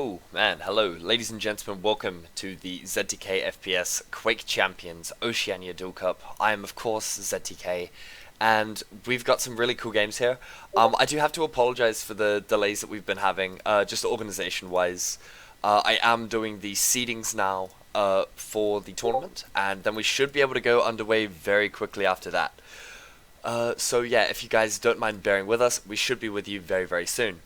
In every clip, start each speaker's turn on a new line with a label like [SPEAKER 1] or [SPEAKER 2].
[SPEAKER 1] Oh man, hello, ladies and gentlemen, welcome to the ZTKFPS Quake Champions Oceania Duel Cup. I am, of course, ZTK, and we've got some really cool games here. I do have to apologize for the delays that we've been having, just organization-wise. I am doing the seedings now for the tournament, and then we should be able to go underway very quickly after that. So yeah, if you guys don't mind bearing with us, we should be with you very, very soon.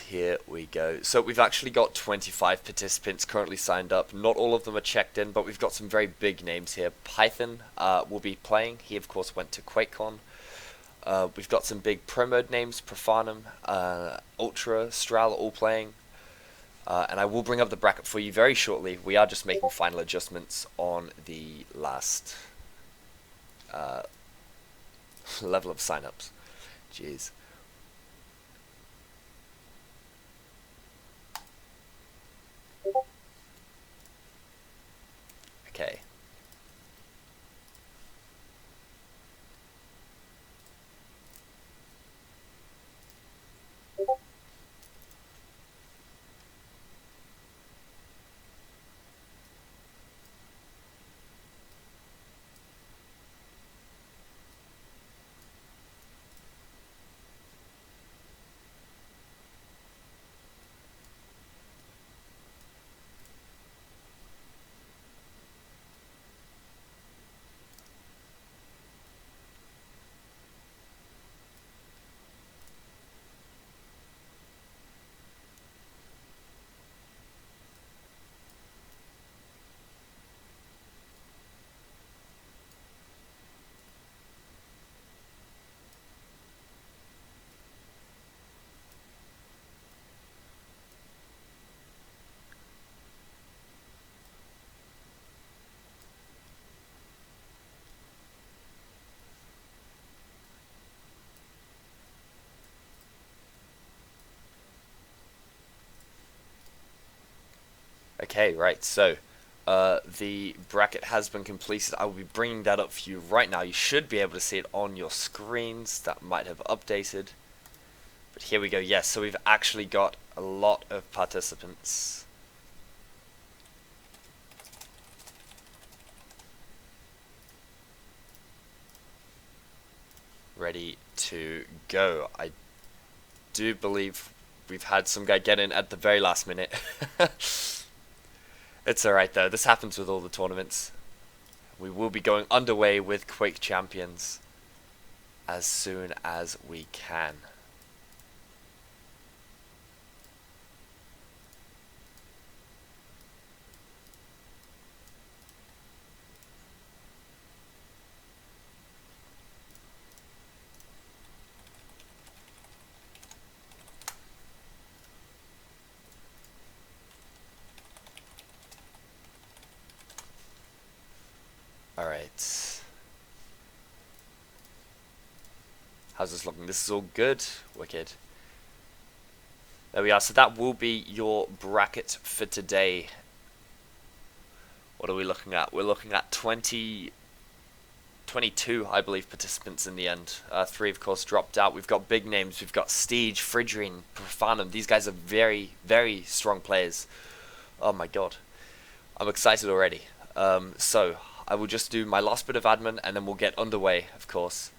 [SPEAKER 1] Here we go. So we've actually got 25 participants currently signed up. Not all of them are checked in, but we've got some very big names here. Python will be playing. He, of course, went to QuakeCon. We've got some big pro mode names. Profanum, Ultra, Stral all playing. And I will bring up the bracket for you very shortly. We are just making final adjustments on the last level of signups. Jeez. Okay. Okay, right, so the bracket has been completed. I will be bringing that up for you right now. You should be able to see it on your screens. That might have updated. But here we go, yes, so we've actually got a lot of participants. Ready to go. I do believe we've had some guy get in at the very last minute. It's alright though, this happens with all the tournaments. We will be going underway with Quake Champions as soon as we can. Alright. How's this looking? This is all good. Wicked. There we are. So that will be your bracket for today. What are we looking at? We're looking at 22, I believe, participants in the end. 3, of course, dropped out. We've got big names. We've got Steege, Fridrine, Profanum. These guys are very, very strong players. Oh my god. I'm excited already. So I will just do my last bit of admin and then we'll get underway, of course.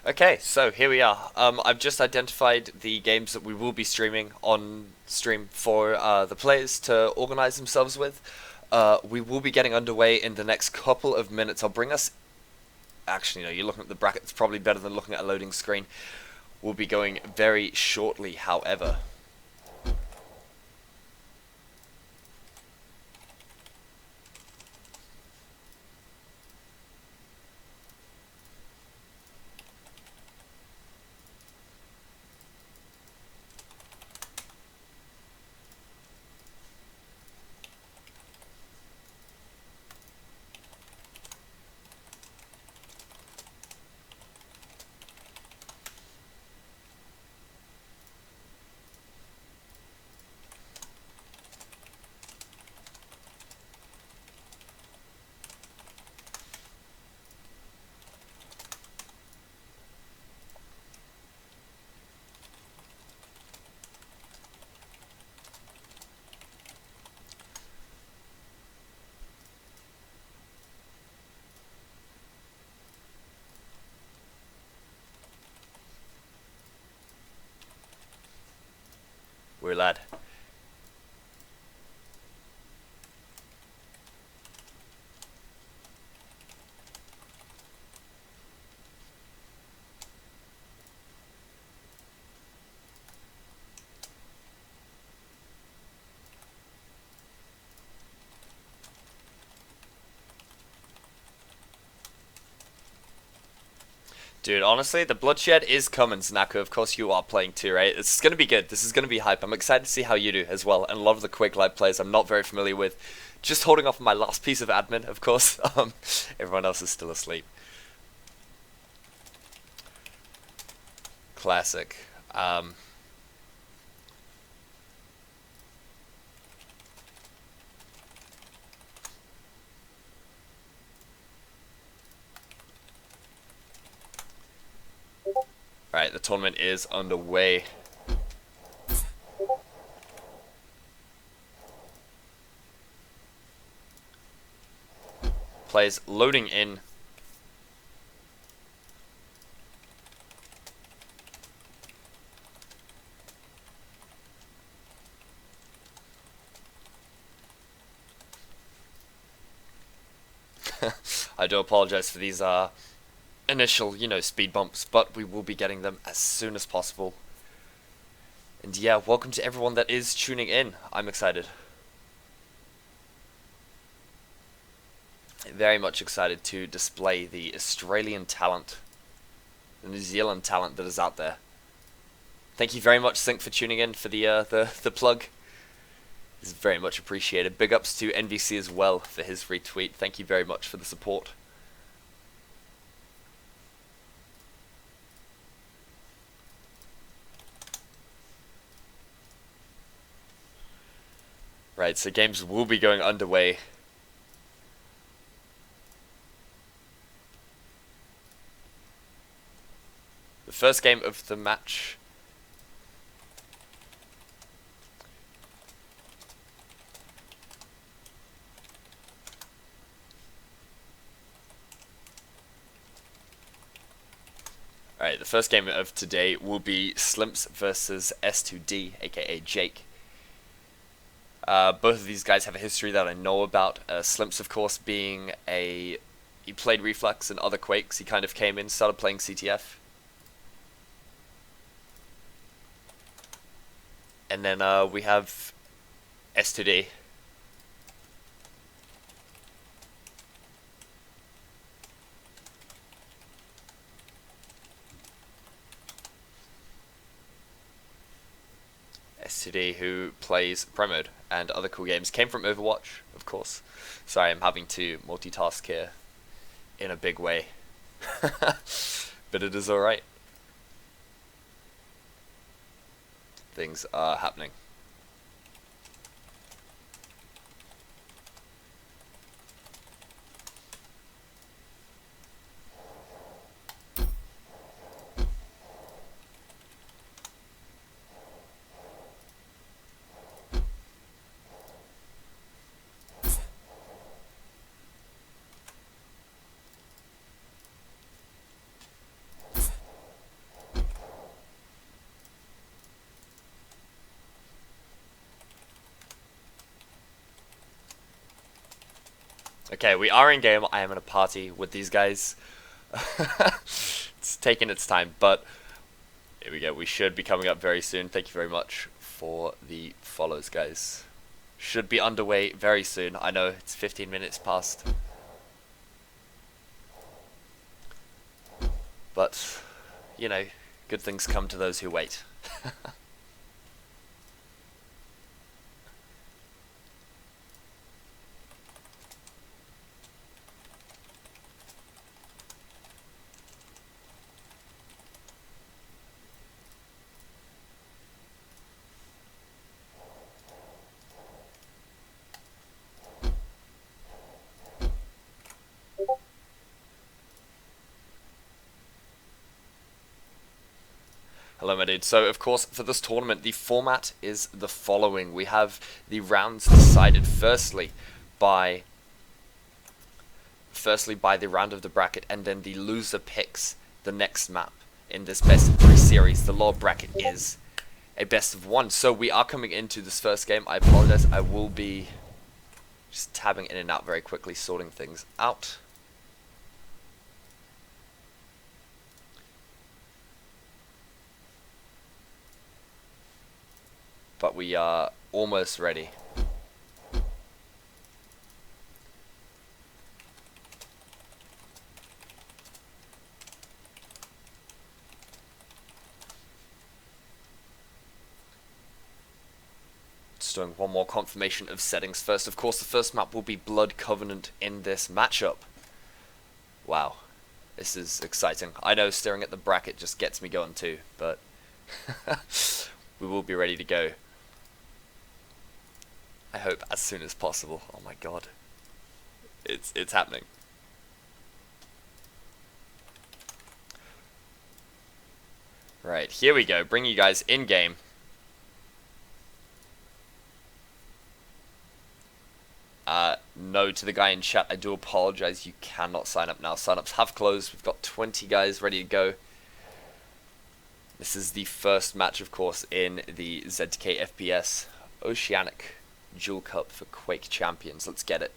[SPEAKER 1] Okay, so here we are. I've just identified the games that we will be streaming on stream for the players to organize themselves with. We will be getting underway in the next couple of minutes. I'll bring us. Actually, no, you're looking at the bracket. It's probably better than looking at a loading screen. We'll be going very shortly, however. We're lad. Dude, honestly, the bloodshed is coming, Snacko. Of course you are playing too, right? This is going to be good. This is going to be hype. I'm excited to see how you do as well. And a lot of the Quake Live players I'm not very familiar with. Just holding off on my last piece of admin, of course. Everyone else is still asleep. Classic. Alright, the tournament is underway. Players loading in. I do apologize for these initial, speed bumps, but we will be getting them as soon as possible. And yeah, welcome to everyone that is tuning in. I'm excited. Very much excited to display the Australian talent, the New Zealand talent that is out there. Thank you very much, Sync, for tuning in for the plug. It's very much appreciated. Big ups to NVC as well for his retweet. Thank you very much for the support. Right, so games will be going underway. The first game of the match. Alright, the first game of today will be Slimps versus S2D, aka Jake. Both of these guys have a history that I know about. Slimps, of course, being he played Reflex and other Quakes. He kind of came in, started playing CTF. And then we have S2D. S2D, who plays Pro Mode and other cool games. Came from Overwatch, of course. Sorry, I'm having to multitask here in a big way. But it is alright. Things are happening. Okay, we are in game. I am in a party with these guys. It's taking its time, but here we go. We should be coming up very soon. Thank you very much for the follows, guys. Should be underway very soon. I know it's 15 minutes past. But, you know, good things come to those who wait. Hello, my dude. So, of course, for this tournament, the format is the following. We have the rounds decided firstly by the round of the bracket, and then the loser picks the next map in this best of 3 series. The lower bracket is a best of 1. So we are coming into this first game. I apologize. I will be just tabbing in and out very quickly, sorting things out. But we are almost ready. Just doing one more confirmation of settings first. Of course, the first map will be Blood Covenant in this matchup. Wow, this is exciting. I know staring at the bracket just gets me going too, but we will be ready to go. I hope as soon as possible. Oh my god. It's happening. Right, here we go. Bring you guys in game. No to the guy in chat. I do apologize. You cannot sign up now. Sign-ups have closed. We've got 20 guys ready to go. This is the first match, of course, in the ZTKFPS Oceanic Duel Cup for Quake Champions. Let's get it.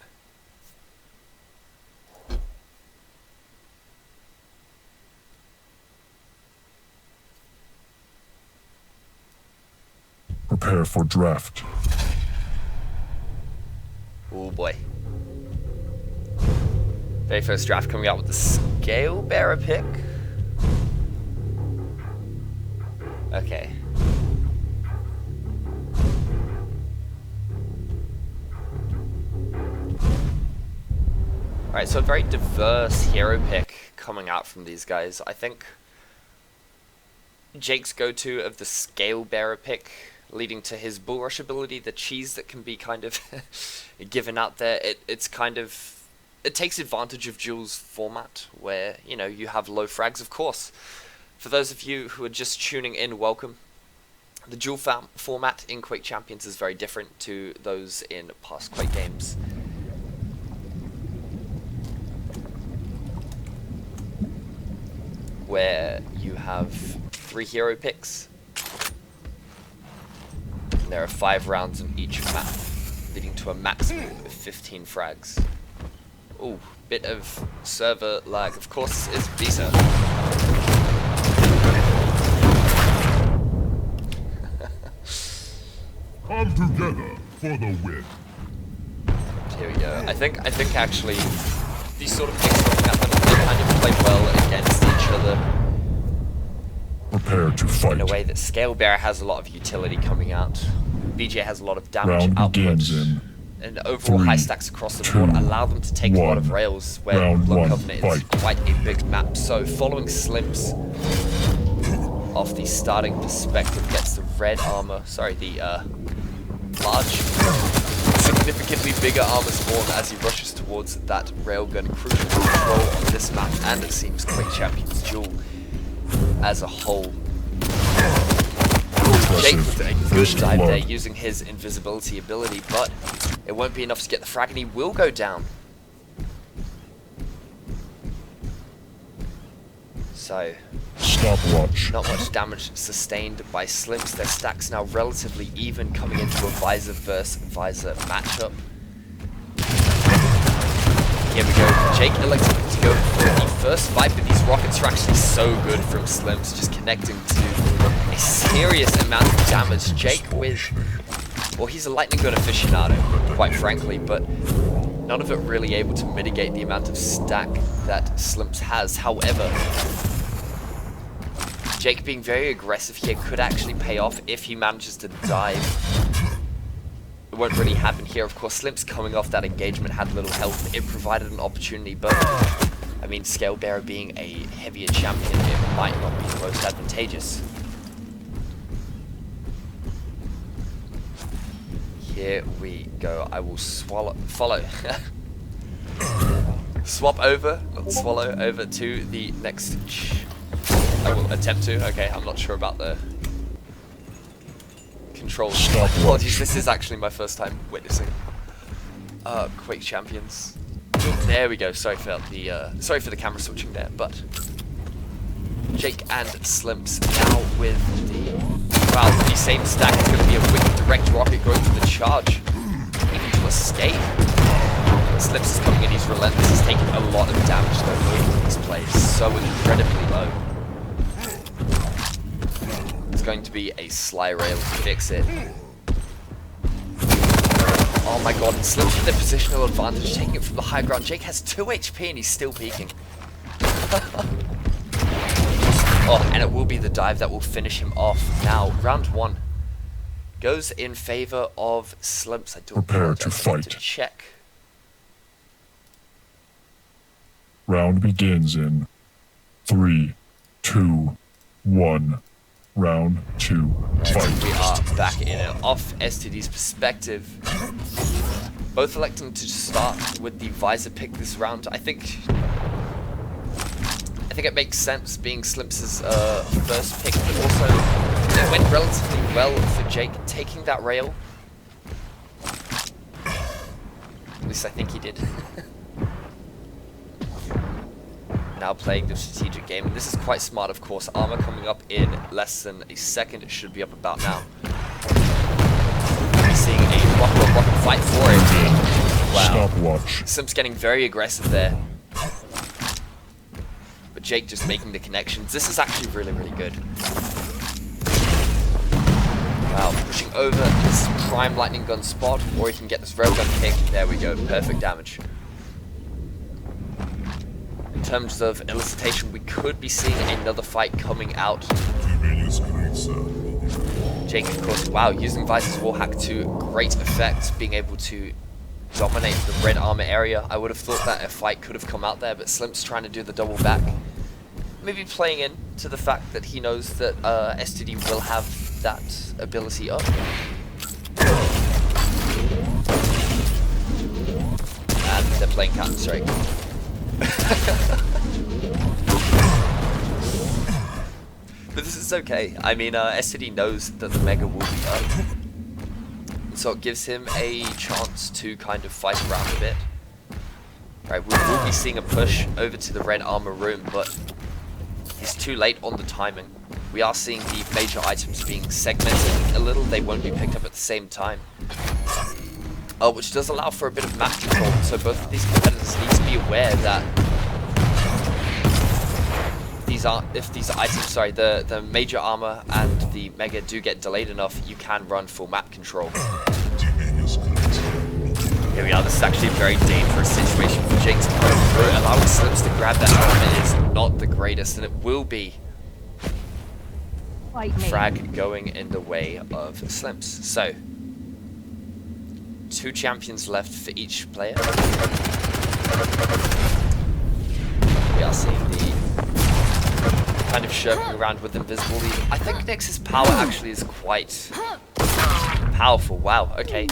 [SPEAKER 2] Prepare for draft.
[SPEAKER 1] Oh boy. Very first draft coming out with the Scale Bearer pick. Okay. Alright, so a very diverse hero pick coming out from these guys. I think Jake's go-to of the Scale Bearer pick, leading to his Bull Rush ability, the cheese that can be kind of given out there. It takes advantage of Duel's format, where, you know, you have low frags, of course. For those of you who are just tuning in, welcome. The Duel format in Quake Champions is very different to those in past Quake games. Where you have 3 hero picks. And there are 5 rounds on each map, leading to a maximum of 15 frags. Ooh, bit of server lag. Of course, it's Visa.
[SPEAKER 2] Come together for the win.
[SPEAKER 1] Here we go. I think actually these sort of picks looking at them, they kind of play well against each other.
[SPEAKER 2] Prepare to fight.
[SPEAKER 1] In a way that Scale Bearer has a lot of utility coming out. BJ has a lot of damage
[SPEAKER 2] Round
[SPEAKER 1] output.
[SPEAKER 2] begins in
[SPEAKER 1] And overall
[SPEAKER 2] 3,
[SPEAKER 1] high stacks across the board allow them to take a lot of
[SPEAKER 2] 1.
[SPEAKER 1] rails, where
[SPEAKER 2] Round
[SPEAKER 1] Blood
[SPEAKER 2] 1,
[SPEAKER 1] Covenant is
[SPEAKER 2] fight.
[SPEAKER 1] quite a big map. So following Slims off the starting perspective gets the red armor, the large, significantly bigger armor spawn as he rushes towards that railgun. Crucial control on this map, and it seems Quake Champions Duel as a whole. Jake with a good dive there using his invisibility ability, but it won't be enough to get the frag, and he will go down. So,
[SPEAKER 2] stopwatch.
[SPEAKER 1] Not much damage sustained by Slims. Their stacks now relatively even, coming into a visor versus visor matchup. Here we go. Jake elected to go for the first fight, but these rockets are actually so good from Slims, just connecting to a serious amount of damage. Jake with, well, he's a lightning gun aficionado, quite frankly, but none of it really able to mitigate the amount of stack that Slims has. However, Jake being very aggressive here could actually pay off if he manages to dive. It won't really happen here. Of course, Slims coming off that engagement had little health. It provided an opportunity, but I mean, Scale Bearer being a heavier champion, it might not be the most advantageous. Here we go. I will follow. Swap over, not swallow, over to the next. I will attempt to. Okay, I'm not sure about the controls. Apologies, this is actually my first time witnessing Quake Champions. There we go. Sorry for the camera switching there, but Jake and Slims now with the same stack. It's going to be a wicked direct rocket going for the charge, aiming to escape. Slims is coming in. He's relentless. He's taking a lot of damage though. Look at this play. So incredibly low. Going to be a sly rail to fix it. Oh my god, and Slims with the positional advantage, taking it from the high ground. Jake has 2 HP and he's still peeking. Oh, and it will be the dive that will finish him off. Now, round 1 goes in favor of Slims. I do
[SPEAKER 2] Prepare to fight.
[SPEAKER 1] To check.
[SPEAKER 2] Round begins in 3, 2, 1. Round 2, fight.
[SPEAKER 1] We are back in it. Off STD's perspective, both electing to start with the visor pick this round. I think it makes sense, being Slims' first pick, but also it went relatively well for Jake taking that rail. At least I think he did. Now playing the strategic game, and this is quite smart, of course. Armor coming up in less than a second. It should be up about now. We're seeing a rocket fight for it. Wow.
[SPEAKER 2] Stopwatch.
[SPEAKER 1] Slims getting very aggressive there, but Jake just making the connections. This is actually really, really good. Wow, pushing over this prime lightning gun spot, or he can get this railgun kick. There we go, perfect damage. In terms of elicitation, we could be seeing another fight coming out. Jake, of course, wow, using Visor's wallhack to great effect, being able to dominate the red armor area. I would have thought that a fight could have come out there, but Slims trying to do the double back. Maybe playing into the fact that he knows that STD will have that ability up. And they're playing Counter-Strike. But this is okay. I mean, STD knows that the Mega will be up, so it gives him a chance to kind of fight around a bit. Right, we'll be seeing a push over to the red armor room, but he's too late on the timing. We are seeing the major items being segmented a little. They won't be picked up at the same time. Which does allow for a bit of map control, so both of these competitors need to be aware that if these items, the major armor and the mega do get delayed enough, you can run full map control. Here we are. This is actually a very dangerous situation for Jake to go through. Allowing Slims to grab that armor is not the greatest, and it will be frag going in the way of Slims. So 2 champions left for each player. We are seeing the kind of shirking around with invisible. I think Nyx's power actually is quite powerful. Wow, okay.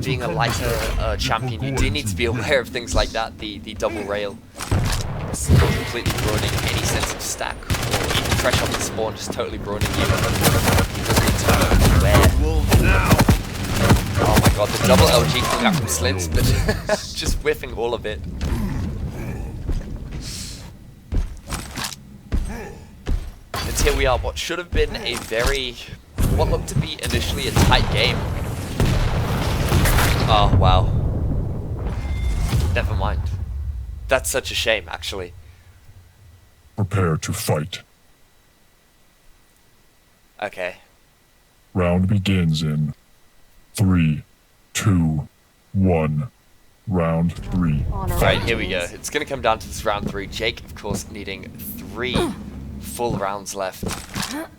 [SPEAKER 1] Being a lighter champion, you do need to be aware of things like that. The double rail completely ruining any sense of stack, or even fresh off the spawn, just totally ruining you. You just need to know where. Oh my god, the double LG coming out from Slims, but just whiffing all of it. And here we are, what should have been what looked to be initially a tight game. Oh wow. Never mind. That's such a shame, actually.
[SPEAKER 2] Prepare to fight.
[SPEAKER 1] Okay.
[SPEAKER 2] Round begins in 3, 2, 1. Round 3.
[SPEAKER 1] Alright, here we go. It's going to come down to this round 3. Jake, of course, needing 3 full rounds left to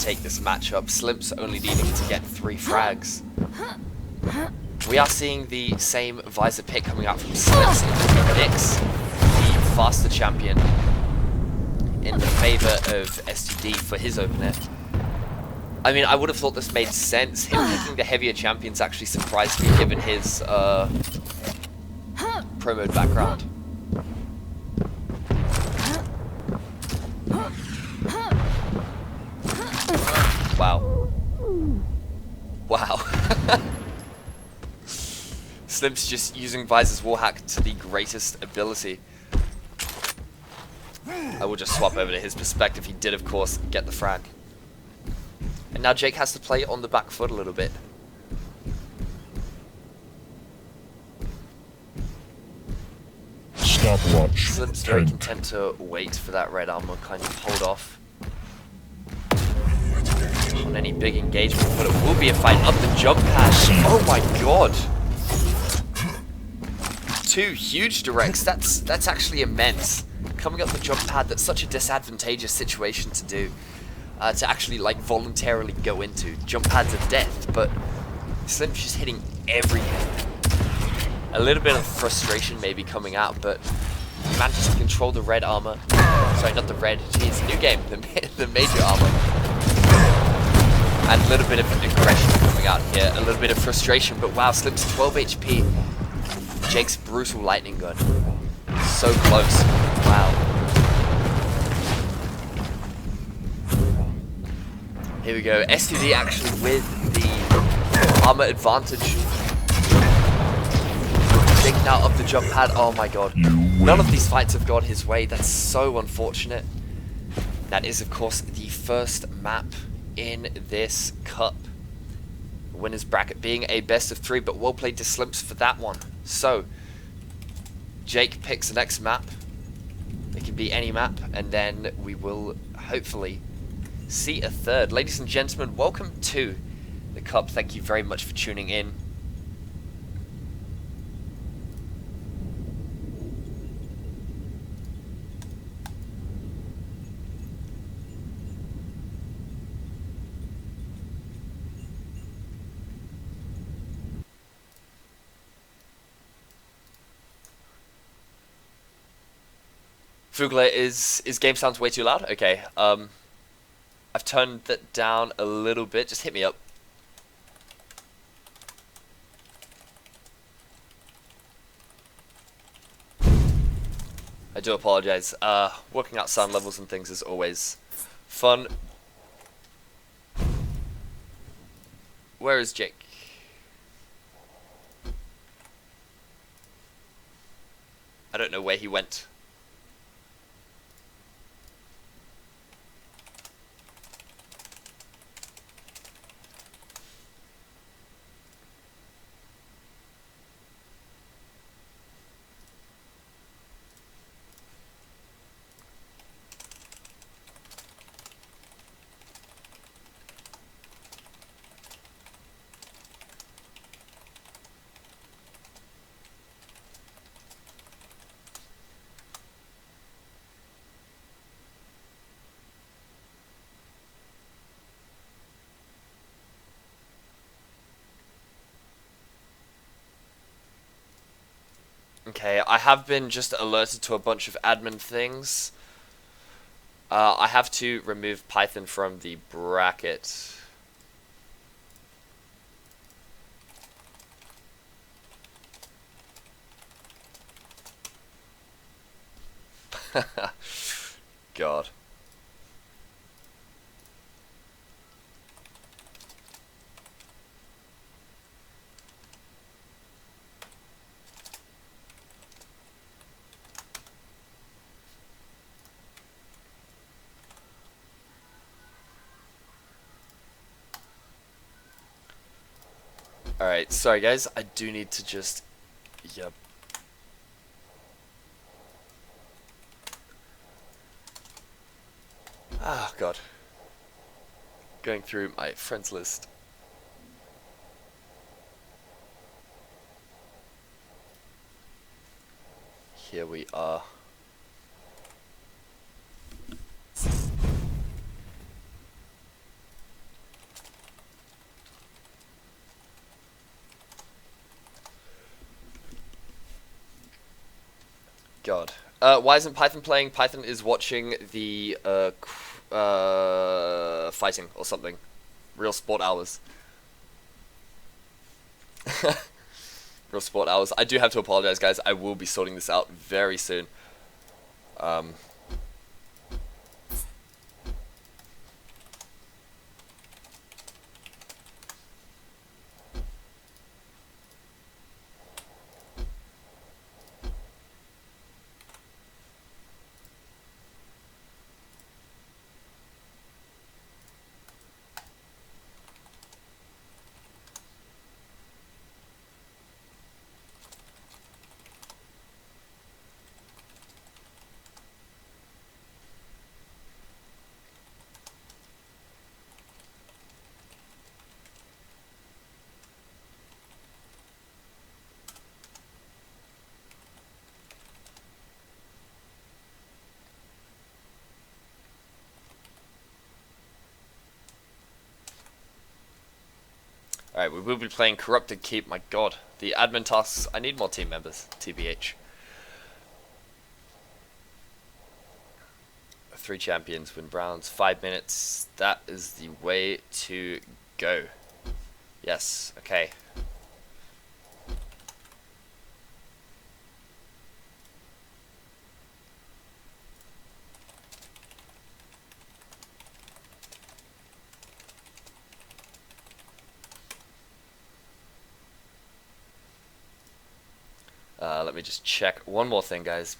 [SPEAKER 1] take this matchup. Slimp's only needing to get 3 frags. We are seeing the same visor pick coming out from Slips. He picks the faster champion in the favor of S2D for his opener. I mean, I would have thought this made sense. Him picking the heavier champions actually surprised me given his pro mode background. Wow. Wow. Slim's just using Visor's Warhack to the greatest ability. I will just swap over to his perspective. He did, of course, get the frag. And now Jake has to play on the back foot a little bit.
[SPEAKER 2] Stopwatch.
[SPEAKER 1] Slim's very content to wait for that red armor, kind of hold off on any big engagement, but it will be a fight up the jump pad. Oh my god! 2 huge directs, that's actually immense. Coming up the jump pad, that's such a disadvantageous situation to do. To actually like voluntarily go into. Jump pads of death, but Slim's just hitting everything. A little bit of frustration maybe coming out, but he manages to control the red armor. Sorry, not the red, geez, new game, the major armor. And a little bit of aggression coming out here, a little bit of frustration, but wow, Slim's 12 HP. Jake's brutal lightning gun. So close, wow. Here we go, S2D actually with the armor advantage. Jake now up the jump pad, oh my god. None of these fights have gone his way, that's so unfortunate. That is of course the first map in this cup. Winner's bracket being a best of 3, but well played to Slimps for that one. So, Jake picks the next map. It can be any map, and then we will hopefully see a third. Ladies and gentlemen, welcome to the Cup. Thank you very much for tuning in. Fugler, is game sounds way too loud? Okay, I've turned that down a little bit. Just hit me up. I do apologize. Working out sound levels and things is always fun. Where is Jake? I don't know where he went. Okay, I have been just alerted to a bunch of admin things. I have to remove Python from the bracket. God. Alright, sorry guys, I do need to just Yep. Ah, God. Going through my friends list. Here we are. God. Why isn't Python playing? Python is watching the fighting or something. Real sport hours. Real sport hours. I do have to apologize, guys. I will be sorting this out very soon. Alright, we will be playing Corrupted Keep. My god. The admin tasks. I need more team members. TBH. 3 champions win Browns. 5 minutes. That is the way to go. Yes. Okay. Let me just check one more thing, guys.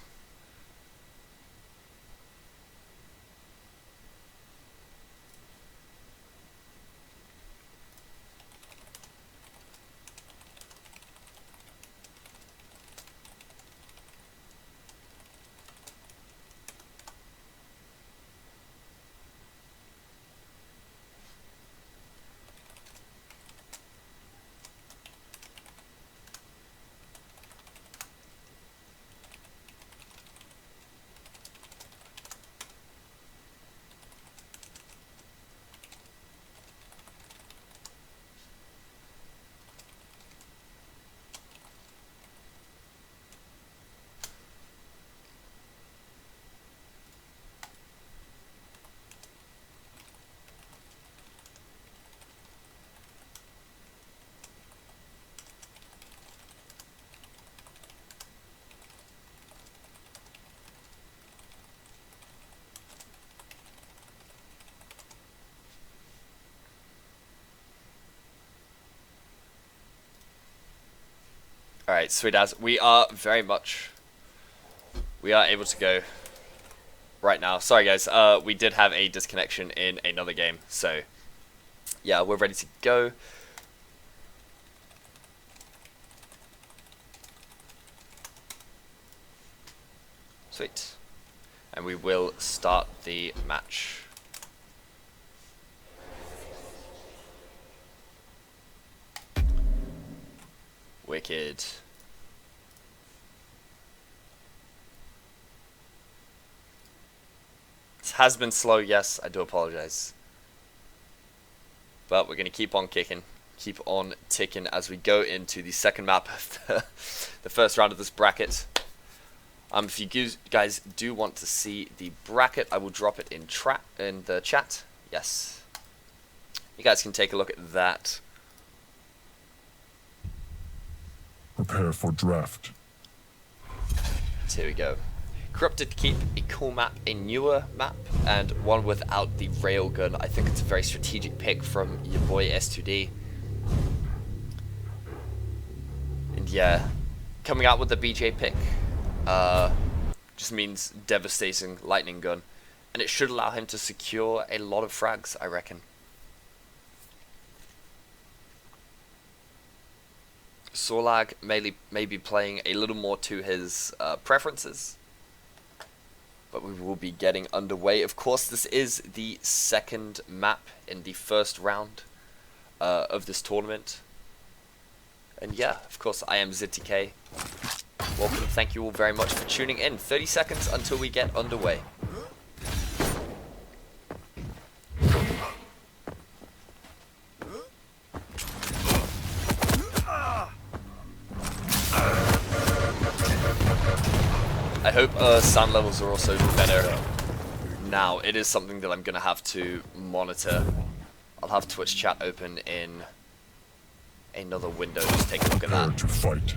[SPEAKER 1] Alright, sweet as. We are able to go right now. Sorry guys, we did have a disconnection in another game, so yeah, we're ready to go. Sweet. And we will start the match. Wicked. This has been slow, yes, I do apologize. But we're going to keep on kicking, keep on ticking as we go into the second map of the first round of this bracket. If you guys do want to see the bracket, I will drop it in the chat. Yes. You guys can take a look at that.
[SPEAKER 2] Prepare for draft.
[SPEAKER 1] So here we go. Corrupted Keep, a cool map, a newer map, and one without the railgun. I think it's a very strategic pick from your boy S2D. And yeah, coming out with the BJ pick just means devastating lightning gun, and it should allow him to secure a lot of frags, I reckon. Sorlag may be playing a little more to his preferences. But we will be getting underway. Of course, this is the second map in the first round of this tournament. And yeah, of course, I am ZTK. Welcome, thank you all very much for tuning in. 30 seconds until we get underway. I hope sound levels are also better now. It is something that I'm going to have to monitor. I'll have Twitch chat open in another window. Just take a look at that.
[SPEAKER 2] To fight.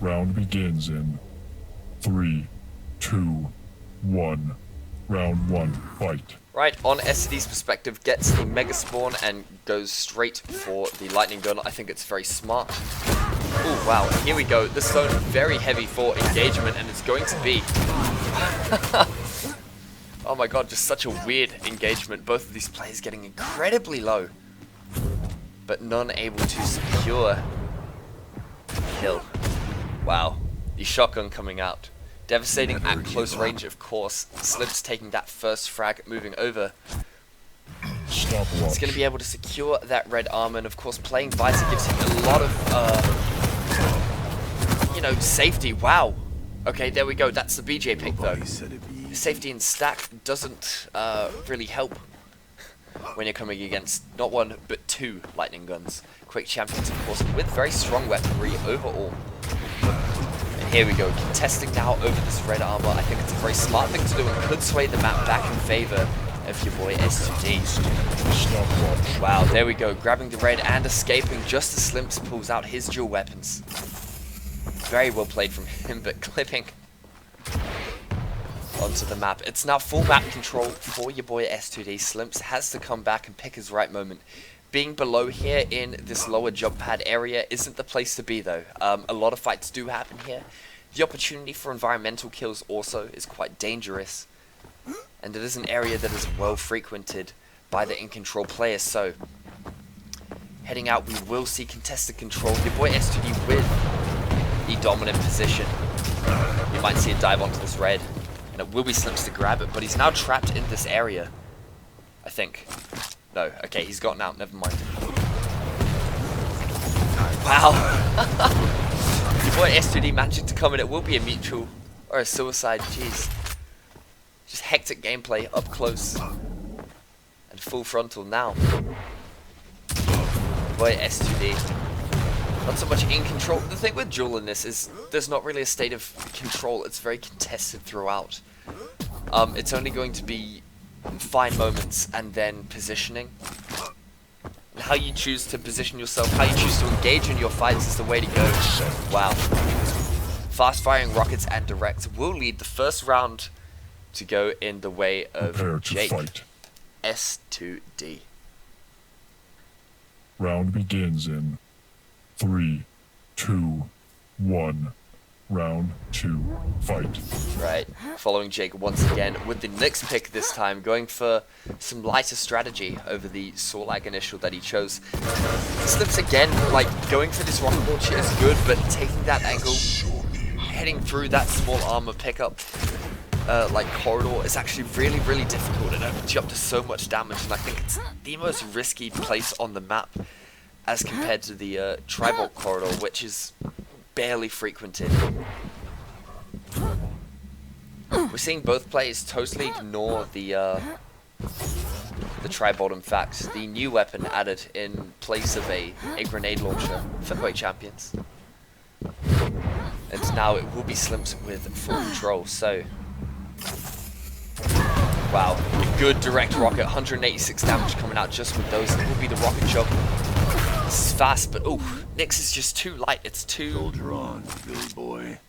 [SPEAKER 2] Round begins in 3, 2, 1. Round 1, fight.
[SPEAKER 1] Right, on SCD's perspective, gets the Mega Spawn and goes straight for the Lightning Gun. I think it's very smart. Oh wow, here we go. This zone very heavy for engagement, and it's going to be... oh my god, just such a weird engagement. Both of these players getting incredibly low, but none able to secure a kill. Wow, the shotgun coming out. Devastating at close range, of course. Slips taking that first frag, moving over. He's going to be able to secure that red armor, and of course playing Visor gives him a lot of, you know, safety. Wow. Okay, there we go. That's the BJ pick though. Safety in stack doesn't really help when you're coming against not one, but two Lightning Guns. Quake Champions, of course, with very strong weaponry overall. Here we go, contesting now over this red armor. I think it's a very smart thing to do and could sway the map back in favor of your boy S2D. Wow, there we go, grabbing the red and escaping just as Slimps pulls out his dual weapons. Very well played from him, but clipping onto the map. It's now full map control for your boy S2D. Slimps has to come back and pick his right moment. Being below here in this lower jump pad area isn't the place to be though. A lot of fights do happen here. The opportunity for environmental kills also is quite dangerous. And it is an area that is well frequented by the in-control players. So, heading out, we will see contested control. Your boy S2D with the dominant position. You might see a dive onto this red. And it will be Slims to grab it, but he's now trapped in this area. I think. No, okay, he's gotten out, never mind. Wow! Your boy S2D managing to come in, it will be a mutual, or a suicide, jeez. Just hectic gameplay, up close, and full frontal now. Boy S2D, not so much in control. The thing with Duel in this is, there's not really a state of control, it's very contested throughout. It's only going to be fine moments and then positioning. And how you choose to position yourself, how you choose to engage in your fights is the way to go. Wow. Fast firing rockets and directs will lead the first round to go in the way of Jake. S2D.
[SPEAKER 2] Round begins in 3, 2, 1. Round 2, fight.
[SPEAKER 1] Right, following Jake once again with the next pick this time, going for some lighter strategy over the Sorlag initial that he chose. Slips again, like going for this rocket launcher is good, but taking that angle, heading through that small armor pickup, like corridor is actually really, really difficult. It opens you up to so much damage, and I think it's the most risky place on the map as compared to the Tribal corridor, which is barely frequented. We're seeing both players totally ignore the tri-bolt. In fact, the new weapon added in place of a grenade launcher for Quake Champions. And now it will be Slimps with full control, so... Wow, a good direct rocket, 186 damage coming out just with those. It will be the rocket jump. This is fast, but oh, Nyx is just too light. It's too...
[SPEAKER 3] Soldier on, Billy boy.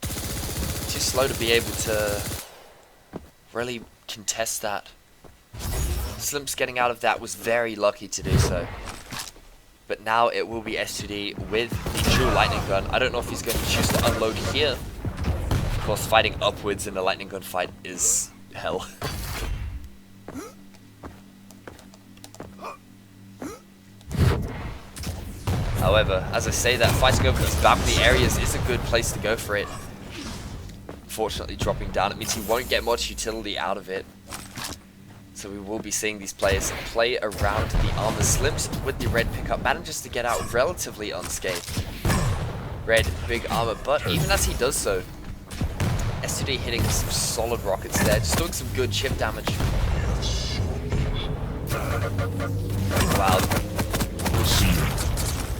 [SPEAKER 1] Too slow to be able to really contest that. Slimps getting out of that was very lucky to do so. But now it will be S2D with the dual lightning gun. I don't know if he's going to choose to unload here. Of course, fighting upwards in a lightning gun fight is hell. However, as I say that, fighting over these balcony areas is a good place to go for it. Fortunately, dropping down, it means he won't get much utility out of it. So we will be seeing these players play around the armor. Slims with the red pickup manages to get out relatively unscathed. Red, big armor, but even as he does so, S2D hitting some solid rockets there, just doing some good chip damage. Wow.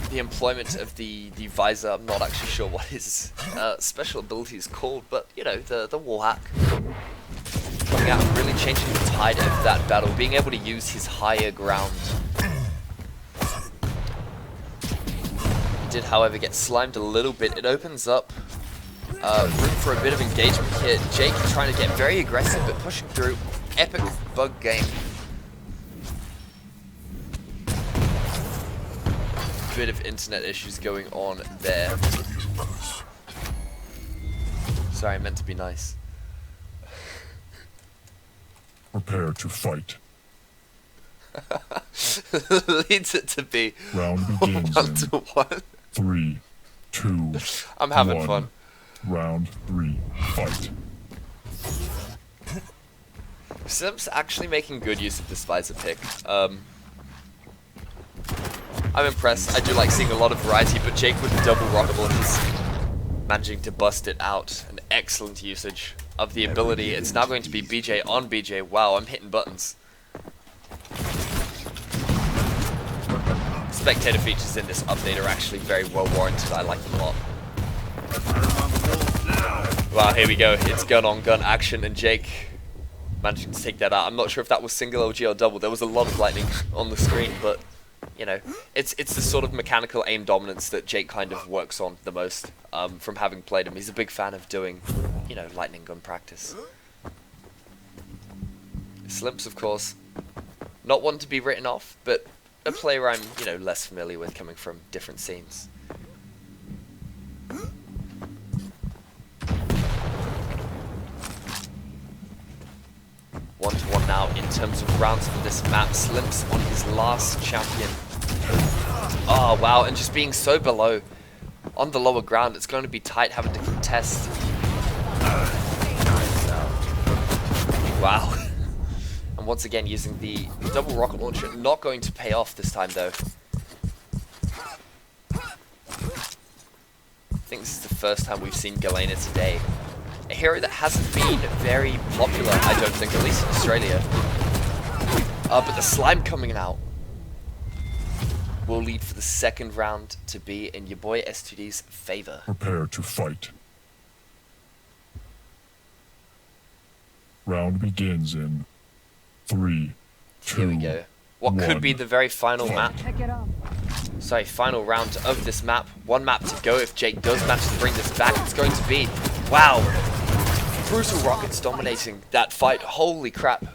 [SPEAKER 1] The employment of the visor, I'm not actually sure what his special ability is called, but you know, the wall hack. Coming out and really changing the tide of that battle, being able to use his higher ground. He did, however, get slimed a little bit. It opens up room for a bit of engagement here. Jake trying to get very aggressive, but pushing through. Epic bug game. Bit of internet issues going on there. Sorry, I meant to be nice.
[SPEAKER 2] Prepare to fight.
[SPEAKER 1] Leads it to be
[SPEAKER 2] Round begins
[SPEAKER 1] 1
[SPEAKER 2] in
[SPEAKER 1] to 1.
[SPEAKER 2] 3, 2,
[SPEAKER 1] I'm having
[SPEAKER 2] 1.
[SPEAKER 1] fun.
[SPEAKER 2] Round 3, fight.
[SPEAKER 1] Sim's actually making good use of this visor pick. I'm impressed. I do like seeing a lot of variety, but Jake with the double rocket launches managing to bust it out. An excellent usage of the ability. It's now going to be BJ on BJ. Wow, I'm hitting buttons. Spectator features in this update are actually very well warranted. I like them a lot. Wow, here we go. It's gun on gun action, and Jake managing to take that out. I'm not sure if that was single OG or double. There was a lot of lightning on the screen, but you know, it's the sort of mechanical aim dominance that Jake kind of works on the most from having played him. He's a big fan of doing, you know, lightning gun practice. Slimps, of course, not one to be written off, but a player I'm, you know, less familiar with coming from different scenes. 1-1 now in terms of rounds for this map. Slimps on his last champion. Oh, wow, and just being so below on the lower ground, it's going to be tight having to contest. Wow. And once again, using the double rocket launcher, not going to pay off this time, though. I think this is the first time we've seen Galena today. A hero that hasn't been very popular, I don't think, at least in Australia. But the slime coming out will lead for the second round to be in your boy S2D's favor.
[SPEAKER 2] Prepare to fight. Round begins in 3, 2,
[SPEAKER 1] Here we go. What could be the very final map. Sorry, final round of this map. One map to go. If Jake does manage to bring this back, it's going to be, wow, brutal rockets dominating that fight. Holy crap.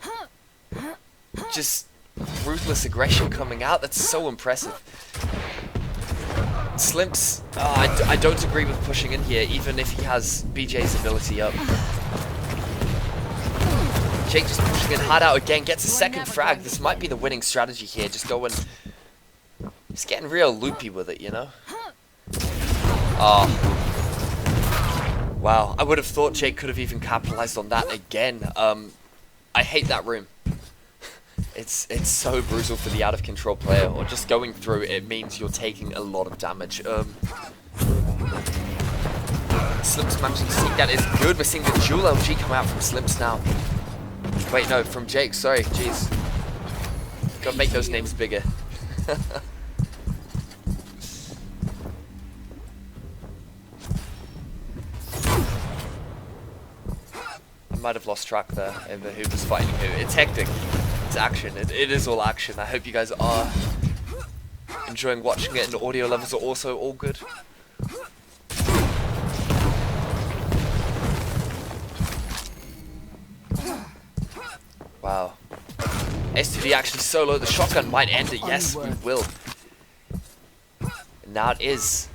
[SPEAKER 1] Just ruthless aggression coming out. That's so impressive. Slimps, I don't agree with pushing in here, even if he has BJ's ability up. Jake just pushing in hard out again, gets a second frag. This might be the winning strategy here. Just going, he's getting real loopy with it, you know? Oh. Wow, I would have thought Jake could have even capitalized on that again. I hate that room. It's so brutal for the out of control player, or just going through it means you're taking a lot of damage. Slimps managing to take that is good. We're seeing the Duel LG come out from Slimps now. Wait, no, from Jake, sorry, jeez. Gotta make those names bigger. I might have lost track there over who was fighting who. It's hectic. It's action. It is all action. I hope you guys are enjoying watching it, and the audio levels are also all good. Wow. S2D actually solo. The shotgun might end it. Yes, we will. And now it is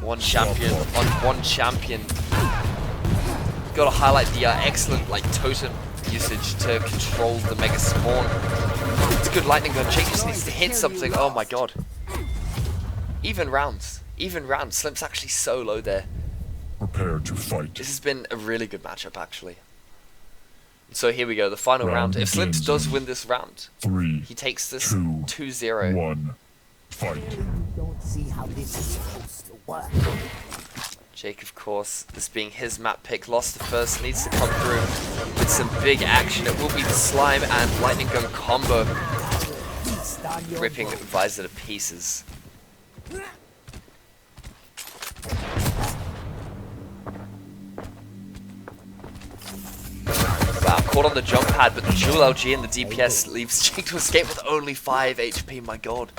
[SPEAKER 1] one champion on one champion. Got to highlight the excellent totem usage to control the Mega Spawn. It's a good lightning gun. Jake just needs to hit something. Oh my god. Even rounds. Even rounds. Slimp's actually so low there.
[SPEAKER 2] Prepare to fight.
[SPEAKER 1] This has been a really good matchup, actually. So here we go, the final round. If Slims
[SPEAKER 2] begins
[SPEAKER 1] does
[SPEAKER 2] in
[SPEAKER 1] win this round,
[SPEAKER 2] 3,
[SPEAKER 1] he takes this
[SPEAKER 2] 2,
[SPEAKER 1] 2-0.
[SPEAKER 2] 1, fight.
[SPEAKER 4] Don't see how this is supposed to work.
[SPEAKER 1] Jake, of course, this being his map pick, lost the first, needs to come through with some big action. It will be the slime and lightning gun combo, ripping Visor to pieces. Wow, caught on the jump pad, but the dual LG and the DPS leaves Jake to escape with only 5 HP, my god.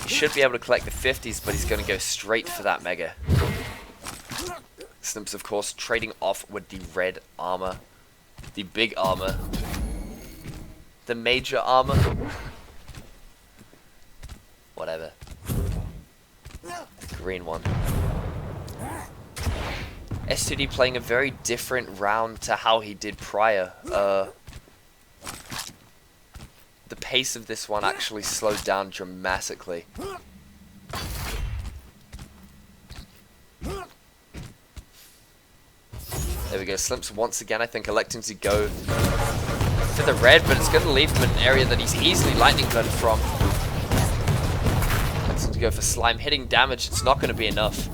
[SPEAKER 1] He should be able to collect the 50s, but he's going to go straight for that Mega. Slimps, of course, trading off with the red armor. The big armor. The major armor. Whatever. The green one. S2D playing a very different round to how he did prior. The pace of this one actually slowed down dramatically. There we go, Slimps once again I think electing to go for the red, but it's going to leave him in an area that he's easily lightning gunned from. Electing to go for slime, hitting damage, it's not going to be enough.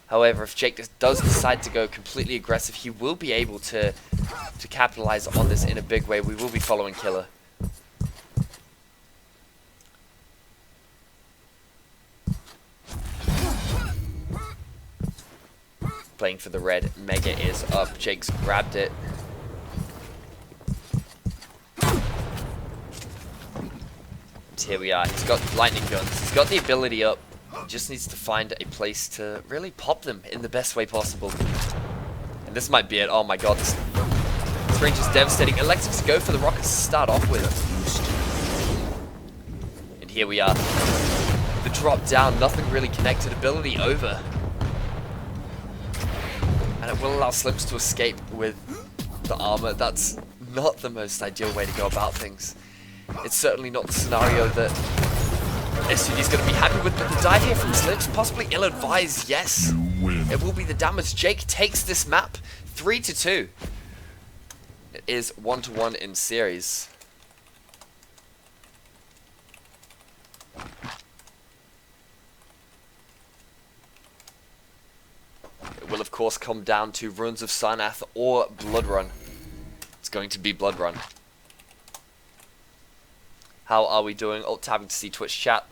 [SPEAKER 1] However, if Jake does decide to go completely aggressive, he will be able to capitalize on this in a big way. We will be following Killer. Playing for the red. Mega is up. Jake's grabbed it. And here we are. He's got lightning guns. He's got the ability up. He just needs to find a place to really pop them in the best way possible. And this might be it. Oh my god, this range is devastating. Electing to go for the rockets to start off with. And here we are. The drop down, nothing really connected. Ability over. And it will allow Slims to escape with the armor. That's not the most ideal way to go about things. It's certainly not the scenario that SUD is going to be happy with, but the dive here from Slims, possibly ill-advised, yes.
[SPEAKER 2] You win.
[SPEAKER 1] It will be the damage. Jake takes this map 3-2. It is 1-1 in series. It will of course come down to Ruins of Sarnath or Blood Run. It's going to be Blood Run. How are we doing? Alt tabbing to see Twitch chat.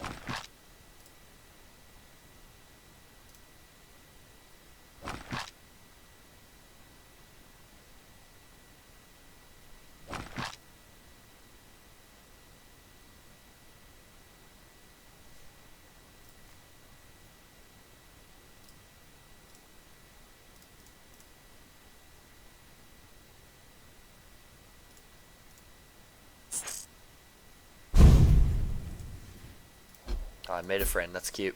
[SPEAKER 1] I made a friend, that's cute.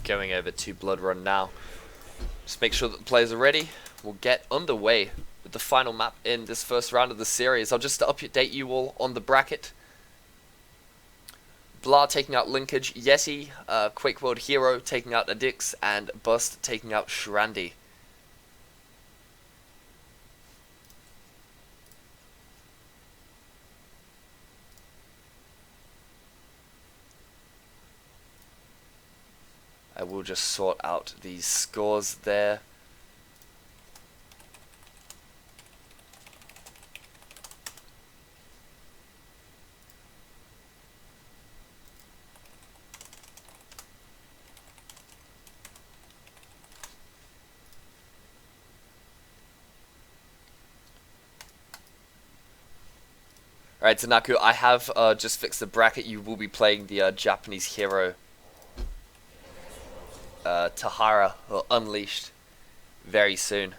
[SPEAKER 1] Going over to Blood Run now. Just make sure that the players are ready. We'll get underway with the final map in this first round of the series. I'll just update you all on the bracket. Blah taking out Linkage, Yeti, Quake World Hero taking out Adix, and Bust taking out Shrandi. I will just sort out these scores there. Alright, Tanaku, I have just fixed the bracket. You will be playing the Japanese hero Tahara, or Unleashed, very soon.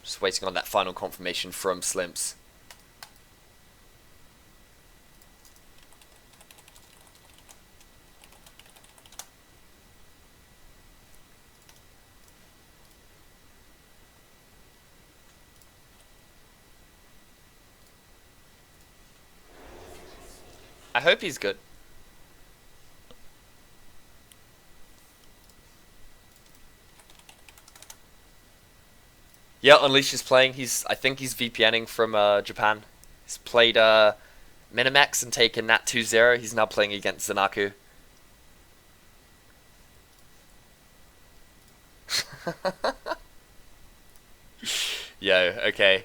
[SPEAKER 1] Just waiting on that final confirmation from Slimps. I hope he's good. Yeah, Unleash is playing. I think he's VPNing from Japan. He's played Minimax and taken Nat 2-0. He's now playing against Zanaku. Yo, okay.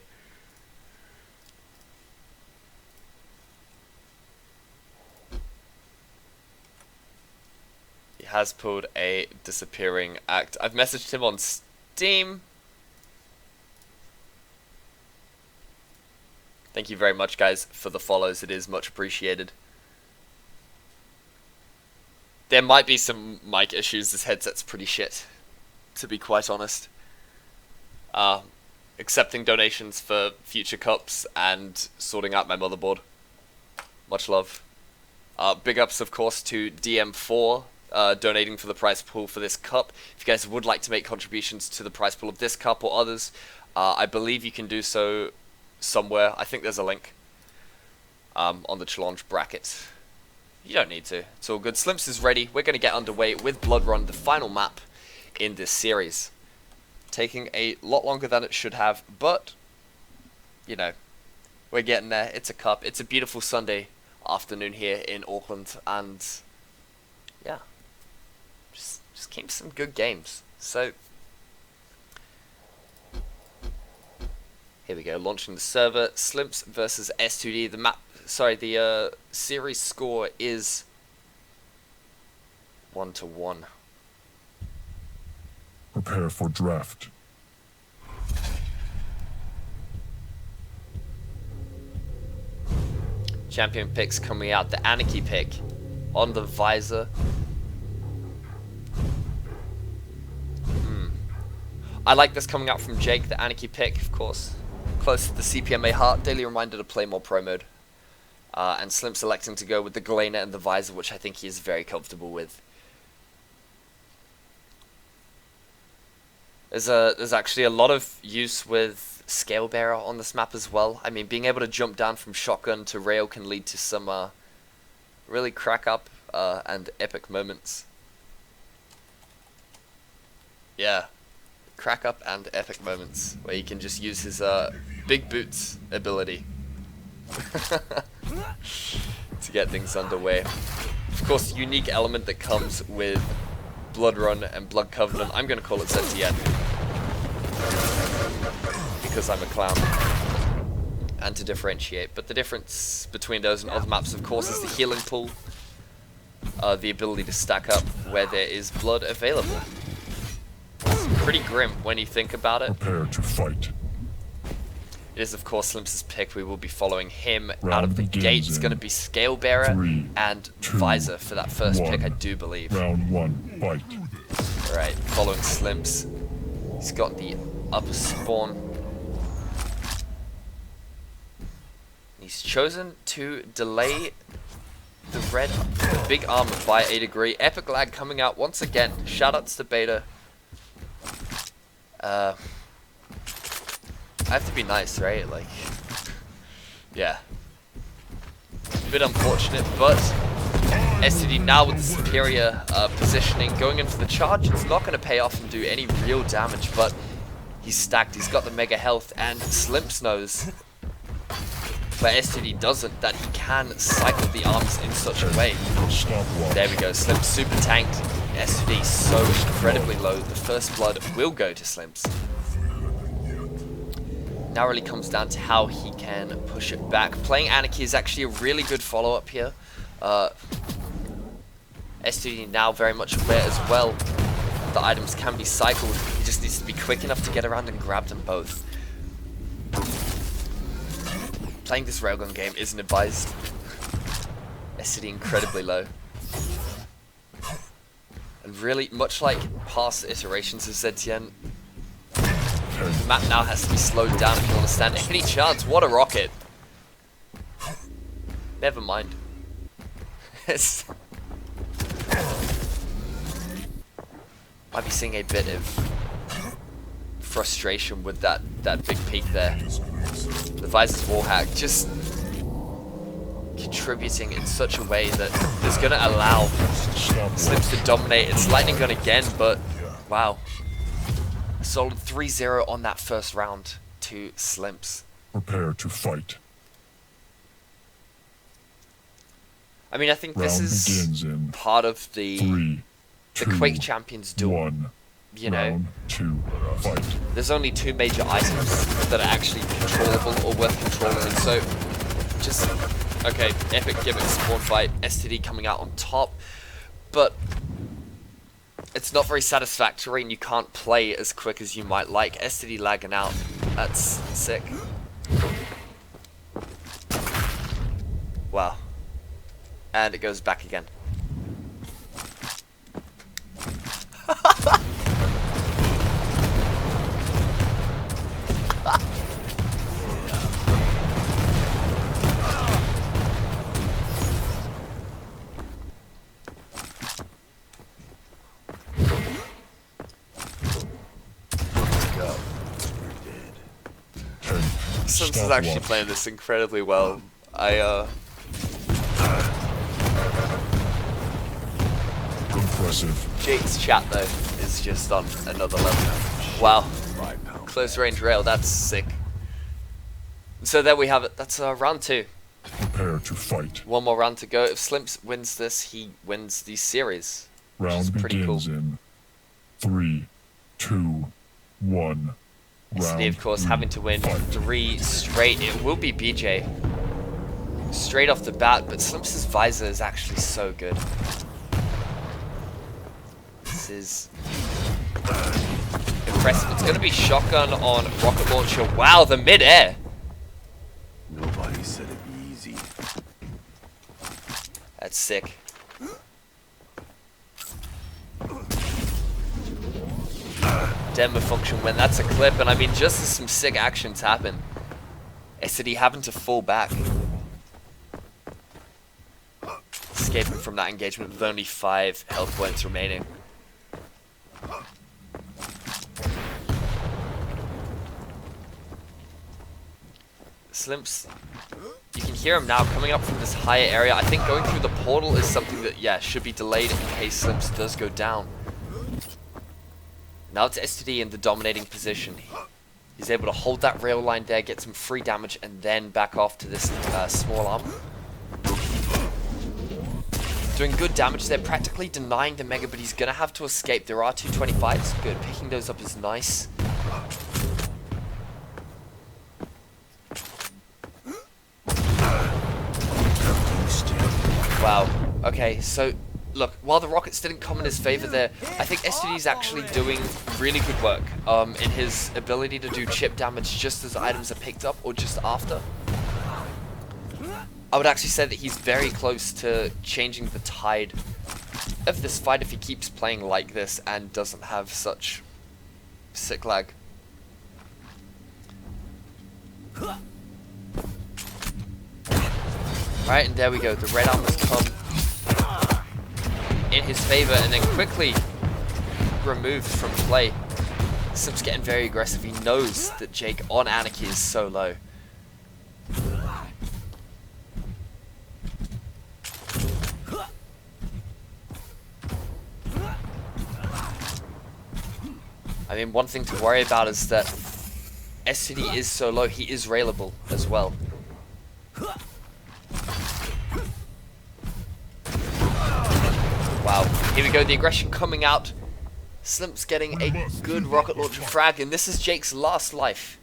[SPEAKER 1] He has pulled a disappearing act. I've messaged him on Steam. Thank you very much, guys, for the follows. It is much appreciated. There might be some mic issues. This headset's pretty shit, to be quite honest. Accepting donations for future cups and sorting out my motherboard. Much love. Big ups, of course, to DM4, donating for the prize pool for this cup. If you guys would like to make contributions to the prize pool of this cup or others, I believe you can do so somewhere. I think there's a link on the challenge bracket. You don't need to. It's all good. Slimps is ready. We're going to get underway with Blood Run, the final map in this series. Taking a lot longer than it should have, but, you know, we're getting there. It's a cup. It's a beautiful Sunday afternoon here in Auckland, and, yeah, just came some good games. So, here we go, launching the server. Slimps versus S2D. The map, sorry, the series score is 1-1.
[SPEAKER 2] Prepare for draft.
[SPEAKER 1] Champion picks coming out. The Anarchy pick on the visor. I like this coming out from Jake, the Anarchy pick, of course. Close to the CPMA heart. Daily reminder to play more pro mode. And Slim selecting to go with the Galena and the visor, which I think he is very comfortable with. There's actually a lot of use with Scale Bearer on this map as well. I mean, being able to jump down from shotgun to rail can lead to some really crack up and epic moments. Yeah, crack up and epic moments where he can just use his big boots ability to get things underway. Of course, the unique element that comes with Blood Run and Blood Covenant, I'm going to call it ZTN because I'm a clown, and to differentiate. But the difference between those and other maps, of course, is the healing pool, the ability to stack up where there is blood available. It's pretty grim when you think about it.
[SPEAKER 2] Prepare to fight.
[SPEAKER 1] It is, of course, Slimps' pick. We will be following him
[SPEAKER 2] Round
[SPEAKER 1] out of the
[SPEAKER 2] begins
[SPEAKER 1] gate. It's
[SPEAKER 2] in
[SPEAKER 1] going to be Scale Bearer
[SPEAKER 2] 3,
[SPEAKER 1] and
[SPEAKER 2] 2,
[SPEAKER 1] Visor for that first
[SPEAKER 2] 1.
[SPEAKER 1] pick, I do believe.
[SPEAKER 2] Round 1, fight.
[SPEAKER 1] Alright, following Slimps. He's got the upper spawn. He's chosen to delay the big armor by a degree. Epic lag coming out once again. Shoutouts to Beta. I have to be nice, right? Like, yeah. A bit unfortunate, but STD now with the superior positioning, going in for the charge. It's not going to pay off and do any real damage, but he's stacked. He's got the mega health, and Slimps knows, but STD doesn't, that he can cycle the arms in such a way. There we go, Slimps super tanked. STD so incredibly low. The first blood will go to Slimps. Now really comes down to how he can push it back. Playing Anarchy is actually a really good follow-up here. STD now very much aware as well the items can be cycled. He just needs to be quick enough to get around and grab them both. Playing this railgun game isn't advised. STD incredibly low. And really, much like past iterations of ZTN, the map now has to be slowed down if you want to stand any chance. What a rocket. Never mind. Might be seeing a bit of frustration with that big peak there. The Visor's wall hack just contributing in such a way that is going to allow
[SPEAKER 2] Stop
[SPEAKER 1] Slims to dominate. It's lightning gun again, but wow. A solid 3-0 on that first round to Slims.
[SPEAKER 2] Prepare to fight.
[SPEAKER 1] I mean, I think this
[SPEAKER 2] Round
[SPEAKER 1] is
[SPEAKER 2] begins in
[SPEAKER 1] part of the
[SPEAKER 2] 3, 2,
[SPEAKER 1] Quake Champions Duel.
[SPEAKER 2] 1.
[SPEAKER 1] You know,
[SPEAKER 2] Round 2, fight.
[SPEAKER 1] there's only 2 major items that are actually controllable or worth controlling, and so just okay, epic gimmick spawn fight, STD coming out on top, but it's not very satisfactory and you can't play as quick as you might like. STD lagging out, that's sick. Wow. And it goes back again. Sims is actually playing this incredibly well.
[SPEAKER 2] Impressive.
[SPEAKER 1] Jake's chat though is just on another level. Wow. Close range rail, that's sick. So there we have it. That's round 2.
[SPEAKER 2] Prepare to fight.
[SPEAKER 1] One more round to go. If Slims wins this, he wins the series. Which is
[SPEAKER 2] Round
[SPEAKER 1] pretty cool.
[SPEAKER 2] begins in 3, 2, 1.
[SPEAKER 1] SD, of course, having to win 3 straight. It will be BJ straight off the bat, but Slims' visor is actually so good. This is impressive. It's going to be shotgun on rocket launcher. Wow, the mid-air.
[SPEAKER 3] Nobody said it'd be easy.
[SPEAKER 1] That's sick. Demo function when that's a clip, and I mean, just as some sick actions happen, SD having to fall back, escaping from that engagement with only 5 health points remaining. Slims, you can hear him now coming up from this higher area. I think going through the portal is something that, yeah, should be delayed in case Slims does go down. Now it's STD in the dominating position. He's able to hold that rail line there, get some free damage, and then back off to this small arm. Doing good damage there, practically denying the Mega, but he's going to have to escape. There are 225s. Good, picking those up is nice. Wow. Okay, so look, while the rockets didn't come in his favor there, I think STD is actually doing really good work in his ability to do chip damage just as items are picked up or just after. I would actually say that he's very close to changing the tide of this fight if he keeps playing like this and doesn't have such sick lag. Right, and there we go. The red armors come in his favor and then quickly removed from play. Slims getting very aggressive. He knows that Jake on Anarchy is so low. I mean, one thing to worry about is that STD is so low, he is railable as well. Wow, here we go, the aggression coming out. Slims getting a good rocket launcher frag, and this is Jake's last life.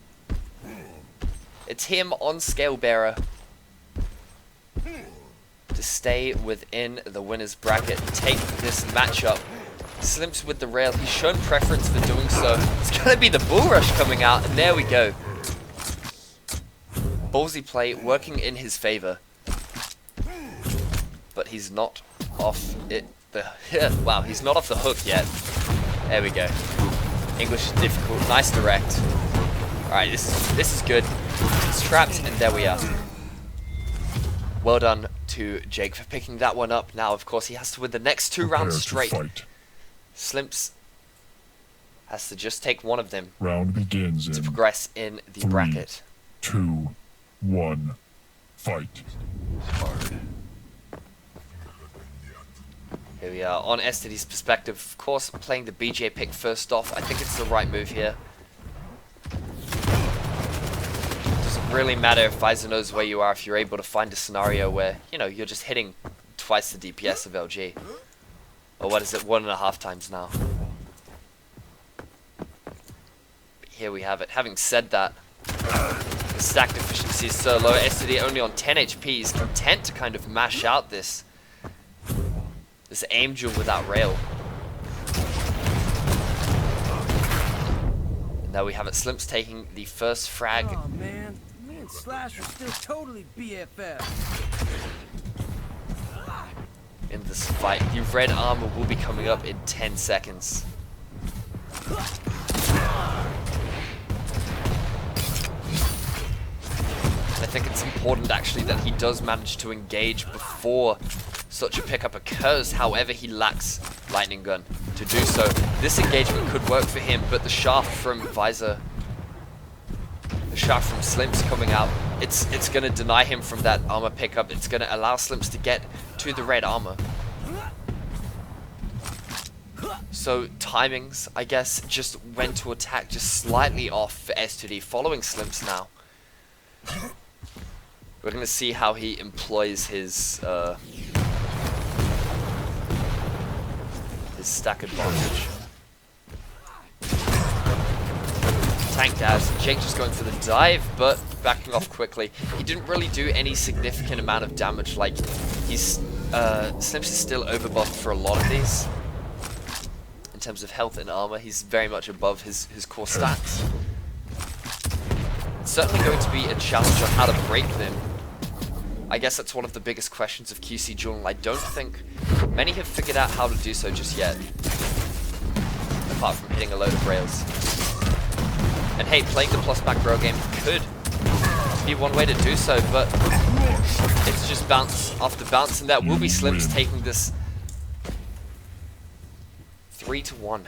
[SPEAKER 1] It's him on Scale Bearer to stay within the winner's bracket, take this matchup. Slims with the rail, he's shown preference for doing so. It's going to be the bull rush coming out, and there we go. Ballsy play working in his favor. But he's not off it. Wow, he's not off the hook yet. There we go. English is difficult. Nice direct. Alright, this is good. It's trapped, and there we are. Well done to Jake for picking that one up. Now, of course, he has to win the next 2 rounds straight. Slims has to just take one of them.
[SPEAKER 2] Round begins
[SPEAKER 1] to
[SPEAKER 2] in
[SPEAKER 1] progress in the
[SPEAKER 2] 3,
[SPEAKER 1] bracket.
[SPEAKER 2] 2, 1. Fight.
[SPEAKER 3] Hard.
[SPEAKER 1] Here we are, on STD's perspective, of course, playing the BJ pick first off. I think it's the right move here. Doesn't really matter if Visor knows where you are, if you're able to find a scenario where, you know, you're just hitting twice the DPS of LG. Or what is it, 1.5 times now. But here we have it. Having said that, the stack efficiency is so low, STD only on 10 HP is content to kind of mash out this aim duel without rail. And there we have it. Slimp's taking the first frag.
[SPEAKER 5] Oh man, me and Slash are still totally BFF.
[SPEAKER 1] In this fight. The red armor will be coming up in 10 seconds. I think it's important actually that he does manage to engage before such a pickup occurs. However, he lacks lightning gun to do so. This engagement could work for him, but the shaft from Visor, the shaft from Slimps coming out, it's going to deny him from that armor pickup. It's going to allow Slimps to get to the red armor. So timings, I guess, just when to attack, just slightly off for S2D, following Slimps now. We're going to see how he employs his stack advantage. Tanked out. Jake just going for the dive, but backing off quickly. He didn't really do any significant amount of damage. Like, he's Slims is still overbuffed for a lot of these. In terms of health and armor, he's very much above his core stats. It's certainly going to be a challenge on how to break them. I guess that's one of the biggest questions of QC Duel, and I don't think many have figured out how to do so just yet. Apart from hitting a load of rails. And hey, playing the plus back row game could be one way to do so, but it's just bounce after bounce, and that will be Slims taking this 3-1.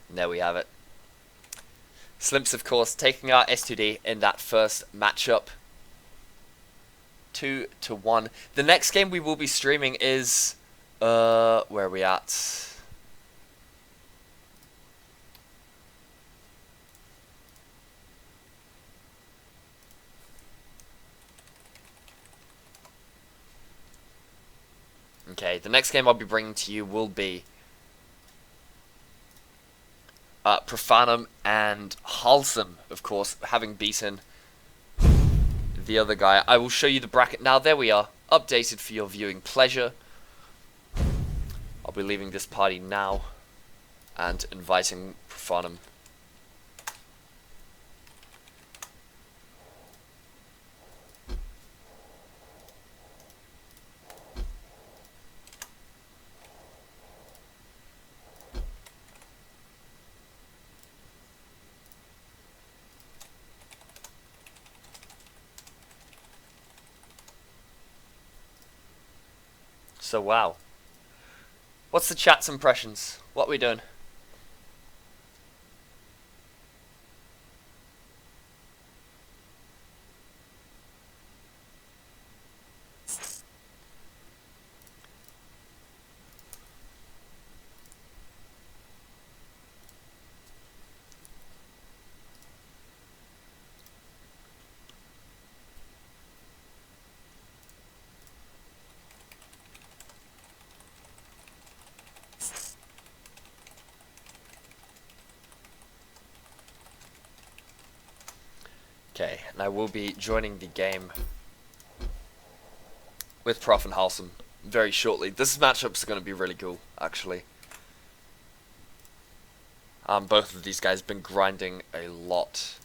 [SPEAKER 1] And there we have it. Slimps, of course, taking out S2D in that first matchup. 2-1. The next game we will be streaming is... where are we at? Okay, the next game I'll be bringing to you will be Profanum and Halsum, of course, having beaten the other guy. I will show you the bracket now. There we are, updated for your viewing pleasure. I'll be leaving this party now and inviting Profanum. So wow. What's the chat's impressions? What are we doing? Okay, and I will be joining the game with Prof and Halsum very shortly. This matchup's going to be really cool, actually. Both of these guys have been grinding a lot.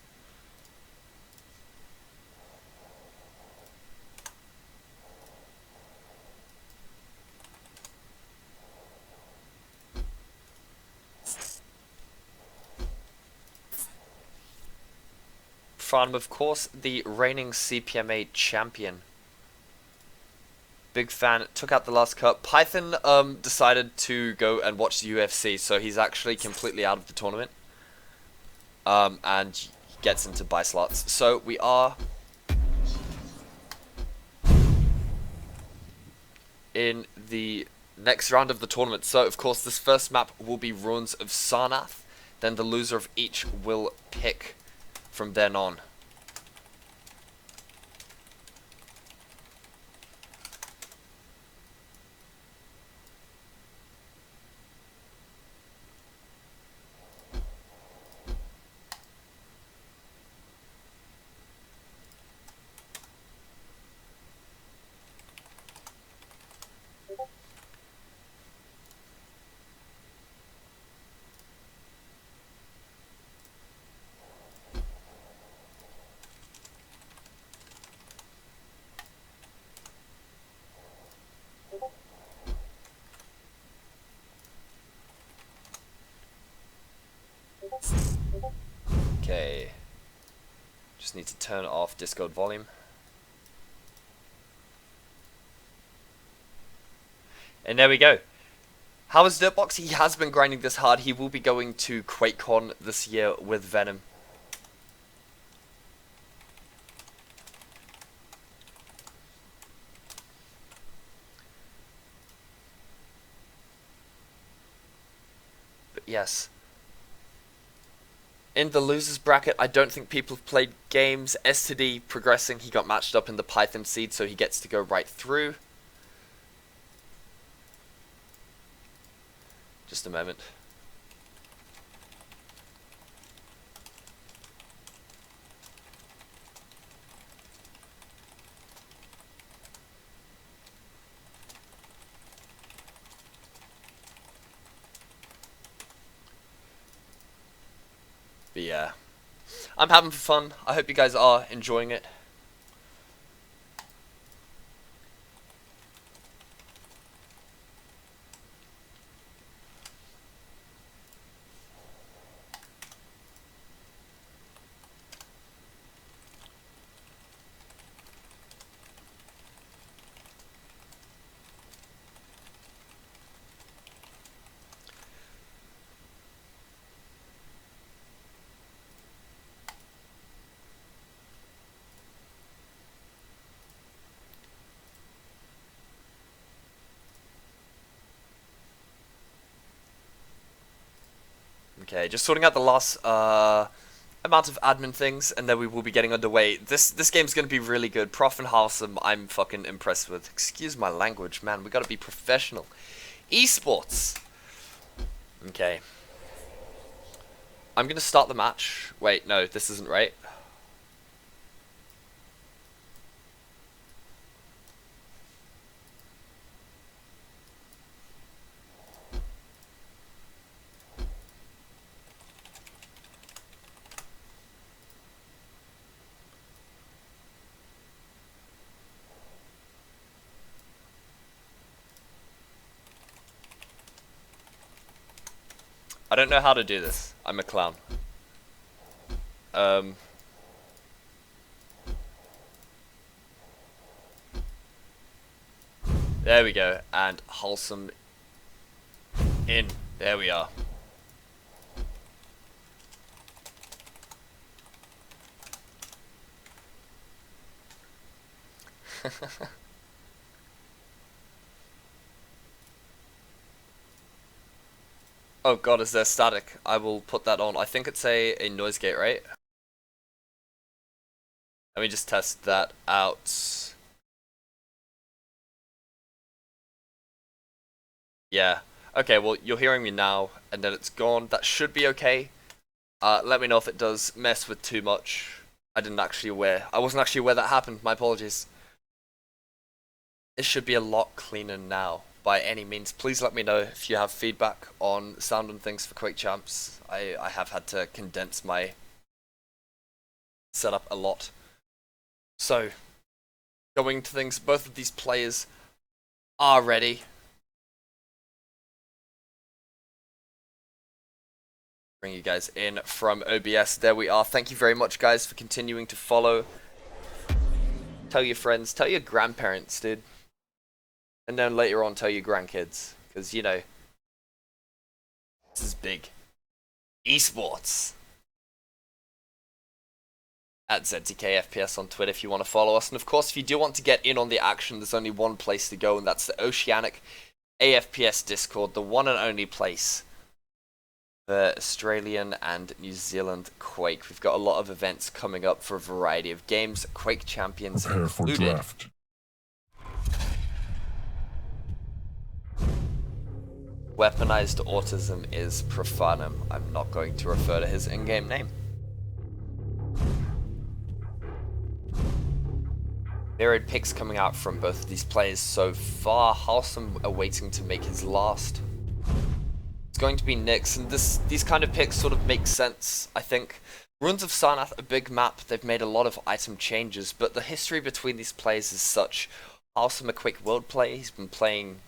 [SPEAKER 1] from, of course, the reigning CPMA champion. Big fan, took out the last cut. Python decided to go and watch the UFC, so he's actually completely out of the tournament. And he gets into buy slots. So we are in the next round of the tournament. So of course this first map will be Ruins of Sarnath. Then the loser of each will pick from then on. Okay, just need to turn off Discord volume. And there we go. How is Dirtbox? He has been grinding this hard. He will be going to QuakeCon this year with Venom. But yes. In the losers bracket, I don't think people have played games. S2D progressing, he got matched up in the Python seed, so he gets to go right through. Just a moment. But yeah, I'm having fun. I hope you guys are enjoying it. Okay, just sorting out the last amount of admin things, and then we will be getting underway. This game's gonna be really good. Prof and Halsum, I'm fucking impressed with. Excuse my language, man. We gotta be professional. Esports. Okay. I'm gonna start the match. Wait, no, this isn't right. I don't know how to do this. I'm a clown. There we go. And Wholesome in. There we are. Oh god, is there static? I will put that on. I think it's a noise gate, right? Let me just test that out. Yeah. Okay, well, you're hearing me now, and then it's gone. That should be okay. Let me know if it does mess with too much. I wasn't actually aware that happened. My apologies. It should be a lot cleaner now. By any means, please let me know if you have feedback on sound and things for Quake Champs. I have had to condense my setup a lot. So, going to things, both of these players are ready. Bring you guys in from OBS. There we are. Thank you very much, guys, for continuing to follow. Tell your friends, tell your grandparents, dude. And then later on, tell your grandkids. Because, you know, this is big. Esports. At ZTKFPS on Twitter if you want to follow us. And of course, if you do want to get in on the action, there's only one place to go, and that's the Oceanic AFPS Discord, the one and only place for Australian and New Zealand Quake. We've got a lot of events coming up for a variety of games, Quake Champions
[SPEAKER 2] Prepare for
[SPEAKER 1] included.
[SPEAKER 2] draft.
[SPEAKER 1] Weaponized autism is profanum. I'm not going to refer to his in-game name. Myriad picks coming out from both of these players so far. Halsum awaiting to make his last. It's going to be Nyx, and these kind of picks sort of make sense, I think. Ruins of Sarnath, a big map, they've made a lot of item changes, but the history between these players is such. Halsum, a Quake World player, he's been playing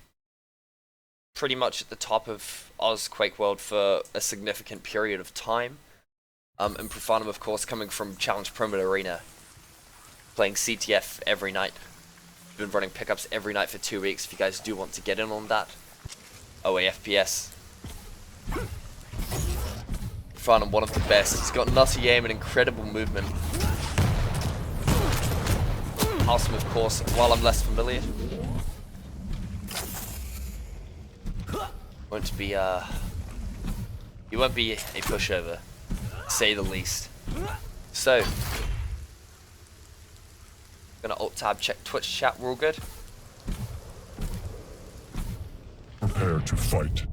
[SPEAKER 1] pretty much at the top of Oz Quake World for a significant period of time. And Profanum, of course, coming from Challenge Pro Mid Arena, playing CTF every night. Been running pickups every night for 2 weeks if you guys do want to get in on that. OAFPS. Profanum, one of the best. He's got nutty aim and incredible movement. Halsum, of course, while I'm less familiar. Won't be, he won't be a pushover, to say the least. So, gonna alt-tab check Twitch chat, we're all good?
[SPEAKER 2] Prepare to fight.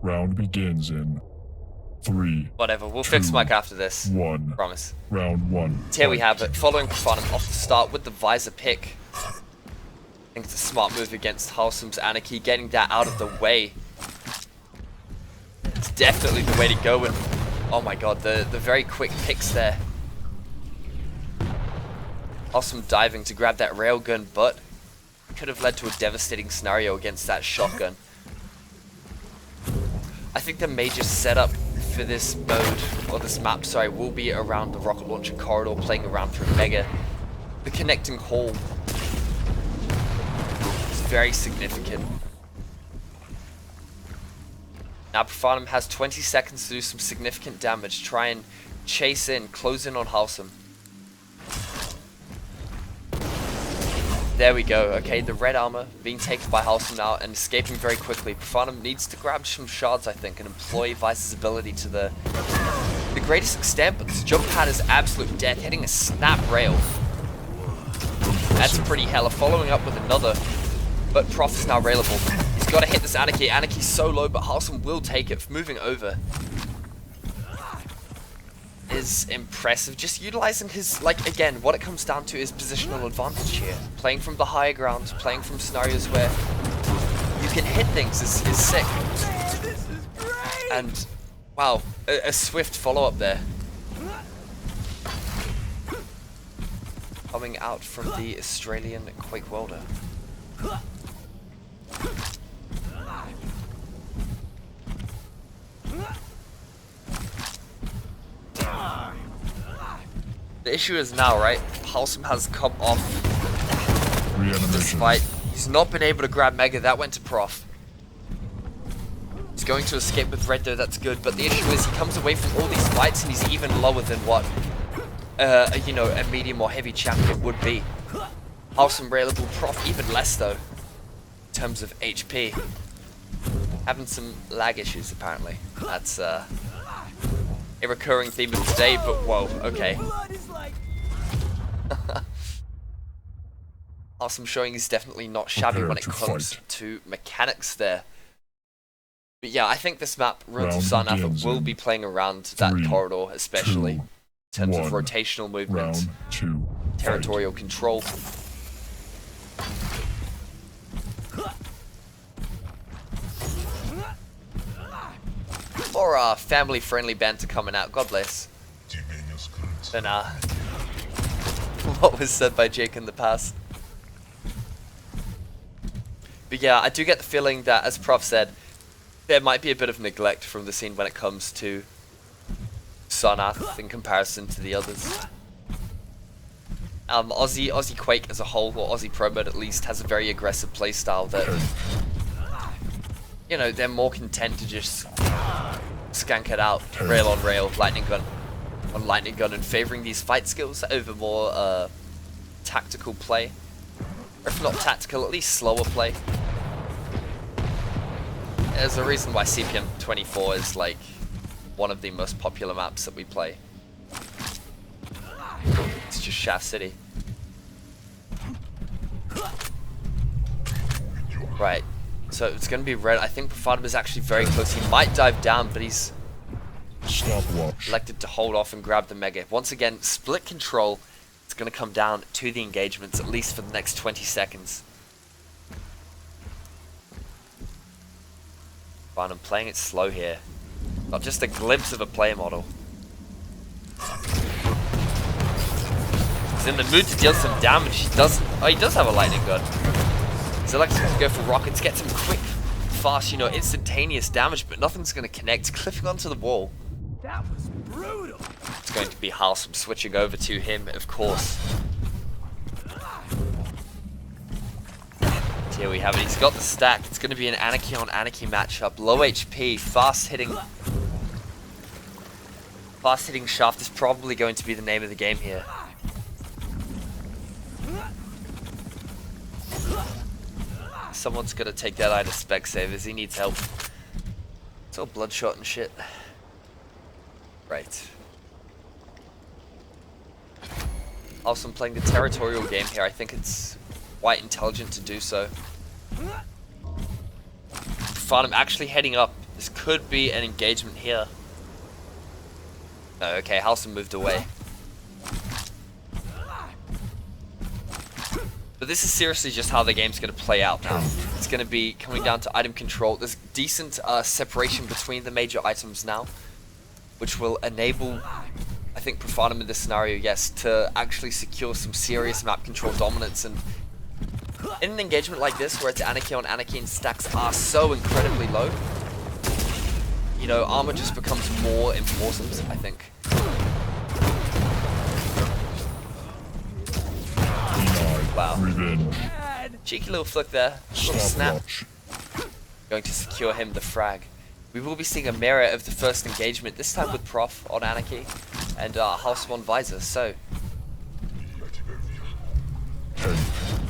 [SPEAKER 2] Round begins in 3.
[SPEAKER 1] Whatever, we'll fix mic after this.
[SPEAKER 2] 1.
[SPEAKER 1] Promise.
[SPEAKER 2] Round 1.
[SPEAKER 1] So here we have it, following Profanum off the start with the visor pick. I think it's a smart move against Halsum's Anarchy, getting that out of the way. It's definitely the way to go, and oh my god, the very quick picks there. Halsum diving to grab that railgun, but could have led to a devastating scenario against that shotgun. I think the major setup for this mode, or this map, sorry, will be around the rocket launcher corridor, playing around through Mega. The connecting hall is very significant. Now Profanum has 20 seconds to do some significant damage, try and chase in, close in on Halsum. There we go. Okay, the red armor being taken by Halsum now and escaping very quickly. Profanum needs to grab some shards, I think, and employ Vice's ability to the greatest extent, but this jump pad is absolute death, hitting a snap rail. That's pretty hella. Following up with another, but Prof is now railable. He's got to hit this Anarchy. Anarchy's so low, but Halsum will take it. Moving over is impressive. Just utilizing his, like, again, what it comes down to is positional advantage here. Playing from the higher ground, playing from scenarios where you can hit things is sick. And, wow, a swift follow-up there. Coming out from the Australian Quake Welder. The issue is now, right? Halsum has come off this fight. He's not been able to grab Mega. That went to Prof. He's going to escape with Red though, that's good. But the issue is he comes away from all these fights and he's even lower than what, you know, a medium or heavy champion would be. Halsum railable, Prof even less though, in terms of HP. Having some lag issues apparently. That's a recurring theme of the day, but whoa, okay. Halsum showing he's definitely not shabby when it comes to mechanics there. But yeah, I think this map, Ruins of Sarnath, will be playing around that corridor, especially in terms of rotational movement, territorial control. Or our family-friendly banter coming out, God bless. And what was said by Jake in the past. But yeah, I do get the feeling that, as Prof said, there might be a bit of neglect from the scene when it comes to Sonath in comparison to the others. Aussie Quake as a whole, or Aussie Pro Mode at least, has a very aggressive playstyle that, you know, they're more content to just skank it out, rail on rail, lightning gun on lightning gun, and favoring these fight skills over more tactical play. Or if not tactical, at least slower play. There's a reason why CPM 24 is like one of the most popular maps that we play. It's just Shaft City. Right, so it's going to be red. I think Profanum is actually very close. He might dive down, but he's elected to hold off and grab the Mega. Once again, split control. It's going to come down to the engagements, at least for the next 20 seconds. Fine, I'm playing it slow here. Not just a glimpse of a player model. He's in the mood to deal some damage. He doesn't. Oh, he does have a lightning gun. He's elected to go for rockets, get some quick, fast, you know, instantaneous damage, but nothing's going to connect. Clipping onto the wall.
[SPEAKER 5] That was brutal.
[SPEAKER 1] It's going to be Halsum switching over to him, of course. Here we have it. He's got the stack. It's going to be an Anarchy on Anarchy matchup. Low HP, fast hitting shaft is probably going to be the name of the game here. Someone's going to take that out of spec savers. He needs help. It's all bloodshot and shit. Right. Also, I'm playing the territorial game here. I think it's quite intelligent to do so. Farnham actually heading up. This could be an engagement here. No, okay, Halsum moved away. But this is seriously just how the game's going to play out now. It's going to be coming down to item control. There's decent separation between the major items now, which will enable, I think, Profanum in this scenario, yes, to actually secure some serious map control dominance. And in an engagement like this, where it's Anarchy on Anarchy and stacks are so incredibly low, you know, armor just becomes more important, I think. Wow. Cheeky little flick there. Little snap. Going to secure him the frag. We will be seeing a mirror of the first engagement, this time with Prof on Anarchy and Halsum on Visor, so.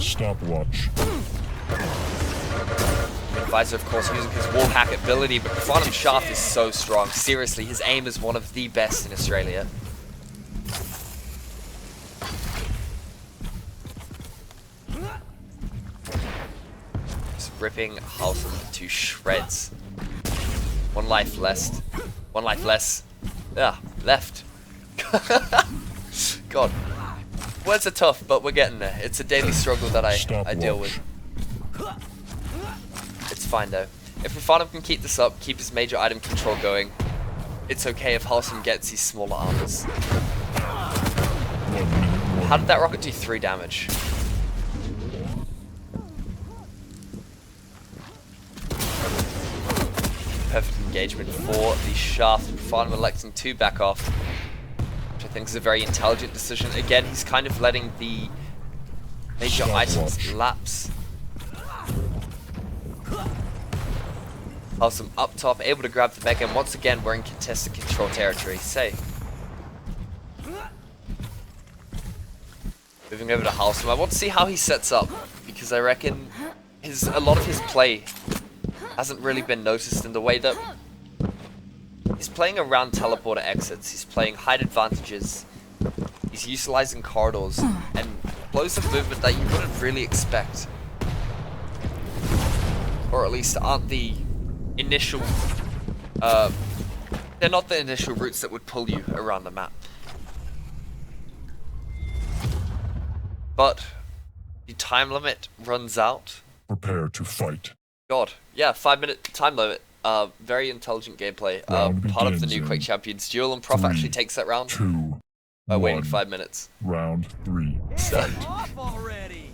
[SPEAKER 2] Stopwatch.
[SPEAKER 1] Visor, of course, using his wall hack ability, but Profanum Shaft is so strong. Seriously, his aim is one of the best in Australia. Just ripping Halsum to shreds. One life less. One life less. Yeah, left. God. Words are tough, but we're getting there. It's a daily struggle that I deal with. It's fine though. If Profanum can keep this up, keep his major item control going, it's okay if Halsum gets these smaller armors. How did that rocket do 3 damage? Perfect engagement for the shaft. Profanum electing to back off, which I think is a very intelligent decision. Again, he's kind of letting the major items lapse. Halsum up top, able to grab the mech, and once again we're in contested control territory. Safe. Moving over to Halsum. I want to see how he sets up, because I reckon a lot of his play hasn't really been noticed in the way that he's playing around teleporter exits, he's playing height advantages, he's utilizing corridors, and flows of movement that you wouldn't really expect. Or at least aren't the initial, they're not the initial routes that would pull you around the map. But the time limit runs out.
[SPEAKER 2] Prepare to fight.
[SPEAKER 1] God, yeah, 5-minute time limit. Very intelligent gameplay. Part of the new Quake Champions. Duel and Prof actually takes that round
[SPEAKER 2] 2,
[SPEAKER 1] by waiting
[SPEAKER 2] 1.
[SPEAKER 1] 5 minutes.
[SPEAKER 2] Round 3.
[SPEAKER 1] So,
[SPEAKER 5] Off already.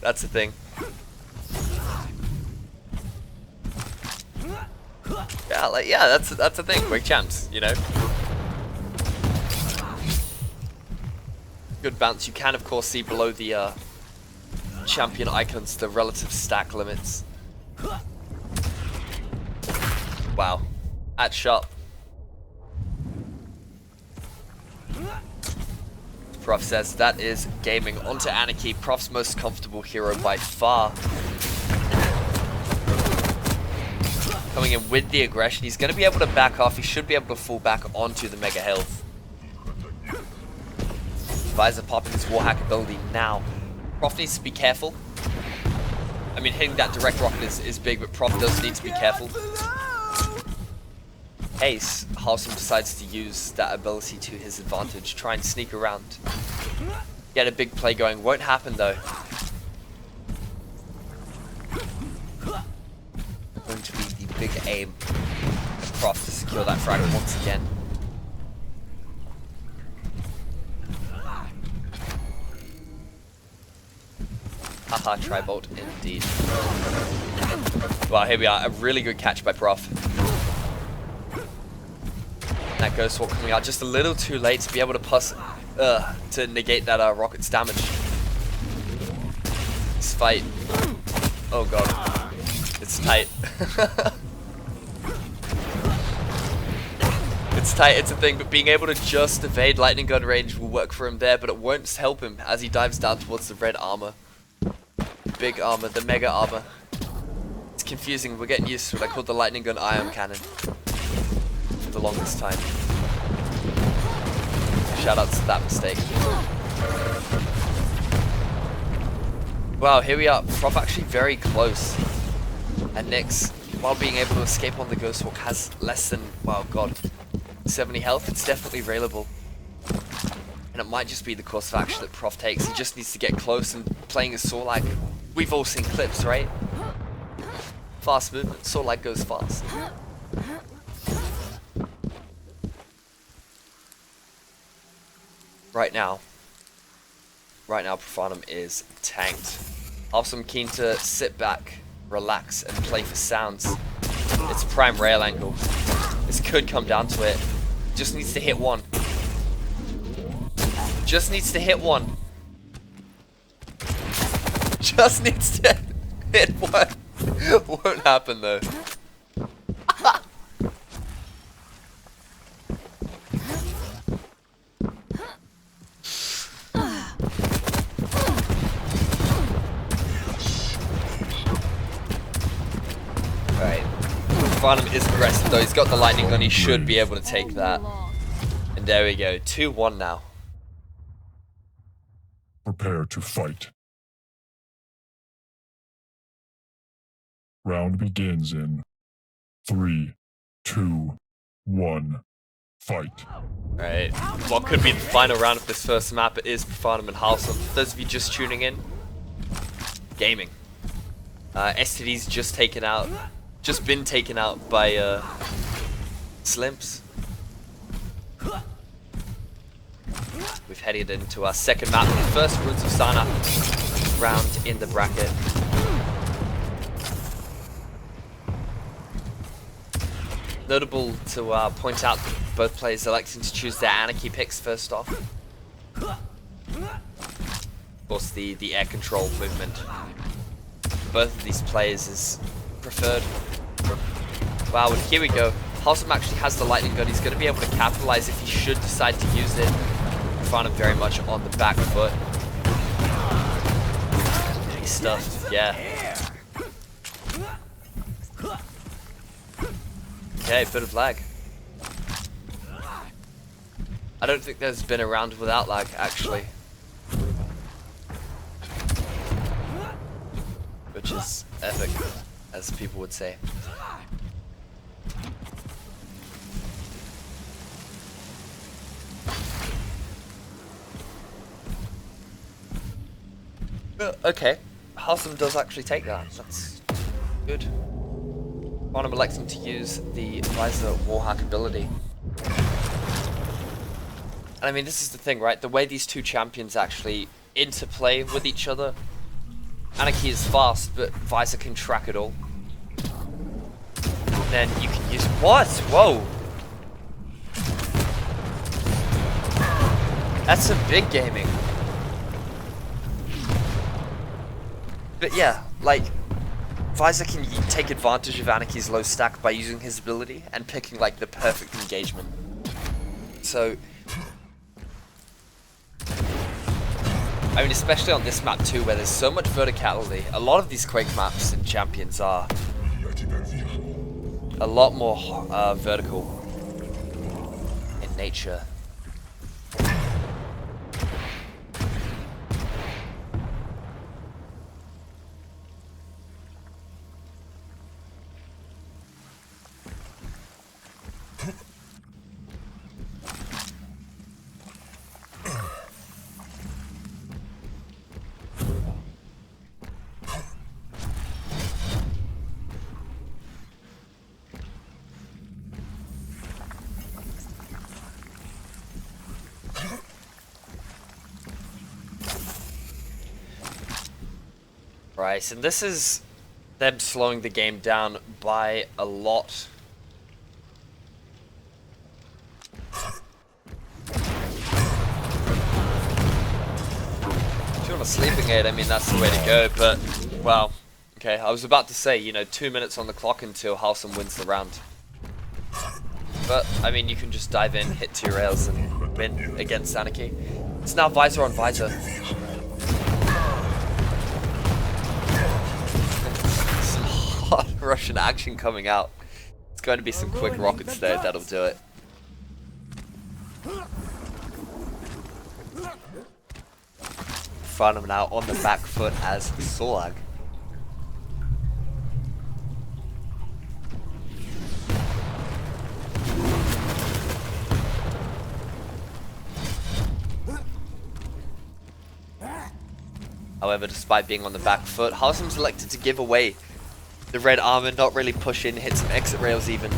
[SPEAKER 1] that's the thing. Yeah, like, yeah, that's a thing, Quake Champs, you know? Good bounce. You can, of course, see below the champion icons the relative stack limits. Wow. At shot. Prof says that is gaming. Onto Anarchy, Prof's most comfortable hero by far. Coming in with the aggression, he's going to be able to back off. He should be able to fall back onto the mega health. Visor popping his Warhack ability now. Prof needs to be careful. I mean, hitting that direct rocket is big, but Prof does need to be careful. Ace, Halsum decides to use that ability to his advantage, try and sneak around. Get a big play going, won't happen though. Going to be the big aim of Prof to secure that frag once again. Haha, Tribolt indeed. Wow, here we are, a really good catch by Prof. That Ghost Walk coming out just a little too late to be able to negate that rocket's damage. This fight, oh god, it's tight. It's tight, it's a thing, but being able to just evade lightning gun range will work for him there, but it won't help him as he dives down towards the red armor. Big armor, the mega armor. It's confusing, we're getting used to it. I called the lightning gun ion cannon for the longest time. Shoutouts to that mistake. Wow, here we are. Prof actually very close. And Nyx, while being able to escape on the Ghost Walk, has less than, wow god, 70 health. It's definitely railable. And it might just be the course of action that Prof takes. He just needs to get close, and playing as Sorlag, we've all seen clips, right? Fast movement, Sorlag goes fast. Right now, Profanum is tanked. Also, I'm keen to sit back, relax, and play for sounds. It's a prime rail angle. This could come down to it. Just needs to hit one. Just needs to hit one. Just needs to hit one. Won't happen though. Alright. Farnham is progressing though. He's got the lightning gun. He should be able to take that. And there we go. 2-1 now.
[SPEAKER 2] Prepare to fight. Round begins in 3, 2, 1, fight.
[SPEAKER 1] Alright, what could be the final round of this first map? It is Profanum and Halsum. For those of you just tuning in, gaming. STD's just been taken out by Slimps. We've headed into our second map, the first Runes of Sana round in the bracket. Notable to point out that both players electing to choose their Anarchy picks first off. Of course, the air control movement. Both of these players is preferred. Wow, and here we go. Halsum actually has the lightning gun. He's going to be able to capitalize if he should decide to use it. Found him very much on the back foot. He's stuffed, yeah. Okay, bit of lag. I don't think there's been a round without lag, actually. Which is epic, as people would say. Okay, Halsum does actually take that. That's good. Quantum electing to use the Visor Warhack ability. And I mean, this is the thing, right? The way these two champions actually interplay with each other. Anarchy is fast, but Visor can track it all. then you can use... What? Whoa! That's some big gaming. But yeah, like, Visor can take advantage of Anaki's low stack by using his ability and picking like the perfect engagement. So, I mean, especially on this map too, where there's so much verticality. A lot of these Quake maps in Champions are a lot more vertical in nature. Right, and this is them slowing the game down by a lot. If you want a sleeping aid, I mean, that's the way to go, but, well, okay, I was about to say, you know, 2 minutes on the clock until Halsam wins the round. But, I mean, you can just dive in, hit 2 rails, and win against Anarchy. It's now Visor on Visor. Hot Russian action coming out. It's going to be some quick rockets there that'll do it. Farnham now on the back foot as Solag. However, despite being on the back foot, Halsam's elected to give away the red armor, not really push in, hit some exit rails even.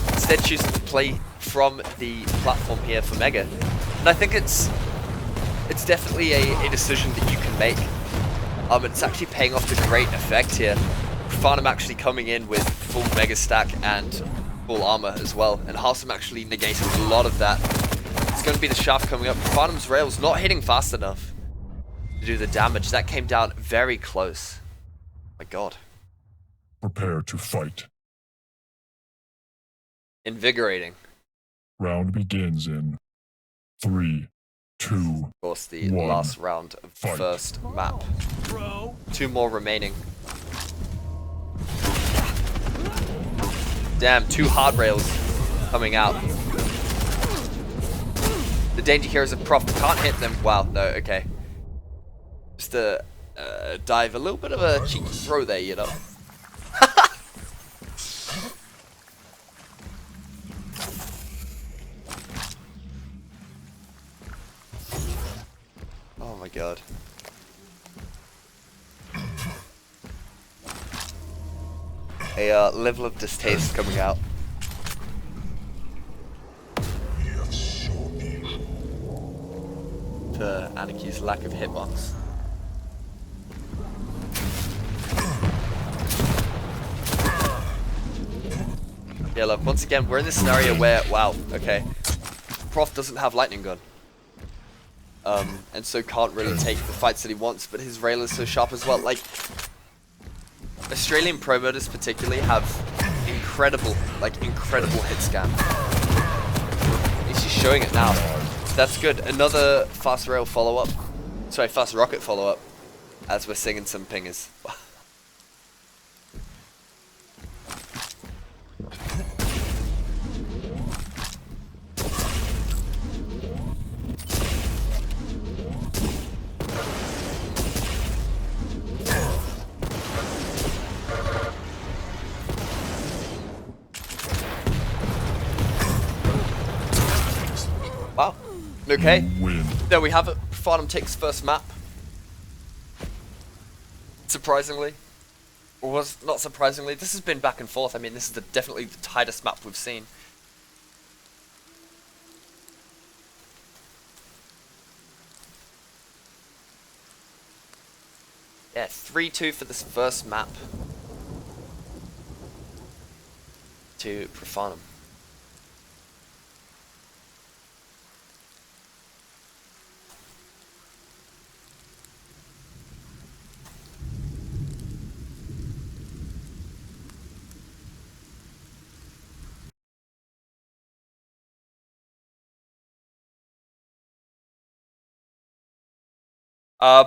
[SPEAKER 1] Instead choosing to play from the platform here for Mega. And I think it's definitely a decision that you can make. It's actually paying off to great effect here. Farnham actually coming in with full Mega stack and full armor as well. And Halsam actually negating a lot of that. It's going to be the shaft coming up. Farnham's rails not hitting fast enough to do the damage. That came down very close. My god.
[SPEAKER 2] Prepare to fight.
[SPEAKER 1] Invigorating.
[SPEAKER 2] Round begins in 3, 2,
[SPEAKER 1] Of course, the last round of the first map. 2 more remaining. Damn, 2 hard rails coming out. The danger here is if Prof can't hit them. Wow, no, okay. Just a dive, a little bit of a cheeky throw there, you know. Oh my god. A level of distaste coming out. For Anaki's lack of hitbox. Yeah, look, once again, we're in this scenario where, wow, okay, Prof doesn't have lightning gun. And so can't really take the fights that he wants, but his rail is so sharp as well. Like, Australian pro moders particularly have incredible hit scan. He's just showing it now. That's good. Another fast rail follow-up. Sorry, fast rocket follow-up. As we're singing some pingers. Wow. Okay. There we have it. Farnham takes first map. Surprisingly. Or was not surprisingly. This has been back and forth. I mean, this is definitely the tightest map we've seen. Yeah, 3-2 for this first map. to Profanum.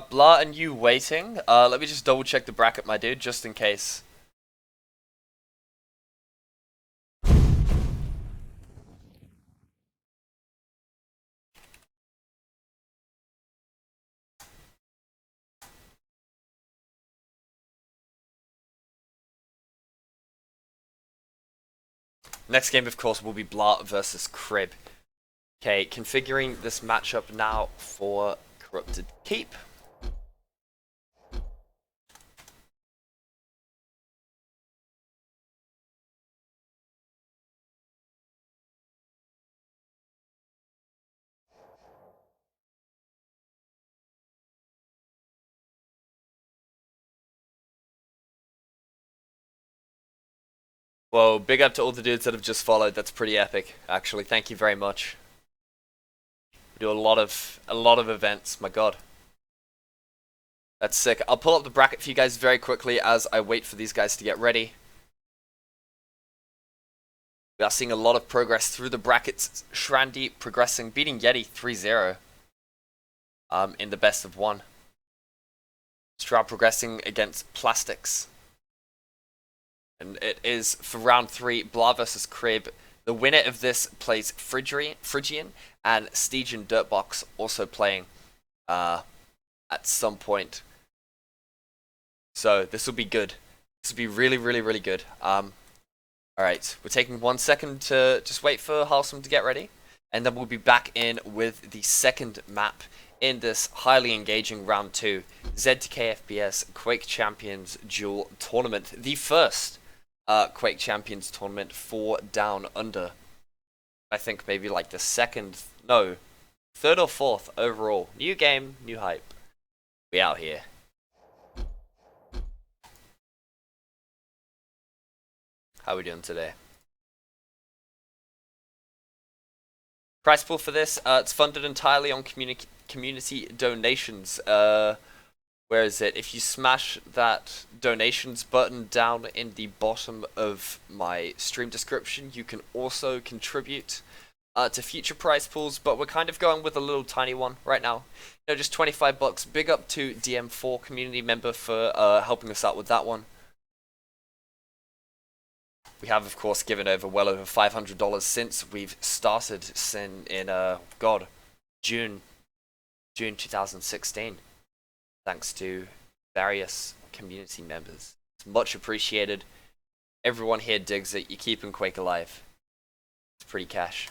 [SPEAKER 1] Blah and you waiting. Let me just double check the bracket, my dude, just in case. Next game, of course, will be Blah versus Crib. Okay, configuring this matchup now for Corrupted Keep. Whoa, big up to all the dudes that have just followed. That's pretty epic, actually. Thank you very much. We do a lot of events. My god. That's sick. I'll pull up the bracket for you guys very quickly as I wait for these guys to get ready. We are seeing a lot of progress through the brackets. Shrandy progressing, beating Yeti 3-0 in the best of one. Stroud progressing against Plastics. And it is for round 3, Blah versus Crib. The winner of this plays Phrygian and Stygian Dirtbox also playing at some point. So this will be good. This will be really, really, really good. Alright, we're taking 1 second to just wait for Halsum to get ready. And then we'll be back in with the second map in this highly engaging round 2. ZTKFPS Quake Champions Duel Tournament. The first Quake Champions tournament for Down Under. I think maybe like the third or fourth overall. New game, new hype. We out here. How are we doing today? Price pool for this, it's funded entirely on community donations. Where is it? If you smash that donations button down in the bottom of my stream description, you can also contribute to future prize pools, but we're kind of going with a little tiny one right now. You know, just 25 bucks. Big up to DM4 community member for helping us out with that one. We have, of course, given over well over $500 since we've started in June 2016. Thanks to various community members. It's much appreciated. Everyone here digs it. You're keeping Quake alive. It's pretty cash.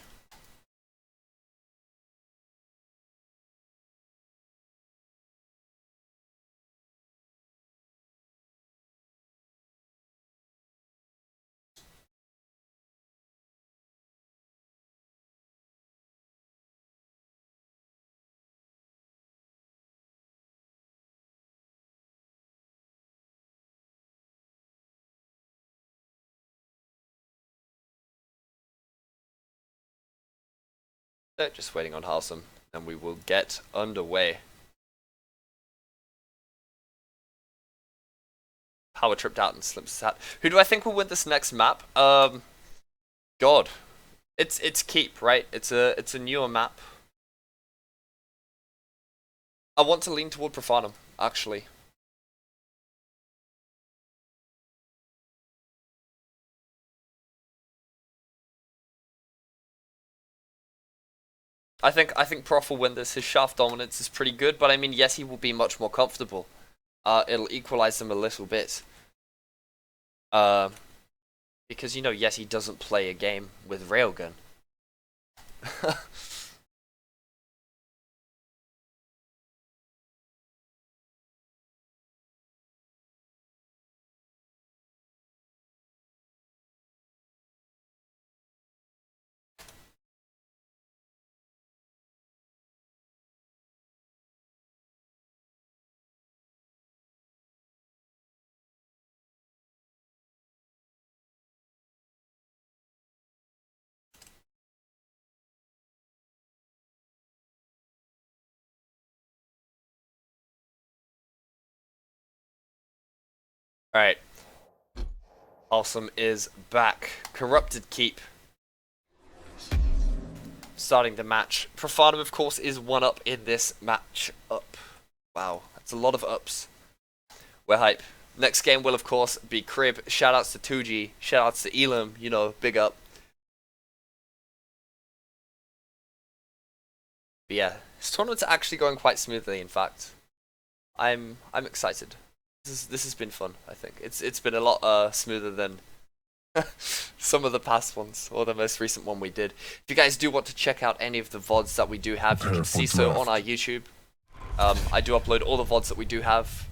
[SPEAKER 1] So just waiting on Halsum, and we will get underway. Power tripped out and slips out. Who do I think will win this next map? God, it's Keep, right? It's a newer map. I want to lean toward Profanum, actually. I think Prof will win this. His shaft dominance is pretty good, but I mean, yes, he will be much more comfortable. It'll equalize them a little bit. Because, you know, yes, he doesn't play a game with Railgun. Alright. Awesome is back. Corrupted Keep. Starting the match. Profanum, of course, is 1 up in this match up. Wow, that's a lot of ups. We're hype. Next game will, of course, be Crib. Shoutouts to 2G. Shoutouts to Elam. You know, big up. But yeah, this tournament's actually going quite smoothly, in fact. I'm excited. This has been fun, I think. It's been a lot smoother than some of the past ones, or the most recent one we did. If you guys do want to check out any of the VODs that we do have, you can see so on our YouTube. I do upload all the VODs that we do have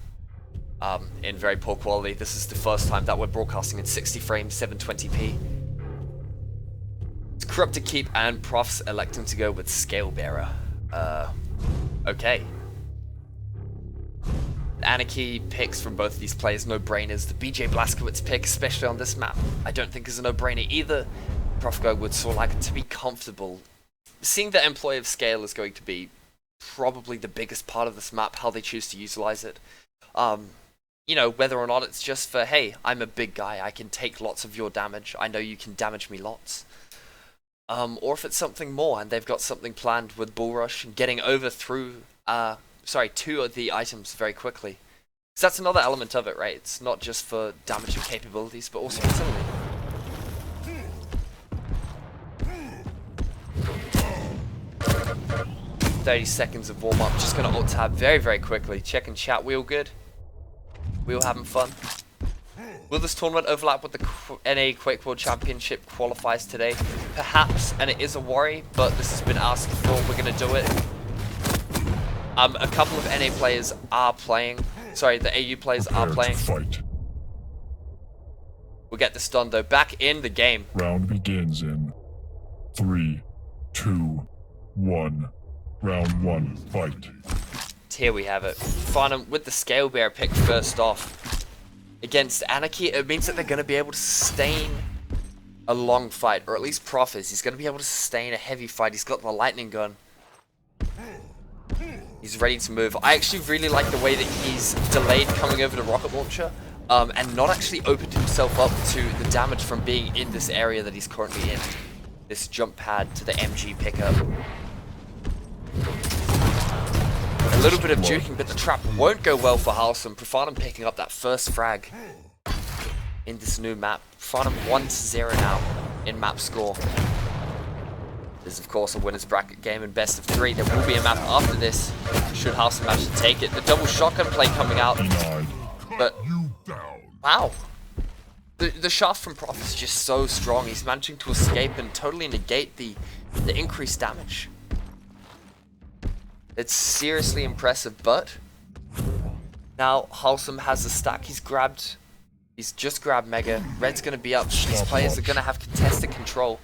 [SPEAKER 1] in very poor quality. This is the first time that we're broadcasting in 60 frames, 720p. It's Corrupted Keep and Profs electing to go with Scale Bearer. Okay. Anarchy picks from both these players, no-brainers. The BJ Blazkowicz pick, especially on this map, I don't think is a no-brainer either. Prof go with Sorlag to be comfortable. Seeing the employ of Scale is going to be probably the biggest part of this map, how they choose to utilize it. You know, whether or not it's just for, hey, I'm a big guy, I can take lots of your damage, I know you can damage me lots. Or if it's something more, and they've got something planned with Bull Rush and getting over through, 2 of the items very quickly. Because that's another element of it, right? It's not just for damaging capabilities, but also utility. "30 seconds of warm-up. Just gonna alt-tab very, very quickly. Check and chat. We all good? We all having fun? Will this tournament overlap with the NA Quake World Championship qualifiers today? Perhaps, and it is a worry, but this has been asked for. We're gonna do it. A couple of NA players are playing. Sorry, the AU players are playing.
[SPEAKER 2] Fight.
[SPEAKER 1] We'll get this done though. Back in the game.
[SPEAKER 2] Round begins in 3, 2, 1. Round 1, fight.
[SPEAKER 1] Here we have it. Farnham with the Scale Bear pick first off. Against Anarchy, it means that they're going to be able to sustain a long fight. Or at least Prof is. He's going to be able to sustain a heavy fight. He's got the lightning gun. He's ready to move. I actually really like the way that he's delayed coming over the rocket launcher. And not actually opened himself up to the damage from being in this area that he's currently in. This jump pad to the MG pickup. A little bit of juking, but the trap won't go well for Halsum. Profanum picking up that first frag in this new map. Profanum 1-0 now in map score. This is, of course, a winner's bracket game in best of 3. There will be a map after this, should Halsum manage to take it. The double shotgun play coming out. But, wow. The shaft from Prof is just so strong. He's managing to escape and totally negate the increased damage. It's seriously impressive, but now Halsum has a stack. He's just grabbed Mega. Red's going to be up. These players are going to have contested control.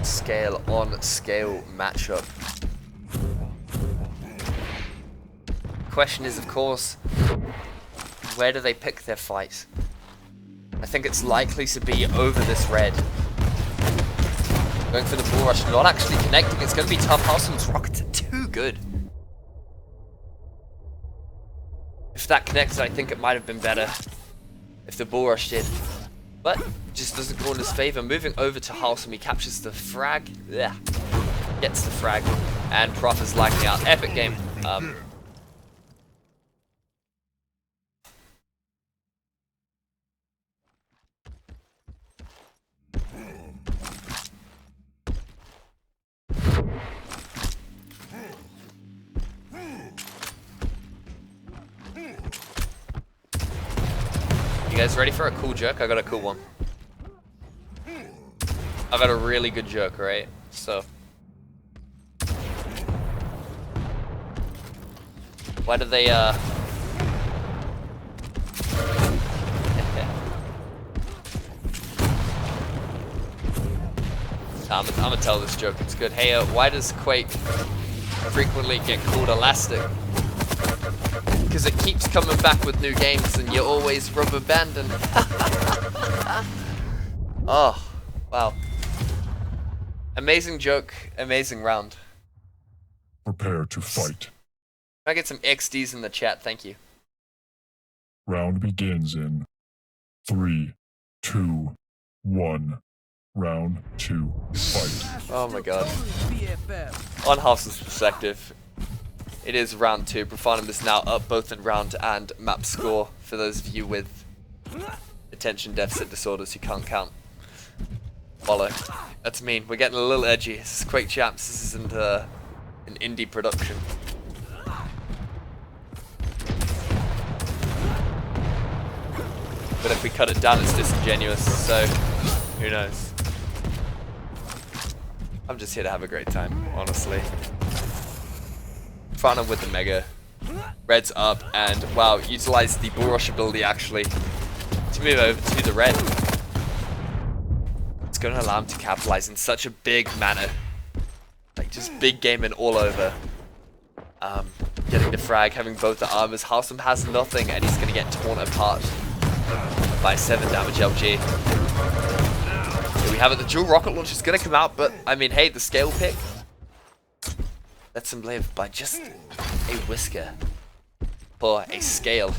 [SPEAKER 1] Scale on scale matchup. Question is, of course, where do they pick their fight? I think it's likely to be over this red. Going for the Bull Rush, not actually connecting. It's going to be tough. Halsum's rockets are too good. If that connected, I think it might have been better if the Bull Rush did. But it just doesn't go in his favor. Moving over to Halsum, he captures the frag. Yeah, gets the frag. And Prof is lagging out. Epic game. You guys ready for a cool joke? I got a cool one. I've got a really good joke, right? So, why do they I'm gonna tell this joke. It's good. Hey, why does Quake frequently get called elastic? Because it keeps coming back with new games and you're always rubber banding. Oh, wow. Amazing joke, amazing round.
[SPEAKER 2] Prepare to fight.
[SPEAKER 1] Can I get some XDs in the chat? Thank you.
[SPEAKER 2] Round begins in 3, 2, 1. Round 2. Fight.
[SPEAKER 1] Oh my god.
[SPEAKER 5] Totally BFF.
[SPEAKER 1] On House's perspective, it is round 2. Profanum is now up both in round and map score for those of you with attention deficit disorders who can't count. Follow. That's mean. We're getting a little edgy. This is Quake Champs. This isn't an indie production. But if we cut it down, it's disingenuous, so who knows? I'm just here to have a great time, honestly. Profanum with the Mega. Red's up, and wow, utilize the Bull Rush ability actually to move over to the red. It's going to allow him to capitalize in such a big manner. Like, just big gaming all over. Getting the frag, having both the armors. Halsum has nothing, and he's going to get torn apart by 7 damage LG. Here we have it. The dual rocket launch is going to come out, but, I mean, hey, the scale pick lets him live by just a whisker. Or a scale.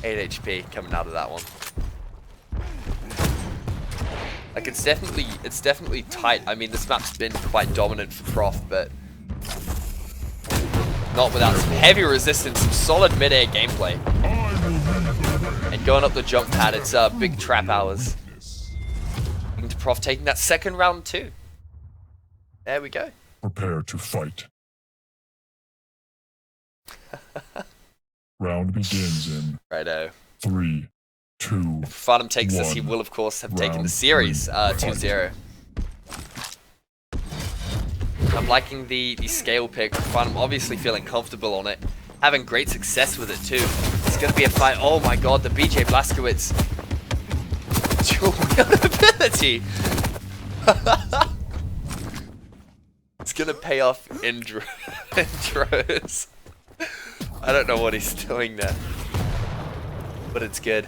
[SPEAKER 1] 8 HP coming out of that one. Like, it's definitely tight. I mean, this map's been quite dominant for Prof, but not without some heavy resistance, some solid mid-air gameplay. And going up the jump pad, it's big trap hours. Into Prof taking that second round too. There we go.
[SPEAKER 2] Prepare to fight. Round begins in
[SPEAKER 1] Righto.
[SPEAKER 2] 3, 2.
[SPEAKER 1] If Farnham takes this, he will of course have taken the series 2-0. I'm liking the scale pick. Farnham obviously feeling comfortable on it. Having great success with it too. It's going to be a fight. Oh my god, the BJ Blazkowicz dual wield ability. It's going to pay off in droves. I don't know what he's doing there, but it's good.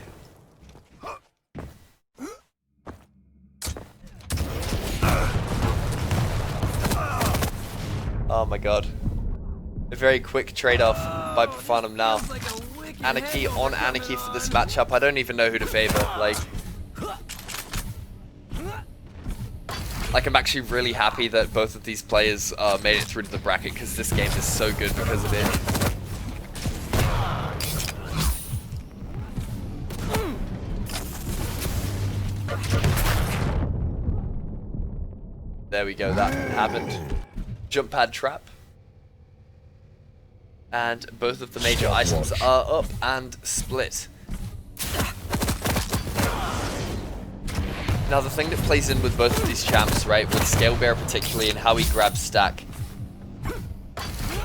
[SPEAKER 1] Oh my god. A very quick trade-off by Profanum now. Anarchy on Anarchy for this matchup. I don't even know who to favor. Like, I'm actually really happy that both of these players made it through to the bracket, because this game is so good because of it. There we go, that happened. Jump pad trap. And both of the major items are up and split. Now the thing that plays in with both of these champs, right, with Scale Bear particularly and how he grabs stack.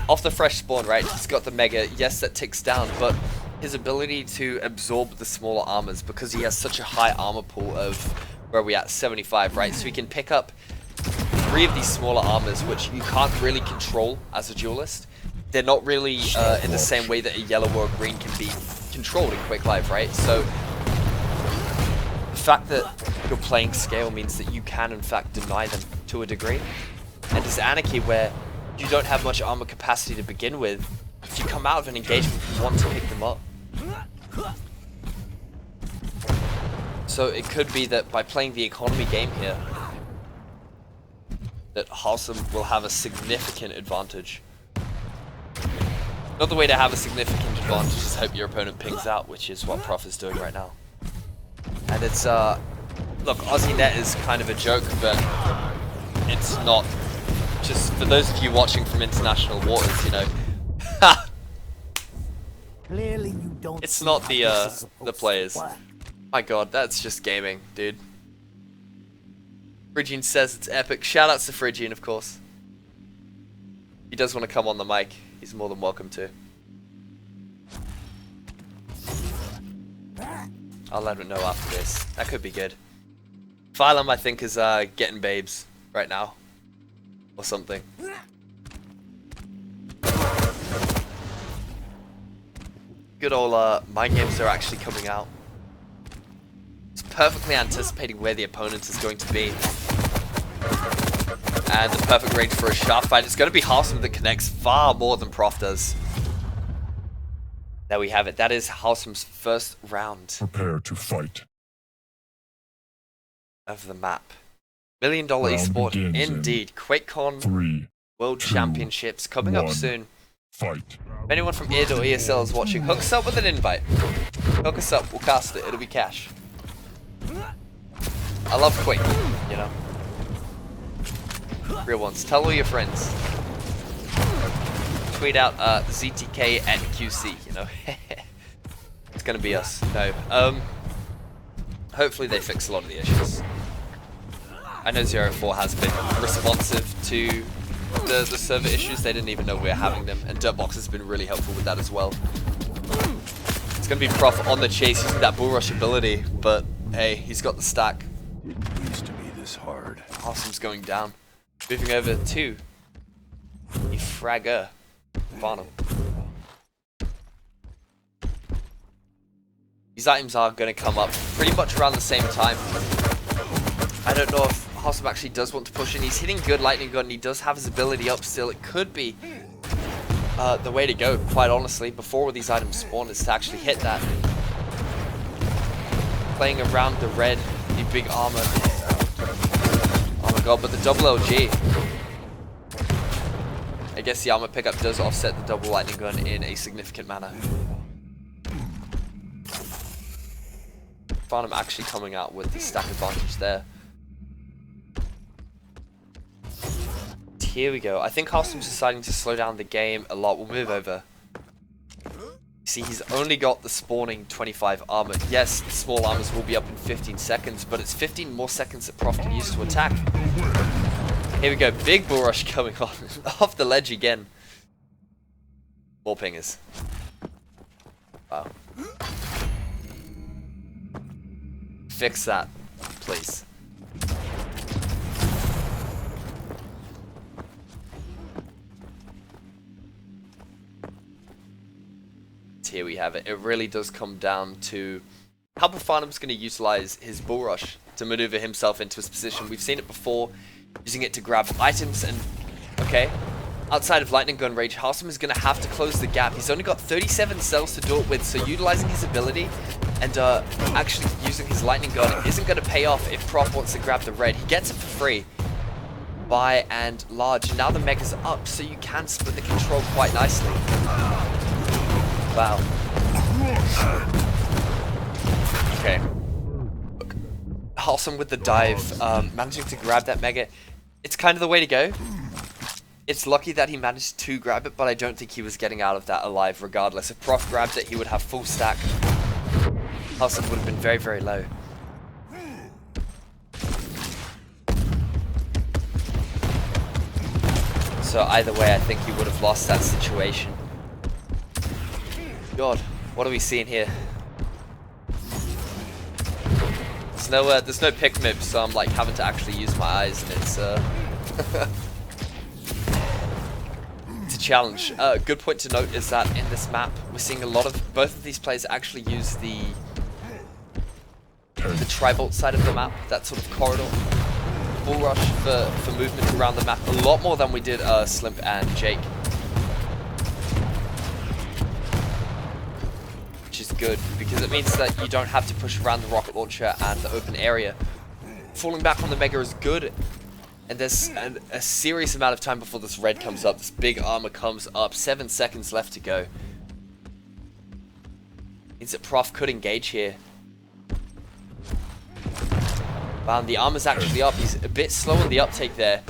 [SPEAKER 1] Off the fresh spawn, right, he's got the Mega, yes that ticks down, but his ability to absorb the smaller armors because he has such a high armor pool of, where are we at, 75, right, so he can pick up 3 of these smaller armors, which you can't really control as a duelist. They're not really in the same way that a yellow or a green can be controlled in Quake Live, right? So the fact that you're playing scale means that you can in fact deny them to a degree. And as Anarchy, where you don't have much armor capacity to begin with, if you come out of an engagement, you want to pick them up. So it could be that by playing the economy game here, that Halsum will have a significant advantage. Another way to have a significant advantage is hope your opponent pings out, which is what Prof is doing right now. And it's, look, Aussie Net is kind of a joke, but it's not. Just for those of you watching from international waters, you know.
[SPEAKER 4] Clearly you don't
[SPEAKER 1] It's
[SPEAKER 4] see
[SPEAKER 1] not
[SPEAKER 4] how
[SPEAKER 1] the
[SPEAKER 4] this is
[SPEAKER 1] the
[SPEAKER 4] supposed
[SPEAKER 1] players.
[SPEAKER 4] to work.
[SPEAKER 1] My god, that's just gaming, dude. Phrygian says it's epic. Shoutouts to Phrygian, of course. If he does want to come on the mic, he's more than welcome to. I'll let him know after this. That could be good. Phylum, I think, is getting babes right now. Or something. Good old mind games are actually coming out. It's perfectly anticipating where the opponent is going to be. and the perfect range for a shaft fight. It's going to be Halsum that connects far more than Prof does. There we have it. That is Halsum's first round
[SPEAKER 2] Prepare to fight.
[SPEAKER 1] of the map. $1 million esport indeed. QuakeCon
[SPEAKER 2] 3,
[SPEAKER 1] World
[SPEAKER 2] 2,
[SPEAKER 1] Championships coming up
[SPEAKER 2] 1.
[SPEAKER 1] soon.
[SPEAKER 2] Fight.
[SPEAKER 1] If anyone from id or ESL is watching, hook us up with an invite. Hook us up, we'll cast it, it'll be cash. I love Quake, you know. Real ones. Tell all your friends. Tweet out ZTKFPS, you know. It's gonna be us. No. Hopefully they fix a lot of the issues. I know 04 has been responsive to the server issues. They didn't even know we were having them, and Dirtbox has been really helpful with that as well. It's gonna be Prof on the chase using that bull rush ability, but hey, he's got the stack.
[SPEAKER 3] It used to be this hard.
[SPEAKER 1] Halsum's going down. Moving over to the Fragger Farnham. These items are going to come up pretty much around the same time. I don't know if Halsum actually does want to push in. He's hitting good lightning gun and he does have his ability up still. It could be the way to go, quite honestly, before these items spawn, is to actually hit that. Playing around the red, the big armor. Oh my god, but the double LG. I guess the armor pickup does offset the double lightning gun in a significant manner. Farnham actually coming out with the stack advantage there. Here we go. I think Halsum's deciding to slow down the game a lot. We'll move over. See, he's only got the spawning 25 armor. Yes, the small armors will be up in 15 seconds, but it's 15 more seconds that Prof can use to attack. Here we go, big bull rush coming on. Off the ledge again. More pingers. Wow. Fix that, please. Here we have it. It really does come down to how Farnham's going to utilize his bull rush to maneuver himself into his position. We've seen it before, using it to grab items, and okay, outside of lightning gun range, Halsum is going to have to close the gap. He's only got 37 cells to do it with, so utilizing his ability and actually using his lightning gun isn't going to pay off if Prof wants to grab the red. He gets it for free by and large. Now the mega's up, so you can split the control quite nicely. Wow. Okay. Look, Halsum with the dive, managing to grab that mega. It's kind of the way to go. It's lucky that he managed to grab it, but I don't think he was getting out of that alive regardless. If Prof grabbed it, he would have full stack. Halsum would have been very, very low. So either way, I think he would have lost that situation. God, what are we seeing here? There's no pick mib, so I'm like having to actually use my eyes, and it's it's a challenge. Good point to note is that in this map, we're seeing a lot of both of these players actually use the tri-bolt side of the map, that sort of corridor. Bull rush for movement around the map a lot more than we did Slimp and Jake. Which is good, because it means that you don't have to push around the rocket launcher and the open area. Falling back on the mega is good, and there's a serious amount of time before this red comes up, this big armor comes up, 7 seconds left to go. Means that Prof could engage here. Wow, and the armor's actually up. He's a bit slow on the uptake there.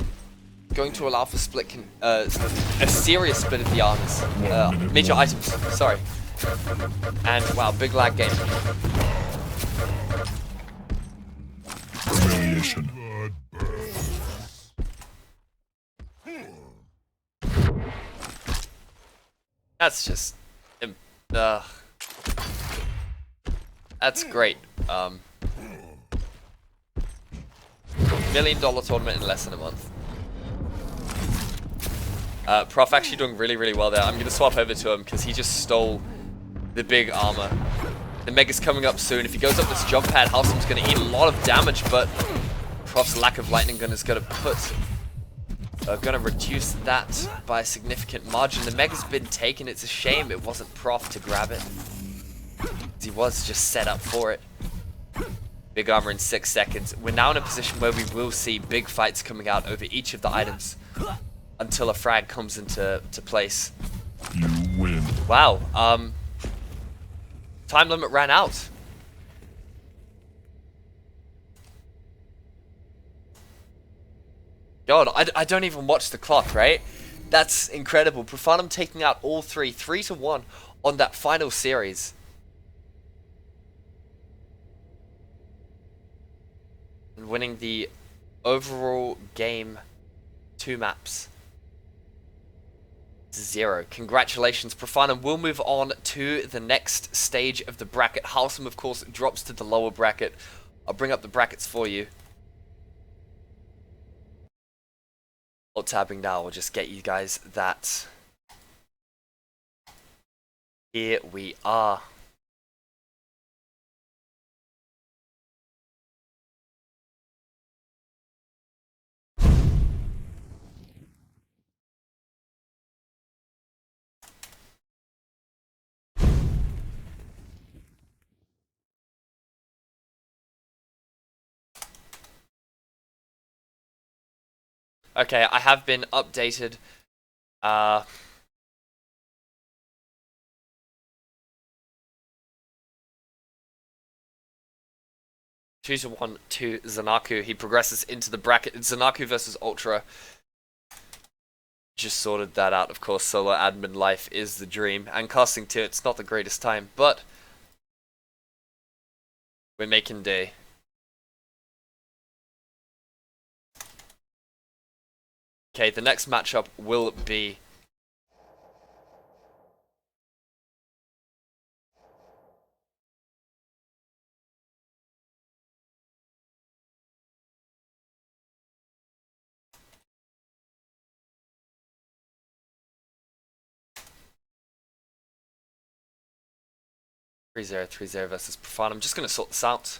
[SPEAKER 1] Going to allow for split, a serious split of the armors. Major items, sorry. And wow, big lag game.
[SPEAKER 2] Humiliation.
[SPEAKER 1] That's just... that's great. $1 million tournament in less than a month. Prof actually doing really, really well there. I'm going to swap over to him because he just stole the big armor. The mega's coming up soon. If he goes up this jump pad, Halsum's going to eat a lot of damage, but Prof's lack of lightning gun is going to put Going to reduce that by a significant margin. The Mega's been taken. It's a shame it wasn't Prof to grab it. He was just set up for it. Big armor in 6 seconds. We're now in a position where we will see big fights coming out over each of the items until a frag comes into place.
[SPEAKER 2] You win.
[SPEAKER 1] Wow. Time limit ran out. God, I don't even watch the clock, right? That's incredible. Profanum taking out all three, 3-1 on that final series. And winning the overall game 2 maps. 0. Congratulations, Profanum will move on to the next stage of the bracket. Halsum, of course, drops to the lower bracket. I'll bring up the brackets for you. Tabbing now will just get you guys that. Here we are. Okay, I have been updated. 2-1 to Zanaku. He progresses into the bracket. It's Zanaku versus Ultra. Just sorted that out, of course. Solo admin life is the dream. And casting 2, it's not the greatest time, but we're making day. Okay, the next matchup will be three zero versus Profan. I'm just going to sort this out.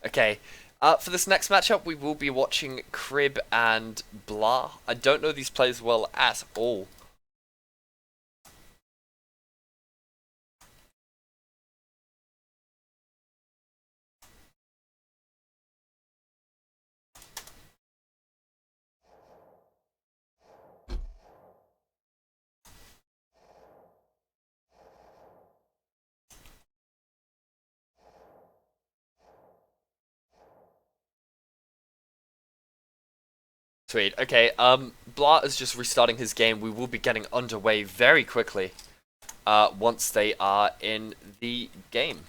[SPEAKER 1] Okay, for this next matchup, we will be watching Crib and Blah. I don't know these players well at all. Sweet. Okay, Blah is just restarting his game. We will be getting underway very quickly once they are in the game.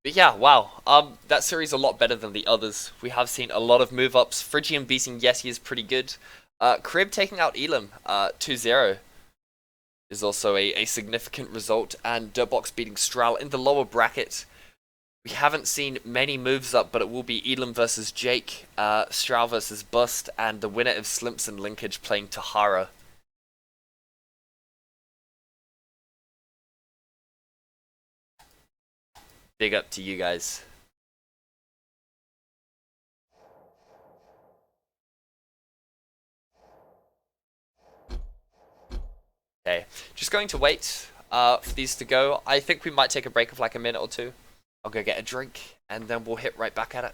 [SPEAKER 1] But yeah, wow. That series is a lot better than the others. We have seen a lot of move-ups. Phrygian beating Yeti is pretty good. Crib taking out Elam 2-0 is also a significant result. And Dirtbox beating Stral in the lower bracket. We haven't seen many moves up, but it will be Elam versus Jake, Stral versus Bust, and the winner of Slimpson Linkage playing Tahara. Big up to you guys. Okay, just going to wait for these to go. I think we might take a break of like a minute or two. I'll go get a drink, and then we'll hit right back at it.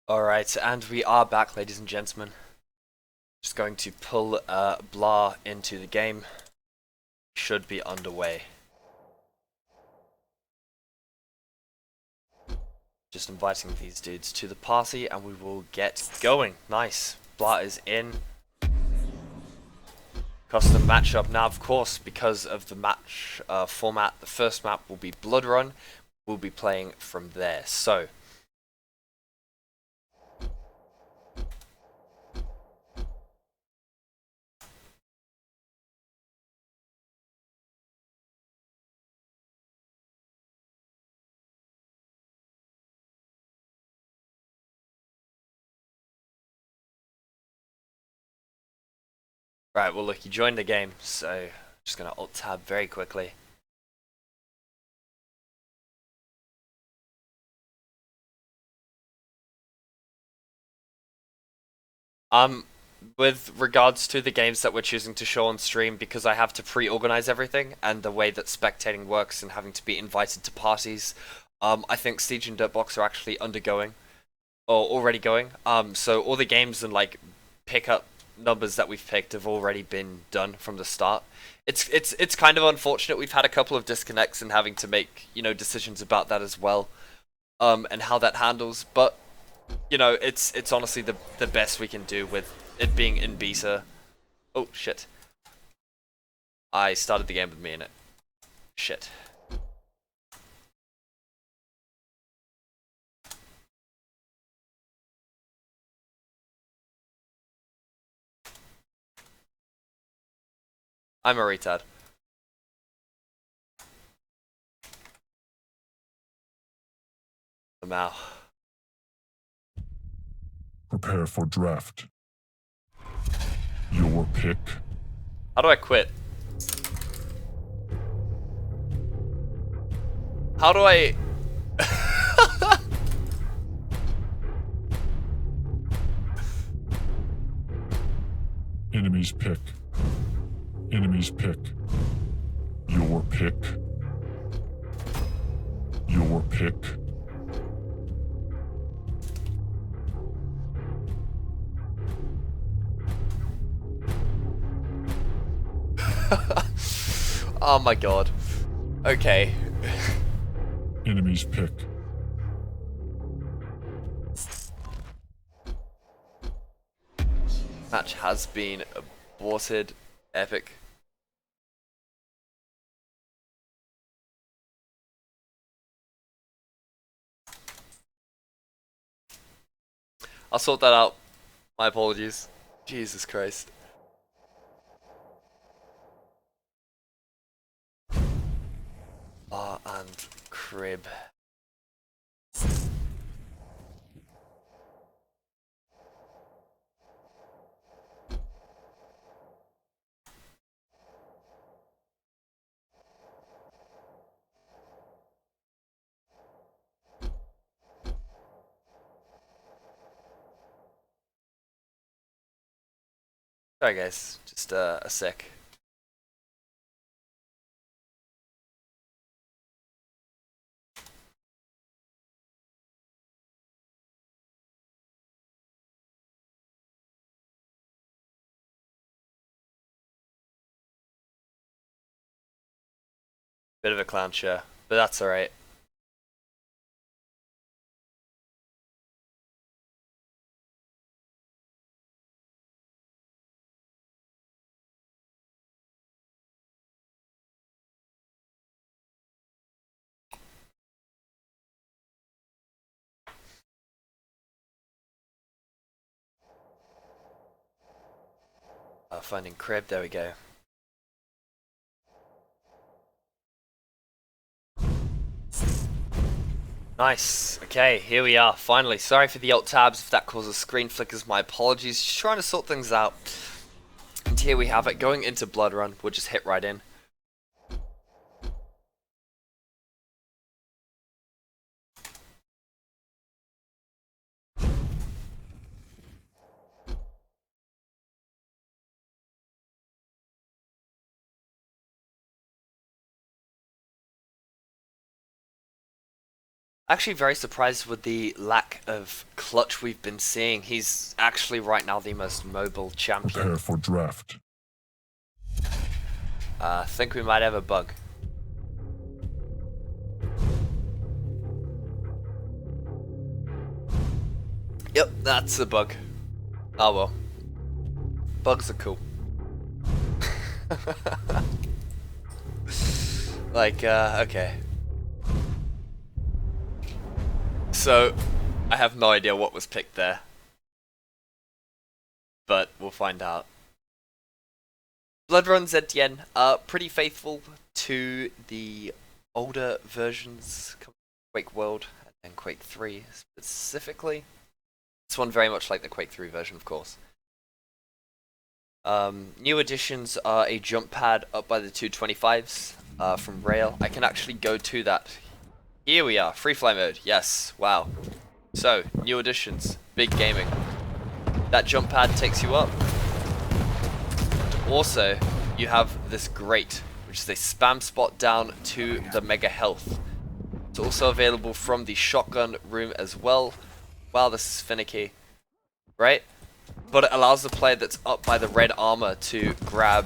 [SPEAKER 1] Alright, and we are back, ladies and gentlemen. Just going to pull Blah into the game. Should be underway. Just inviting these dudes to the party and we will get going. Nice. Blah is in. Custom matchup. Now, of course, because of the match format, the first map will be Blood Run. We'll be playing from there. So, right, well look, you joined the game, so just gonna alt-tab very quickly. With regards to the games that we're choosing to show on stream, because I have to pre-organize everything, and the way that spectating works and having to be invited to parties, I think Siege and Dirtbox are actually undergoing, or already going. So all the games and like pickup numbers that we've picked have already been done from the start. It's kind of unfortunate. We've had a couple of disconnects and having to make, you know, decisions about that as well, and how that handles. But you know, it's honestly the best we can do with it being in beta. Oh shit! I started the game with me in it. Shit. I'm a retard. Somehow.
[SPEAKER 2] Prepare for draft. Your pick.
[SPEAKER 1] How do I quit? How do I...
[SPEAKER 2] Enemy's pick. Enemy's pick. Your pick. Your pick.
[SPEAKER 1] Oh my god. Okay.
[SPEAKER 2] Enemy's pick.
[SPEAKER 1] Match has been aborted. Epic. I'll sort that out. My apologies. Jesus Christ. Bar and crib. Sorry guys, just a sec. Bit of a clown show, but that's alright. Finding crib, there we go. Nice. Okay, here we are. Finally. Sorry for the alt tabs if that causes screen flickers. My apologies. Just trying to sort things out. And here we have it. Going into Blood Run. We'll just hit right in. Actually very surprised with the lack of clutch we've been seeing. He's actually right now the most mobile champion.
[SPEAKER 2] Prepare for draft.
[SPEAKER 1] I think we might have a bug. Yep, that's a bug. Oh well. Bugs are cool. Like, okay. So, I have no idea what was picked there. But we'll find out. Bloodrun ZTN are pretty faithful to the older versions, Quake World and Quake 3 specifically. This one very much like the Quake 3 version, of course. New additions are a jump pad up by the 225s from rail. I can actually go to that. Here we are, free fly mode, yes, wow. So, new additions, big gaming. That jump pad takes you up. Also, you have this grate, which is a spam spot down to the mega health. It's also available from the shotgun room as well. Wow, this is finicky, right? But it allows the player that's up by the red armor to grab,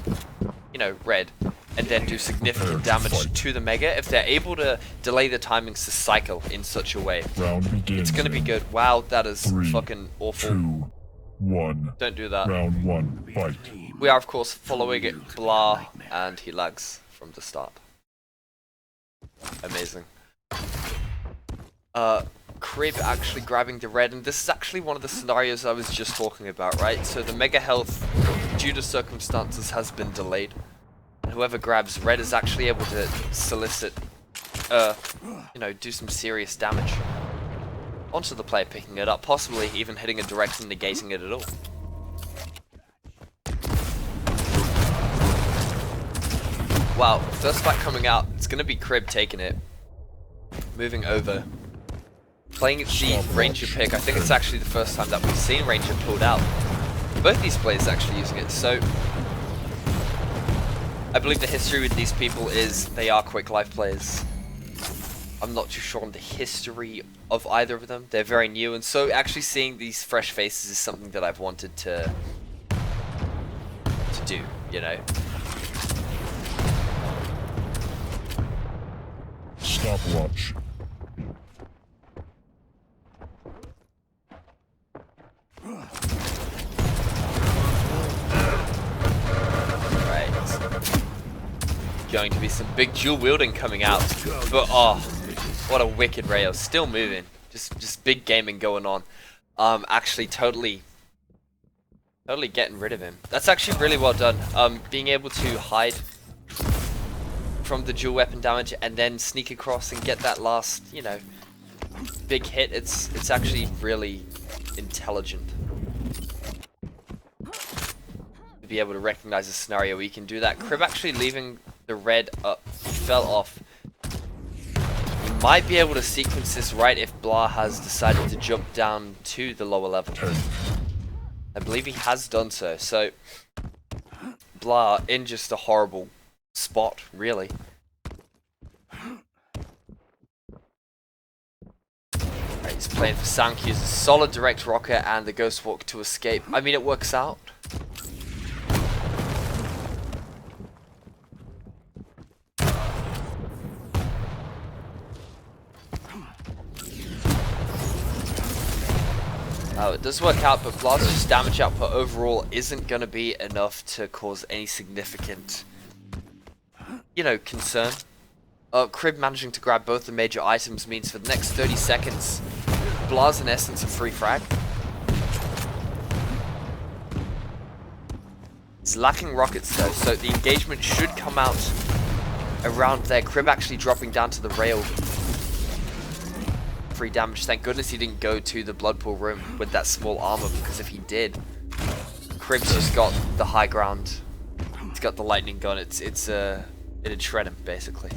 [SPEAKER 1] you know, red, and then do significant damage to the mega if they're able to delay the timings to cycle in such a way.
[SPEAKER 2] Round begins.
[SPEAKER 1] It's gonna be good. Wow, that is
[SPEAKER 2] 3,
[SPEAKER 1] fucking awful.
[SPEAKER 2] 2, 1.
[SPEAKER 1] Don't do that.
[SPEAKER 2] Round 1. Fight.
[SPEAKER 1] We are, of course, following it, Blah, and he lags from the start. Amazing. Crib actually grabbing the red, and this is actually one of the scenarios I was just talking about, right? So the mega health, due to circumstances, has been delayed. And whoever grabs red is actually able to solicit, you know, do some serious damage onto the player picking it up, possibly even hitting it direct and negating it at all. Wow, first fight coming out, it's going to be Crib taking it. Moving over. Playing the Ranger pick, I think it's actually the first time that we've seen Ranger pulled out. Both these players actually using it, so I believe the history with these people is they are quick life players. I'm not too sure on the history of either of them. They're very new, and so actually seeing these fresh faces is something that I've wanted to do, you know?
[SPEAKER 2] Stopwatch.
[SPEAKER 1] Going to be some big dual wielding coming out, but oh, what a wicked rail, still moving, just big gaming going on. Actually totally getting rid of him. That's actually really well done. Being able to hide from the dual weapon damage and then sneak across and get that last, you know, big hit. It's actually really intelligent to be able to recognize a scenario where you can do that. Crib actually leaving the red up, fell off. You might be able to sequence this right if Blah has decided to jump down to the lower level. I believe he has done so. So Blah in just a horrible spot, really. Right, he's playing for Sank, uses solid direct rocket and the Ghost Walk to escape. I mean, it works out. It does work out, but Blah's damage output overall isn't going to be enough to cause any significant, you know, concern. Crib managing to grab both the major items means for the next 30 seconds, Blah's in essence a free frag. It's lacking rockets though, so the engagement should come out around there. Crib actually dropping down to the rail. Free damage. Thank goodness he didn't go to the blood pool room with that small armor, because if he did, Crib's just got the high ground. He's got the lightning gun. It'd shred him basically.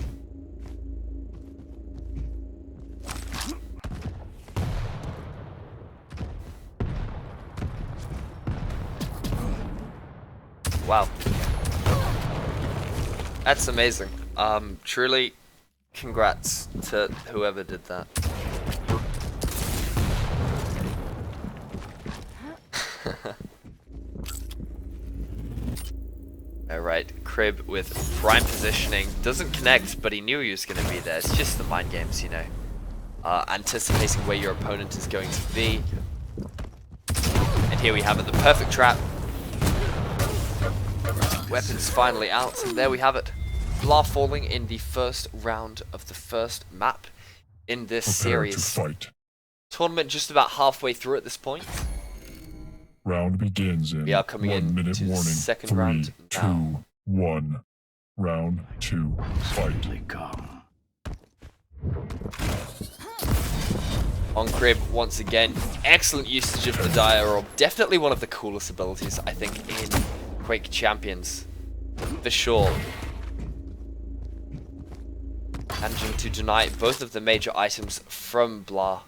[SPEAKER 1] Wow, that's amazing. Truly, congrats to whoever did that. Alright, Crib with prime positioning. Doesn't connect, but he knew he was going to be there. It's just the mind games, you know. Anticipating where your opponent is going to be. And here we have it, the perfect trap. Weapons finally out, and there we have it. Blah falling in the first round of the first map in this
[SPEAKER 2] Prepare to
[SPEAKER 1] series.
[SPEAKER 2] fight.
[SPEAKER 1] Tournament just about halfway through at this point.
[SPEAKER 2] Round begins in
[SPEAKER 1] We are coming
[SPEAKER 2] 1
[SPEAKER 1] in
[SPEAKER 2] minute
[SPEAKER 1] to the
[SPEAKER 2] warning.
[SPEAKER 1] second
[SPEAKER 2] 3,
[SPEAKER 1] round
[SPEAKER 2] 2,
[SPEAKER 1] now.
[SPEAKER 2] 1. Round 2. Fight.
[SPEAKER 3] They come.
[SPEAKER 1] On Crib, once again, excellent usage of the Dire Orb. Definitely one of the coolest abilities, I think, in Quake Champions. For sure. Managing to deny both of the major items from Blah.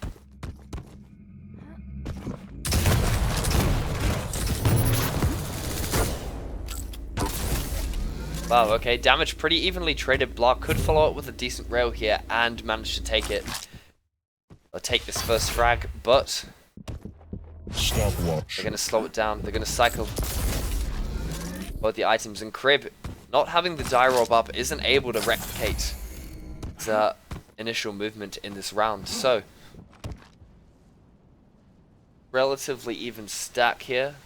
[SPEAKER 1] Wow, okay, damage pretty evenly traded. Blah could follow up with a decent rail here and manage to take it. Or take this first frag, but
[SPEAKER 2] Stopwatch.
[SPEAKER 1] they're going to slow it down. They're going to cycle both the items. And Crib, not having the Dire Orb up, isn't able to replicate the initial movement in this round. So, relatively even stack here.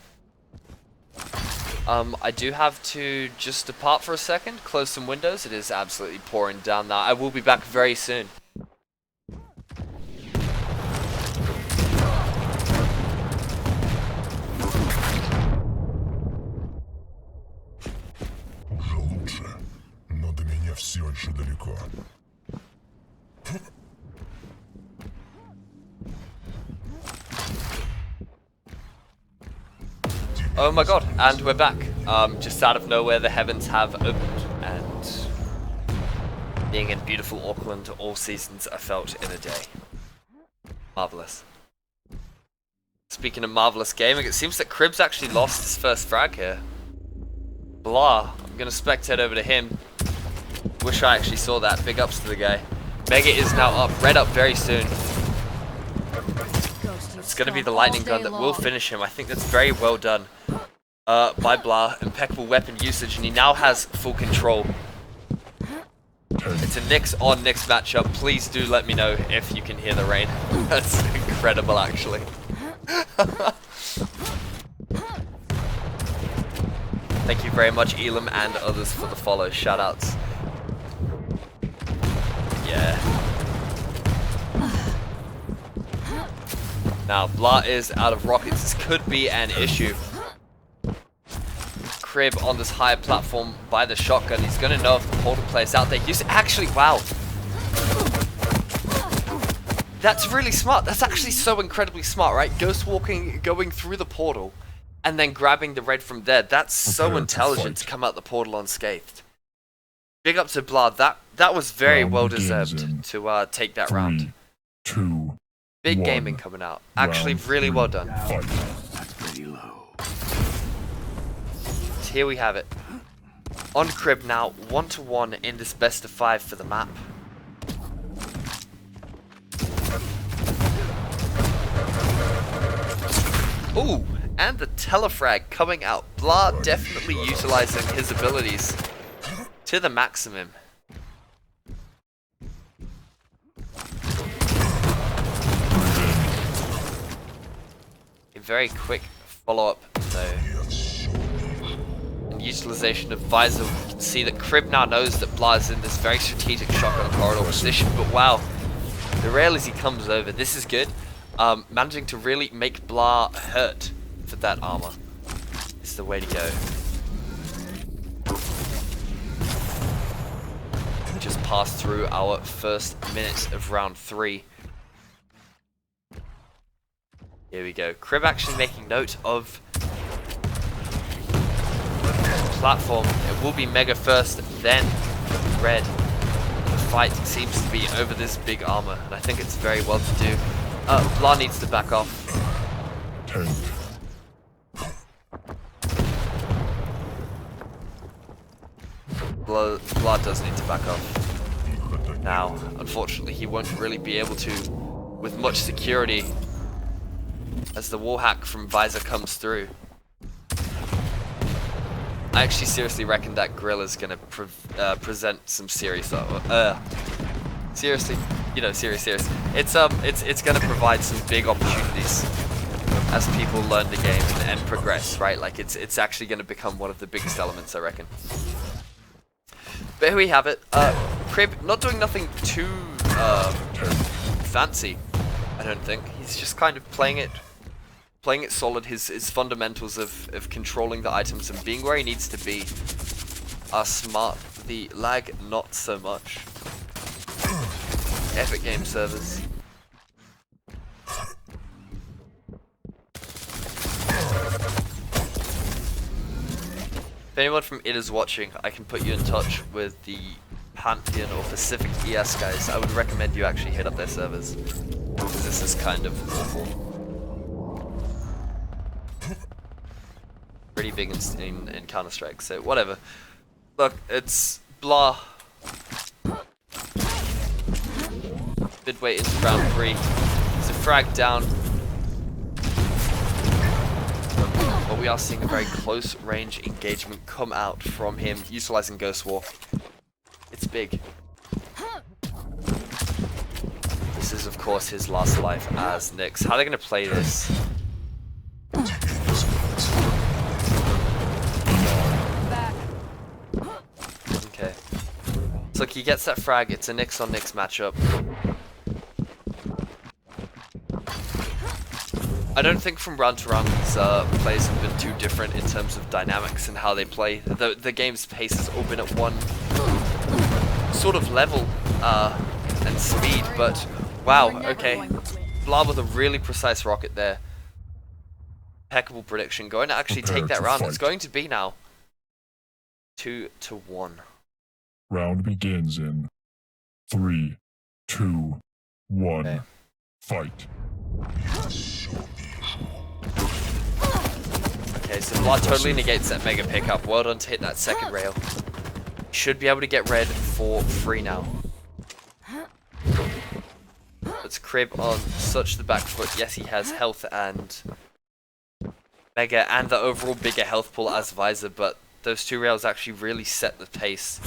[SPEAKER 1] I do have to just depart for a second, close some windows. It is absolutely pouring down now. I will be back very soon.
[SPEAKER 2] Уже лучше, но до меня все еще далеко.
[SPEAKER 1] Oh my god, and we're back. Just out of nowhere, the heavens have opened, and being in beautiful Auckland, all seasons are felt in a day. Marvellous. Speaking of marvellous gaming, it seems that Crib's actually lost his first frag here. Blah, I'm gonna spectate over to him. Wish I actually saw that. Big ups to the guy. Mega is now up, red up very soon. It's going to be the lightning gun that will finish him. I think that's very well done by Blah. Impeccable weapon usage, and he now has full control. It's a Nyx on Nyx matchup. Please do let me know if you can hear the rain. That's incredible, actually. Thank you very much, Elam and others, for the follow. Shoutouts. Yeah. Now, Blah is out of rockets. This could be an issue. Crib on this higher platform by the shotgun. He's going to know if the portal player's out there. He's actually, wow. That's really smart. That's actually so incredibly smart, right? Ghost walking, going through the portal, and then grabbing the red from there. That's so intelligent to come out the portal unscathed. Big up to Blah. That was very well deserved to take that round.
[SPEAKER 2] 2.
[SPEAKER 1] Big gaming coming out. Actually, really well done.
[SPEAKER 3] That's pretty low.
[SPEAKER 1] So here we have it. On Crib now, 1-1 in this best of 5 for the map. Ooh, and the telefrag coming out. Blah definitely utilizing his abilities to the maximum. A very quick follow-up though. And utilization of Visor. We can see that Crib now knows that Blah is in this very strategic shotgun corridor position, but wow. The rail as he comes over, this is good. Managing to really make Blah hurt for that armor is the way to go. Just passed through our first minute of round 3. Here we go. Crib actually making note of platform. It will be Mega first, then Red. The fight seems to be over this big armor, and I think it's very well to do. Blah needs to back off.
[SPEAKER 2] 10.
[SPEAKER 1] Blah does need to back off. Now, unfortunately, he won't really be able to with much security. as the wall hack from Visor comes through. I actually seriously reckon that grill is gonna present some serious, seriously, you know, serious. It's gonna provide some big opportunities as people learn the game and progress, right? Like it's actually gonna become one of the biggest elements, I reckon. But here we have it. Crib not doing nothing too fancy, I don't think. He's just kind of playing it solid. His fundamentals of controlling the items and being where he needs to be are smart. The lag, not so much. Epic Game servers. If anyone from it is watching, I can put you in touch with the Pantheon or Pacific ES guys. I would recommend you actually hit up their servers, because this is kind of awful. Pretty big in Counter-Strike, so whatever. Look, it's blah. Midway into round 3. It's a frag down. But we are seeing a very close range engagement come out from him, utilizing Ghost War. It's big. This is of course his last life as Nyx. How are they going to play this? Okay. So look, he gets that frag. It's a Nyx on Nyx matchup. I don't think from round to round these plays have been too different in terms of dynamics and how they play. The game's pace has all been at one sort of level and speed, but wow, okay. Blah with a really precise rocket there. Impeccable prediction. Going to actually take that round. It's going to be now 2-1.
[SPEAKER 2] Round begins in 3, 2, 1.
[SPEAKER 1] Okay.
[SPEAKER 2] Fight.
[SPEAKER 1] Okay, so Blood totally negates that mega pickup. Well done to hit that second rail. Should be able to get red for free now. Let's Crib on such the back foot. Yes, he has health and mega and the overall bigger health pool as Visor, but those two rails actually really set the pace.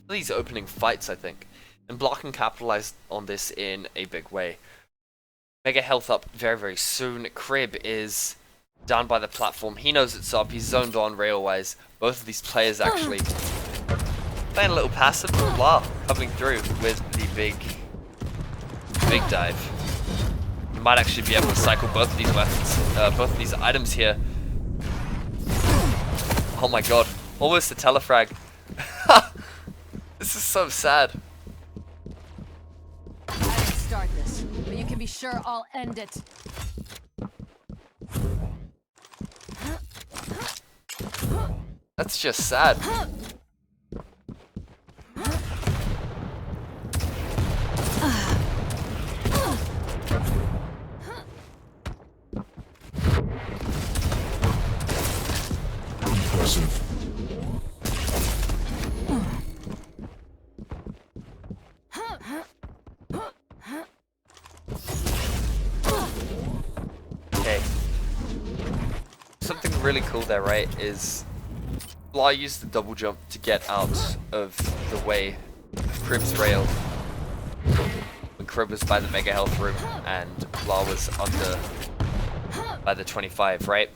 [SPEAKER 1] These opening fights, I think. And Block can capitalize on this in a big way. Mega health up very, very soon. Crib is down by the platform. He knows it's up. He's zoned on rail-wise. Both of these players actually playing a little passive. Blah coming through with the big dive. You might actually be able to cycle both of these weapons, both of these items here. Oh my god, almost a telefrag. This is so sad.
[SPEAKER 6] I didn't start this, but you can be sure I'll end it.
[SPEAKER 1] That's just sad.
[SPEAKER 2] Impressive.
[SPEAKER 1] Okay. Something really cool there, right, is Blah used the double jump to get out of the way of Crib's rail when Crib was by the mega health room and Blah was under by the 25, right?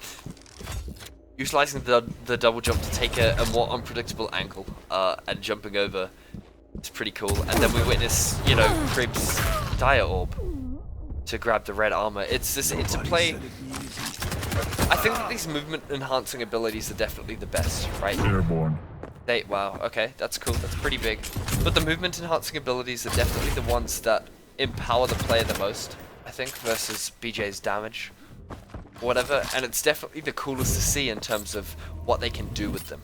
[SPEAKER 1] Utilizing the double jump to take a more unpredictable angle and jumping over is pretty cool. And then we witness, you know, Crib's Dire Orb to grab the red armor. It's a play. I think that these movement enhancing abilities are definitely the best, right?
[SPEAKER 2] Airborne.
[SPEAKER 1] Wow, okay, that's cool, that's pretty big. But the movement enhancing abilities are definitely the ones that empower the player the most, I think, versus BJ's damage. Whatever, and it's definitely the coolest to see in terms of what they can do with them.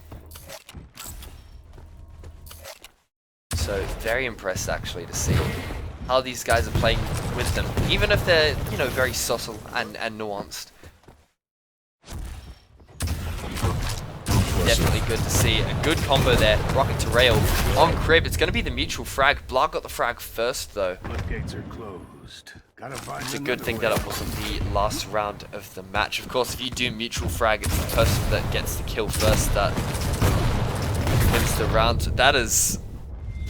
[SPEAKER 1] So, very impressed actually to see how these guys are playing with them, even if they're, you know, very subtle and nuanced. Definitely good to see. A good combo there. Rocket to rail on Crib. It's going to be the mutual frag. Blah got the frag first, though.
[SPEAKER 3] Floodgates are closed. Gotta find
[SPEAKER 1] It's a
[SPEAKER 3] another
[SPEAKER 1] good thing
[SPEAKER 3] way.
[SPEAKER 1] that it wasn't the last round of the match. Of course, if you do mutual frag, it's the person that gets the kill first that wins the round. That is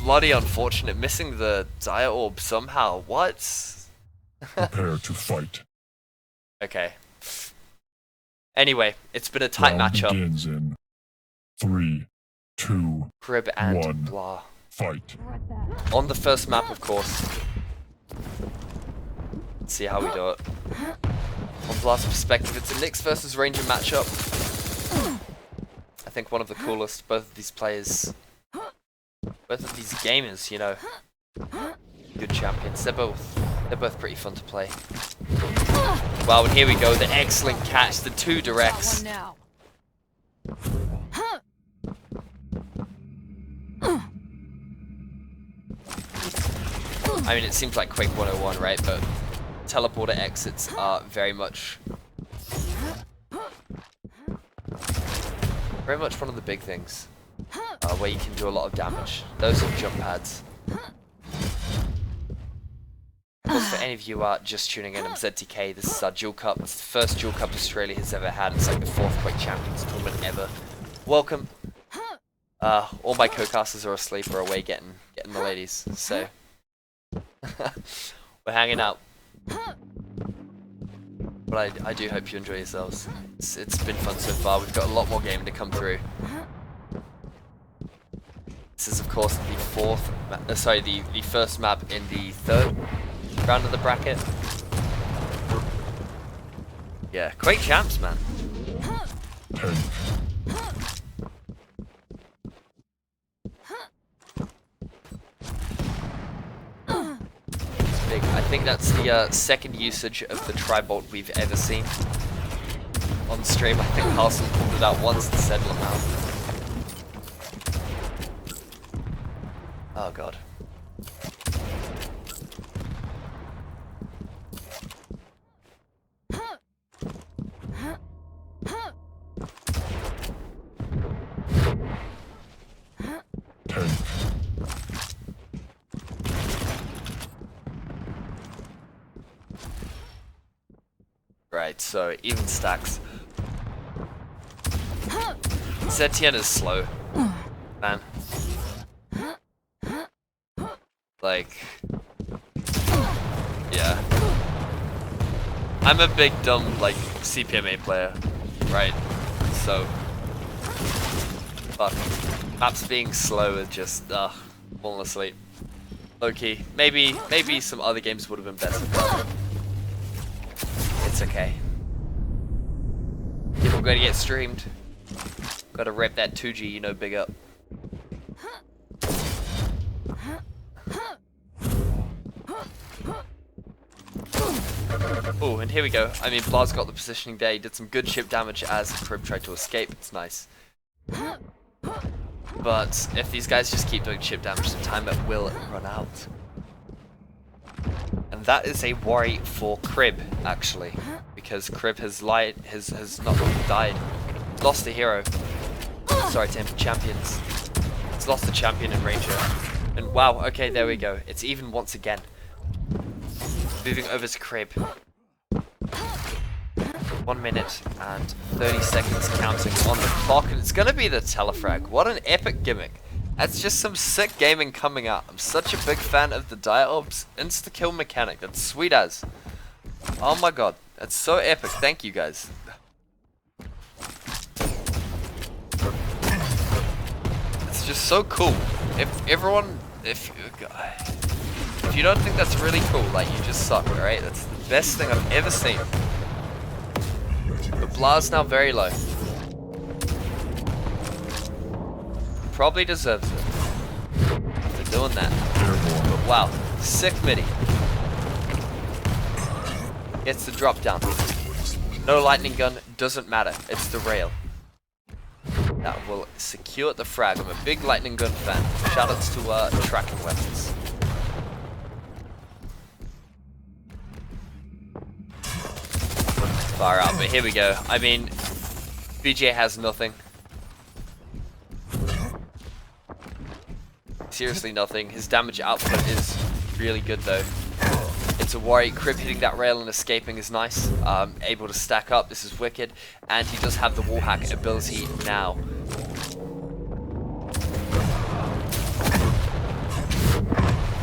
[SPEAKER 1] bloody unfortunate. Missing the dire orb somehow. What?
[SPEAKER 2] Prepare to fight.
[SPEAKER 1] Okay. Anyway, it's been a tight
[SPEAKER 2] Round
[SPEAKER 1] matchup.
[SPEAKER 2] begins in 3, 2,
[SPEAKER 1] Crib and
[SPEAKER 2] 1.
[SPEAKER 1] blah.
[SPEAKER 2] Fight.
[SPEAKER 1] On the first map, of course. Let's see how we do it. From Blast's perspective, it's a Nyx versus Ranger matchup. I think one of the coolest. Both of these players, both of these gamers, you know, good champions. They're both pretty fun to play. Wow, and here we go. The excellent catch, the 2 directs.
[SPEAKER 6] One now.
[SPEAKER 1] I mean, it seems like Quake 101, right? But teleporter exits are very much one of the big things, where you can do a lot of damage. Those are jump pads. Of course, for any of you just tuning in, I'm ZTK. This is our Duel Cup. It's the first Duel Cup Australia has ever had. It's like the 4th Quake Champions tournament ever. Welcome. All my co-casters are asleep or away getting the ladies, so we're hanging out. But I do hope you enjoy yourselves. It's been fun so far. We've got a lot more gaming to come through. This is of course the first map in the 3rd round of the bracket. Yeah, Quake Champs, man.
[SPEAKER 2] 10,
[SPEAKER 1] Big. I think that's the 2nd usage of the tri-bolt we've ever seen on stream. I think Carlson pulled it out once and said Lamau. Oh god. Right, so even stacks. ZTN is slow, man. Like, yeah. I'm a big dumb like CPMA player, right? So, fuck. Maps being slow is just falling asleep. Low key. Maybe some other games would have been better. But it's okay. People gonna get streamed. Gotta rep that 2G, you know, big up. Oh, and here we go. I mean, Blaz got the positioning there. He did some good chip damage as Crib tried to escape. It's nice. But if these guys just keep doing chip damage, the time it will run out. And that is a worry for Crib, actually, because Crib has not died. Lost a hero. Sorry to him, champions. He's lost the champion and Ranger. And wow, okay, there we go. It's even once again. Moving over to Crib. 1 minute and 30 seconds counting on the clock, and it's gonna be the telefrag. What an epic gimmick. That's just some sick gaming coming out. I'm such a big fan of the dire orbs insta-kill mechanic. That's sweet as. Oh my god, that's so epic. Thank you guys. It's just so cool. If you don't think that's really cool, like, you just suck, alright? That's the best thing I've ever seen. But Blah's now very low. Probably deserves it after doing that. But wow, sick midi. Gets the drop down. No lightning gun, doesn't matter. It's the rail. That will secure the frag. I'm a big lightning gun fan. Shoutouts to tracking weapons. Far out, but here we go. I mean, BJ has nothing. Seriously nothing. His damage output is really good though. It's a worry. Crib hitting that rail and escaping is nice. Able to stack up. This is wicked. And he does have the wall hack ability now.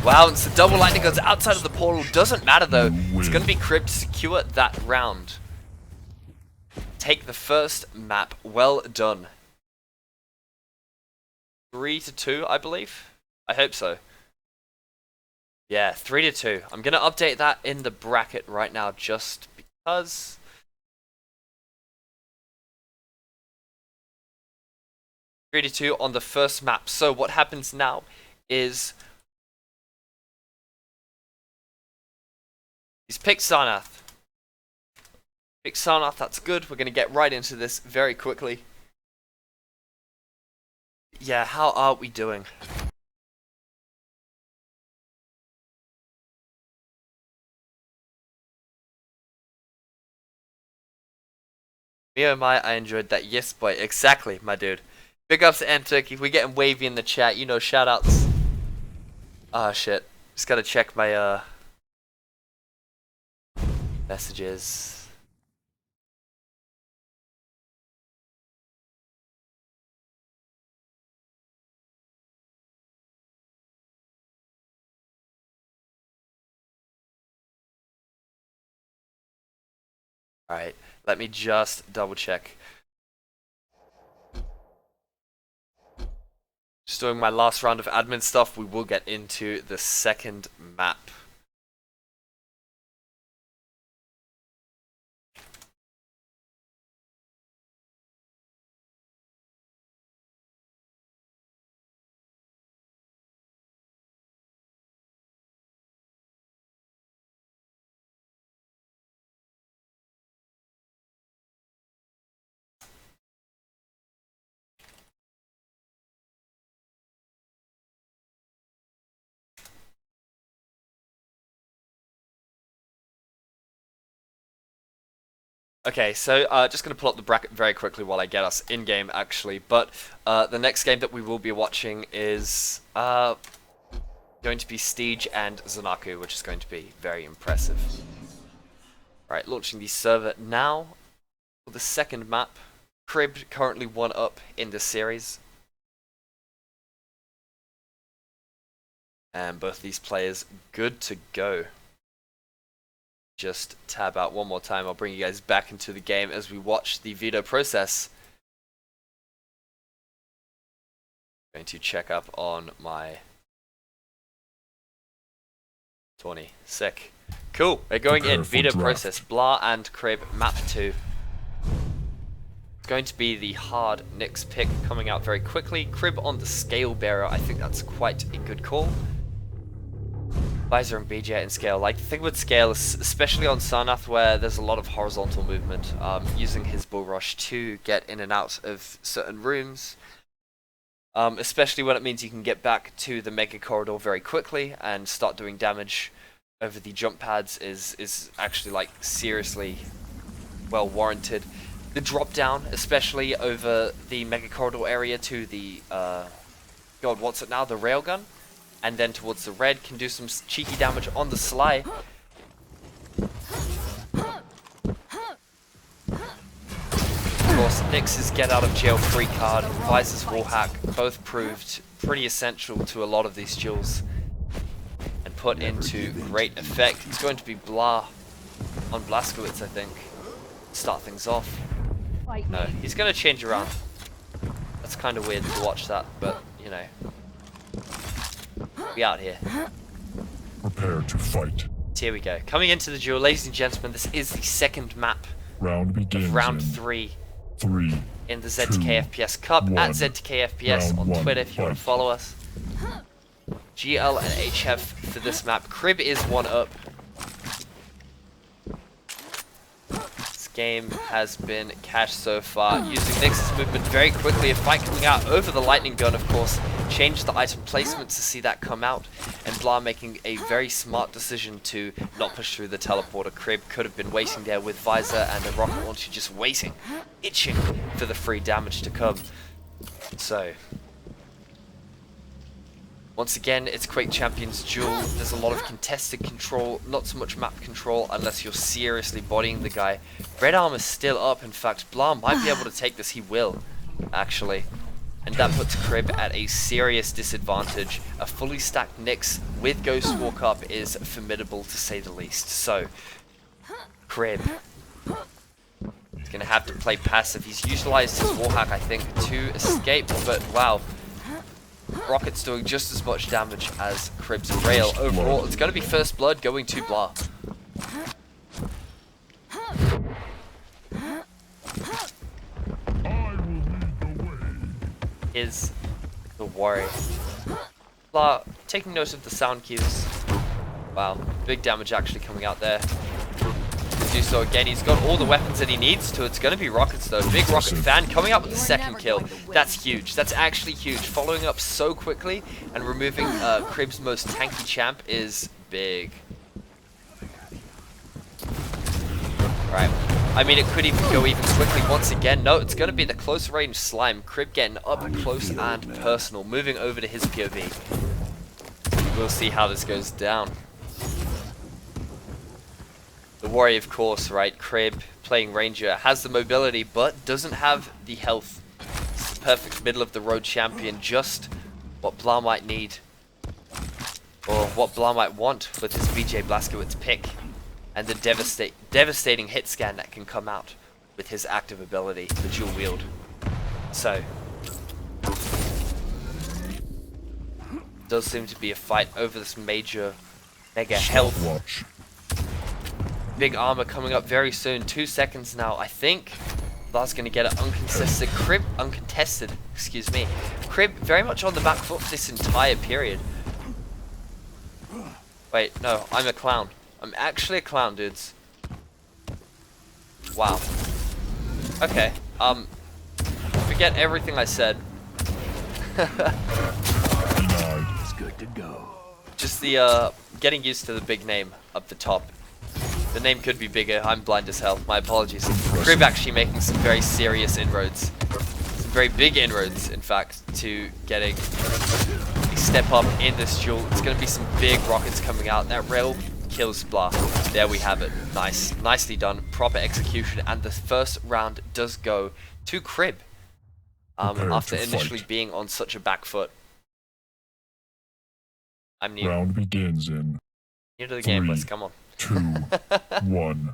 [SPEAKER 1] Wow, it's the double lightning guns outside of the portal. Doesn't matter though. It's going to be Crib to secure that round. Take the first map. Well done. 3-2, I believe. I hope so. Yeah, 3-2. I'm going to update that in the bracket right now just because. 3-2 on the first map. So what happens now is he's picked Sarnath. Picked Sarnath, that's good. We're going to get right into this very quickly. Yeah, how are we doing? Me oh my, I enjoyed that. Yes, boy. Exactly, my dude. Big ups to Turkey. We're getting wavy in the chat. You know, shoutouts. Ah, shit. Just gotta check my, messages. Alright, let me just double check. Just doing my last round of admin stuff, we will get into the second map. Okay, so just going to pull up the bracket very quickly while I get us in-game, actually. But the next game that we will be watching is going to be Steege and Zanaku, which is going to be very impressive. Alright, launching the server now for the second map. Crib currently 1 up in the series. And both these players good to go. Just tab out one more time. I'll bring you guys back into the game as we watch the veto process. Going to check up on my 20. Sick. Cool. We're going in. Veto process. Blah and Crib. Map 2. It's going to be the hard Nyx pick coming out very quickly. Crib on the Scale Bearer. I think that's quite a good call. Visor and BJ and Scale. Like, the thing with Scale is, especially on Sarnath, where there's a lot of horizontal movement, using his Bull Rush to get in and out of certain rooms, especially when it means you can get back to the Mega Corridor very quickly and start doing damage over the jump pads is actually, like, seriously well warranted. The drop down, especially over the Mega Corridor area to the, God, what's it now? The Railgun? And then towards the red, can do some cheeky damage on the sly. Of course, Nyx's get out of jail free card, Visor's wall hack, both proved pretty essential to a lot of these duels. And put into great effect. It's going to be Blah on Blaskowitz, I think. Start things off. No, he's going to change around. That's kind of weird to watch that, but, you know. We out here.
[SPEAKER 2] Prepare to fight.
[SPEAKER 1] Here we go. Coming into the duel, ladies and gentlemen, this is the second map
[SPEAKER 2] Round begins
[SPEAKER 1] of round
[SPEAKER 2] in
[SPEAKER 1] 3 in the
[SPEAKER 2] 2,
[SPEAKER 1] ZTKFPS Cup
[SPEAKER 2] 1.
[SPEAKER 1] at ZTKFPS on
[SPEAKER 2] Round
[SPEAKER 1] Twitter
[SPEAKER 2] 1,
[SPEAKER 1] if you want to
[SPEAKER 2] fight.
[SPEAKER 1] follow us. GL and HF for this map. Crib is 1 up. This game has been cashed so far. Using Nyx's movement very quickly. A fight coming out over the lightning gun, of course. Changed the item placement to see that come out. And Blah making a very smart decision to not push through the teleporter. Crib could have been waiting there with Visor and a rocket launcher just waiting, itching for the free damage to come. So, Once again, it's Quake Champions Duel. There's a lot of contested control, not so much map control unless you're seriously bodying the guy. Red armor's still up. In fact, Blah might be able to take this. He will, actually. And that puts Crib at a serious disadvantage. A fully stacked Nyx with Ghost Walk up is formidable to say the least. So, Crib is going to have to play passive. He's utilized his Warhack, I think, to escape, but wow. Rocket's doing just as much damage as Crib's Rail. Overall, it's going to be first blood going to Blah. Is the worry. Blah, taking note of the sound cues. Wow, big damage actually coming out there. Do so again, he's got all the weapons that he needs to. It's going to be Rockets though. Big Rocket fan coming up with the second kill. That's huge. That's actually huge. Following up so quickly and removing Crib's most tanky champ is big. Right. I mean, it could even go even quickly once again. No, it's going to be the close range slime. Crib getting up close and personal. Moving over to his POV. We'll see how this goes down. The worry, of course, right? Crib playing Ranger has the mobility, but doesn't have the health. It's the perfect middle of the road champion. Just what Blah might need. Or what Blah might want with his BJ Blazkowicz pick. And the devastating hit scan that can come out with his active ability, the dual wield. So, does seem to be a fight over this mega health. Big armor coming up very soon. 2 seconds now. I think Blah's gonna get it uncontested. Excuse me. Crib very much on the back foot this entire period. Wait, no, I'm a clown. I'm actually a clown, dudes. Wow. Okay. Forget everything I said.
[SPEAKER 3] It's good to go.
[SPEAKER 1] Just the getting used to the big name up the top. The name could be bigger. I'm blind as hell. My apologies. Crib actually making some very serious inroads. Some very big inroads, in fact, to getting a step up in this duel. It's going to be some big rockets coming out. That rail kills Blah. There we have it. Nice. Nicely done. Proper execution. And the first round does go to Crib. After initially being on such a back foot. I'm new.
[SPEAKER 2] Round begins in
[SPEAKER 1] New to the game, boys. Come on.
[SPEAKER 2] 2, 1. Round.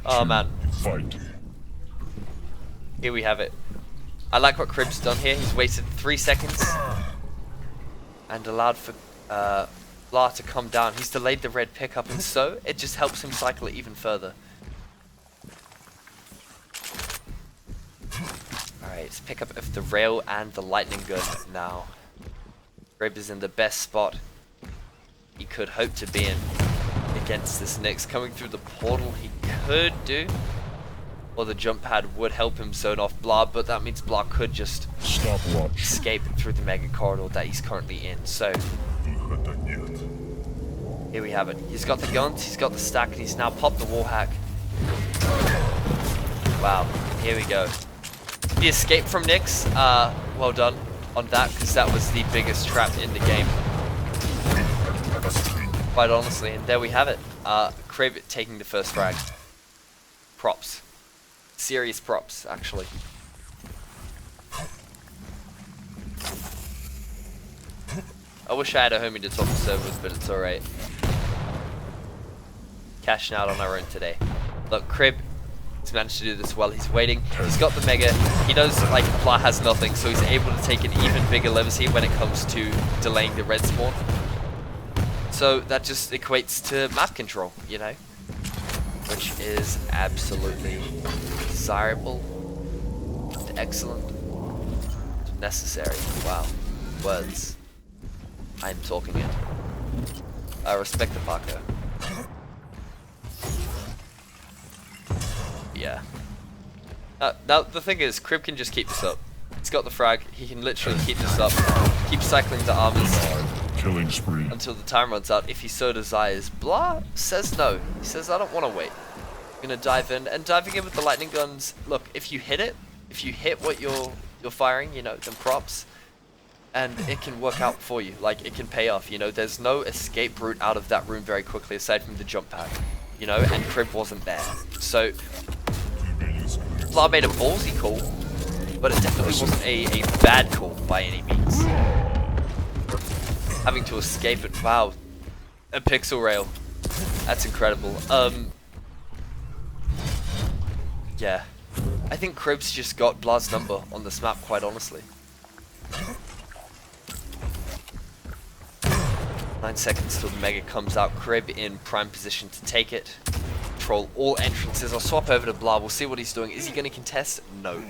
[SPEAKER 1] Oh,
[SPEAKER 2] 2,
[SPEAKER 1] man.
[SPEAKER 2] Fight.
[SPEAKER 1] Here we have it. I like what Crib's done here. He's waited 3 seconds and allowed for Blah to come down. He's delayed the red pickup, and so it just helps him cycle it even further. Alright, let's pick up of the rail and the lightning gun now. Crib is in the best spot he could hope to be in against this Nyx. Coming through the portal he could do, or the jump pad would help him zone off Blah, but that means Blah could just
[SPEAKER 2] Stopwatch.
[SPEAKER 1] escape through the mega corridor that he's currently in. So here we have it. He's got the guns, he's got the stack, and he's now popped the wallhack. Wow, here we go. The escape from Nyx, well done on that, because that was the biggest trap in the game. Quite honestly, and there we have it. Crib taking the first frag. Props. Serious props, actually. I wish I had a homie to talk to servers, but it's alright. Cashing out on our own today. Look, Crib has managed to do this well. He's waiting. He's got the mega. He knows like Blah has nothing, so he's able to take an even bigger liberty when it comes to delaying the red spawn. So that just equates to map control, you know, which is absolutely desirable, and excellent, and necessary. Wow, words. I'm talking it. I respect the Parker. Yeah. Now the thing is, Crib can just keep this up. He's got the frag. He can literally keep this up, keep cycling the armors.
[SPEAKER 2] Killing spree.
[SPEAKER 1] Until the time runs out, if he so desires. Blah says no. He says, I don't want to wait. I'm gonna dive in, and diving in with the lightning guns. Look, if you hit it, if you hit what you're firing, you know, then props. and it can work out for you. Like, it can pay off, you know. There's no escape route out of that room very quickly aside from the jump pad, you know, and Crib wasn't there. So Blah made a ballsy call, but it definitely wasn't a bad call by any means. Having to escape it, wow, a pixel rail, that's incredible. Yeah, I think Crib's just got Blah's number on this map, quite honestly. 9 seconds till the Mega comes out. Crib in prime position to take it. Control all entrances. I'll swap over to Blah. We'll see what he's doing. Is he going to contest? No.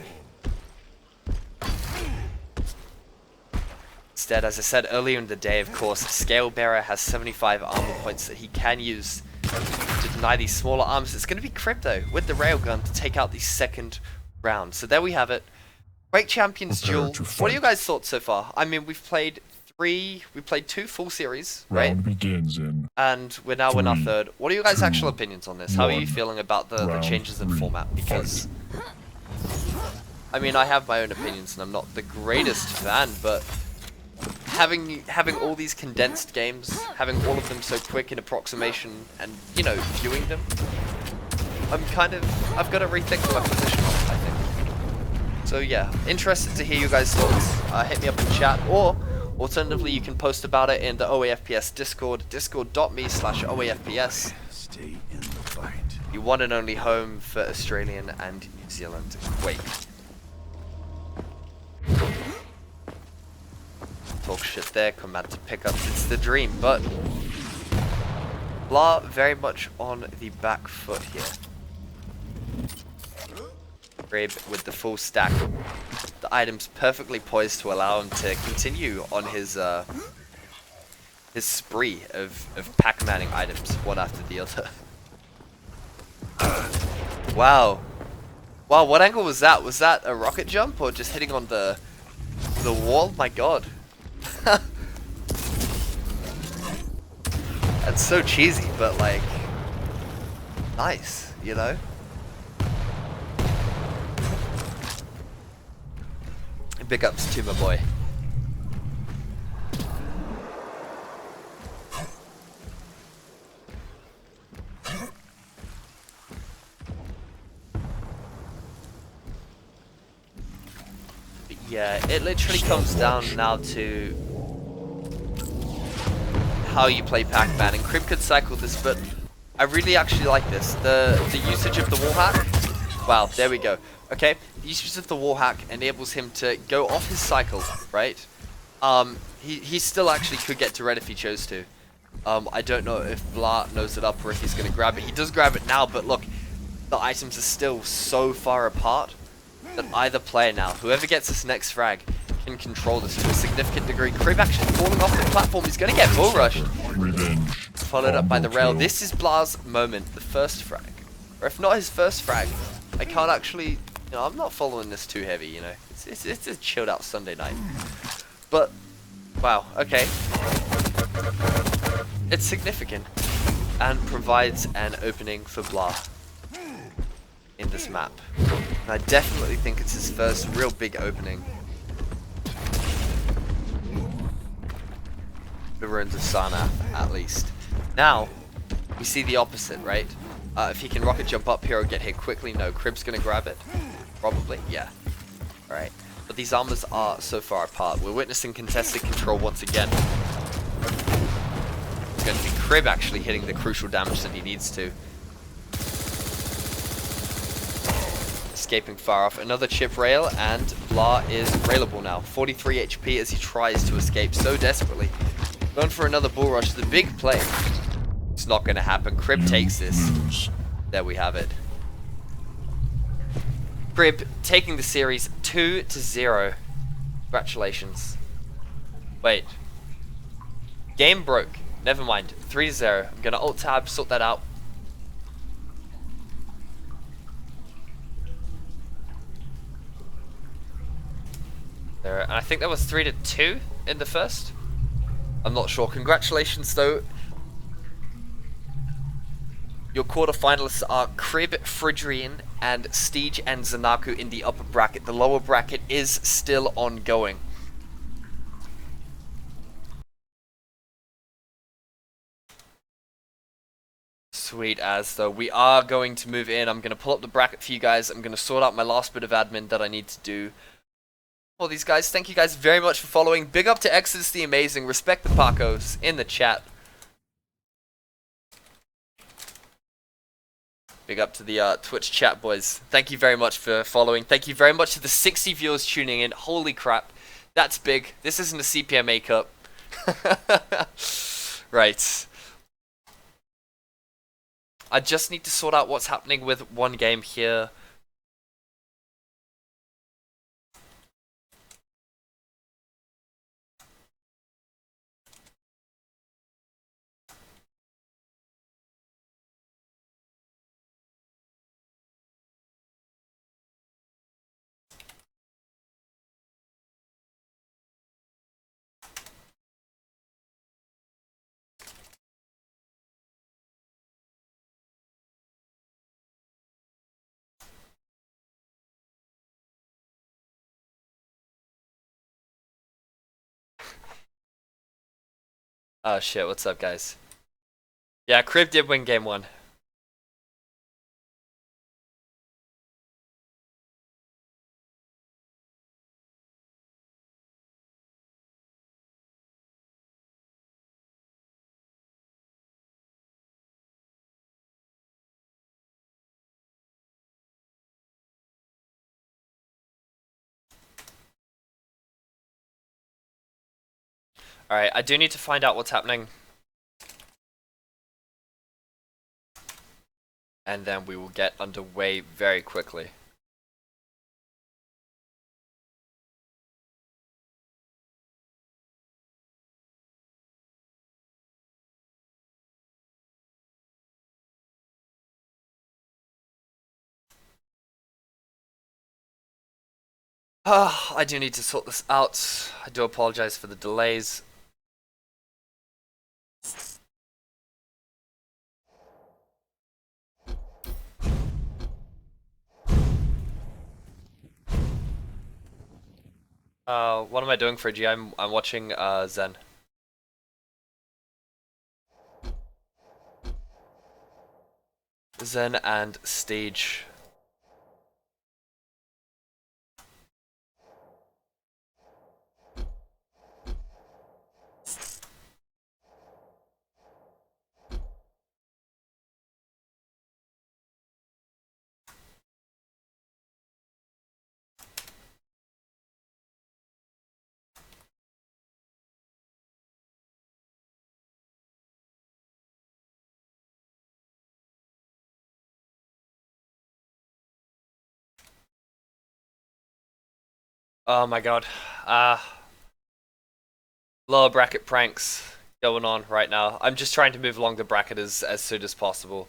[SPEAKER 1] Instead, as I said earlier in the day, of course, Scale Bearer has 75 armor points that he can use to deny these smaller arms. It's going to be Crib, though, with the railgun to take out the second round. So there we have it. Quake Champions Duel. What are you guys' thoughts so far? I mean, we've played 2 full series, right?
[SPEAKER 2] Round begins in
[SPEAKER 1] And we're now in our
[SPEAKER 2] 3,
[SPEAKER 1] third. What are your guys'
[SPEAKER 2] 2,
[SPEAKER 1] actual opinions on this? How are you
[SPEAKER 2] 1.
[SPEAKER 1] feeling about the
[SPEAKER 2] Round
[SPEAKER 1] changes in
[SPEAKER 2] 3,
[SPEAKER 1] format? Because, I mean, I have my own opinions and I'm not the greatest fan, but having all these condensed games, having all of them so quick in approximation and, you know, viewing them, I've got to rethink my position on it, I think. So yeah, interested to hear you guys' thoughts. Hit me up in chat, or alternatively you can post about it in the OAFPS Discord, discord.me/OAFPS.
[SPEAKER 3] Stay in the fight.
[SPEAKER 1] The one and only home for Australian and New Zealand Quake. Talk shit there, command to pick up, it's the dream, but Blah very much on the back foot here. Crib with the full stack. The items perfectly poised to allow him to continue on his spree of pac-manning items one after the other. Wow. Wow, what angle was that? Was that a rocket jump or just hitting on the wall? My god. That's so cheesy, but like nice, you know? Big ups to my boy. But yeah, it literally comes down now to how you play Pac-Man, and Crib could cycle this, but I really actually like this. The usage of the wall hack. Wow, there we go. Okay, the usage of the wall hack enables him to go off his cycle, right? He still actually could get to red if he chose to. I don't know if Blah knows it up or if he's going to grab it. He does grab it now, but look, the items are still so far apart that either player now, whoever gets this next frag, can control this to a significant degree. Crib actually falling off the platform. He's going to get bull rushed.
[SPEAKER 2] revenge.
[SPEAKER 1] Followed up by the rail.
[SPEAKER 2] Kill.
[SPEAKER 1] This is Blah's moment, the first frag. Or if not his first frag, I can't actually, you know, I'm not following this too heavy, you know. It's a chilled out Sunday night. But, wow, okay. It's significant and provides an opening for Blah in this map. And I definitely think it's his first real big opening. The Ruins of Sarnath, at least. Now, we see the opposite, right? If he can rocket jump up here or get hit quickly, no. Crib's gonna grab it. Probably, yeah. Alright. But these armors are so far apart. We're witnessing contested control once again. It's going to be Crib actually hitting the crucial damage that he needs to. Escaping far off. Another chip rail, and Blah is railable now. 43 HP as he tries to escape so desperately. Going for another bull rush. The big play. It's not going to happen. Crib takes this.
[SPEAKER 2] Lose.
[SPEAKER 1] There we have it. Crib taking the series 2-0. Congratulations. Wait. Game broke. Never mind. 3-0. I'm gonna alt tab, sort that out. There, and I think that was 3-2 in the first. I'm not sure. Congratulations though. Your quarterfinalists are Crib, Fridrian, and Steege and Zanaku in the upper bracket. The lower bracket is still ongoing. Sweet as though. We are going to move in. I'm going to pull up the bracket for you guys. I'm going to sort out my last bit of admin that I need to do for these guys. Thank you guys very much for following. Big up to Exodus the Amazing. Respect the Pacos in the chat. Big up to the Twitch chat boys. Thank you very much for following. Thank you very much to the 60 viewers tuning in. Holy crap. That's big. This isn't a CPMA Cup. Right. I just need to sort out what's happening with one game here. Oh shit, what's up guys? Yeah, Crib did win game 1. Alright, I do need to find out what's happening. And then we will get underway very quickly. I do need to sort this out. I do apologize for the delays. What am I doing for G? I'm watching Zen. Zen and Stage. Oh my god. Lower bracket pranks going on right now. I'm just trying to move along the bracket as soon as possible.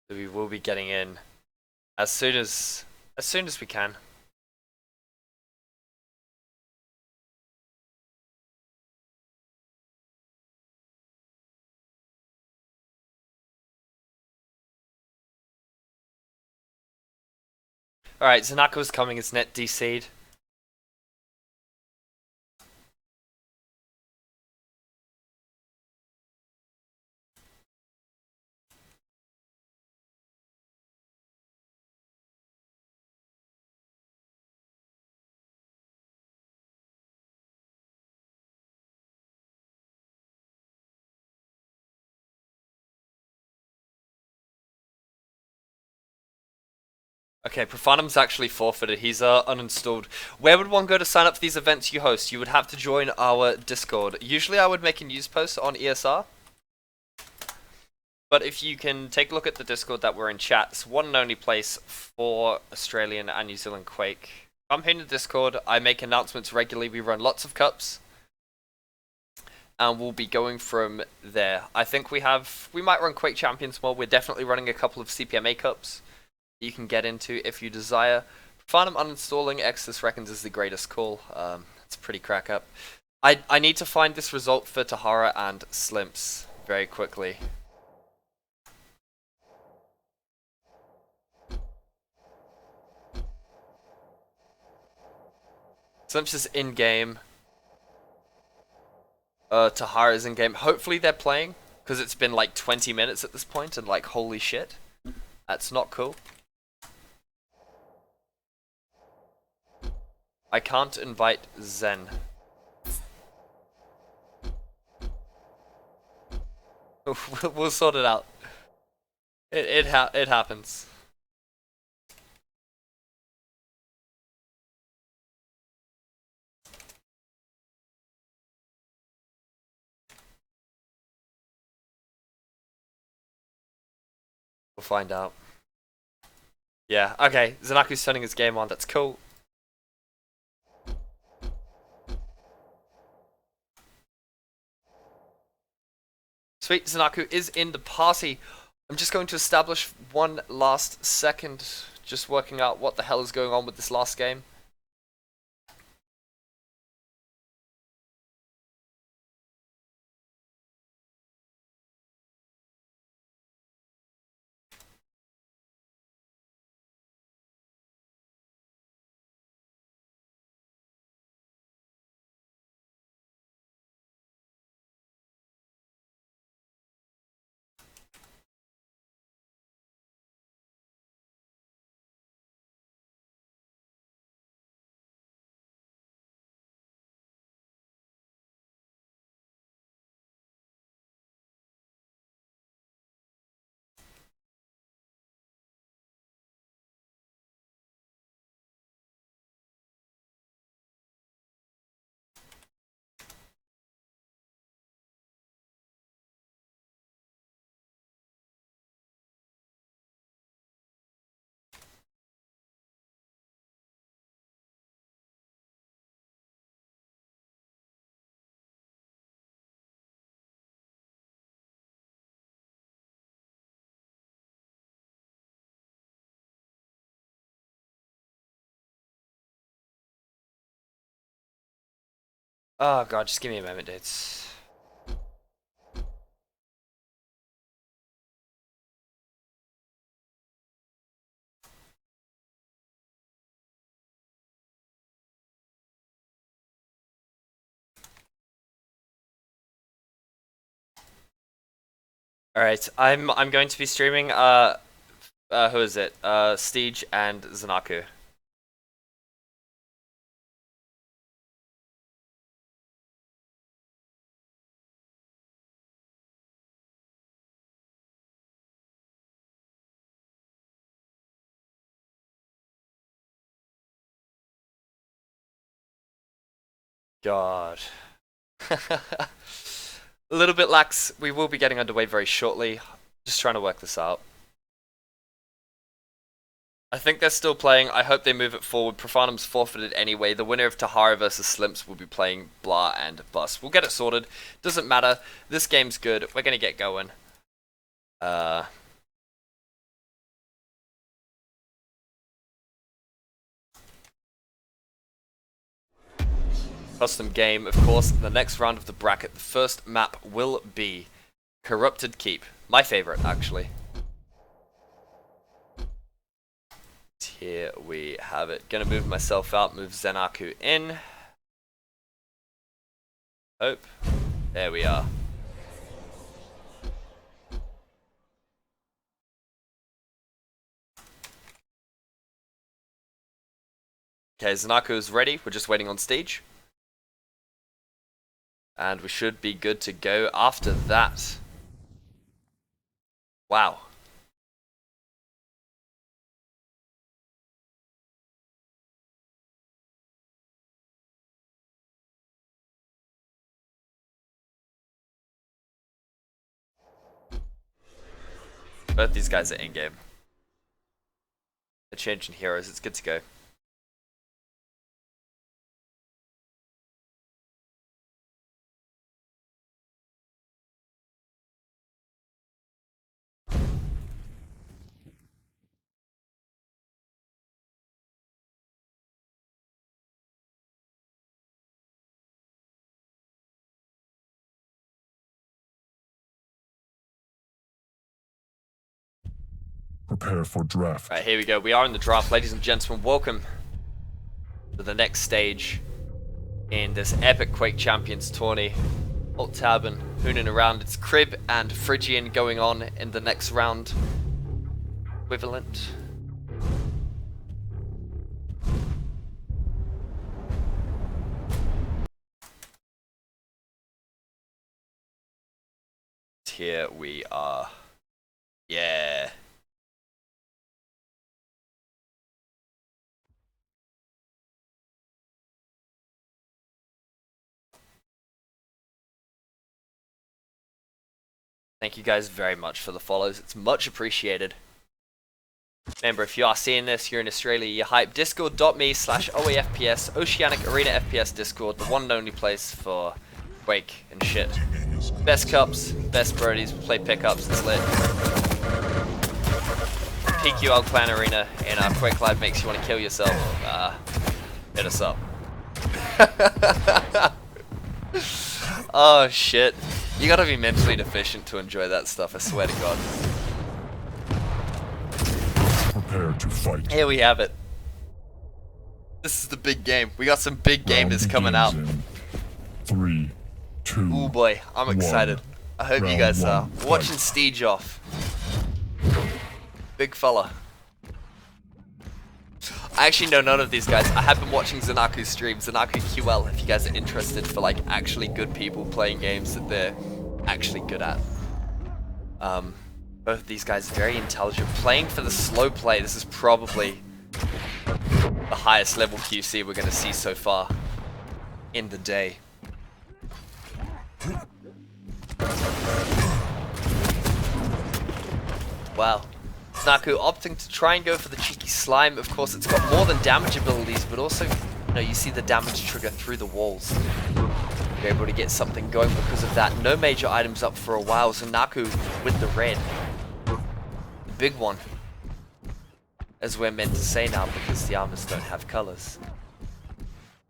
[SPEAKER 1] We will be getting in as soon as we can. Alright, Zanako's coming, it's net DC'd. Okay, Profanum's actually forfeited. He's uninstalled. Where would one go to sign up for these events you host? You would have to join our Discord. Usually I would make a news post on ESR. But if you can take a look at the Discord that we're in chat, it's one and only place for Australian and New Zealand Quake. I'm here in the Discord. I make announcements regularly. We run lots of cups. And we'll be going from there. I think we might run Quake Champions more. We're definitely running a couple of CPMA cups you can get into if you desire. Phantom uninstalling Exodus reckons is the greatest call. It's pretty crack up. I need to find this result for Tahara and Slimps very quickly. Slimps is in game. Tahara's in game. Hopefully they're playing, because it's been like 20 minutes at this point, and like, holy shit. That's not cool. I can't invite Zen. We'll sort it out. It happens. We'll find out. Yeah, okay. Zanaku's turning his game on. That's cool. Sweet, Zanaku is in the party. I'm just going to establish one last second. Just working out what the hell is going on with this last game. Oh god, just give me a moment, dudes. Alright, I'm going to be streaming who is it? Steege and Zanaku. God. A little bit lax. We will be getting underway very shortly. Just trying to work this out. I think they're still playing. I hope they move it forward. Profanum's forfeited anyway. The winner of Tahara versus Slimps will be playing Blah and Bus. We'll get it sorted. Doesn't matter. This game's good. We're gonna get going. Custom game, of course. The next round of the bracket. The first map will be Corrupted Keep. My favorite, actually. Here we have it. Gonna move myself out, move Zenaku in. Hope. There we are. Okay, Zenaku is ready. We're just waiting on stage. And we should be good to go after that. Wow. Both these guys are in-game. They're changing heroes, it's good to go.
[SPEAKER 2] Prepare for draft.
[SPEAKER 1] Right, here we go. We are in the draft, ladies and gentlemen. Welcome to the next stage in this epic Quake Champions tourney. Alt tab and hooning around. It's Crib and Phrygian going on in the next round. Equivalent. Here we are. Yeah. Thank you guys very much for the follows. It's much appreciated. Remember, if you are seeing this, you're in Australia, you hype. Discord.me/OAFPS, Oceanic Arena FPS Discord, the one and only place for Quake and shit. Best cups, best birdies, play pickups, it's lit. PQL Clan Arena in our Quake Live makes you want to kill yourself. Hit us up. Oh shit. You gotta be mentally deficient to enjoy that stuff, I swear to God.
[SPEAKER 2] Prepare to fight.
[SPEAKER 1] Here we have it. This is the big game. We got some big gamers coming out.
[SPEAKER 2] 3, 2.
[SPEAKER 1] Oh boy, I'm excited. I hope you guys are. Watching Steege off. Big fella. I actually know none of these guys. I have been watching Zanaku's stream, Zanaku QL, if you guys are interested for like actually good people playing games that they're actually good at. Both of these guys are very intelligent. Playing for the slow play, this is probably the highest level QC we're going to see so far in the day. Wow. Zanaku opting to try and go for the cheeky slime. Of course, it's got more than damage abilities, but also, you know, you see the damage trigger through the walls. You're able to get something going because of that. No major items up for a while. Zanaku with the red. The big one. As we're meant to say now, because the armors don't have colors.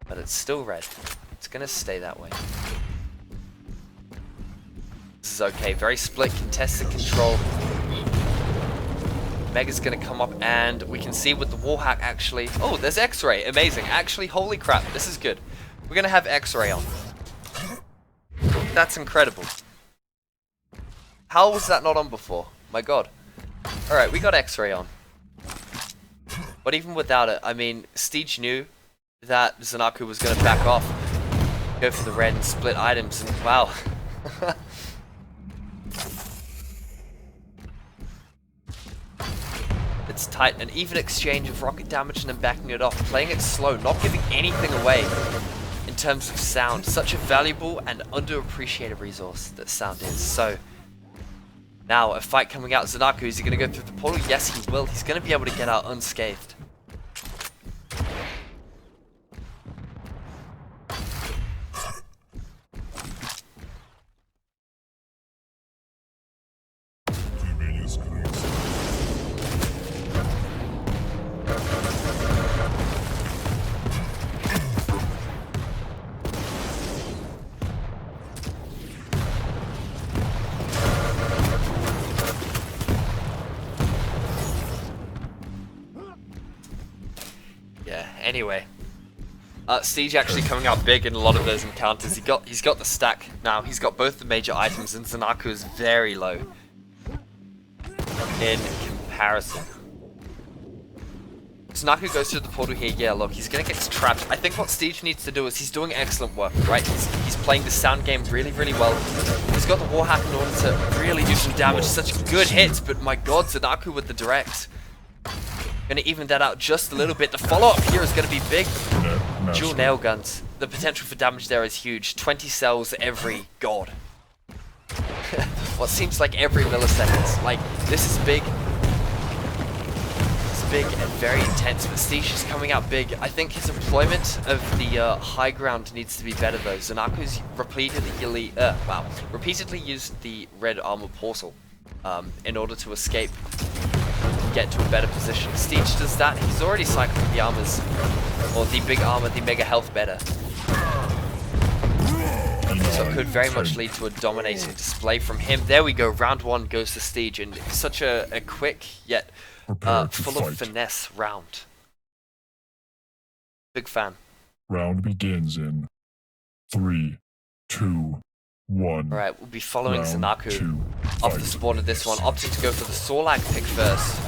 [SPEAKER 1] But it's still red. It's gonna stay that way. This is okay. Very split, contested control. Mega's gonna come up, and we can see with the wall hack actually. Oh, there's X-ray. Amazing. Actually, holy crap, this is good. We're gonna have X-ray on. That's incredible. How was that not on before? My God. Alright, we got X-ray on. But even without it, I mean, Steege knew that Zanaku was gonna back off. Go for the red and split items, and wow. It's tight, an even exchange of rocket damage and then backing it off, playing it slow, not giving anything away in terms of sound. Such a valuable and underappreciated resource that sound is. So, now a fight coming out. Zanaku, is he going to go through the portal? Yes, he will. He's going to be able to get out unscathed. Anyway, Steege actually coming out big in a lot of those encounters. He's got the stack now. He's got both the major items, and Zanaku is very low in comparison. Zanaku goes through the portal here. Yeah, look, he's gonna get trapped. I think what Steege needs to do is he's doing excellent work, right? He's playing the sound game really, really well. He's got the wall hack in order to really do some damage. Such good hits, but my God, Zanaku with the direct. Gonna even that out just a little bit. The follow-up here is gonna be big. Dual nail guns. The potential for damage there is huge. 20 cells every god. What seems like every millisecond. Like, this is big. It's big and very intense, but Steege is coming out big. I think his employment of the high ground needs to be better though. Zanaku's repeatedly used the red armor portal in order to escape. Get to a better position. Steege does that. He's already cycling the armors, or the big armor, the mega health better. So it could very much lead to a dominating display from him. There we go. Round one goes to Steege, and such a quick yet full of finesse round. Big fan.
[SPEAKER 2] Round begins in 3, 2, 1.
[SPEAKER 1] Alright, we'll be following
[SPEAKER 2] Round
[SPEAKER 1] Zanaku
[SPEAKER 2] 2.
[SPEAKER 1] off the
[SPEAKER 2] Fight.
[SPEAKER 1] spawn of this one, opting to go for the Sorlag pick first.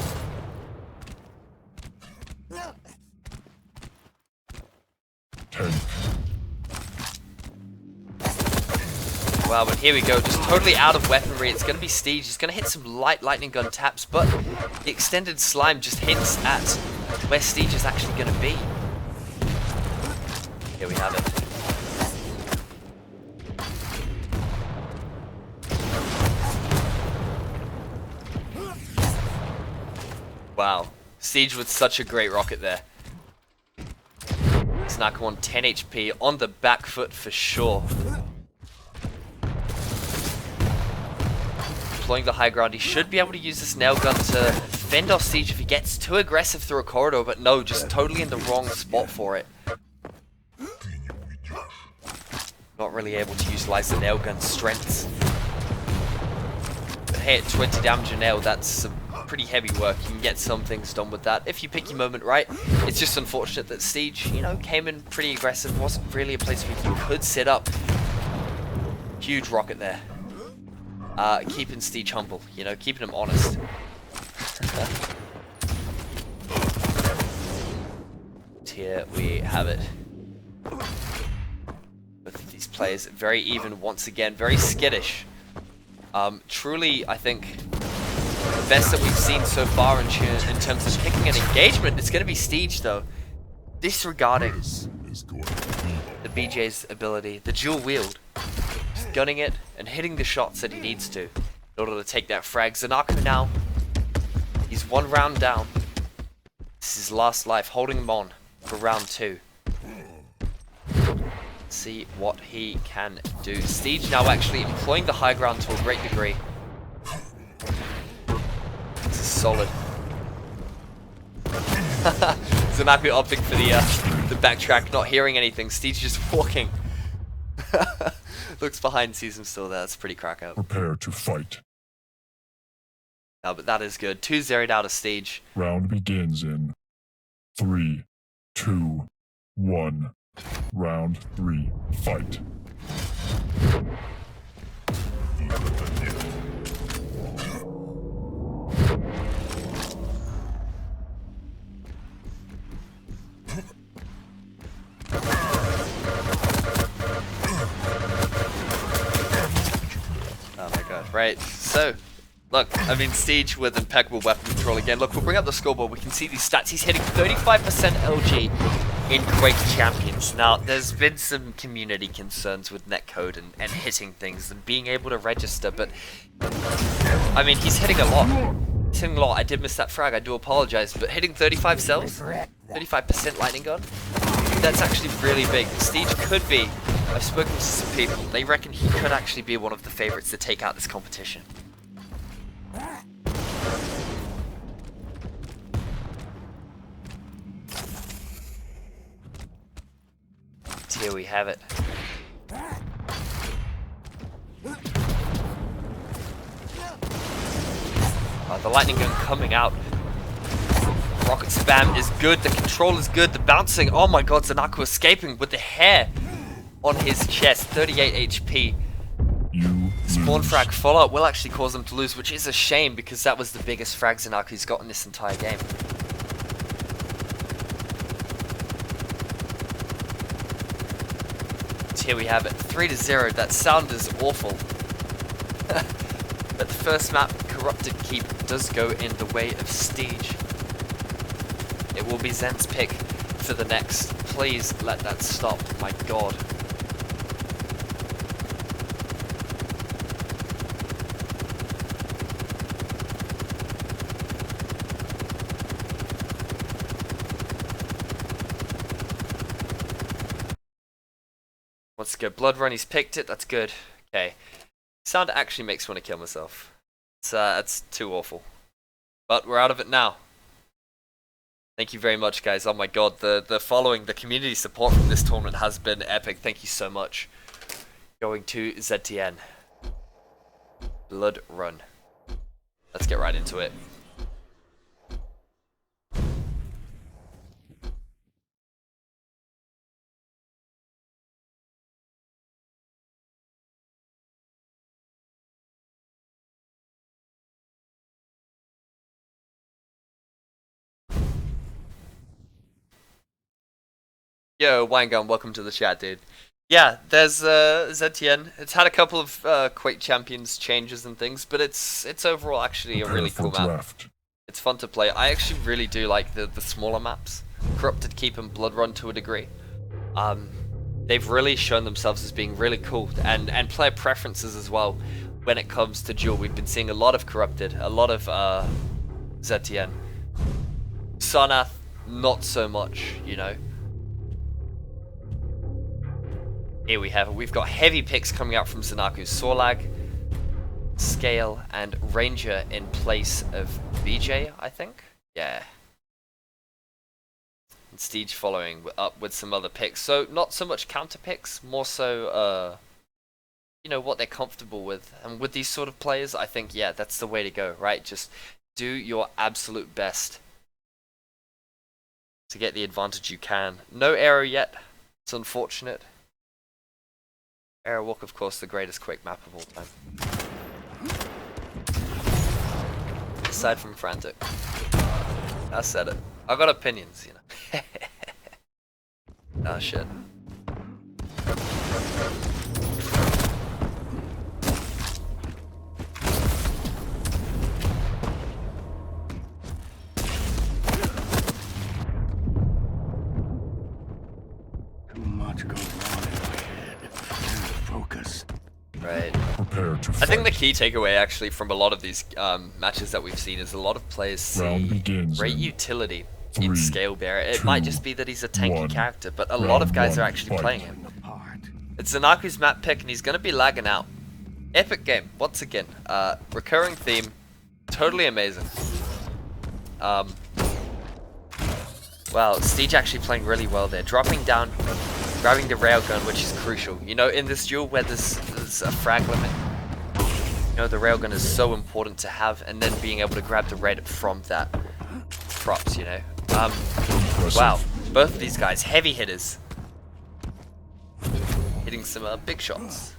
[SPEAKER 2] 10.
[SPEAKER 1] Wow, but here we go, just totally out of weaponry. It's going to be Steege. He's going to hit some light lightning gun taps, but the extended slime just hints at where Steege is actually going to be. Here we have it. Wow, Steege with such a great rocket there. Snaka on 10 HP on the back foot for sure. Deploying the high ground, he should be able to use this nail gun to fend off Steege if he gets too aggressive through a corridor, but no, just totally in the wrong spot for it. Not really able to utilize the nail gun's strengths. But hey, at 20 damage a nail, that's some pretty heavy work. You can get some things done with that if you pick your moment right. It's just unfortunate that Steege, you know, came in pretty aggressive. Wasn't really a place where you could sit up. Huge rocket there. Keeping Steege humble, you know, keeping him honest. Here we have it. Both of these players very even once again, very skittish. Truly, I think the best that we've seen so far in terms of picking an engagement is going to be Steege, though. Disregarding the BJ's ability, the dual wield. Just gunning it and hitting the shots that he needs to in order to take that frag. Zanaku now, he's 1 round down. This is his last life, holding him on for round 2. See what he can do. Steege now actually employing the high ground to a great degree. This is solid. Zanaku opting for the backtrack, not hearing anything. Steege just walking. Looks behind, sees him still there. That's pretty crack out.
[SPEAKER 2] Prepare to fight.
[SPEAKER 1] No, but that is good. 2-0'd out of Steege.
[SPEAKER 2] Round begins in 3, 2, 1. Round 3. Fight.
[SPEAKER 1] Oh my god. Right, so look, I mean, Steege with impeccable weapon control again. Look, we'll bring up the scoreboard. We can see these stats. He's hitting 35% LG in Quake Champions. Now, there's been some community concerns with netcode and hitting things and being able to register, but I mean, he's hitting a lot. He's hitting a lot. I did miss that frag. I do apologize, but hitting 35 cells, 35% lightning gun, that's actually really big. Steege could be. I've spoken to some people. They reckon he could actually be one of the favorites to take out this competition. Here we have it. The lightning gun coming out. Rocket spam is good, the control is good, the bouncing. Oh my god, Zanaku escaping with the hair on his chest. 38 HP. Spawn frag follow-up will actually cause them to lose, which is a shame because that was the biggest frag Zanaku's got in this entire game. Here we have it, 3-0. That sound is awful. But the first map, Corrupted Keep, does go in the way of Steege. It will be Zen's pick for the next. Please let that stop, my god. Let's go. Blood Run, he's picked it, that's good. Okay. Sound actually makes me want to kill myself. It's too awful. But we're out of it now. Thank you very much, guys. Oh my god, the following, the community support from this tournament has been epic. Thank you so much. Going to ZTN. Blood Run. Let's get right into it. Yo, Winegun, welcome to the chat, dude. Yeah, there's ZTN. It's had a couple of Quake Champions changes and things, but it's overall actually a really cool map.
[SPEAKER 2] Draft.
[SPEAKER 1] It's fun to play. I actually really do like the smaller maps. Corrupted Keep and Blood Run to a degree. They've really shown themselves as being really cool, and player preferences as well. When it comes to Duel, we've been seeing a lot of Corrupted, a lot of ZTN. Sanath, not so much, you know. Here we've got heavy picks coming out from Zanaku, Sorlag, Scale, and Ranger in place of BJ, I think. Yeah. And Steege following up with some other picks. So not so much counter picks, more so you know, what they're comfortable with. And with these sort of players, I think, yeah, that's the way to go, right? Just do your absolute best to get the advantage you can. No arrow yet. It's unfortunate. Airwalk, of course, the greatest Quake map of all time. Aside from Frantic. I said it. I got opinions, you know. Oh shit.
[SPEAKER 3] Too much goes on in my head. Focus.
[SPEAKER 1] Right.
[SPEAKER 2] Prepare to
[SPEAKER 1] I
[SPEAKER 2] fight.
[SPEAKER 1] think the key takeaway actually from a lot of these matches that we've seen is a lot of players
[SPEAKER 2] Round
[SPEAKER 1] see
[SPEAKER 2] begins
[SPEAKER 1] great
[SPEAKER 2] in
[SPEAKER 1] utility in
[SPEAKER 2] 3,
[SPEAKER 1] Scale Bearer. It
[SPEAKER 2] 2,
[SPEAKER 1] might just be that he's a tanky
[SPEAKER 2] 1.
[SPEAKER 1] character, but a lot of
[SPEAKER 2] Round
[SPEAKER 1] guys are
[SPEAKER 2] 1,
[SPEAKER 1] actually
[SPEAKER 2] fight.
[SPEAKER 1] playing him.
[SPEAKER 3] Apart.
[SPEAKER 1] It's Zanaku's map pick, and he's going to be lagging out. Epic game, once again. Recurring theme, totally amazing. Wow, Steege actually playing really well there. Dropping down, grabbing the railgun, which is crucial. You know, in this duel where there's a frag limit, you know, the railgun is so important to have, and then being able to grab the raid from that. Props, you know. Wow, both of these guys, heavy hitters. Hitting some big shots.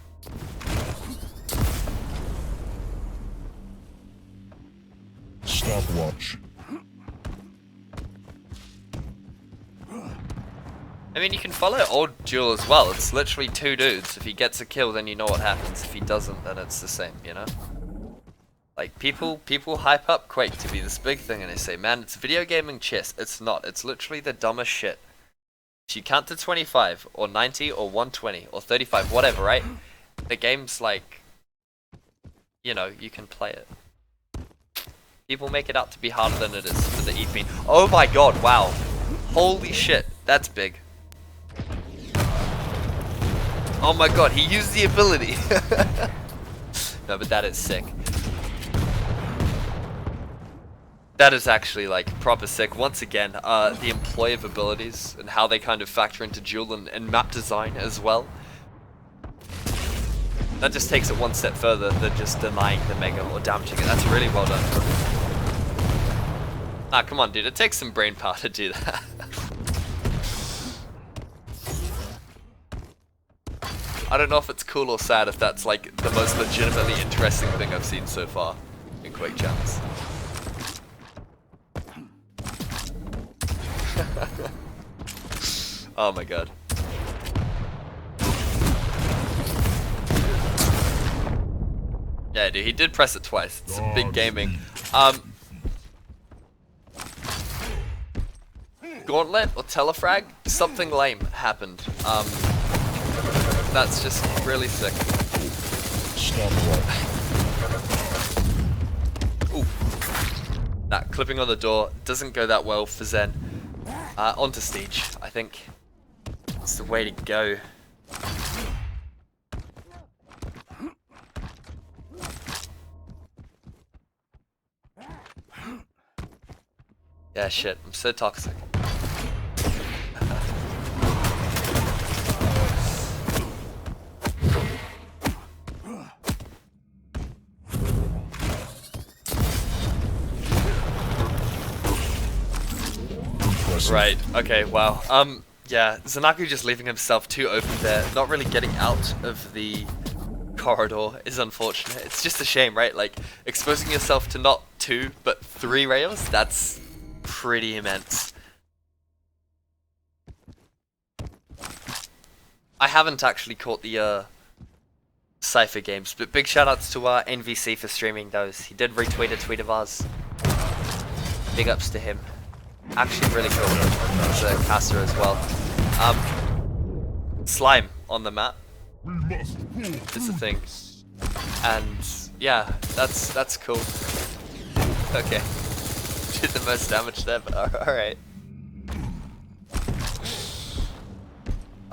[SPEAKER 2] Stopwatch.
[SPEAKER 1] I mean, you can follow old Duel as well. It's literally two dudes. If he gets a kill, then you know what happens. If he doesn't, then it's the same, you know? Like, people hype up Quake to be this big thing, and they say, man, it's video gaming chess. It's not. It's literally the dumbest shit. If you count to 25, or 90, or 120, or 35, whatever, right? The game's like, you know, you can play it. People make it out to be harder than it is for the EP. Oh my god, wow. Holy shit, that's big. Oh my god, he used the ability. No, but that is sick. That is actually like proper sick. Once again, the employ of abilities and how they kind of factor into Duel and map design as well. That just takes it one step further than just denying the mega or damaging it. That's really well done. Ah, come on, dude. It takes some brain power to do that. I don't know if it's cool or sad if that's like the most legitimately interesting thing I've seen so far in Quake Champs. Oh my god. Yeah, dude, he did press it twice. It's some big gaming. Gauntlet or Telefrag? Something lame happened. That's just really sick.
[SPEAKER 2] Stopwatch.
[SPEAKER 1] Ooh. Nah, clipping on the door doesn't go that well for Zen. Onto Steege, I think. It's the way to go. Yeah, shit, I'm so toxic. Right, okay, wow. Yeah, Zanaku just leaving himself too open there, not really getting out of the corridor is unfortunate. It's just a shame, right? Like, exposing yourself to not 2, but 3 rails, that's pretty immense. I haven't actually caught the Cypher games, but big shout outs to NVC for streaming those. He did retweet a tweet of ours. Big ups to him. Actually really cool. As a caster as well. Slime on the map is the thing. And yeah, that's cool. Okay. Did the most damage there, but alright.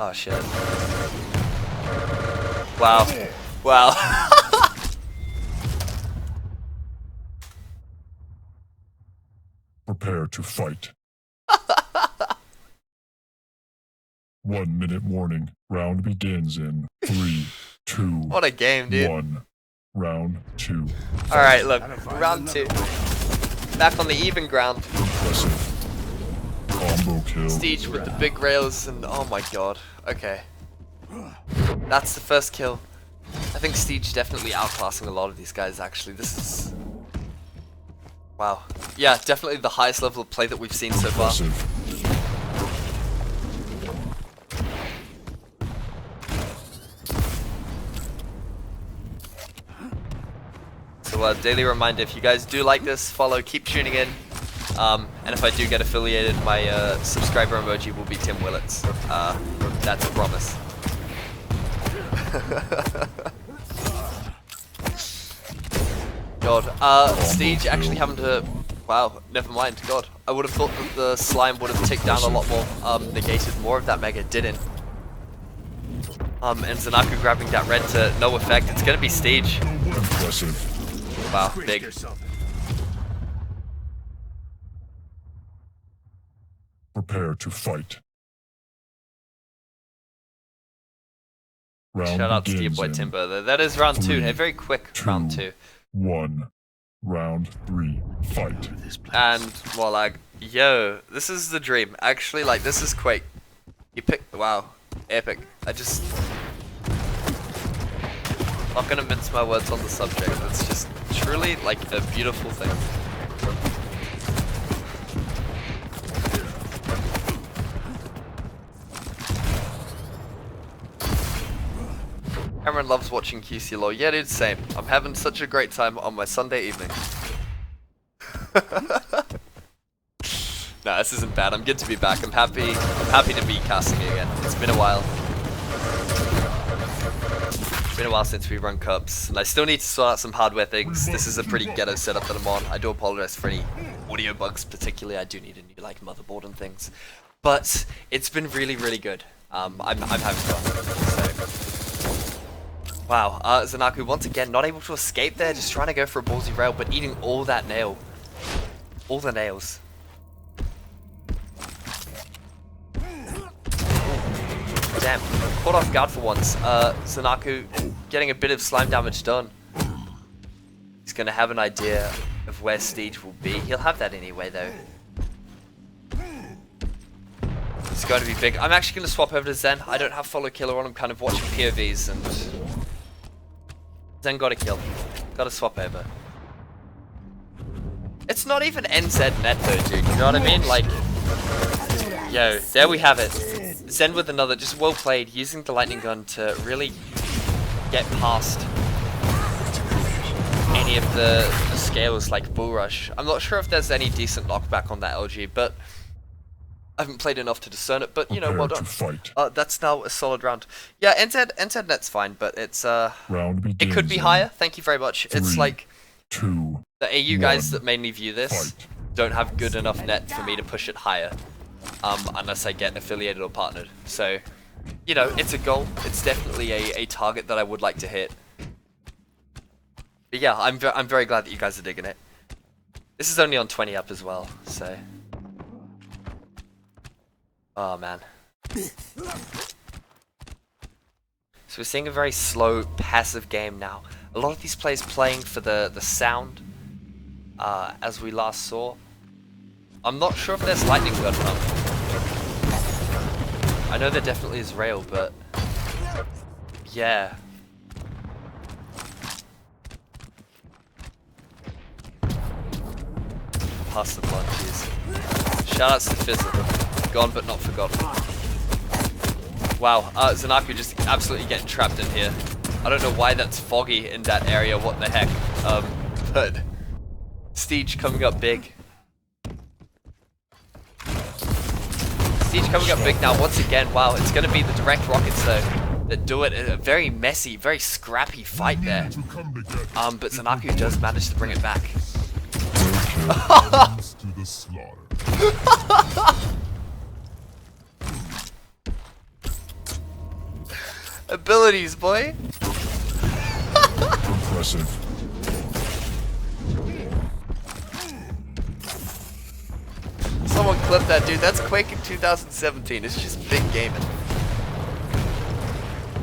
[SPEAKER 1] Oh shit. Wow. Wow.
[SPEAKER 2] Prepare to fight. 1 minute warning. Round begins in 3, 2,
[SPEAKER 1] What a game, dude.
[SPEAKER 2] 1. Round 2.
[SPEAKER 1] Alright, look. Round 2. Back on the even ground.
[SPEAKER 2] Impressive. Combo kill.
[SPEAKER 1] Siege with the big rails and oh my god. Okay. That's the first kill. I think Siege definitely outclassing a lot of these guys actually. This is... Wow. Yeah, definitely the highest level of play that we've seen so far.
[SPEAKER 2] Impressive.
[SPEAKER 1] So daily reminder, if you guys do like this, follow, keep tuning in. And if I do get affiliated, my subscriber emoji will be Tim Willits. That's a promise. God, Siege actually having to... Wow, never mind, God. I would have thought that the slime would have ticked down a lot more, negated more of that mega, didn't. And Zanaku grabbing that red to no effect. It's gonna be Siege.
[SPEAKER 2] Impressive.
[SPEAKER 1] Wow, big.
[SPEAKER 2] Prepare to fight. Round
[SPEAKER 1] Shout out to your boy
[SPEAKER 2] begins in
[SPEAKER 1] Timber. That is round 2. A very quick round 2.
[SPEAKER 2] 1. Round 3. Fight.
[SPEAKER 1] And more like, yo, this is the dream. Actually, like, this is Quake. You pick, wow, epic. I just, not gonna mince my words on the subject. It's just truly like a beautiful thing. Cameron loves watching QC Law. Yeah, dude, same. I'm having such a great time on my Sunday evening. Nah, this isn't bad. I'm good to be back. I'm happy to be casting again. It's been a while. It's been a while since we run cups, and I still need to sort out some hardware things. This is a pretty ghetto setup that I'm on. I do apologize for any audio bugs, particularly. I do need a new like motherboard and things, but it's been really, really good. I'm having fun. So. Wow, Zanaku once again not able to escape there, just trying to go for a ballsy rail, but eating all that nail. All the nails. Damn, caught off guard for once. Zanaku getting a bit of slime damage done. He's gonna have an idea of where Siege will be. He'll have that anyway though. It's going to be big. I'm actually gonna swap over to Zen. I don't have follow killer on, I'm kind of watching POVs and... Zen got a kill. Gotta swap over. It's not even NZ net though, dude. You know what I mean? Like, yo, there we have it. Zen with another, just well played, using the lightning gun to really get past any of the scales like Bull Rush. I'm not sure if there's any decent knockback on that LG, but I haven't played enough to discern it, but you know, well done. That's now a solid round. Yeah, NZ net's fine, but it's it could be higher. Thank you very much. It's like the AU guys that mainly view this don't have good enough net for me to push it higher, unless I get affiliated or partnered. So, you know, it's a goal. It's definitely a target that I would like to hit. But yeah, I'm very glad that you guys are digging it. This is only on 20 up as well, so. Oh man. So we're seeing a very slow, passive game now. A lot of these players playing for the sound, as we last saw. I'm not sure if there's lightning gun pump. I know there definitely is rail, but yeah. Pass the blunt, jeez. Shoutouts to Fizzle. Gone but not forgotten. Wow, Zanaku just absolutely getting trapped in here. I don't know why that's foggy in that area, what the heck. But Siege coming up big. Siege coming up big now once again. Wow, it's going to be the direct rockets though that do it. A very messy, very scrappy fight there. But Zanaku does manage to bring it back.
[SPEAKER 2] To the slaughter.
[SPEAKER 1] Abilities, boy.
[SPEAKER 2] Impressive.
[SPEAKER 1] Someone clip that, dude. That's Quake in 2017. It's just big gaming.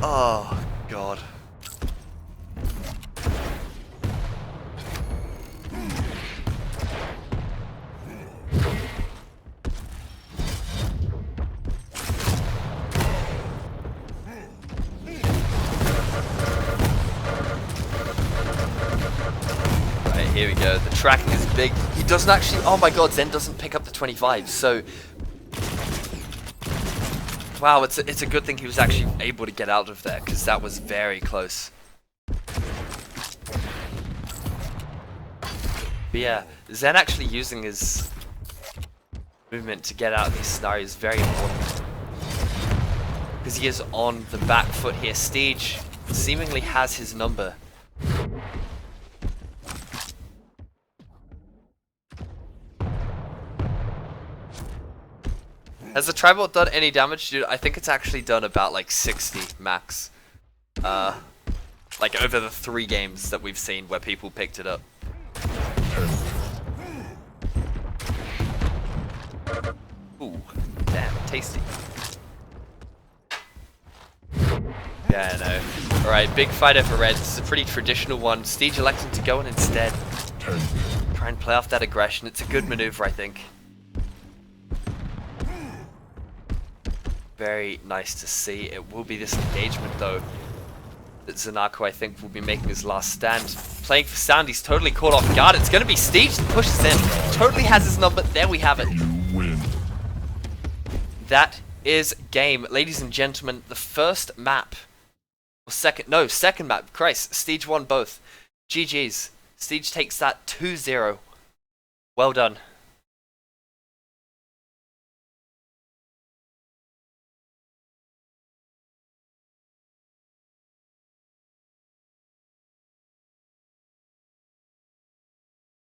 [SPEAKER 1] Oh, God. Right, here we go. The tracking is big. He doesn't actually... Oh my God, Zen doesn't pick up the 25, so... Wow, it's a good thing he was actually able to get out of there, because that was very close. But yeah, Zen actually using his movement to get out of these scenarios is very important. Because he is on the back foot here. Stage seemingly has his number. Has the tribal done any damage, dude? I think it's actually done about like 60 max. Like over the 3 games that we've seen where people picked it up. Ooh, damn, tasty. Yeah, I know. Alright, big fighter for red. This is a pretty traditional one. Siege electing to go in instead. Try and play off that aggression. It's a good maneuver, I think. Very nice to see. It will be this engagement though that Zanaku I think will be making his last stand. Playing for sound, he's totally caught off guard. It's going to be Siege that pushes in. Totally has his number. There we have it.
[SPEAKER 2] You win.
[SPEAKER 1] That is game. Ladies and gentlemen, the first map. Or second map. Christ, Siege won both. GG's. Siege takes that 2-0. Well done.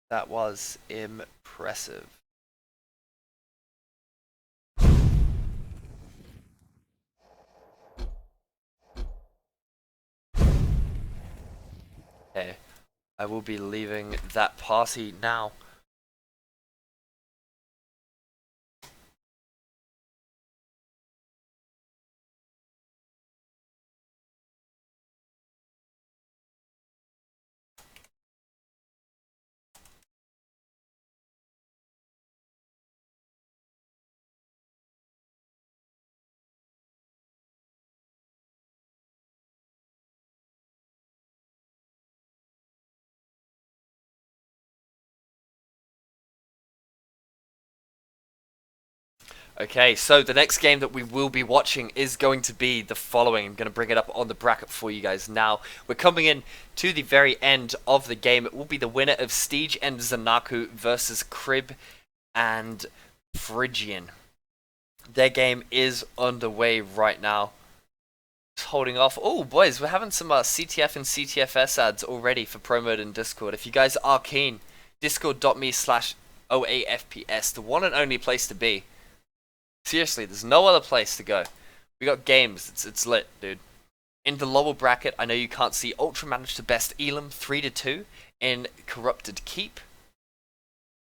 [SPEAKER 1] That was impressive. Okay, I will be leaving that party now. Okay, so the next game that we will be watching is going to be the following. I'm going to bring it up on the bracket for you guys now. We're coming in to the very end of the game. It will be the winner of Siege and Zanaku versus Crib and Phrygian. Their game is underway right now. Just holding off. Oh, boys, we're having some CTF and CTFS ads already for Pro Mode in Discord. If you guys are keen, discord.me/OAFPS, the one and only place to be. Seriously, there's no other place to go. We got games. It's lit, dude. In the lower bracket, I know you can't see. Ultra managed to best Elam 3-2 in Corrupted Keep.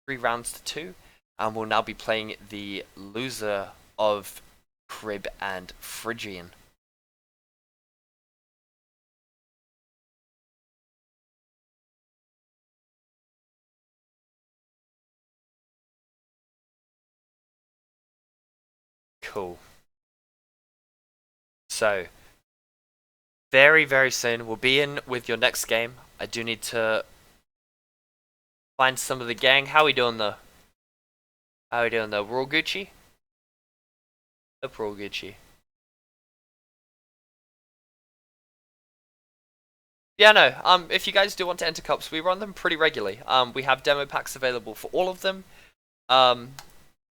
[SPEAKER 1] 3 rounds to 2. And we'll now be playing the loser of Crib and Phrygian. Cool. So, very, very soon, we'll be in with your next game. I do need to find some of the gang. How we doing though? How we doing though? We're all Gucci? Hope we're all Gucci. Yeah, no. If you guys do want to enter cups, we run them pretty regularly. We have demo packs available for all of them.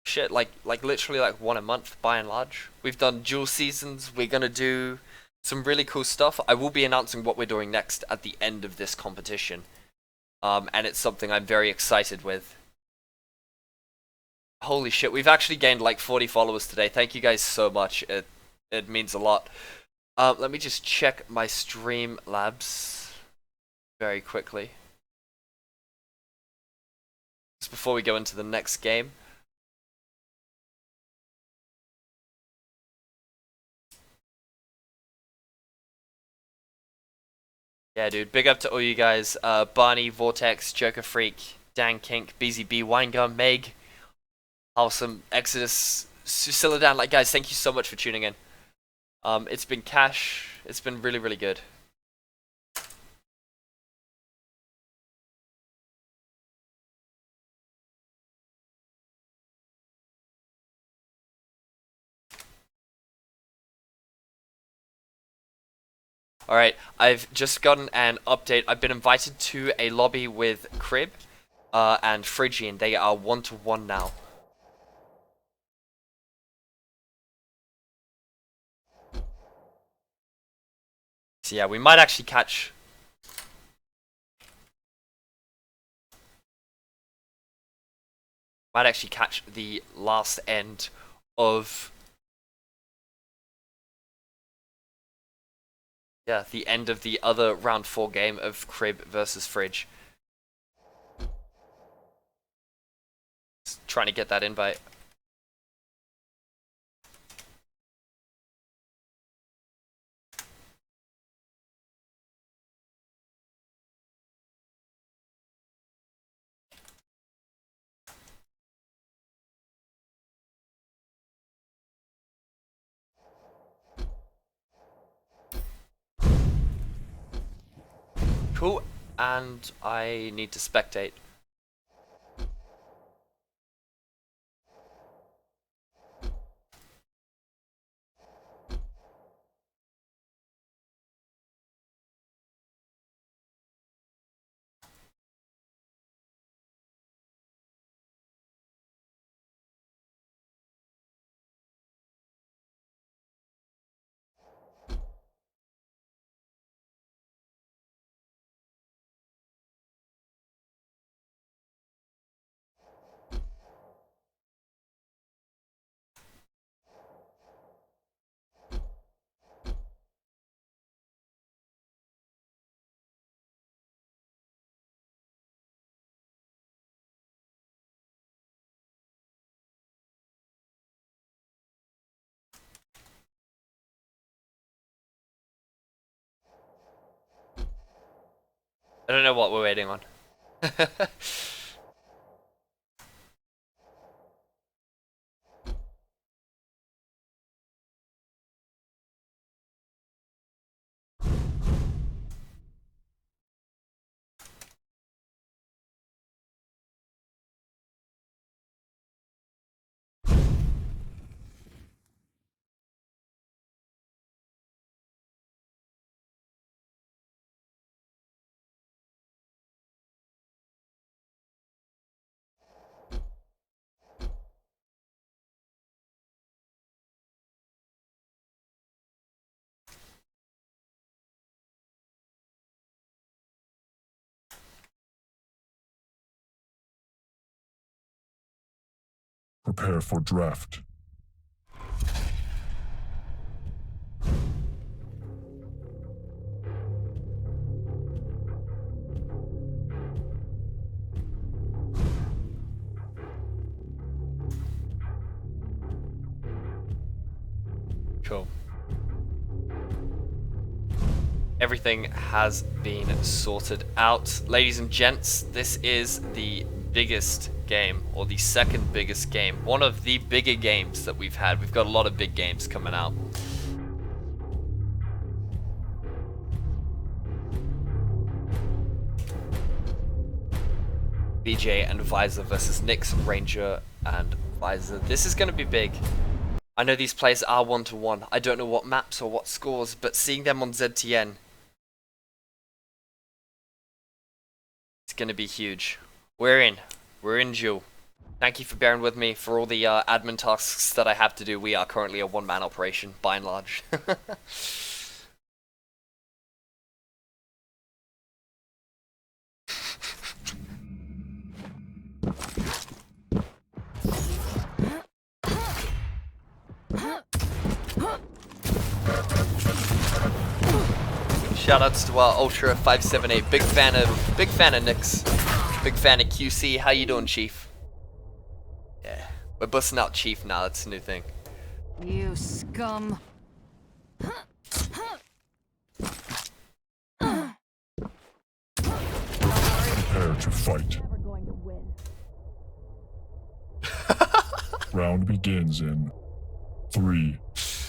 [SPEAKER 1] Shit, like literally like one a month by and large. We've done dual seasons. We're gonna do some really cool stuff. I will be announcing what we're doing next at the end of this competition. And it's something I'm very excited with. Holy shit, we've actually gained like 40 followers today. Thank you guys so much. It means a lot. Let me just check my Streamlabs very quickly. Just before we go into the next game. Yeah, dude, big up to all you guys. Barney, Vortex, Joker Freak, Dan Kink, BZB, Winegum, Meg, Awesome, Exodus, Susiladan. Like, guys, thank you so much for tuning in. It's been cash. It's been really, really good. Alright, I've just gotten an update. I've been invited to a lobby with Crib and Phrygian. They are 1-to-1 now. So yeah, we might actually catch... the last end of... Yeah, the end of the other round 4 game of Crib versus Fridge. Just trying to get that invite. Cool, and I need to spectate. I don't know what we're waiting on.
[SPEAKER 2] Prepare for draft.
[SPEAKER 1] Cool. Everything has been sorted out. Ladies and gents, this is the biggest game, or the second biggest game. One of the bigger games that we've had. We've got a lot of big games coming out. BJ and Visor versus Nyx, Ranger and Visor. This is going to be big. I know these players are 1-to-1. I don't know what maps or what scores, but seeing them on ZTN gonna be huge. We're in. We're in Duel. Thank you for bearing with me for all the admin tasks that I have to do. We are currently a one-man operation, by and large. Shoutouts to our Ultra 578. Big fan of Nix. Big fan of QC. How you doing, Chief? Yeah, we're busting out Chief now. That's a new thing.
[SPEAKER 6] You scum.
[SPEAKER 2] Prepare to fight.
[SPEAKER 6] Never going to win.
[SPEAKER 2] Round begins in 3,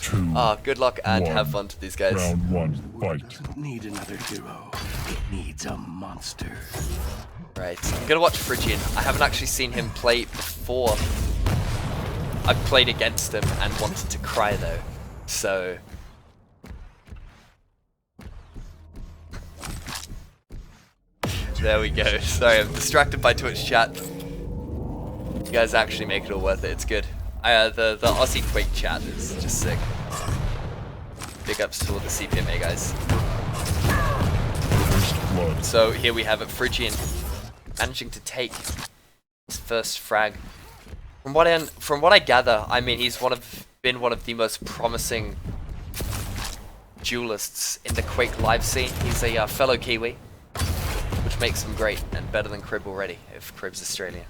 [SPEAKER 2] 2.
[SPEAKER 1] Good luck and
[SPEAKER 2] One.
[SPEAKER 1] have fun to these guys.
[SPEAKER 2] Round 1,
[SPEAKER 3] The world
[SPEAKER 2] fight.
[SPEAKER 3] doesn't need another hero. It needs a monster.
[SPEAKER 1] Right, I'm gonna watch Phrygian. I haven't actually seen him play before. I've played against him and wanted to cry though, so. There we go. Sorry, I'm distracted by Twitch chat. You guys actually make it all worth it. It's good. The Aussie Quake chat is just sick. Big ups to all the CPMA guys.
[SPEAKER 2] First blood.
[SPEAKER 1] So here we have it, Phrygian managing to take his first frag. From what I gather, I mean he's been one of the most promising duelists in the Quake live scene. He's a fellow Kiwi, which makes him great and better than Crib already, if Crib's Australian.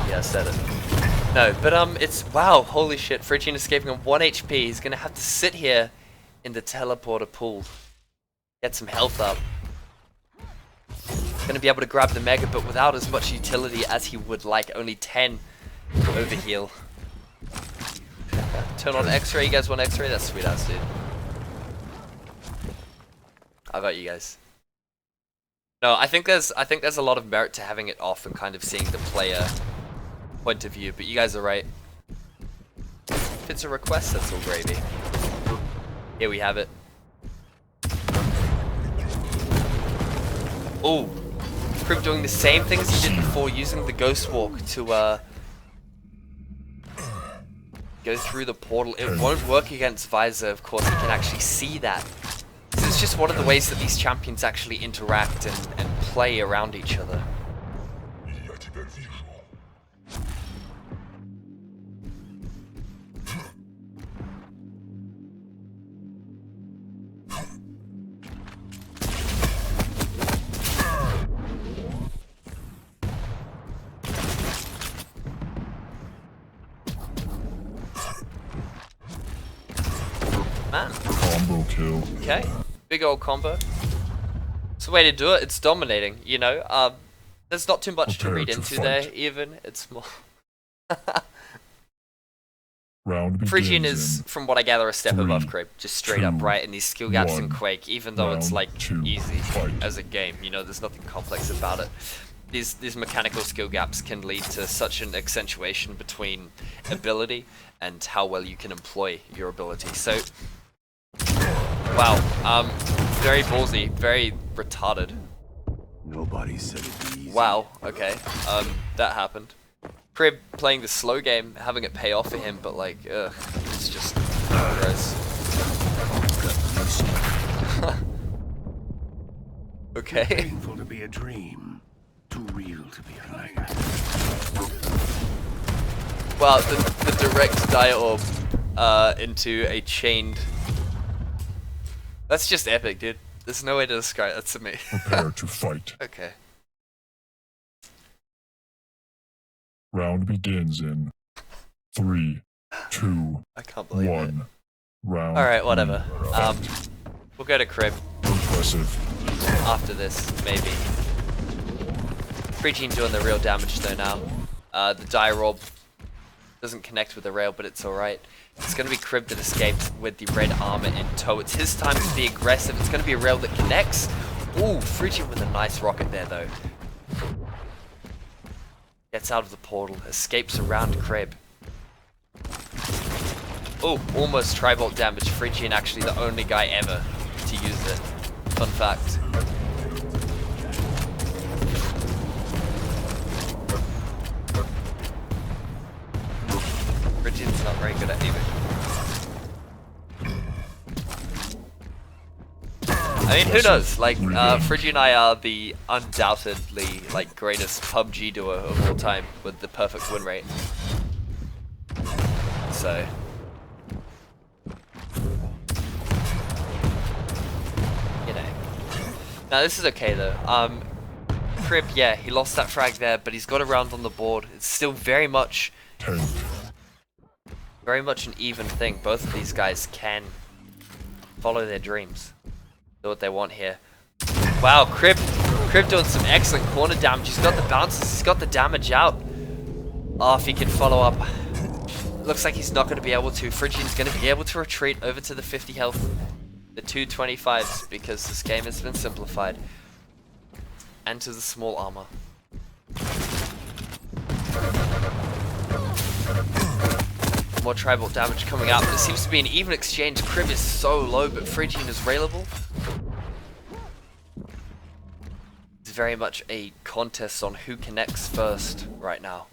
[SPEAKER 1] Yeah, I said it. No, but it's wow, holy shit, Phrygian escaping on 1 HP. He's gonna have to sit here in the teleporter pool, get some health up. Gonna be able to grab the Mega, but without as much utility as he would like. Only 10 overheal. Turn on X-ray. You guys want X-ray? That's sweet ass, dude. How about you guys? No, I think there's a lot of merit to having it off and kind of seeing the player point of view. But you guys are right. If it's a request, that's all gravy. Here we have it. Oh. Crib doing the same things he did before, using the Ghost Walk to go through the portal. It won't work against Visor, of course, he can actually see that. So it's just one of the ways that these champions actually interact and play around each other. Man.
[SPEAKER 2] Combo kill.
[SPEAKER 1] Okay, big old combo. It's the way to do it. It's dominating, you know. There's not too much to
[SPEAKER 2] Prepare
[SPEAKER 1] read
[SPEAKER 2] to
[SPEAKER 1] into
[SPEAKER 2] fight.
[SPEAKER 1] there, even. It's more...
[SPEAKER 2] Round begins
[SPEAKER 1] Phrygian is,
[SPEAKER 2] in
[SPEAKER 1] from what I gather, a step above
[SPEAKER 2] 3,
[SPEAKER 1] Crib. Just straight up
[SPEAKER 2] 2,
[SPEAKER 1] right in these skill gaps in
[SPEAKER 2] 1.
[SPEAKER 1] Quake, even though it's
[SPEAKER 2] Round
[SPEAKER 1] like
[SPEAKER 2] 2,
[SPEAKER 1] easy
[SPEAKER 2] fight.
[SPEAKER 1] as a game. You know, there's nothing complex about it. These mechanical skill gaps can lead to such an accentuation between ability and how well you can employ your ability. So, wow, very ballsy, very retarded.
[SPEAKER 3] Nobody said it'd be easy.
[SPEAKER 1] Wow, okay, that happened. Crib playing the slow game, having it pay off for him, but like, ugh, it's just gross. Okay.
[SPEAKER 3] Painful to be a dream. Too real to be a nightmare.
[SPEAKER 1] Wow, the direct die orb into a chained... That's just epic, dude. There's no way to describe that to me.
[SPEAKER 2] prepare to fight.
[SPEAKER 1] Okay.
[SPEAKER 2] Round begins in 3, 2,
[SPEAKER 1] I can't believe it.
[SPEAKER 2] 1. Round.
[SPEAKER 1] Alright, whatever.
[SPEAKER 2] 3.
[SPEAKER 1] We'll go to Crib
[SPEAKER 2] Impressive.
[SPEAKER 1] after this, maybe. Phrygian doing the real damage though now. The die orb doesn't connect with the rail, but it's alright. It's going to be Crib that escaped with the red armor in tow. It's his time to be aggressive. It's going to be a rail that connects. Ooh, Phrygian with a nice rocket there though. Gets out of the portal, escapes around Crib. Oh, almost tri-bolt damage. Phrygian actually the only guy ever to use it. Fun fact. Phrygian's not very good at aiming. I mean, who knows? Like, Phrygian and I are the undoubtedly, like, greatest PUBG duo of all time with the perfect win rate. So... you know. Now, this is okay, though. Crib, yeah, he lost that frag there, but he's got a round on the board. It's still very much an even thing. Both of these guys can follow their dreams. Do what they want here. Wow, Crib doing some excellent corner damage. He's got the bounces, he's got the damage out. Oh, if he can follow up. Looks like he's not going to be able to. Phrygian's going to be able to retreat over to the 50 health. The 225s, because this game has been simplified. And to the small armor. More tribal damage coming out, but it seems to be an even exchange. Crib is so low, but Phrygian is railable. It's very much a contest on who connects first right now.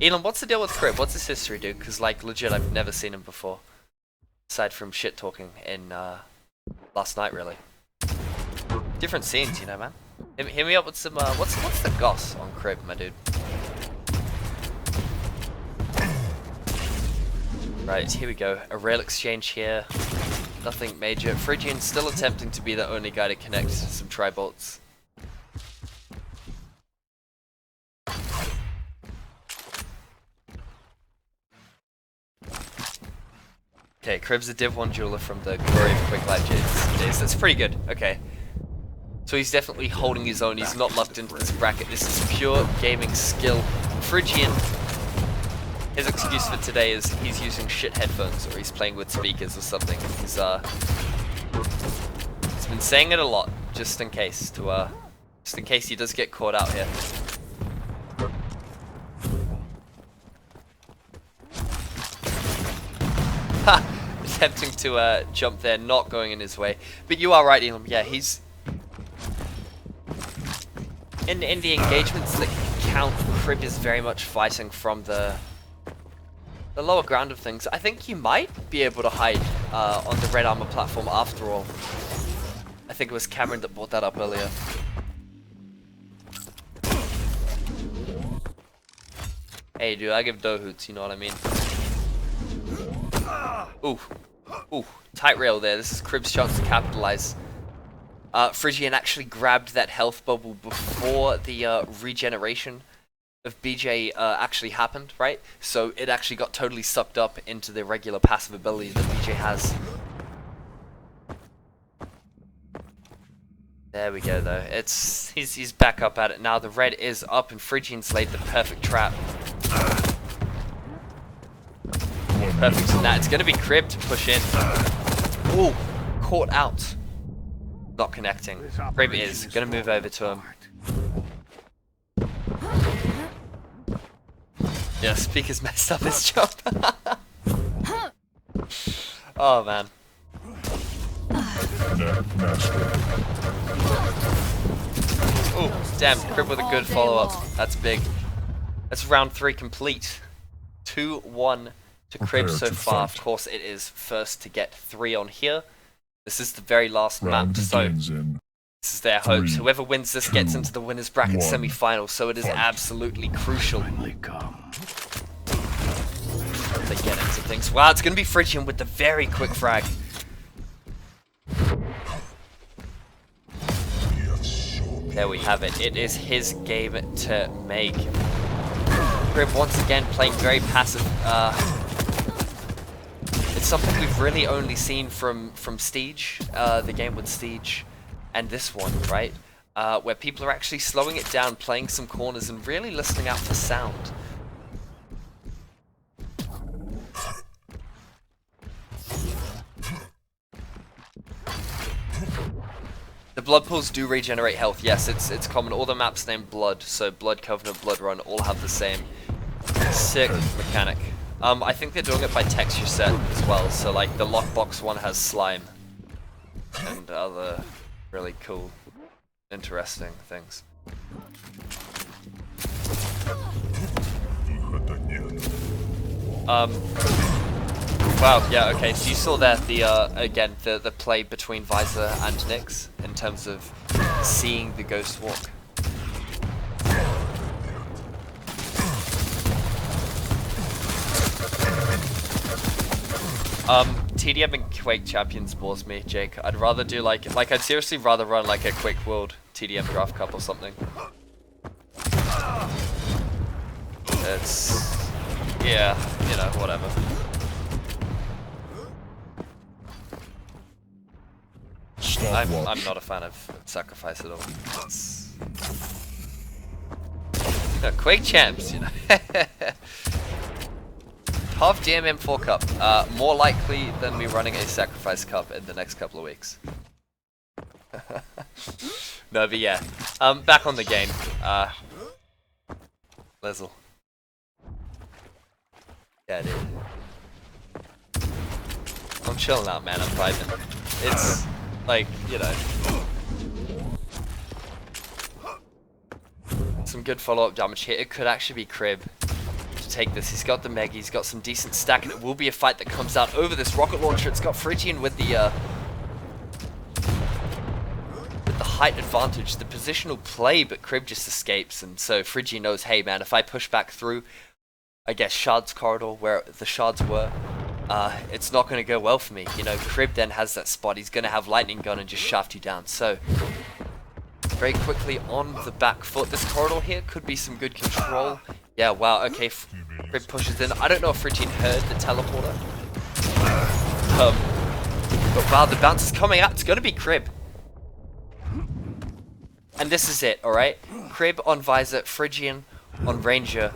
[SPEAKER 1] Elon, what's the deal with Crib? What's his history, dude? Because, like, legit, I've never seen him before. Aside from shit talking in last night, really. Different scenes, you know, man. Hit me up with some. What's the goss on Crib, my dude? Right, here we go. A rail exchange here. Nothing major. Phrygian still attempting to be the only guy to connect some tri-bolts. Okay, Crib's a Div 1 jeweler from the glory of Quake days. That's pretty good. Okay. So he's definitely holding his own. He's not locked into this bracket. This is pure gaming skill. Phrygian, his excuse for today is he's using shit headphones or he's playing with speakers or something. He's been saying it a lot, just in case he does get caught out here. Ha! Attempting to jump there, not going in his way. But you are right, Elam. Yeah, he's in the engagements that count. Crib is very much fighting from the lower ground of things. I think you might be able to hide on the red armor platform after all. I think it was Cameron that brought that up earlier. Hey, dude, I give dough hoots, you know what I mean? Ooh. Ooh. Tight rail there. This is Crib's chance to capitalize. Phrygian actually grabbed that health bubble before the regeneration of BJ actually happened, right? So it actually got totally sucked up into the regular passive ability that BJ has. There we go, though. He's back up at it now. The red is up, and Phrygian's laid the perfect trap. Perfect in that. It's going to be Crib to push in. Ooh, caught out. Not connecting. Crib is going to move over to him. Yeah, speaker's messed up his jump. Oh, man. Oh, damn. Crib with a good follow-up. That's big. That's round 3 complete. 2-1 to Crib so far. Of course, it is first to get 3 on here. This is the very last map, so this is their hopes. Whoever wins this gets into the winner's bracket semi-final, so it is absolutely crucial they get into things. Wow, it's going to be Phrygian with the very quick frag. There we have it. It is his game to make. Crib once again playing very passive. It's something we've really only seen from Siege, the game with Siege, and this one, right? Where people are actually slowing it down, playing some corners, and really listening out for sound. The blood pools do regenerate health. Yes, it's common. All the maps named Blood, so Blood Covenant, Blood Run, all have the same sick mechanic. I think they're doing it by texture set as well. So like the lockbox one has slime, and other really cool, interesting things. Wow, yeah, okay, so you saw there the, again, the play between Visor and Nyx in terms of seeing the Ghost Walk. TDM and Quake Champions bores me, Jake. I'd rather do like I'd seriously rather run like a Quick World TDM Draft Cup or something. It's, yeah, you know, whatever. I'm not a fan of sacrifice at all. It's... No, Quake Champs, you know. Half DMM4 Cup. More likely than me running a Sacrifice Cup in the next couple of weeks. No, but yeah. Back on the game. Lizzle. Yeah, dude. I'm chilling out, man. I'm vibing. It's like, you know. Some good follow-up damage here. It could actually be Crib. Take this. He's got the Meg, he's got some decent stack, and it will be a fight that comes out over this rocket launcher. It's got Phrygian with the height advantage, the positional play, but Crib just escapes, and so Phrygian knows, hey man, if I push back through, I guess Shard's corridor where the Shards were, it's not going to go well for me. You know, Crib then has that spot. He's going to have Lightning Gun and just shaft you down. So very quickly on the back foot. This corridor here could be some good control. Yeah, wow, okay, Crib pushes in. I don't know if Phrygian heard the teleporter. But wow, the bounce is coming out. It's going to be Crib. And this is it, alright? Crib on Visor, Phrygian on Ranger.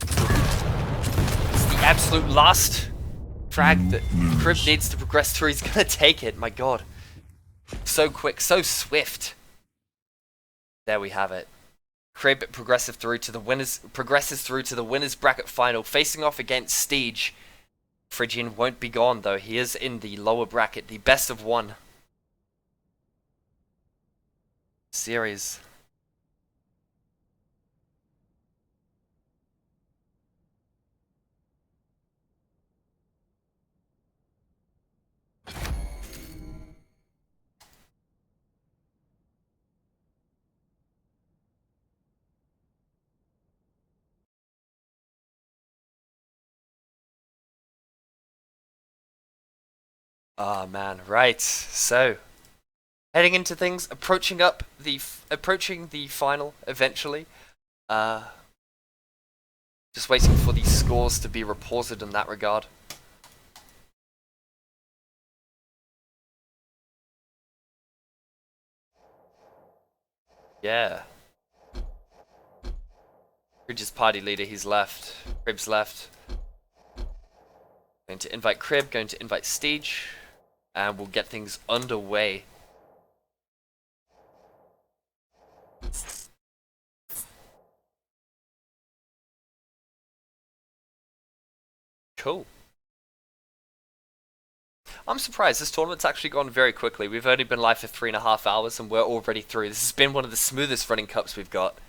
[SPEAKER 1] It's the absolute last frag that Crib needs to progress through. He's going to take it, my god. So quick, so swift. There we have it. Crib progresses through to the winners bracket final, facing off against Steege. Phrygian won't be gone though. He is in the lower bracket, the best of one series. Ah man, right. So, heading into things, approaching the final eventually. Just waiting for the scores to be reported in that regard. Yeah. Crib's party leader, he's left. Crib's left. Going to invite Crib, going to invite Steege. And we'll get things underway. Cool. I'm surprised, this tournament's actually gone very quickly. We've only been live for 3.5 hours and we're already through. This has been one of the smoothest running cups we've got.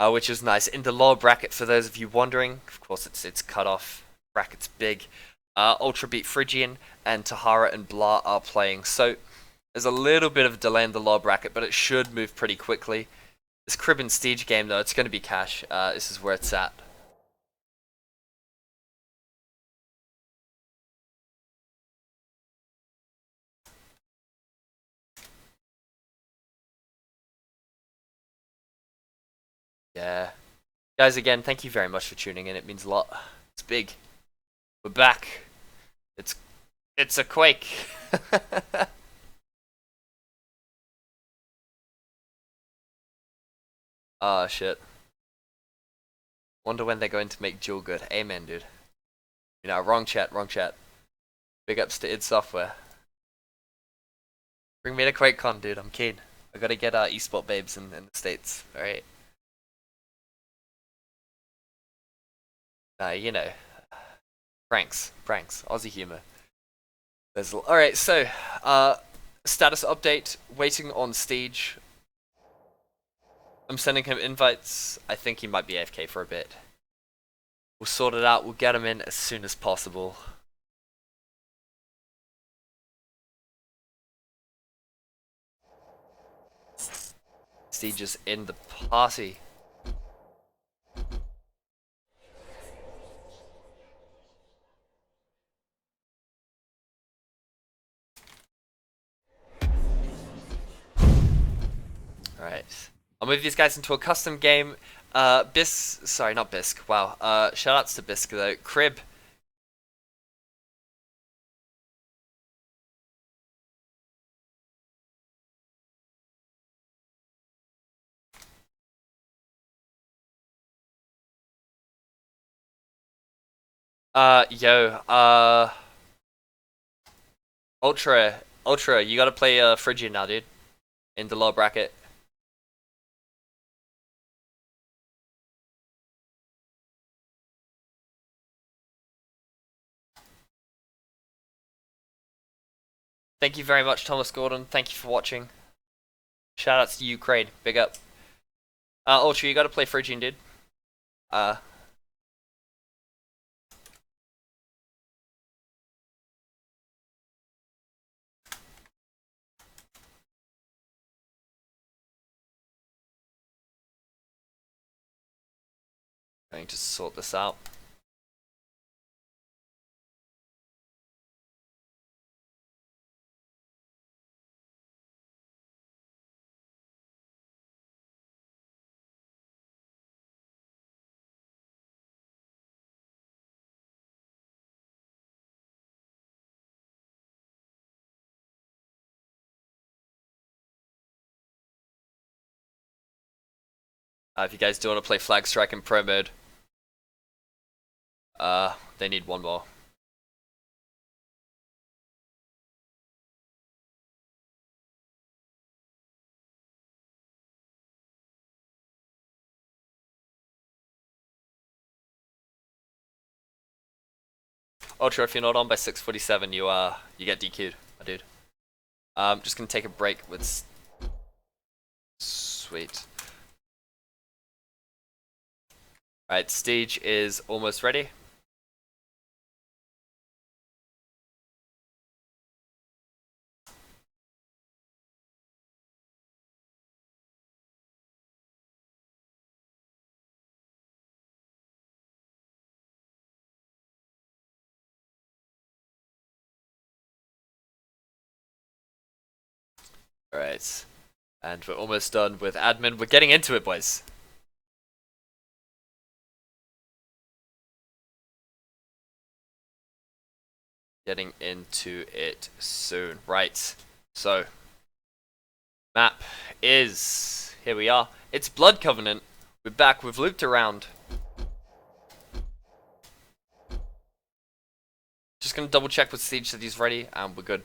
[SPEAKER 1] Which is nice. In the lower bracket, for those of you wondering, of course it's cut off. Bracket's big. Ultra Beat Phrygian and Tahara and Blah are playing. So there's a little bit of a delay in the lower bracket, but it should move pretty quickly. This Crib and Steege game though, it's going to be cash. This is where it's at. Yeah. Guys, again, thank you very much for tuning in. It means a lot. It's big. We're back. It's a Quake. Ah, shit. Wonder when they're going to make Duel good. Amen, dude. You know, wrong chat, wrong chat. Big ups to id Software. Bring me to QuakeCon, dude. I'm keen. I gotta get esport babes in the States. Alright. You know. Pranks. Aussie humor. Alright, so, status update, waiting on Stage. I'm sending him invites. I think he might be AFK for a bit. We'll sort it out, we'll get him in as soon as possible. Stage is in the party. Alright. I'll move these guys into a custom game. Sorry, not Bisque. Wow. Shoutouts to Bisque though. Crib. Ultra, you gotta play Phrygian now, dude. In the lower bracket. Thank you very much, Thomas Gordon. Thank you for watching. Shoutouts to you, Crane. Big up. Ultra, you gotta play Phrygian, dude. Going to sort this out. If you guys do want to play Flag Strike in Pro Mode, they need one more. Ultra, if you're not on by 6:47, you get DQ'd, my dude. Just gonna take a break with. Sweet. Alright, Stage is almost ready. Alright, and we're almost done with admin. We're getting into it, boys. Getting into it soon. Right, so map is, here we are. It's Blood Covenant. We're back, we've looped around. Just gonna double check with Siege that he's ready and we're good.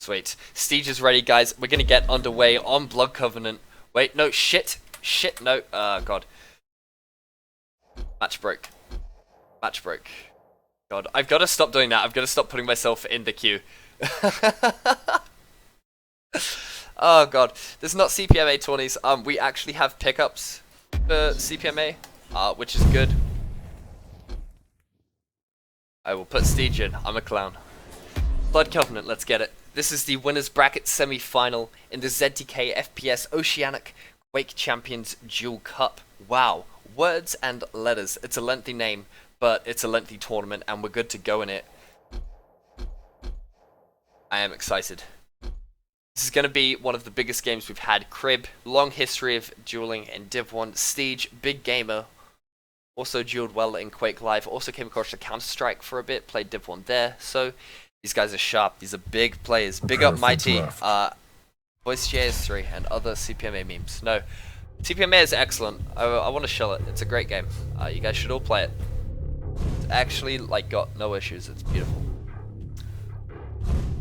[SPEAKER 1] Sweet. Siege is ready, guys. We're gonna get underway on Blood Covenant. Wait, no, shit. Shit, no. God. Match broke. Match broke. God, I've got to stop doing that. I've got to stop putting myself in the queue. Oh, God. There's not CPMA 20s. We actually have pickups for CPMA, which is good. I will put Siege in. I'm a clown. Blood Covenant, let's get it. This is the winners bracket semi-final in the ZTKFPS Oceanic Quake Champions Duel Cup. Wow, words and letters. It's a lengthy name, but it's a lengthy tournament and we're good to go in it. I am excited. This is going to be one of the biggest games we've had. Crib, long history of dueling in Div 1. Siege, big gamer. Also dueled well in Quake Live. Also came across the Counter-Strike for a bit. Played Div 1 there. So these guys are sharp. These are big players. Big up Mighty, Voice JS3, and other CPMA memes. No, CPMA is excellent. I want to show it. It's a great game. You guys should all play it. It's actually like got no issues. It's beautiful.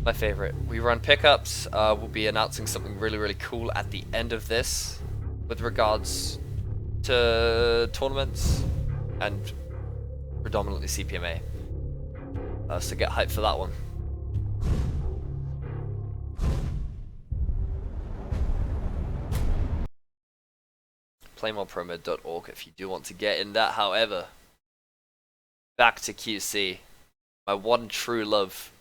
[SPEAKER 1] My favorite. We run pickups. We'll be announcing something really, really cool at the end of this with regards to tournaments and predominantly CPMA. So get hyped for that one. Playmorepromo.org if you do want to get in that. However, back to QC, my one true love.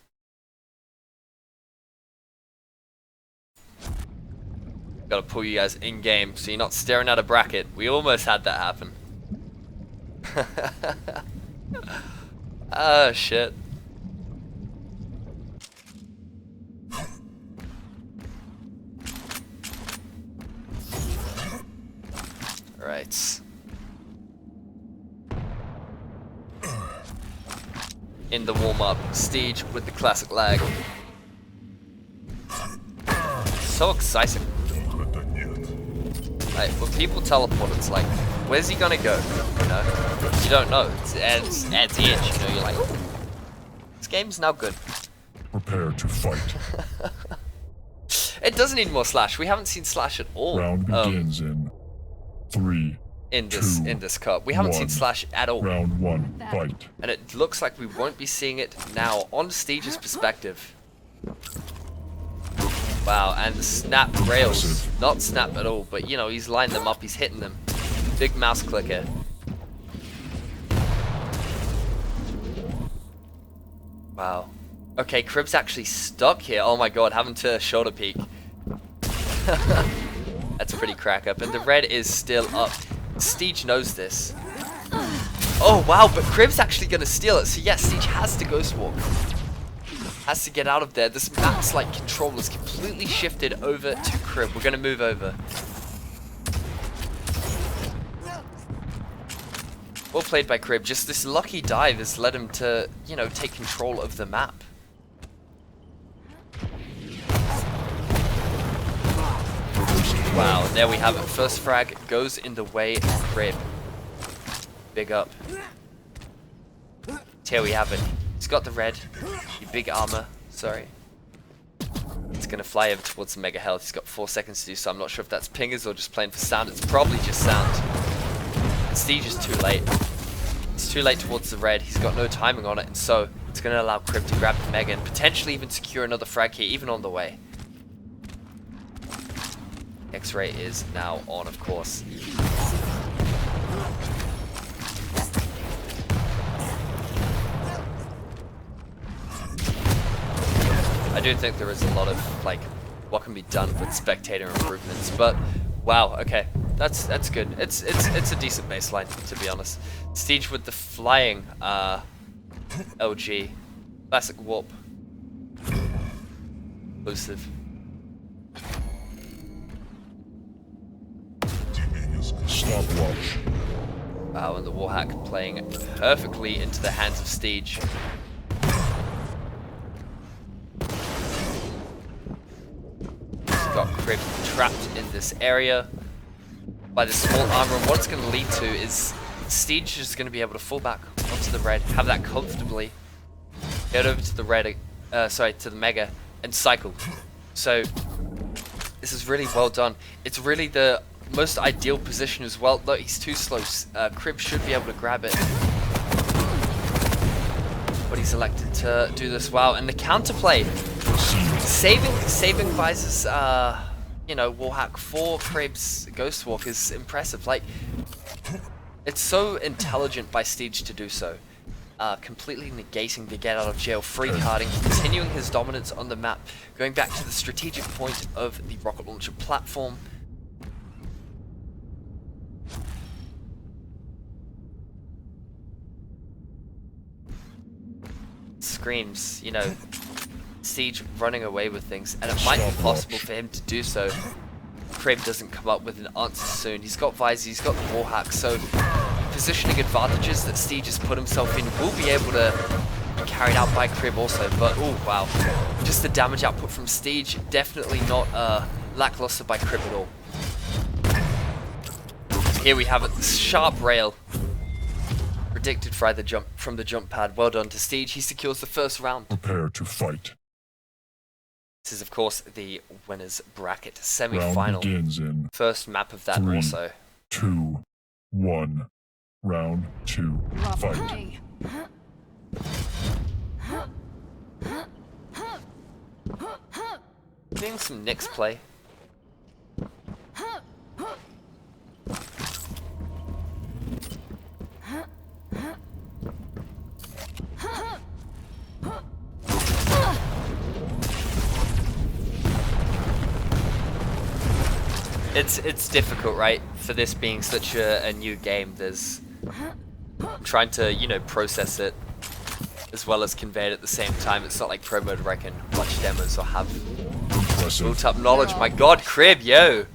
[SPEAKER 1] Gotta pull you guys in game so you're not staring at a bracket. We almost had that happen. Oh shit. Right. In the warm-up stage with the classic lag. So exciting. Like, when people teleport, it's like, where's he gonna go? You know? You don't know. It adds the edge, you know, you're like, ooh, this game's now good.
[SPEAKER 2] Prepare to fight.
[SPEAKER 1] It doesn't need more Slash. We haven't seen Slash at all.
[SPEAKER 2] Round begins in 3,
[SPEAKER 1] in this cup. We haven't seen Slash at all.
[SPEAKER 2] Round 1, fight.
[SPEAKER 1] And it looks like we won't be seeing it now on Stage's perspective. Wow, and the snap rails. Not snap at all, but you know, he's lined them up, he's hitting them. Big mouse clicker. Wow. Okay, Crib's actually stuck here. Oh my god, having to shoulder peek. That's pretty crack up. And the red is still up. Steege knows this. Oh wow, but Crib's actually gonna steal it. So yes, Steege has to ghost walk. Has to get out of there. This map's like control is completely shifted over to Crib. We're gonna move over. Well played by Crib. Just this lucky dive has led him to, you know, take control of the map. Wow, there we have it. First frag goes in the way of Crib. Big up. Here we have it. He's got the red, the big armor, sorry. It's gonna fly over towards the mega health. He's got 4 seconds to do so. I'm not sure if that's pingers or just playing for sound. It's probably just sound. And Steege is too late. It's too late towards the red. He's got no timing on it, and so it's gonna allow Crib to grab the mega and potentially even secure another frag here, even on the way. X-ray is now on, of course. I do think there is a lot of like what can be done with spectator improvements, but wow, okay, that's good. It's a decent baseline, to be honest. Steege with the flying LG, classic warp, elusive.
[SPEAKER 2] Stopwatch.
[SPEAKER 1] Wow, and the Warhack playing perfectly into the hands of Steege. Got Crib trapped in this area by the small armor, and what it's going to lead to is Steege is going to be able to fall back onto the red, have that comfortably, get over to the red, to the mega, and cycle. So this is really well done. It's really the most ideal position as well. Look, he's too slow. Crib should be able to grab it, but he's elected to do this. Wow, and the counterplay. Saving Visor's, you know, Warhack for Crib's Ghost Walk is impressive. Like, it's so intelligent by Steege to do so. Completely negating the get out of jail, free carding, continuing his dominance on the map, going back to the strategic point of the rocket launcher platform. Screams, you know, Steege running away with things, and it might be possible for him to do so. Crib doesn't come up with an answer soon. He's got Visor, he's got the Warhack, so positioning advantages that Steege has put himself in will be able to be carried out by Crib also. But oh wow, just the damage output from Steege, definitely not lackluster by Crib at all. Here we have it, the sharp rail predicted from the jump pad. Well done to Steege. He secures the first round.
[SPEAKER 2] Prepare to fight.
[SPEAKER 1] This is, of course, the winners bracket
[SPEAKER 2] Round
[SPEAKER 1] semi-final.
[SPEAKER 2] begins in
[SPEAKER 1] First map of that
[SPEAKER 2] 3,
[SPEAKER 1] also.
[SPEAKER 2] 2, 1. Round 2. Fight.
[SPEAKER 6] Hey.
[SPEAKER 1] Doing some Nyx play. It's difficult, right? For this being such a new game, I'm trying to, you know, process it as well as convey it at the same time. It's not like Pro Mode where I can watch demos or have
[SPEAKER 2] Impressive.
[SPEAKER 1] built up knowledge. My god, Crib, yo!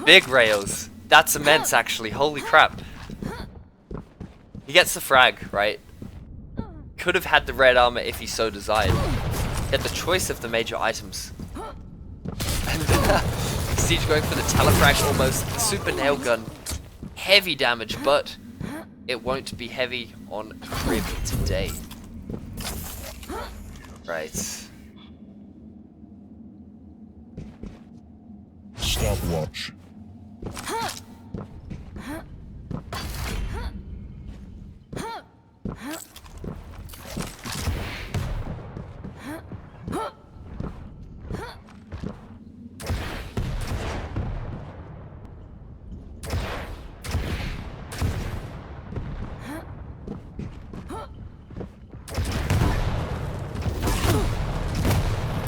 [SPEAKER 1] Big rails. That's immense, actually. Holy crap. He gets the frag, right? Could have had the red armor if he so desired. He had the choice of the major items. And Siege going for the telefrag almost. The super nail gun. Heavy damage, but it won't be heavy on Crib today. Right.
[SPEAKER 2] Stopwatch.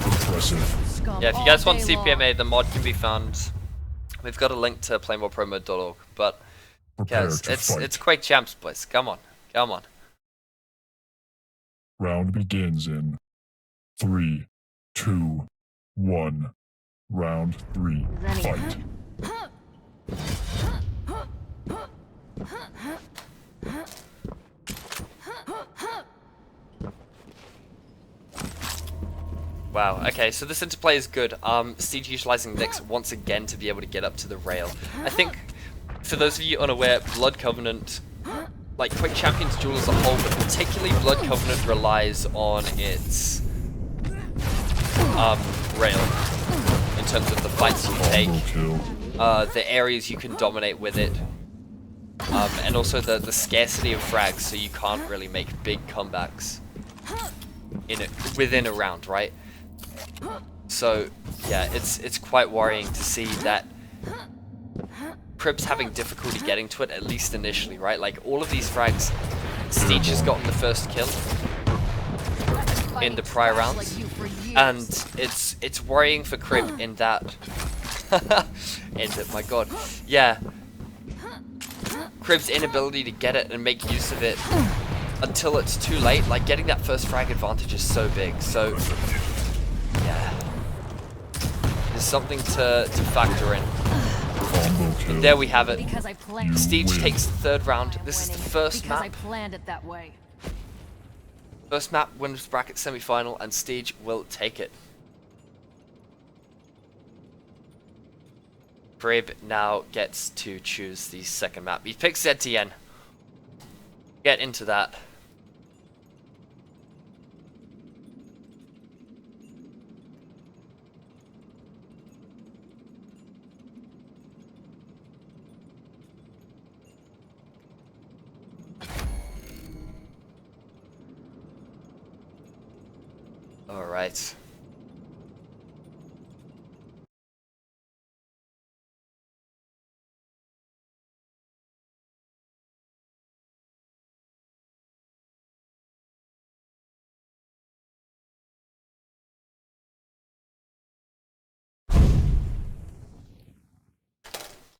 [SPEAKER 2] Impressive.
[SPEAKER 6] Scum
[SPEAKER 1] Yeah, if you
[SPEAKER 6] all
[SPEAKER 1] guys want
[SPEAKER 6] day long.
[SPEAKER 1] CPMA, the mod can be found. We've got a link to playmorepromode.org, but
[SPEAKER 2] Prepare
[SPEAKER 1] guys,
[SPEAKER 2] to fight.
[SPEAKER 1] it's Quake Champs, boys. Come on, come on.
[SPEAKER 2] Round begins in 3, 2, 1. Round 3.
[SPEAKER 6] Is any-
[SPEAKER 2] Fight.
[SPEAKER 1] Wow, okay, so this interplay is good. Siege utilizing Nyx once again to be able to get up to the rail. I think, for those of you unaware, Blood Covenant, like Quake Champions Duel as a whole, but particularly Blood Covenant relies on its rail in terms of the fights you take,
[SPEAKER 2] Combo kill.
[SPEAKER 1] the areas you can dominate with it, and also the scarcity of frags, so you can't really make big comebacks within a round, right? So yeah, it's quite worrying to see that Crib's having difficulty getting to it, at least initially, right? Like all of these frags, Steege has gotten the first kill in the prior rounds,
[SPEAKER 6] Like you for years.
[SPEAKER 1] and it's worrying for Crib in that. My god, yeah. Crib's inability to get it and make use of it until it's too late. Like getting that first frag advantage is so big. So yeah, there's something to factor in.
[SPEAKER 2] Combo kill.
[SPEAKER 1] There we have it.
[SPEAKER 6] Because I planned.
[SPEAKER 1] Steege
[SPEAKER 2] win.
[SPEAKER 1] takes the third round.
[SPEAKER 6] I'm
[SPEAKER 1] This is the
[SPEAKER 6] winning
[SPEAKER 1] first
[SPEAKER 6] because I
[SPEAKER 1] map.
[SPEAKER 6] planned it that way.
[SPEAKER 1] First map, winners bracket semi-final, and Steege will take it. Crib now gets to choose the second map. He picks ZTN. Get into that. All right.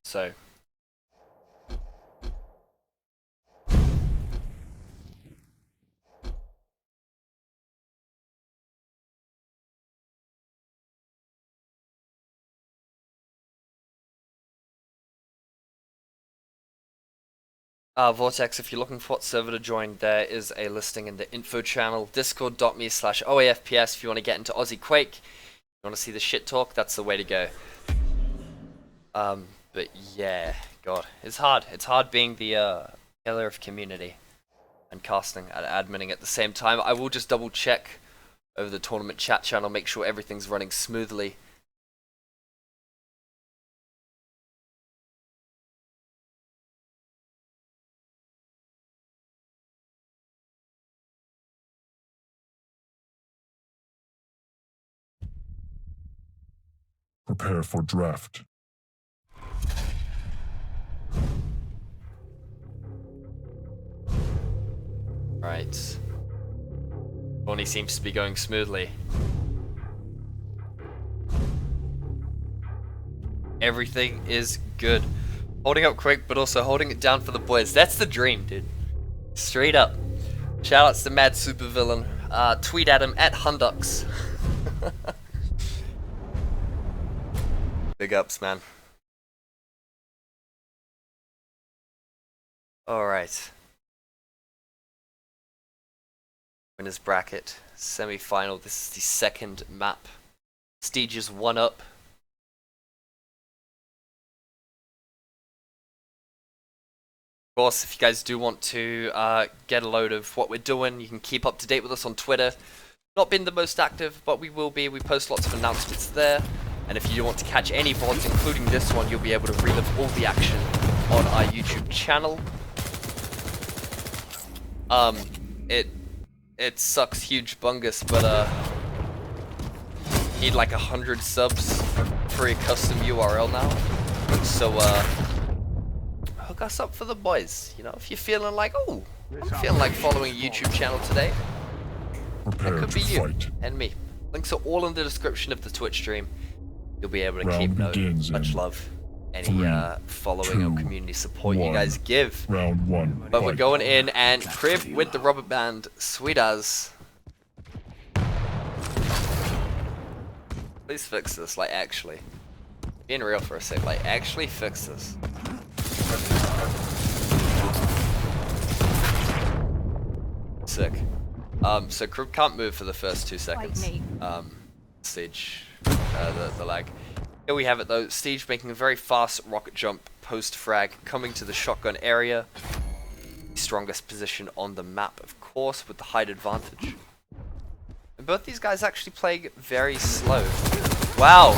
[SPEAKER 1] So. Vortex, if you're looking for what server to join, there is a listing in the info channel, discord.me/OAFPS if you want to get into Aussie Quake. If you want to see the shit talk, that's the way to go. But yeah, God, it's hard. It's hard being the pillar of community and casting and adminning at the same time. I will just double check over the tournament chat channel, make sure everything's running smoothly.
[SPEAKER 2] Prepare for draft.
[SPEAKER 1] Right. Only seems to be going smoothly. Everything is good. Holding up quick, but also holding it down for the boys. That's the dream, dude. Straight up. Shoutouts to Mad Supervillain. Tweet at him at Hundux. Big ups, man. Alright. Winners bracket. Semi-final. This is the second map. Steege is 1 up. Of course, if you guys do want to get a load of what we're doing, you can keep up to date with us on Twitter. Not been the most active, but we will be. We post lots of announcements there. And if you do want to catch any VODs, including this one, you'll be able to relive all the action on our YouTube channel. It sucks huge bungus, but need like 100 subs for a custom URL now. So hook us up for the boys. You know, if you're feeling like, oh, I'm feeling like following a YouTube channel today,
[SPEAKER 2] Prepare
[SPEAKER 1] that could
[SPEAKER 2] to
[SPEAKER 1] be you
[SPEAKER 2] fight.
[SPEAKER 1] and me. Links are all in the description of the Twitch stream. You'll be able to
[SPEAKER 2] Round
[SPEAKER 1] keep note.
[SPEAKER 2] begins
[SPEAKER 1] Much
[SPEAKER 2] in
[SPEAKER 1] love. Any
[SPEAKER 2] 3,
[SPEAKER 1] following or
[SPEAKER 2] 2,
[SPEAKER 1] community support you
[SPEAKER 2] 1.
[SPEAKER 1] guys give.
[SPEAKER 2] Round 1.
[SPEAKER 1] But we're
[SPEAKER 2] fight.
[SPEAKER 1] going in, and Crib with the rubber band, sweet as. Please fix this, like actually. Being real for a sec, like actually fix this. Sick. So Crib can't move for the first 2 seconds.
[SPEAKER 6] me.
[SPEAKER 1] Siege, the lag. Here we have it though, Siege making a very fast rocket jump post-frag, coming to the shotgun area. Strongest position on the map, of course, with the height advantage. And both these guys actually playing very slow. Wow!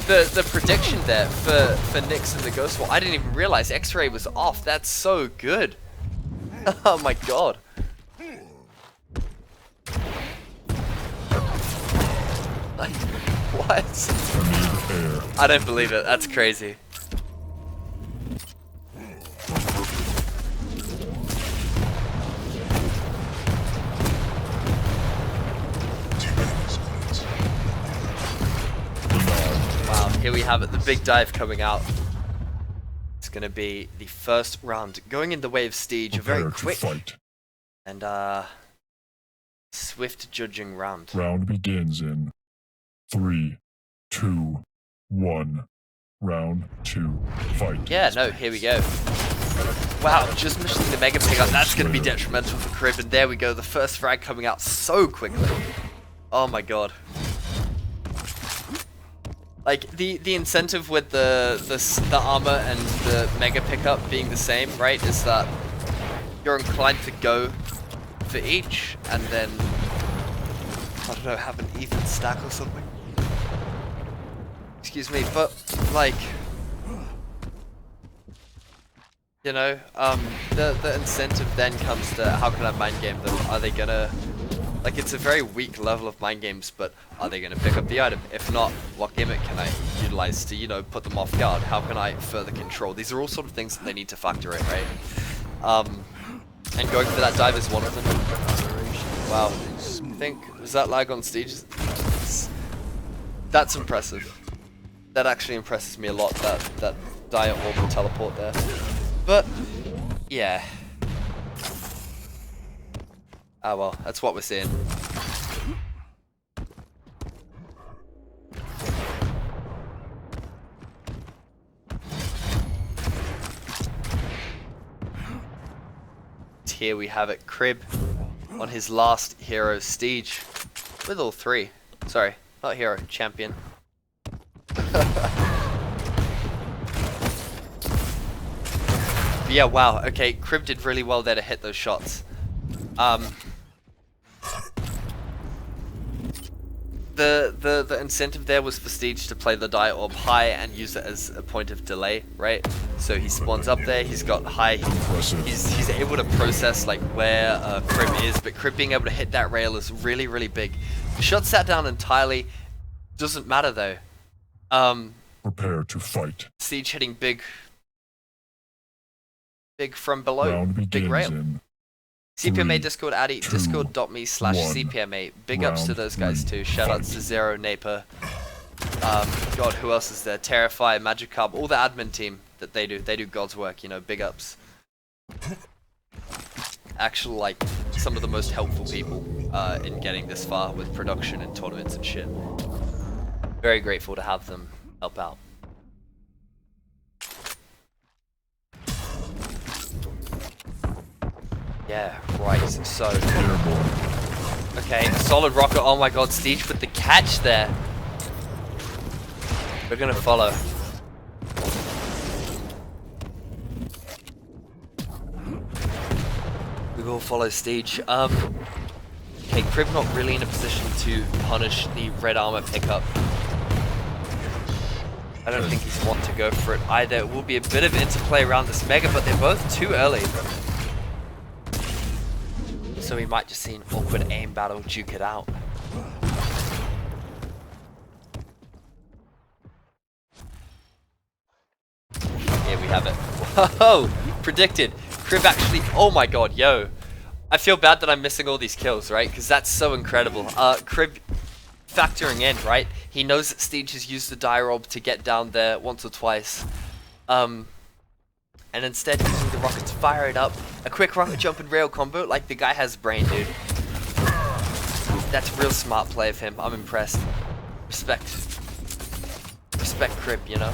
[SPEAKER 1] The prediction there for Nyx and the Ghost Wall, I didn't even realize X-Ray was off. That's so good. Oh my god. Like, what? I don't believe it. That's crazy. Wow, here we have it. The big dive coming out. It's going to be the first round. Going in the way of Steege. A very
[SPEAKER 2] Prepare to
[SPEAKER 1] quick
[SPEAKER 2] fight.
[SPEAKER 1] and swift judging round.
[SPEAKER 2] Round begins in 3, 2, 1. Round 2. Fight.
[SPEAKER 1] Yeah, no, here we go. Wow, just missing the mega pickup. That's going to be detrimental for Crib. And there we go. The first frag coming out so quickly. Oh my god. Like, the incentive with the armor and the mega pickup being the same, right, is that you're inclined to go for each, and then, I don't know, have an even stack or something. Excuse me, but, like, you know, the incentive then comes to, how can I mind game them? Are they gonna, like, it's a very weak level of mind games, but are they gonna pick up the item? If not, what gimmick can I utilize to, you know, put them off guard? How can I further control? These are all sort of things that they need to factor in, right? And going for that dive is one of them. Wow. I think, was that lag on stage? That's impressive. That actually impresses me a lot, that dire orbital teleport there. But, yeah. Ah well, that's what we're seeing. Here we have it, Crib on his last hero, Steege, with all 3. Sorry, not hero, champion. But yeah, wow. Okay, Crib did really well there to hit those shots. The incentive there was for Steege to play the die orb high and use it as a point of delay, right? So he spawns up there, he's got high, he's able to process like where Crib is, but Crib being able to hit that rail is really, really big. The shot sat down entirely, doesn't matter though.
[SPEAKER 2] Prepare to fight.
[SPEAKER 1] Steege hitting big from below,
[SPEAKER 2] Round
[SPEAKER 1] big
[SPEAKER 2] begins
[SPEAKER 1] rail.
[SPEAKER 2] in
[SPEAKER 1] CPMA
[SPEAKER 2] 3,
[SPEAKER 1] Discord Addy,
[SPEAKER 2] 2,
[SPEAKER 1] discord.me/CPMA. Big ups to
[SPEAKER 2] round
[SPEAKER 1] those guys
[SPEAKER 2] 3,
[SPEAKER 1] too. Shoutouts to Zero, Naper. God, who else is there? Terrify, Magikarp, all the admin team that they do God's work, you know, big ups. Actually, like, some of the most helpful people in getting this far with production and tournaments and shit. Very grateful to have them help out. Yeah, right, so...
[SPEAKER 2] airborne.
[SPEAKER 1] Okay, a solid rocket, oh my god, Steege with the catch there. We're gonna follow. We will follow Steege. Okay, Crib not really in a position to punish the red armor pickup. I don't think he's want to go for it either. It will be a bit of interplay around this Mega, but they're both too early. So we might just see an awkward aim battle duke it out. Here we have it. Whoa! Predicted. Crib actually... Oh my god, yo. I feel bad that I'm missing all these kills, right? Because that's so incredible. Crib factoring in, right? He knows that Steege has used the die orb to get down there once or twice. And instead using the rocket to fire it up. A quick rocket jump and rail combo, like the guy has brain, dude. That's real smart play of him. I'm impressed. Respect Crib, you know?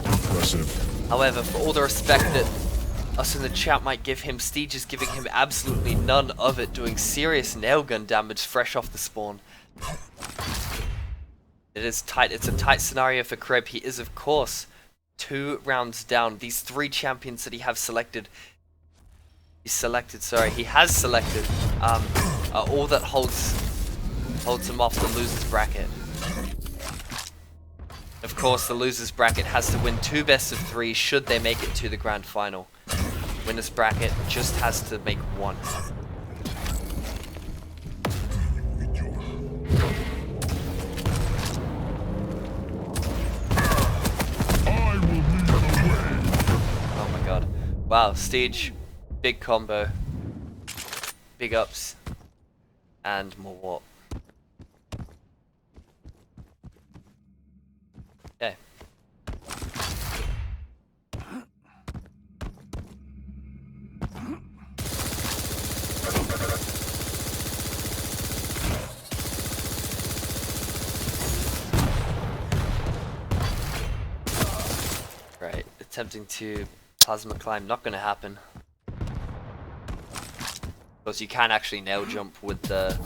[SPEAKER 2] Impressive.
[SPEAKER 1] However, for all the respect that us in the chat might give him, Steege is giving him absolutely none of it, doing serious nail gun damage fresh off the spawn. It is tight. It's a tight scenario for Crib. He is, of course, 2 rounds down. These 3 champions that he has selected, he has selected, are all that holds him off the losers bracket. Of course, the losers bracket has to win 2 best of 3 should they make it to the grand final. Winners bracket just has to make 1. Oh my god. Wow, Steege, big combo, big ups, and more warp. Okay. Right, attempting to plasma climb, not gonna happen. Because you can actually nail jump with the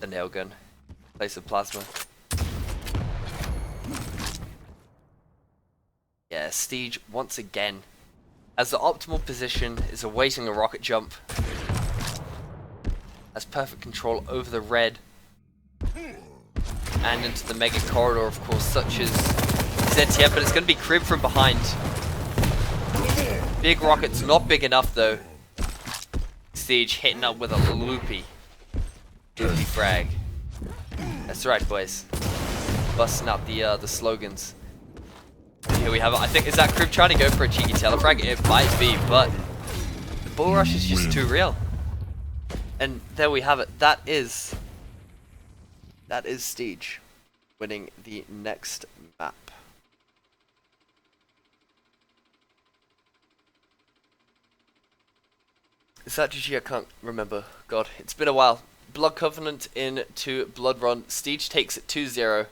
[SPEAKER 1] nail gun in place of plasma. Yeah, Steege once again, as the optimal position, is awaiting a rocket jump. Has perfect control over the red and into the mega corridor, of course, such as ZTF, but it's going to be Crib from behind. Big rocket's not big enough though. Steege hitting up with a loopy frag. That's right, boys. Busting out the slogans. Here we have it. I think, is that Crib trying to go for a cheeky telefrag? It might be, but the bull rush is just too real. And there we have it. That is Steege winning the next map. Is that GG? I can't remember. God, it's been a while. Blood Covenant into Blood Run. Steege takes it 2-0.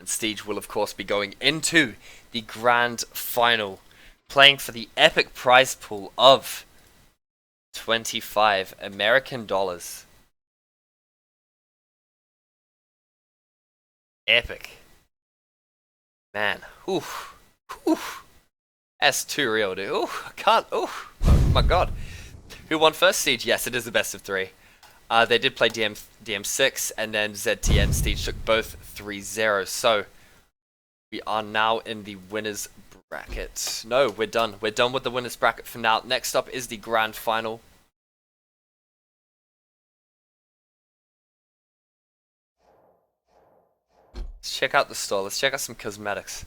[SPEAKER 1] And Steege will, of course, be going into the grand final playing for the epic prize pool of 25 American dollars. Epic. Man, oof, oof. That's too real, dude. Ooh, I can't. Ooh, oh my god. Who won first Siege? Yes, it is the best of 3. They did play DM6, and then ZTN Siege took both 3-0. So we are now in the winners bracket. No, we're done. We're done with the winners bracket for now. Next up is the grand final. Let's check out the store. Let's check out some cosmetics.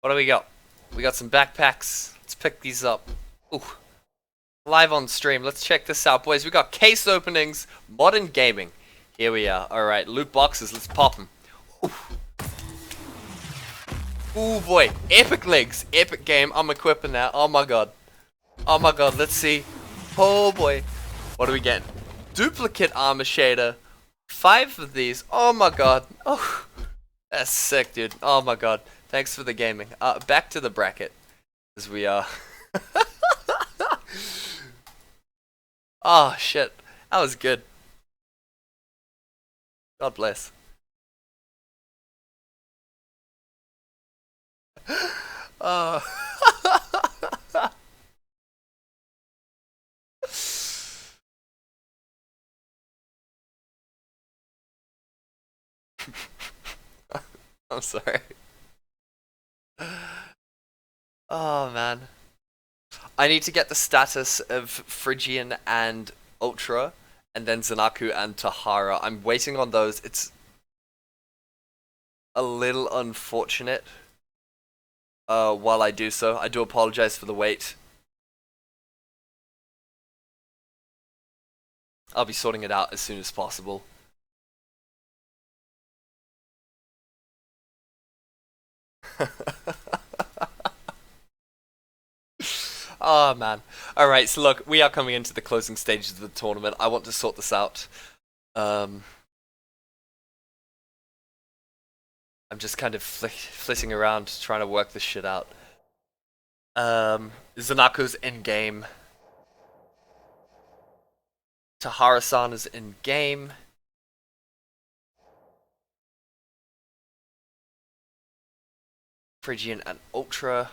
[SPEAKER 1] What do we got? We got some backpacks. Let's pick these up. Ooh. Live on stream. Let's check this out, boys. We got case openings, modern gaming. Here we are. Alright, loot boxes. Let's pop them. Ooh, boy. Epic legs. Epic game. I'm equipping that. Oh my god. Oh my god. Let's see. Oh boy. What do we get? Duplicate armor shader. 5 of these. Oh my god. Oh. That's sick, dude. Oh my god. Thanks for the gaming. Back to the bracket. As we are. Oh shit. That was good. God bless. Oh. I'm sorry. Oh man. I need to get the status of Phrygian and Ultra, and then Zanaku and Tahara. I'm waiting on those. It's a little unfortunate while I do so. I do apologize for the wait. I'll be sorting it out as soon as possible. Oh man. Alright, so look, we are coming into the closing stages of the tournament. I want to sort this out. I'm just kind of flitting around trying to work this shit out. Zanako's in-game. Tahara-san is in-game. Phrygian and Ultra.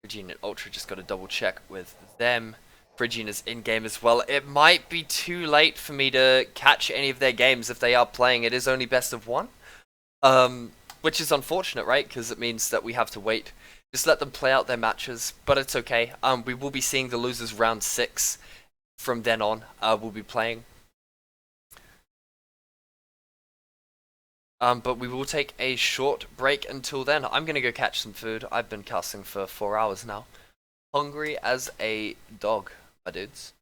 [SPEAKER 1] Phrygian and Ultra, just got to double check with them. Phrygian is in-game as well. It might be too late for me to catch any of their games if they are playing. It is only best of 1. Which is unfortunate, right? Because it means that we have to wait. Just let them play out their matches, but it's okay. We will be seeing the losers round 6 from then on. We'll be playing. But we will take a short break until then. I'm gonna go catch some food. I've been casting for 4 hours now. Hungry as a dog, my dudes.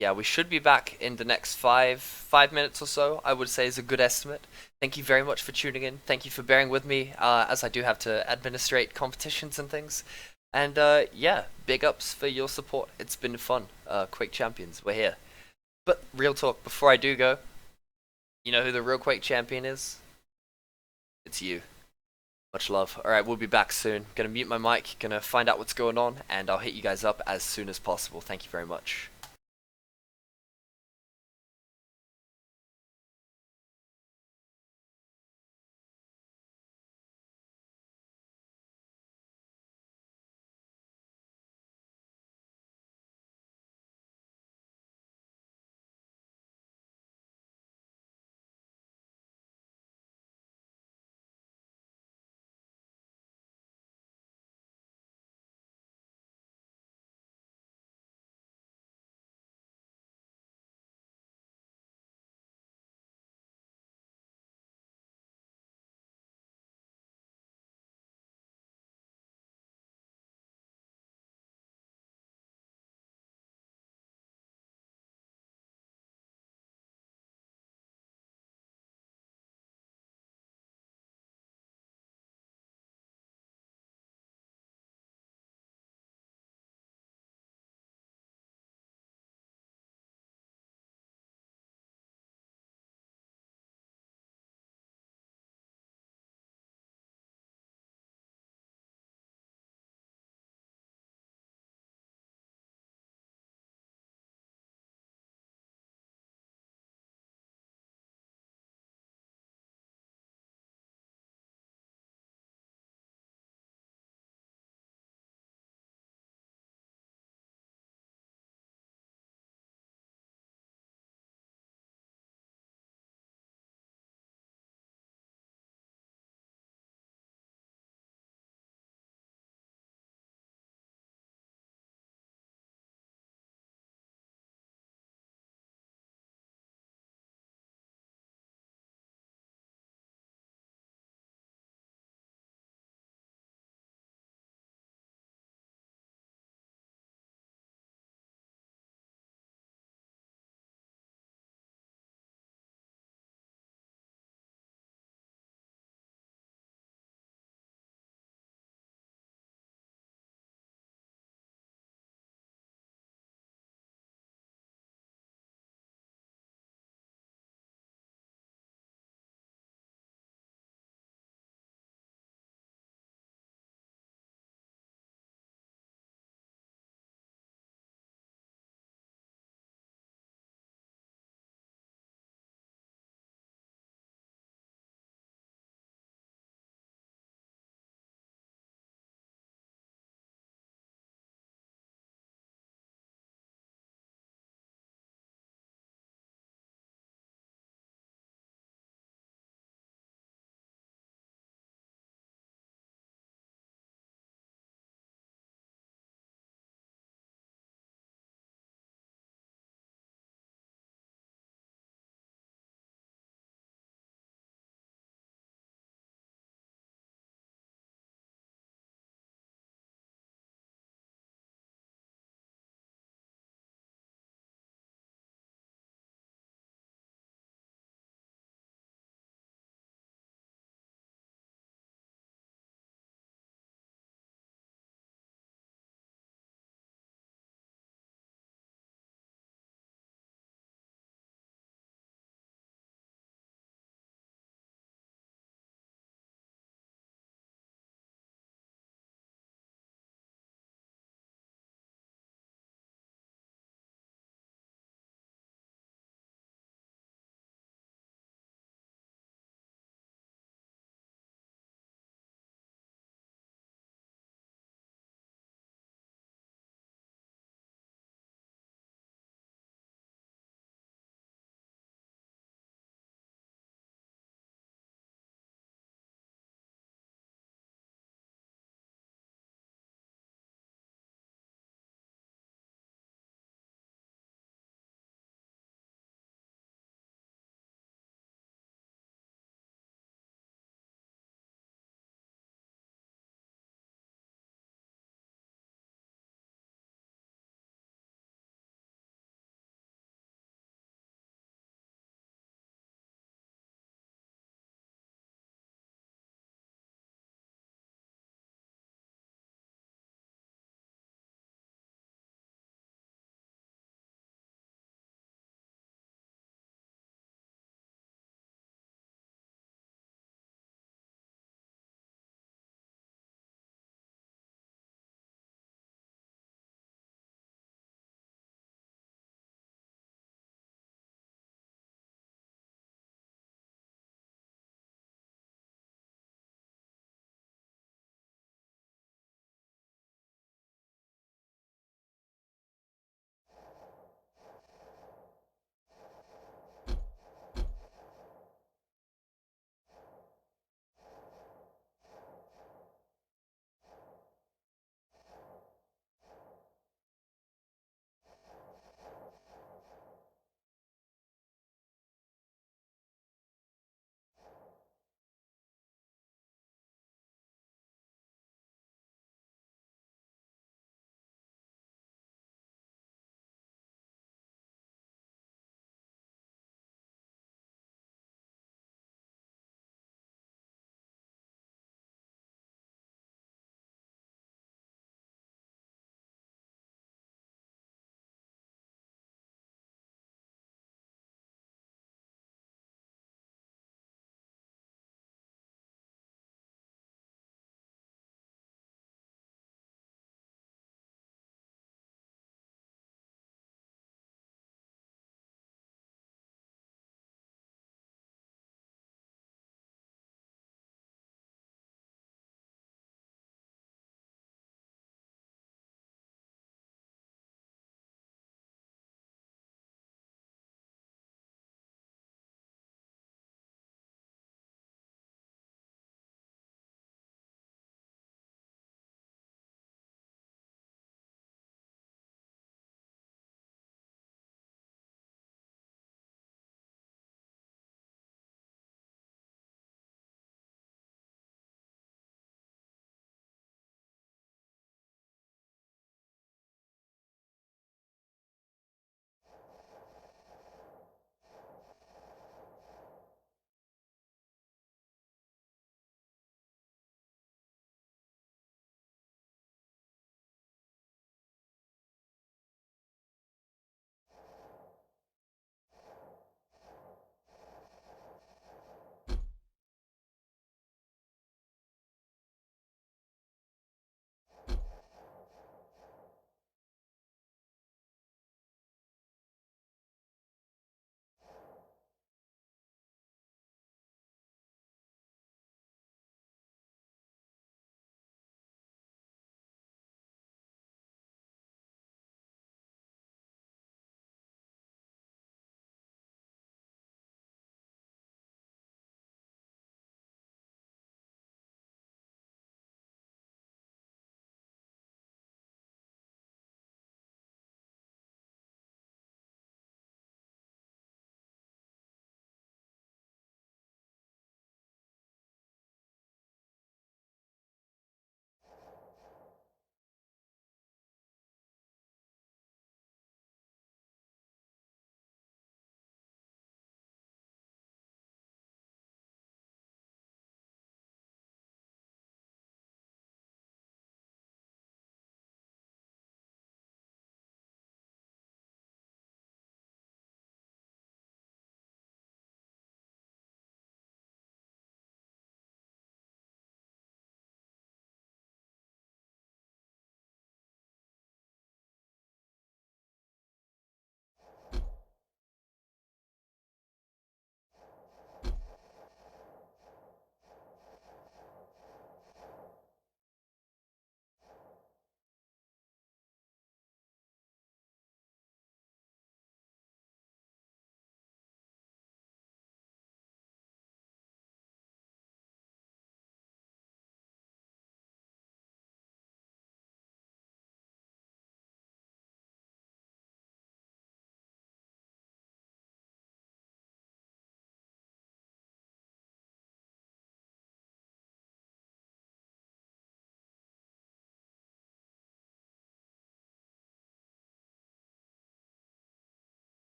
[SPEAKER 1] Yeah, we should be back in the next 5 minutes or so, I would say is a good estimate. Thank you very much for tuning in. Thank you for bearing with me, as I do have to administrate competitions and things. And yeah, big ups for your support. It's been fun. Quake Champions, we're here. But real talk, before I do go, you know who the real Quake Champion is? It's you. Much love. Alright, we'll be back soon. Gonna mute my mic, gonna find out what's going on, and I'll hit you guys up as soon as possible. Thank you very much.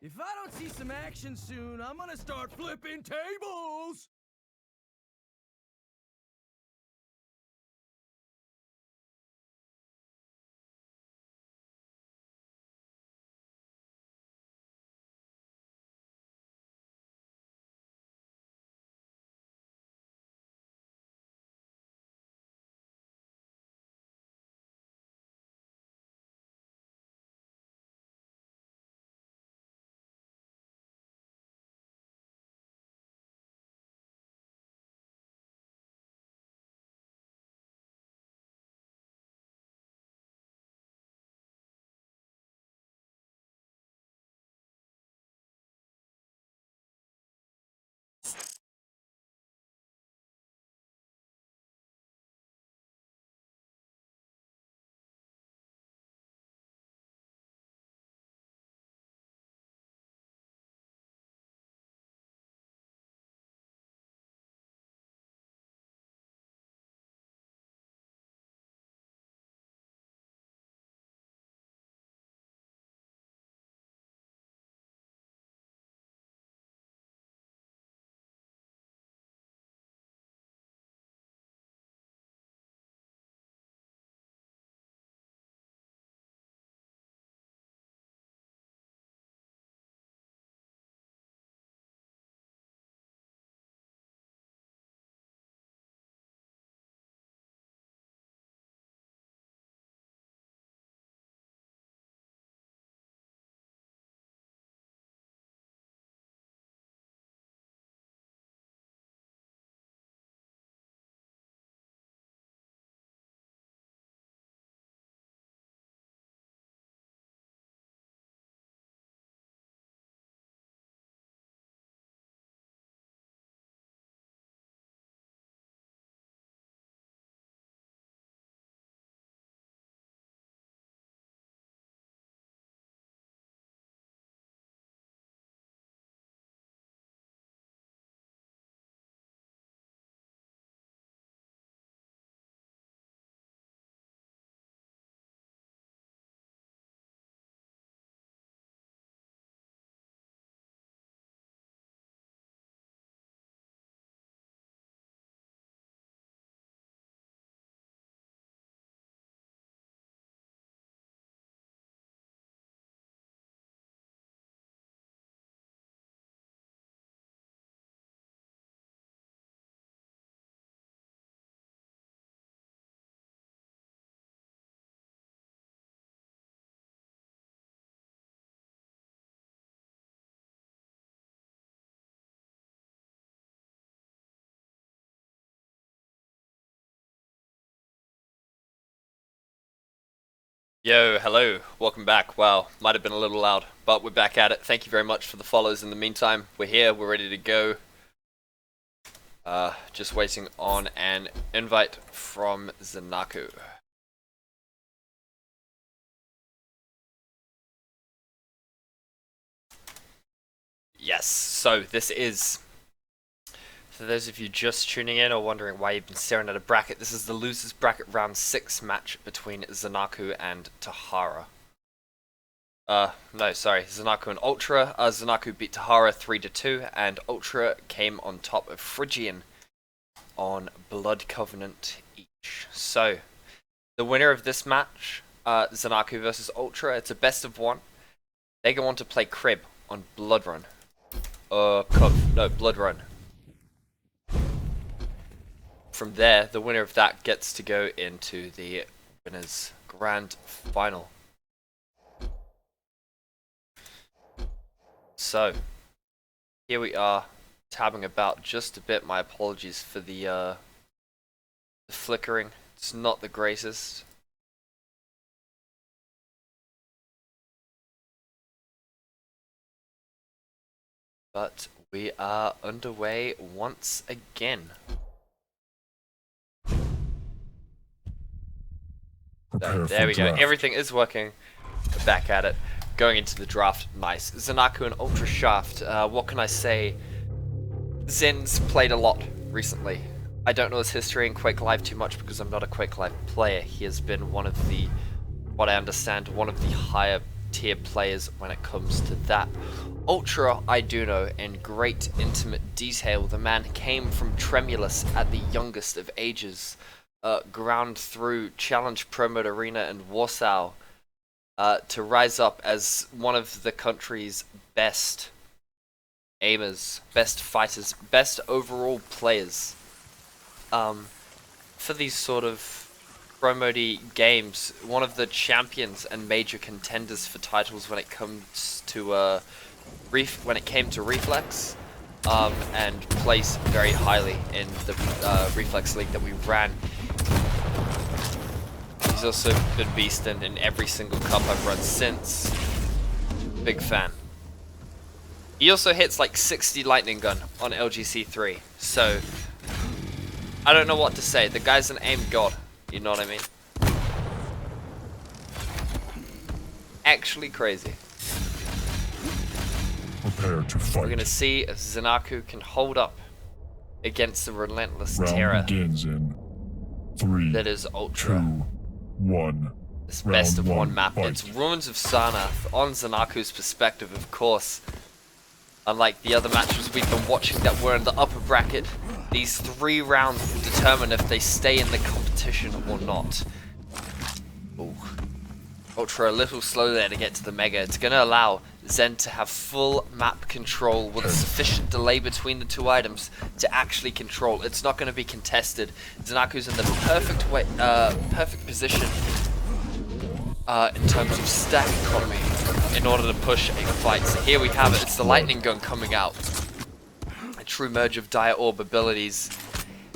[SPEAKER 5] If I don't see some action soon, I'm gonna start flipping tables!
[SPEAKER 1] Yo, hello, welcome back. Wow, might have been a little loud, but we're back at it. Thank you very much for the follows in the meantime. We're here, we're ready to go. Just waiting on an invite from Zanaku. Yes, so this is, for those of you just tuning in or wondering why you've been staring at a bracket, this is the losers bracket round 6 match between Zanaku and Tahara. No, sorry, Zanaku and Ultra. Zanaku beat Tahara 3-2, and Ultra came on top of Phrygian on Blood Covenant each. So, the winner of this match, Zanaku versus Ultra, it's a best of 1. They go on to play Crib on Blood Run. Blood Run. From there, the winner of that gets to go into the winners' grand final. So, here we are, tabbing about just a bit. My apologies for the flickering. It's not the greatest. But we are underway once again. So, there we go. Everything is working. We're back at it. Going into the draft. Nice. Zanaku and Ultra Shaft. What can I say? Zen's played a lot recently. I don't know his history in Quake Live too much because I'm not a Quake Live player. He has been one of the, what I understand, one of the higher tier players when it comes to that. Ultra, I do know in great intimate detail. The man came from Tremulous at the youngest of ages, ground through Challenge Pro Mode Arena and Warsaw, to rise up as one of the country's best aimers, best fighters, best overall players. For these sort of pro mode games, one of the champions and major contenders for titles when it comes to when it came to Reflex, and placed very highly in the Reflex League that we ran. He's also been beasting in every single cup I've run since. Big fan. He also hits like 60 lightning gun on LGC3, so I don't know what to say. The guy's an aim god, you know what I mean? Actually crazy.
[SPEAKER 2] Prepare to fight.
[SPEAKER 1] We're gonna see if Zanaku can hold up against the relentless
[SPEAKER 2] Round
[SPEAKER 1] terror
[SPEAKER 2] begins in 3,
[SPEAKER 1] that is Ultra.
[SPEAKER 2] 2, 1.
[SPEAKER 1] This
[SPEAKER 2] Round
[SPEAKER 1] best of one
[SPEAKER 2] one,
[SPEAKER 1] map.
[SPEAKER 2] fight.
[SPEAKER 1] It's Ruins of Sarnath on Zanaku's perspective, of course. Unlike the other matches we've been watching that were in the upper bracket, these 3 rounds will determine if they stay in the competition or not. Ooh. Ultra a little slow there to get to the Mega. It's going to allow Zen to have full map control with a sufficient delay between the 2 items to actually control. It's not going to be contested. Zanaku's in the perfect position in terms of stack economy in order to push a fight. So here we have it. It's the lightning gun coming out. A true merge of Dire Orb abilities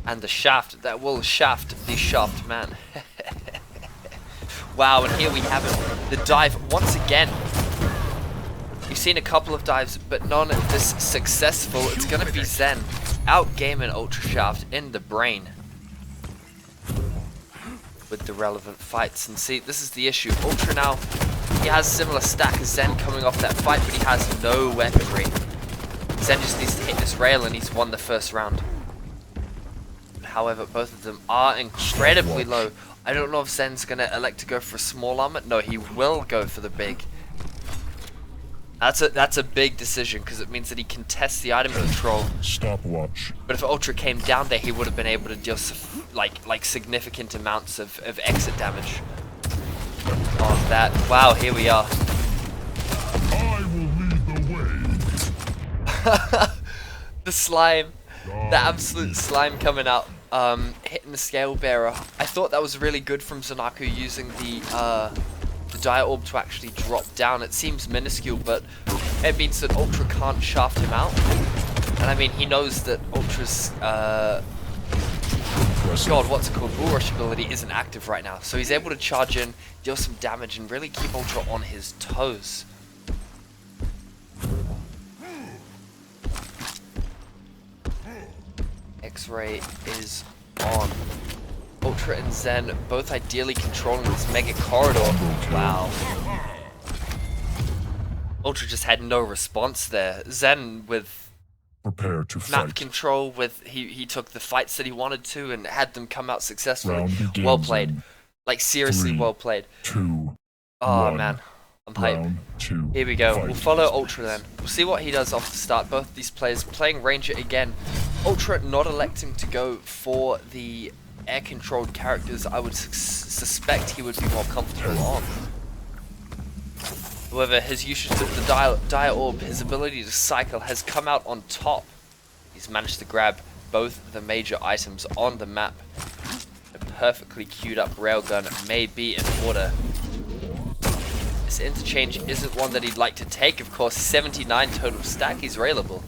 [SPEAKER 1] and the shaft that will shaft the shaft man. Wow, and here we have it. The dive once again. We've seen a couple of dives, but none this successful. It's going to be Zen outgaming Ultra Shaft in the brain with the relevant fights. And see, this is the issue. Ultra now, he has similar stack as Zen coming off that fight, but he has no weaponry. Zen just needs to hit this rail and he's won the first round. However, both of them are incredibly low. I don't know if Zen's going to elect to go for a small armor. No, he will go for the big. That's a big decision because it means that he can test the item control.
[SPEAKER 2] Stopwatch.
[SPEAKER 1] But if Ultra came down there, he would have been able to deal like significant amounts of exit damage on that. Wow, here we are.
[SPEAKER 2] I will lead the way.
[SPEAKER 1] The slime, the absolute slime coming out, hitting the scale bearer. I thought that was really good from Zanaku using the Dire Orb to actually drop down. It seems minuscule, but it means that Ultra can't shaft him out. And I mean, he knows that Ultra's God, what's it called? Bull Rush ability isn't active right now, so he's able to charge in, deal some damage, and really keep Ultra on his toes. X-Ray is on. Ultra and Zen both ideally controlling this mega corridor. Wow. Ultra just had no response there. Zen with
[SPEAKER 2] Prepare to
[SPEAKER 1] map
[SPEAKER 2] fight.
[SPEAKER 1] control, with he took the fights that he wanted to and had them come out successfully.
[SPEAKER 2] Round begins
[SPEAKER 1] Well played.
[SPEAKER 2] in
[SPEAKER 1] Like seriously
[SPEAKER 2] 3,
[SPEAKER 1] well played.
[SPEAKER 2] 2,
[SPEAKER 1] Oh
[SPEAKER 2] 1.
[SPEAKER 1] man. I'm hyped.
[SPEAKER 2] Round 2.
[SPEAKER 1] Here we go.
[SPEAKER 2] Fight.
[SPEAKER 1] We'll follow Ultra then. We'll see what he does off the start. Both these players playing Ranger again. Ultra not electing to go for the air-controlled characters I would suspect he would be more comfortable on. However, his usage of the Dire Orb, his ability to cycle, has come out on top. He's managed to grab both the major items on the map. A perfectly queued up railgun may be in order. This interchange isn't one that he'd like to take, of course. 79 total stack, he's railable.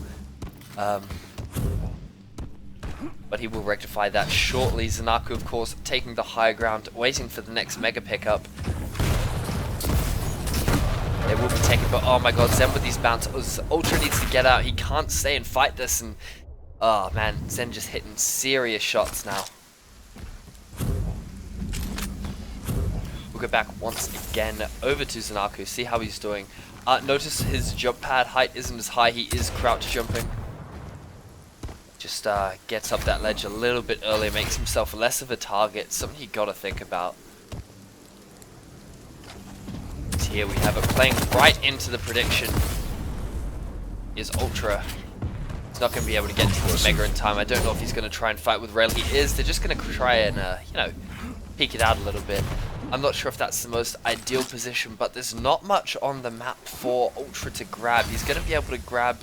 [SPEAKER 1] But he will rectify that shortly. Zanaku, of course, taking the high ground, waiting for the next mega pickup. They will be taken, but oh my god, Zen with these bounces. Ultra needs to get out. He can't stay and fight this, and oh man, Zen just hitting serious shots now. We'll go back once again over to Zanaku, see how he's doing. Notice his jump pad height isn't as high. He is crouch jumping. Just gets up that ledge a little bit earlier, makes himself less of a target. Something you gotta think about. here we have it playing right into the prediction. Is Ultra. He's not going to be able to get to the Mega in time. I don't know if he's going to try and fight with Rail. He is. They're just going to try and, you know, peek it out a little bit. I'm not sure if that's the most ideal position, but there's not much on the map for Ultra to grab. He's going to be able to grab,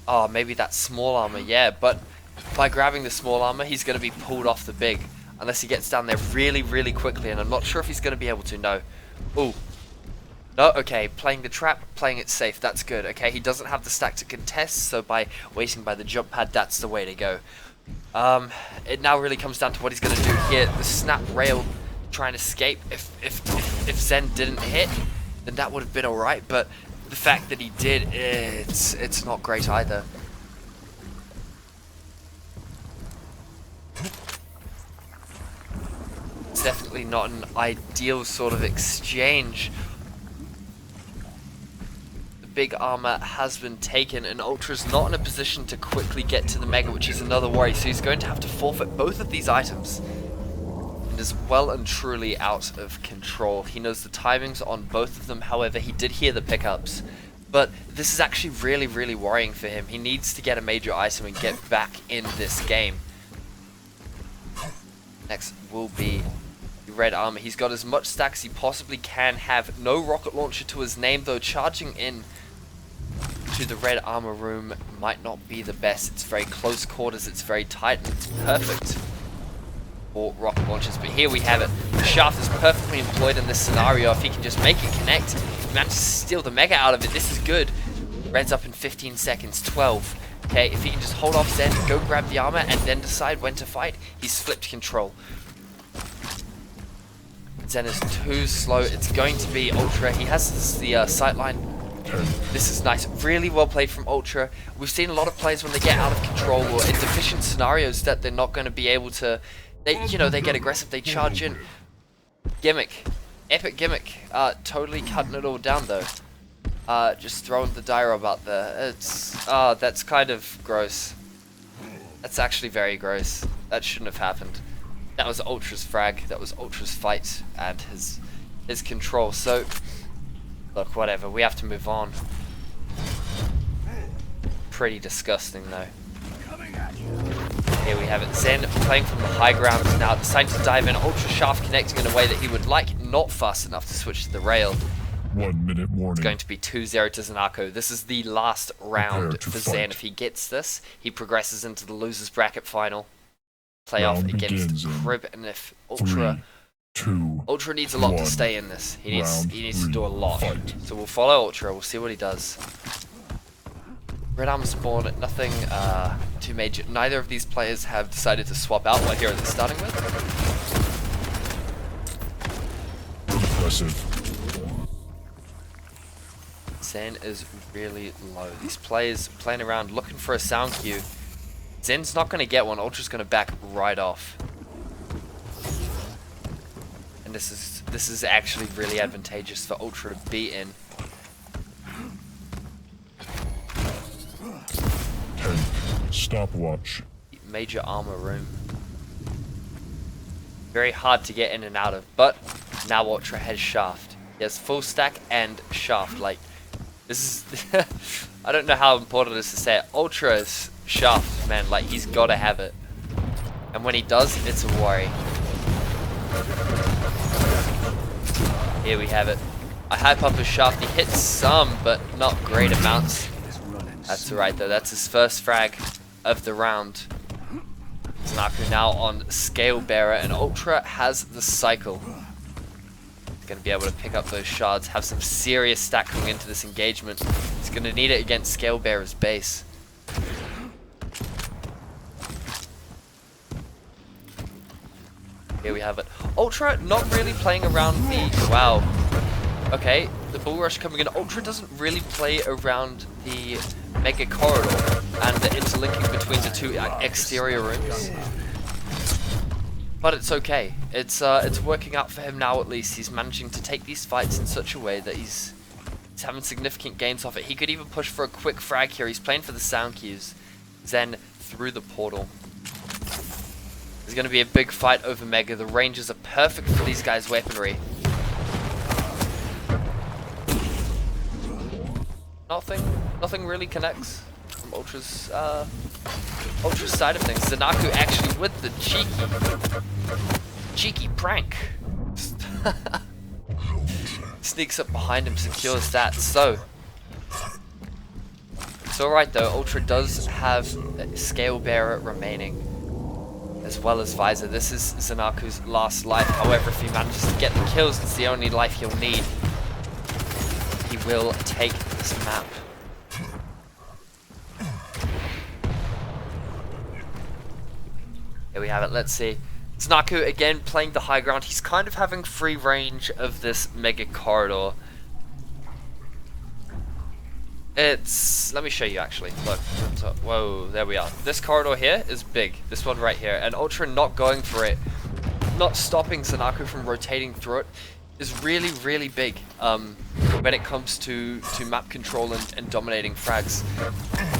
[SPEAKER 1] oh, maybe that small armor, yeah, but by grabbing the small armor, he's going to be pulled off the big, unless he gets down there really, really quickly, and I'm not sure if he's going to be able to, no. Ooh. No, okay, playing the trap, playing it safe, that's good. Okay, he doesn't have the stack to contest, so by waiting by the jump pad, that's the way to go. It now really comes down to what he's going to do here. The snap rail, try and escape. If Zen didn't hit, then that would have been alright, but the fact that he did, it's not great either. It's definitely not an ideal sort of exchange. The big armor has been taken, and Ultra's not in a position to quickly get to the Mega, which is another worry, so he's going to have to forfeit both of these items. And is well and truly out of control. He knows the timings on both of them, however, he did hear the pickups. But this is actually really, really worrying for him. He needs to get a major item and get back in this game. Next will be the red armor. He's got as much stack as he possibly can have. No rocket launcher to his name, though. Charging in to the red armor room might not be the best. It's very close quarters, it's very tight, and it's perfect for rocket launchers. But here we have it. The shaft is perfectly employed in this scenario. If he can just make it connect, he manages to steal the Mega out of it. This is good. Red's up in 15 seconds, 12. Okay, if he can just hold off Zen, go grab the armor, and then decide when to fight, he's flipped control. Zen is too slow. It's going to be Ultra. He has the sightline. This is nice. Really well played from Ultra. We've seen a lot of players when they get out of control or in deficient scenarios that they're not going to be able to. They get aggressive. They charge in. Gimmick, epic gimmick. Totally cutting it all down though. Just throwing the dirob out there. It's that's kind of gross. That's actually very gross. That shouldn't have happened. That was Ultra's frag. That was Ultra's fight and his control. So look, whatever. We have to move on. Pretty disgusting though. Here we have it. Zen playing from the high ground now, deciding to dive in. Ultra shaft connecting in a way that he would like, not fast enough to switch to the rail.
[SPEAKER 2] 1 minute warning.
[SPEAKER 1] It's going to be 2-0 to Zanako. This is the last round for Zen. If he gets this, he progresses into the losers bracket final. Playoff
[SPEAKER 2] Round
[SPEAKER 1] against
[SPEAKER 2] begins in
[SPEAKER 1] Crib, and if Ultra
[SPEAKER 2] 3, 2,
[SPEAKER 1] Ultra needs a lot to
[SPEAKER 2] 1.
[SPEAKER 1] stay in this. He needs to
[SPEAKER 2] Round
[SPEAKER 1] do a lot.
[SPEAKER 2] fight.
[SPEAKER 1] So we'll follow Ultra, we'll see what he does. Red armor spawn, nothing too major. Neither of these players have decided to swap out what hero they're starting with.
[SPEAKER 2] Impressive.
[SPEAKER 1] Zen is really low. These players playing around looking for a sound cue. Zen's not going to get one. Ultra's going to back right off. And this is actually really advantageous for Ultra to be in.
[SPEAKER 2] 10. Stopwatch.
[SPEAKER 1] Major armor room. Very hard to get in and out of, but now Ultra has shaft. He has full stack and shaft. Like, this is I don't know how important it is to say it. Ultra's shaft, man, like he's gotta have it. And when he does, it's a worry. Here we have it. I hype up his shaft, he hits some, but not great amounts. That's alright though, that's his first frag of the round. Zanako now on Scale Bearer, and Ultra has the cycle. He's going to be able to pick up those shards, have some serious stack coming into this engagement. He's going to need it against Scale Bearer's base. Here we have it. Ultra not really playing around the... Wow. Okay, the bull rush coming in. Ultra doesn't really play around the Mega Corridor and the interlinking between the two exterior rooms. But it's okay. It's working out for him now at least. He's managing to take these fights in such a way that he's having significant gains off it. He could even push for a quick frag here. He's playing for the sound cues. Zen through the portal. There's going to be a big fight over Mega. The ranges are perfect for these guys' weaponry. nothing really connects from Ultra's side of things. Zanaku actually with the cheeky prank. Sneaks up behind him, secures that. So it's alright though. Ultra does have a Scale Bearer remaining, as well as Visor. This is Zanaku's last life. However, if he manages to get the kills, it's the only life he'll need. He will take this map. Here we have it. Let's see. Zanaku again playing the high ground. He's kind of having free range of this mega corridor. Let me show you actually. Look. So, whoa, there we are. This corridor here is big. This one right here. And Ultra not going for it, not stopping Zanaku from rotating through it, is really, really big when it comes to map control and dominating frags.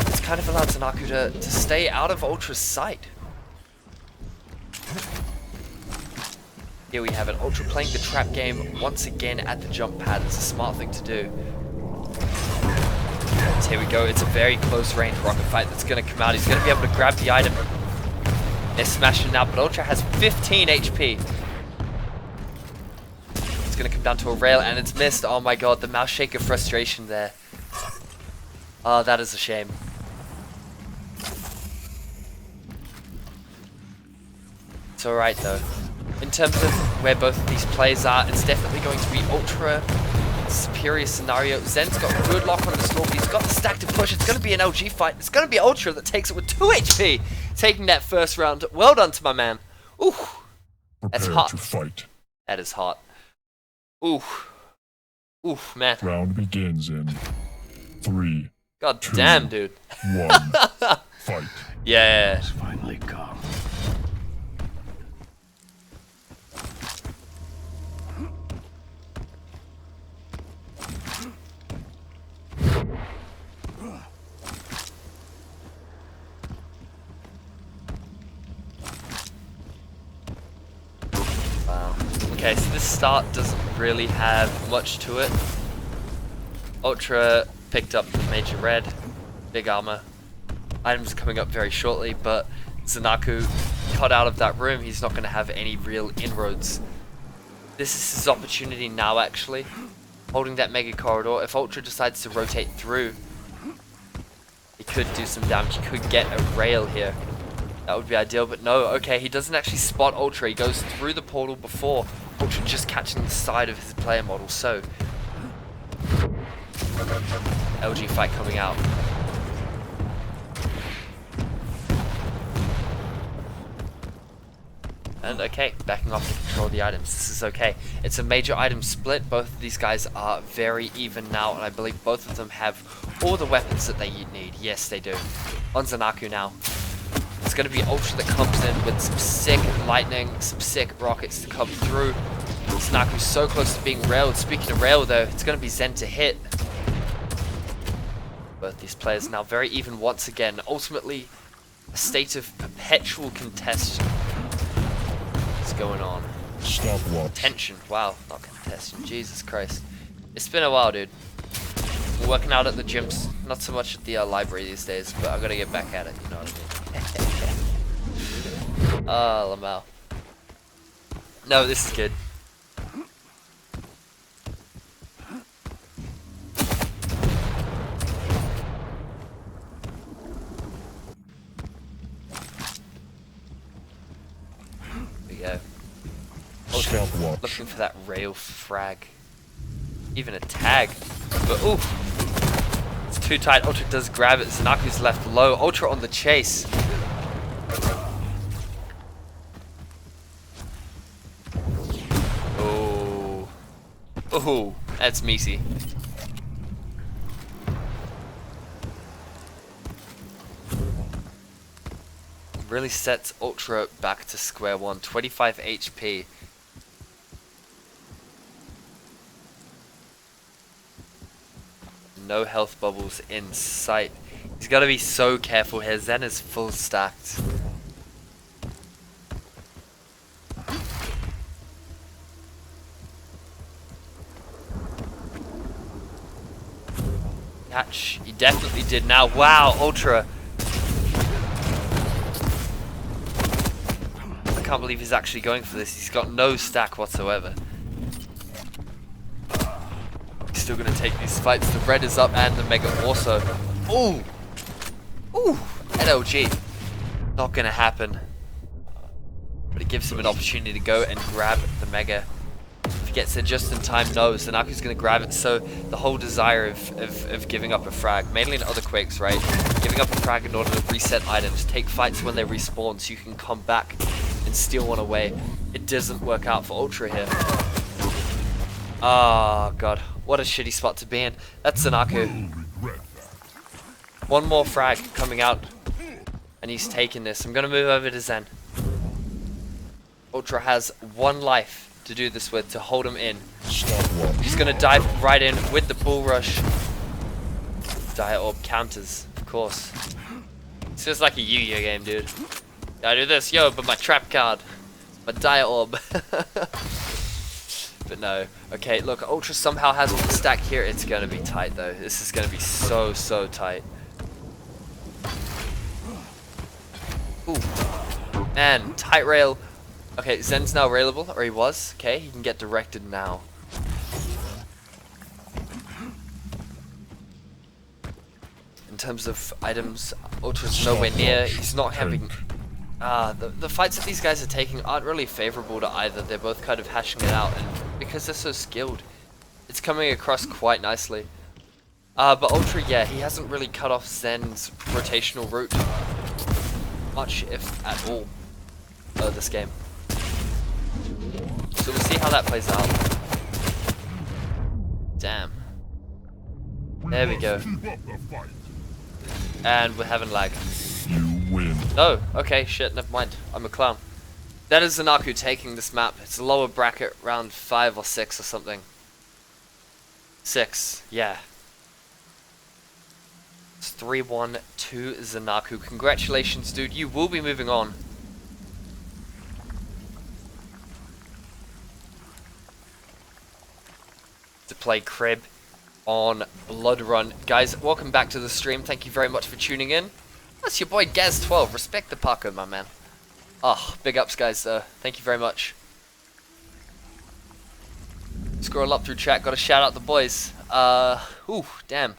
[SPEAKER 1] It's kind of allowed Zanaku to stay out of Ultra's sight. Here we have it. Ultra playing the trap game once again at the jump pad. It's a smart thing to do. And here we go. It's a very close range rocket fight that's going to come out. He's going to be able to grab the item. They're smashing now, but Ultra has 15 HP. It's going to come down to a rail, and it's missed. Oh my god, the mouse shaker frustration there. Oh, that is a shame. It's alright though. In terms of where both of these players are, it's definitely going to be Ultra superior scenario. Zen's got a good lock on the Scorp. He's got the stack to push. It's going to be an LG fight. It's going to be Ultra that takes it with 2 HP, taking that first round. Well done to my man. Ooh, that's hot.
[SPEAKER 2] To fight.
[SPEAKER 1] That is hot. Ooh, ooh, man.
[SPEAKER 2] Round begins in 3.
[SPEAKER 1] God
[SPEAKER 2] 2,
[SPEAKER 1] damn, dude.
[SPEAKER 2] 1. Fight.
[SPEAKER 1] Yeah.
[SPEAKER 3] It's finally come.
[SPEAKER 1] Okay, so this start doesn't really have much to it. Ultra picked up Major Red, big armor. Items coming up very shortly, but Zanaku cut out of that room. He's not going to have any real inroads. This is his opportunity now, actually. Holding that mega corridor. If Ultra decides to rotate through, he could do some damage. He could get a rail here. That would be ideal, but no. Okay, he doesn't actually spot Ultra. He goes through the portal before Ultra just catching the side of his player model. So, LG fight coming out. And okay, backing off to control the items. This is okay. It's a major item split. Both of these guys are very even now, and I believe both of them have all the weapons that they need. Yes, they do. On Zanaku now. It's going to be Ultra that comes in with some sick lightning, some sick rockets to come through. Zanaku's so close to being railed. Speaking of rail though, it's going to be Zen to hit. Both these players now very even once again. Ultimately, a state of perpetual contention is going on.
[SPEAKER 2] Stopwatch.
[SPEAKER 1] Tension. Wow, not contention. Jesus Christ. It's been a while, dude. We're working out at the gyms. Not so much at the library these days, but I've got to get back at it, you know what I mean? Oh, Lamau. No, this is good. Here we go.
[SPEAKER 2] Stopwatch.
[SPEAKER 1] Looking for that rail frag. Even a tag. But ooh. It's too tight. Ultra does grab it. Zanaku's left low. Ultra on the chase. Oh. Oh. That's meaty. Really sets Ultra back to square one. 25 HP. No health bubbles in sight. He's got to be so careful here. Zen is full stacked. catch? He definitely did now. Wow, Ultra. I can't believe he's actually going for this. He's got no stack whatsoever. He's still going to take these fights. The red is up and the mega also. Ooh. Ooh. NLG. Not going to happen. But it gives him an opportunity to go and grab the mega. If he gets it just in time, no. Zanaku's going to grab it. So the whole desire of giving up a frag, mainly in other Quakes, right? Giving up a frag in order to reset items, take fights when they respawn so you can come back and steal one away. It doesn't work out for Ultra here. Oh god, what a shitty spot to be in. That's Zanaku. One more frag coming out, and he's taking this. I'm gonna move over to Zen. Ultra has one life to do this with, to hold him in. He's gonna dive right in with the bull rush. Dire Orb counters, of course. It's just like a Yu-Gi-Oh game, dude. I do this, yo, but my trap card. My Dire Orb. But no. Okay, look, Ultra somehow has all the stack here. It's gonna be tight though. This is gonna be so tight. Ooh. Man, tight rail. Okay, Zen's now railable, or he was. Okay, he can get directed now. In terms of items, Ultra's nowhere near. He's not having... the fights that these guys are taking aren't really favorable to either. They're both kind of hashing it out, and because they're so skilled, it's coming across quite nicely. But Ultra, yeah, he hasn't really cut off Zen's rotational route much, if at all, this game. So we'll see how that plays out. Damn. There we go. And we're having lag.
[SPEAKER 2] You win.
[SPEAKER 1] No, okay, shit, never mind. I'm a clown. That is Zanaku taking this map. It's a lower bracket, round 5 or 6 or something. 6, yeah. It's 3-1 to Zanaku. Congratulations, dude. You will be moving on. To play Crib on Blood Run. Guys, welcome back to the stream. Thank you very much for tuning in. That's your boy Gaz12. Respect the Paco, my man. Oh, big ups, guys. Thank you very much. Scroll up through chat. Got to shout out the boys. Ooh, damn.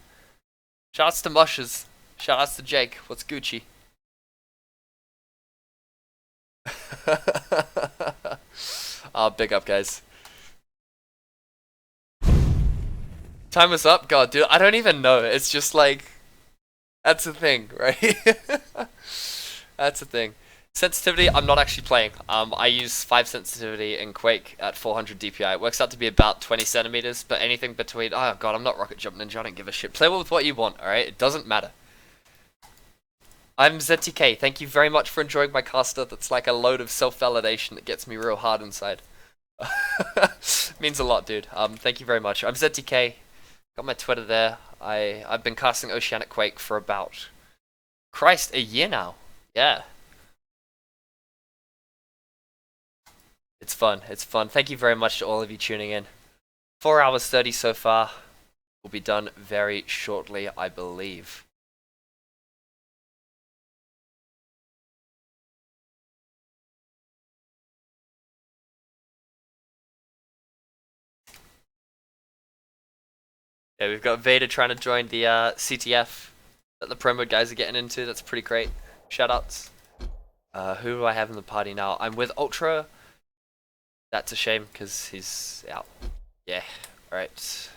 [SPEAKER 1] Shoutouts to Mushes. Shoutouts to Jake. What's Gucci? Big up, guys. Time is up? God, dude, I don't even know. It's just like... That's the thing, right? That's the thing. Sensitivity, I'm not actually playing. I use 5 sensitivity in Quake at 400 DPI. It works out to be about 20 centimeters, but anything between... Oh god, I'm not Rocket Jump Ninja, I don't give a shit. Play with what you want, alright? It doesn't matter. I'm ZTK. Thank you very much for enjoying my caster. That's like a load of self-validation that gets me real hard inside. Means a lot, dude. Thank you very much. I'm ZTK. Got my Twitter there. I've been casting Oceanic Quake for about... Christ, a year now. Yeah. It's fun. It's fun. Thank you very much to all of you tuning in. 4 hours 30 so far. Will be done very shortly, I believe. Yeah, we've got Vader trying to join the CTF that the promo guys are getting into. That's pretty great. Shoutouts. Who do I have in the party now? I'm with Ultra. That's a shame because he's out. Yeah, alright.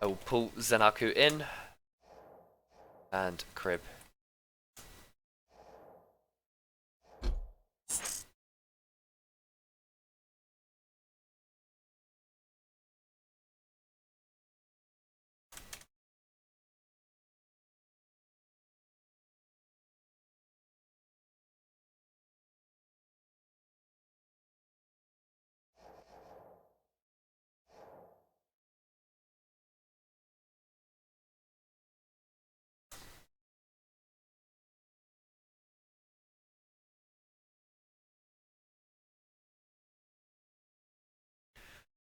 [SPEAKER 1] I will pull Zanaku in. And Crib.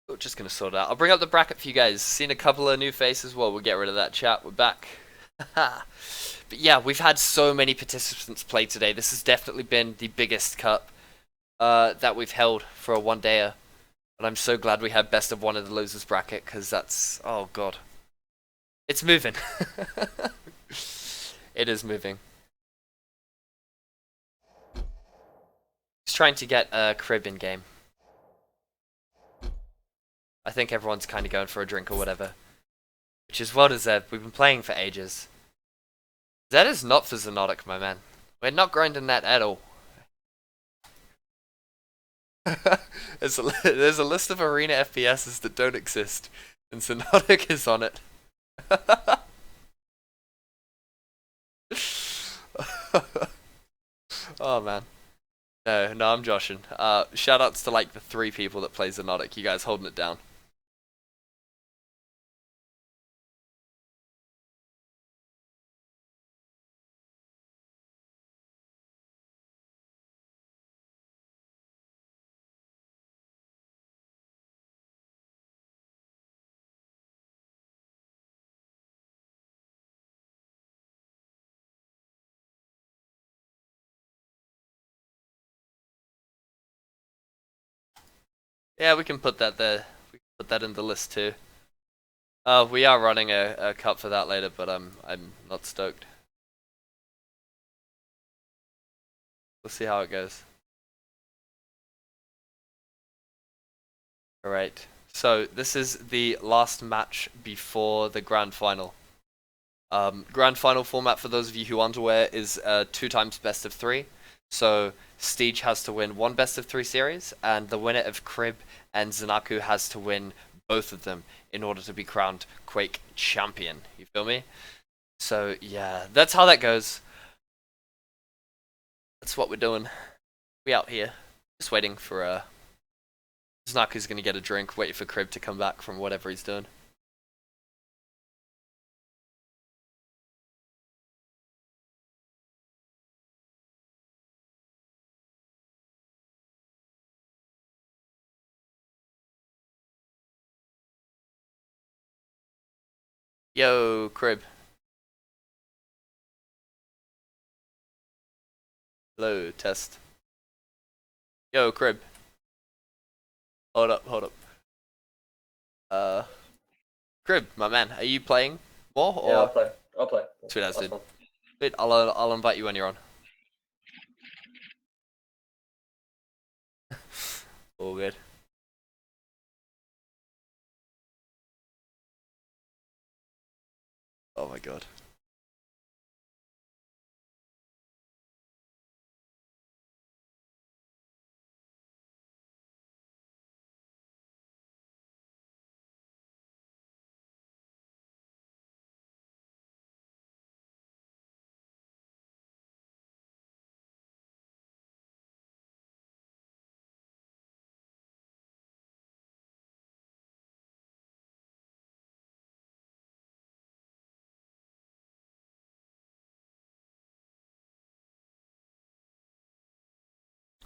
[SPEAKER 1] We're just gonna sort it out. I'll bring up the bracket for you guys. Seen a couple of new faces. Well, we'll get rid of that chat. We're back. But yeah, we've had so many participants play today. This has definitely been the biggest cup that we've held for a one-dayer. And I'm so glad we had best of one in the losers bracket, because that's, oh god. It's moving. It is moving. Just trying to get a crib in game. I think everyone's kind of going for a drink or whatever. Which is well deserved. We've been playing for ages. That is not for Xenotic, my man. We're not grinding that at all. there's a list of arena FPSs that don't exist, and Xenotic is on it. Oh man. No, I'm joshing. Shoutouts to like the 3 people that play Xenotic. You guys holding it down. Yeah, we can put that there. We can put that in the list too. We are running a cup for that later, but I'm not stoked. We'll see how it goes. Alright, so this is the last match before the grand final. Grand final format, for those of you who aren't aware, is 2 times best of 3. So Steege has to win 1 best of 3 series, and the winner of Crib and Zanaku has to win both of them in order to be crowned Quake Champion. You feel me? So yeah, that's how that goes. That's what we're doing. We out here, just waiting for Zanaku's gonna get a drink, waiting for Crib to come back from whatever he's doing. Yo, Crib. Hello, test. Yo, Crib. Hold up. Crib, my man, are you playing more? Or?
[SPEAKER 7] Yeah, I'll play.
[SPEAKER 1] Sweet as dude.
[SPEAKER 7] Fun.
[SPEAKER 1] Sweet, I'll invite you when you're on. All good. Oh my god.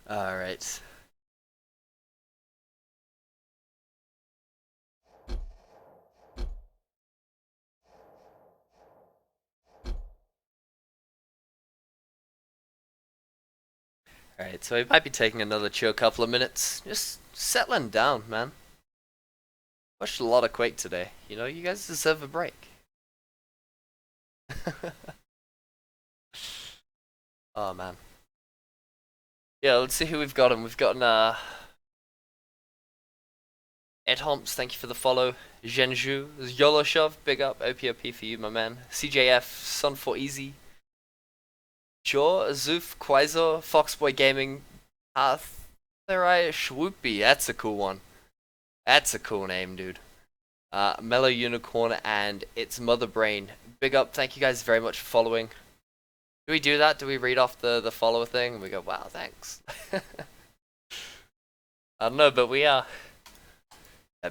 [SPEAKER 1] Alright. Alright, so we might be taking another chill couple of minutes. Just settling down, man. Watched a lot of Quake today. You know, you guys deserve a break. Oh man. Yeah, let's see who we've got. We've gotten Ed Homps, thank you for the follow. Zhenju, Yoloshov, big up, OPOP for you, my man. CJF, Sun for Easy. Jor, Azuf, Quaizo, Foxboy Gaming, Path, Swoopy, that's a cool one. That's a cool name, dude. Mellow Unicorn and It's Mother Brain. Big up, thank you guys very much for following. Do we do that? Do we read off the follower thing? And we go, wow, thanks. I don't know, but we are.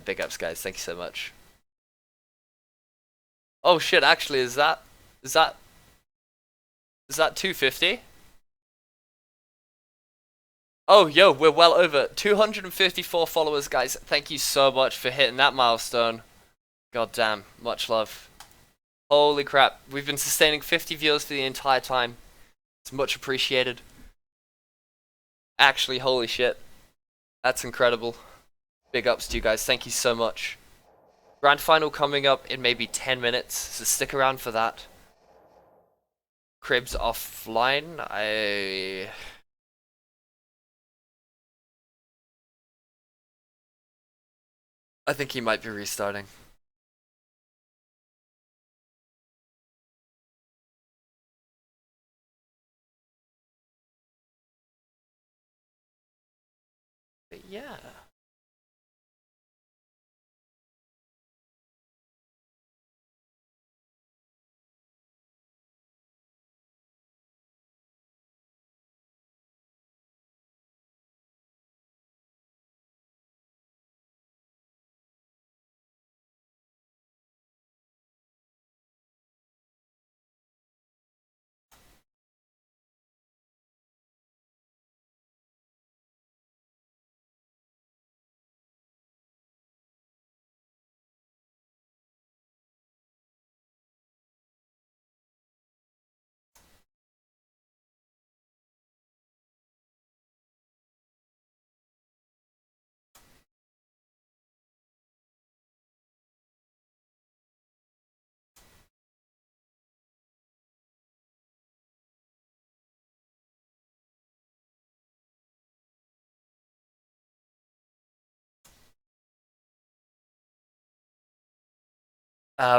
[SPEAKER 1] Big ups, guys. Thank you so much. Oh shit! Actually, is that 250? Oh, yo, we're well over 254 followers, guys. Thank you so much for hitting that milestone. God damn, much love. Holy crap, we've been sustaining 50 viewers for the entire time. It's much appreciated. Actually, holy shit. That's incredible. Big ups to you guys, thank you so much. Grand final coming up in maybe 10 minutes, so stick around for that. Cribs offline, I think he might be restarting. But yeah.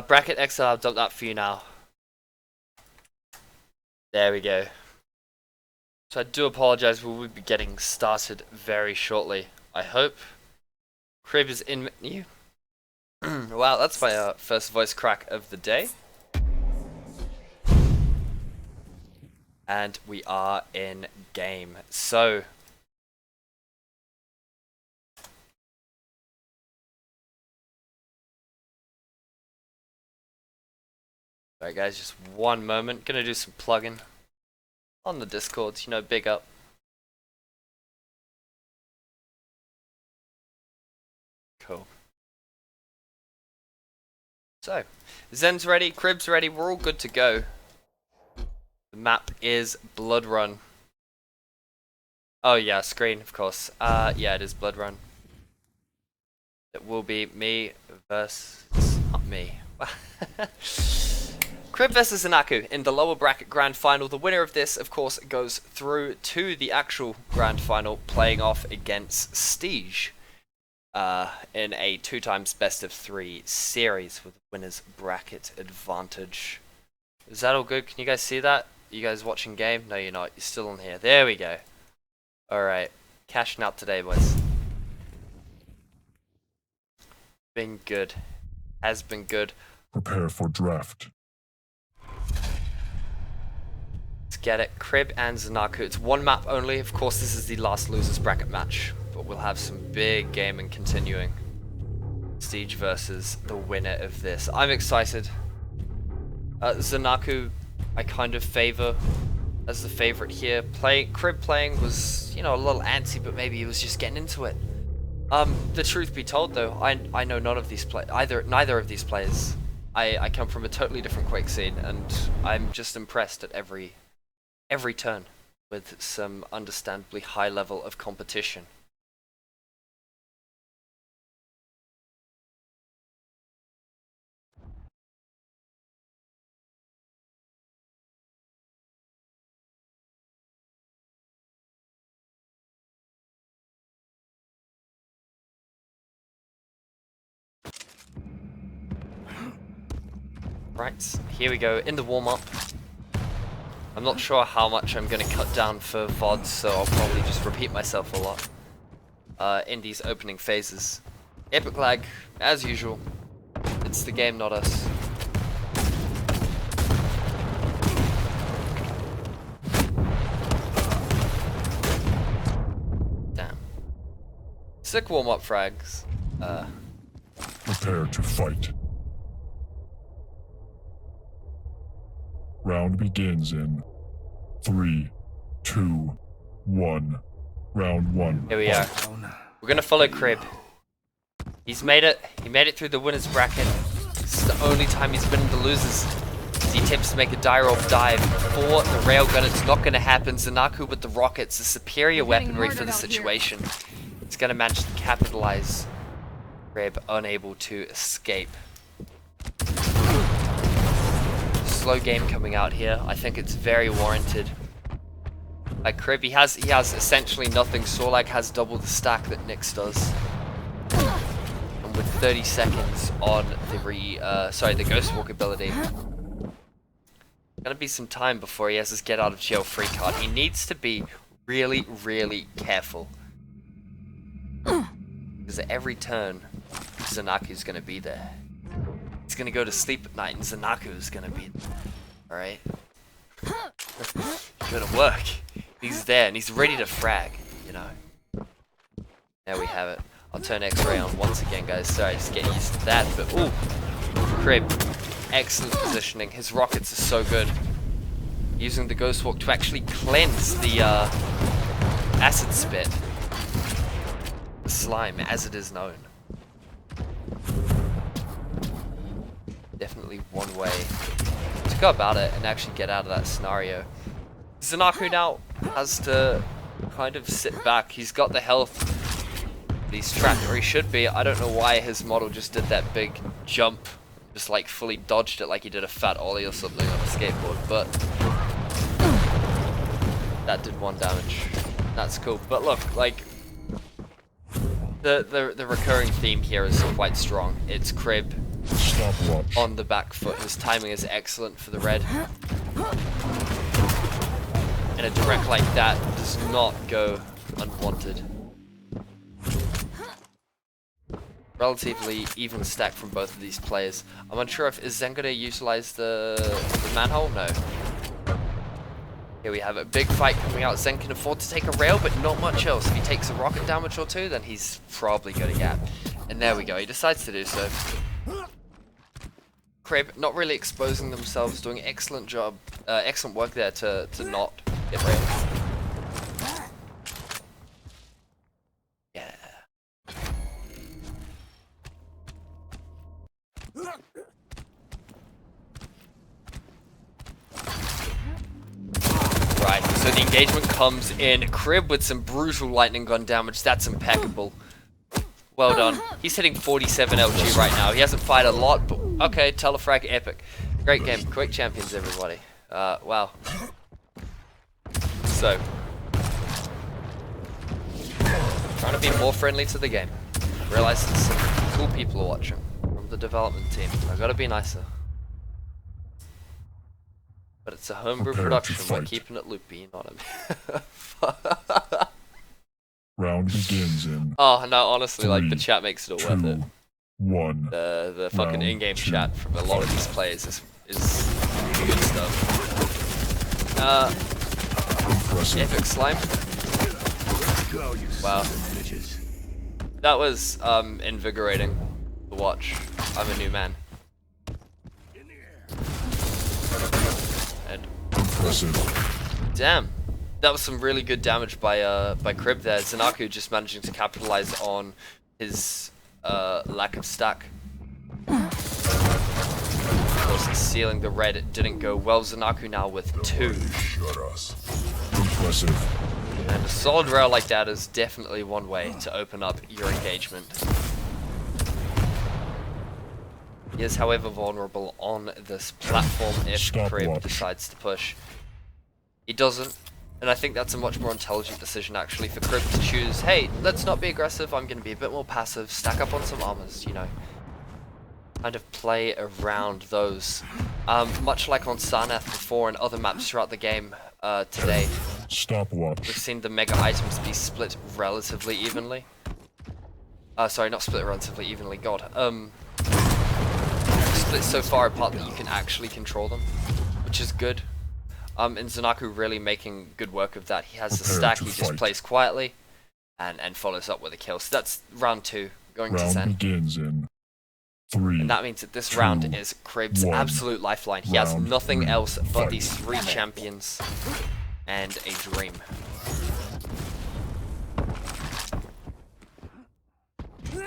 [SPEAKER 1] Bracket XL, I'll dump that for you now. There we go. So I do apologize, we will be getting started very shortly, I hope. Crib is in menu. Wow, that's my first voice crack of the day. And we are in game. So alright guys, just one moment. Gonna do some plugging on the Discords, you know, big up. Cool. So, Zen's ready, Crib's ready, we're all good to go. The map is Blood Run. Oh yeah, screen, of course. Yeah, it is Blood Run. It will be me versus... not me. Crib versus Zanaku in the lower bracket grand final. The winner of this, of course, goes through to the actual grand final, playing off against Stige in a 2x best of 3 series with winner's bracket advantage. Is that all good? Can you guys see that? You guys watching game? No, you're not. You're still on here. There we go. Alright. Cashing out today, boys. Been good. Has been good.
[SPEAKER 2] Prepare for draft.
[SPEAKER 1] Let's get it. Crib and Zanaku. It's one map only. Of course, this is the last losers bracket match. But we'll have some big gaming continuing. Siege versus the winner of this. I'm excited. Zanaku, I kind of favor as the favorite here. Crib playing was, you know, a little antsy, but maybe he was just getting into it. The truth be told, though, I know none of these neither of these players. I come from a totally different Quake scene, and I'm just impressed at every turn with some understandably high level of competition. Right, here we go, in the warm-up. I'm not sure how much I'm going to cut down for VODs, so I'll probably just repeat myself a lot in these opening phases. Epic lag, as usual. It's the game, not us. Damn. Sick warm-up frags.
[SPEAKER 2] Prepare to fight. Round begins in 3, 2, 1, Round 1.
[SPEAKER 1] Here we are. We're gonna follow Crib. He's made it. He made it through the winners bracket. This is the only time he's been in the losers. He attempts to make a dire off dive for the railgun. It's not gonna happen. Zanaku with the rockets, the superior weaponry for the situation. It's gonna manage to capitalize. Crib unable to escape. Slow game coming out here. I think it's very warranted. Like Crib, he has essentially nothing. Sorlag has double the stack that Nyx does. And with 30 seconds on the Ghost Walk ability, gonna be some time before he has his get out of jail free card. He needs to be really, really careful. Because at every turn, Zanaku's gonna be there. He's gonna go to sleep at night and Zanaku's gonna be there. Alright? It's gonna work. He's there and he's ready to frag, you know. There we have it. I'll turn X-ray on once again, guys. Sorry, just get used to that. But ooh, Crib, excellent positioning. His rockets are so good. Using the Ghost Walk to actually cleanse the acid spit, the slime, as it is known. Definitely one way to go about it and actually get out of that scenario. Zanaku now has to kind of sit back. He's got the health. He's trapped where he should be. I don't know why his model just did that big jump. Just like fully dodged it like he did a fat ollie or something on a skateboard. But that did 1 damage. That's cool. But look, like the recurring theme here is quite strong. It's Crib on the back foot. His timing is excellent for the red. And a direct like that does not go unwanted. Relatively even stack from both of these players. I'm unsure if is Zen gonna utilize the manhole? No. Here we have a big fight coming out. Zen can afford to take a rail, but not much else. If he takes a rocket damage or two, then he's probably gonna gap. And there we go, he decides to do so. Crib not really exposing themselves, doing excellent job, excellent work there to not get railed. Yeah. Right, so the engagement comes in. Crib with some brutal lightning gun damage. That's impeccable. Well done. He's hitting 47 LG right now. He hasn't fired a lot, but okay, telefrag epic. Great game. Quake Champions, everybody. Wow. So, trying to be more friendly to the game. Realize that some cool people are watching from the development team. I've got to be nicer. But it's a homebrew production. We're keeping it loopy, you know what I mean?
[SPEAKER 2] Round begins in.
[SPEAKER 1] Oh no, honestly,
[SPEAKER 2] 3,
[SPEAKER 1] like the chat makes it all worth it.
[SPEAKER 2] 1.
[SPEAKER 1] The fucking
[SPEAKER 2] Round
[SPEAKER 1] in-game
[SPEAKER 2] 2.
[SPEAKER 1] chat from a lot of these players is good stuff.
[SPEAKER 2] Impressive.
[SPEAKER 1] Epic slime.
[SPEAKER 3] Go, you
[SPEAKER 1] Wow.
[SPEAKER 3] son of bitches.
[SPEAKER 1] That was invigorating to watch. I'm a new man. And
[SPEAKER 2] Impressive.
[SPEAKER 1] damn, that was some really good damage by Crib there. Zanaku just managing to capitalize on his lack of stack. Of course, sealing the red, it didn't go well. Zanaku now with 2.
[SPEAKER 2] Impressive.
[SPEAKER 1] And a solid rail like that is definitely one way to open up your engagement. He is, however, vulnerable on this platform if Crib decides to push. He doesn't, and I think that's a much more intelligent decision actually for Crib to choose, hey, let's not be aggressive, I'm going to be a bit more passive, stack up on some armors, you know. Kind of play around those. Much like on Sarnath before and other maps throughout the game today.
[SPEAKER 2] Stopwatch.
[SPEAKER 1] We've seen the mega items be split relatively evenly. Sorry, not split relatively evenly, god. Split so far apart that you can actually control them, which is good. And Zanaku really making good work of that. He has the stack, he just plays quietly and follows up with a kill. So that's round 2, going to Zen.
[SPEAKER 2] Begins in 3.
[SPEAKER 1] And that means that this round is Crib's absolute lifeline. He has nothing else but these 3 champions and a dream.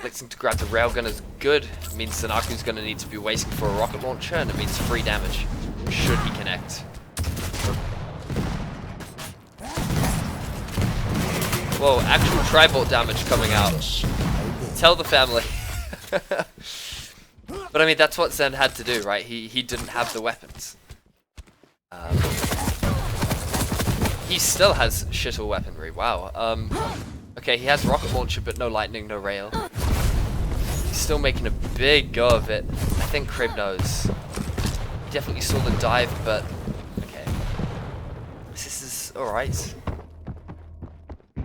[SPEAKER 1] Blitzing to grab the railgun is good. It means Zanaku's going to need to be waiting for a rocket launcher, and it means free damage should he connect. Whoa, actual tri-bolt damage coming out. Tell the family. But I mean, that's what Zen had to do, right? He didn't have the weapons. He still has shittle weaponry, wow. Okay, he has rocket launcher, but no lightning, no rail. He's still making a big go of it. I think Crib knows. He definitely saw the dive, but okay. This is alright.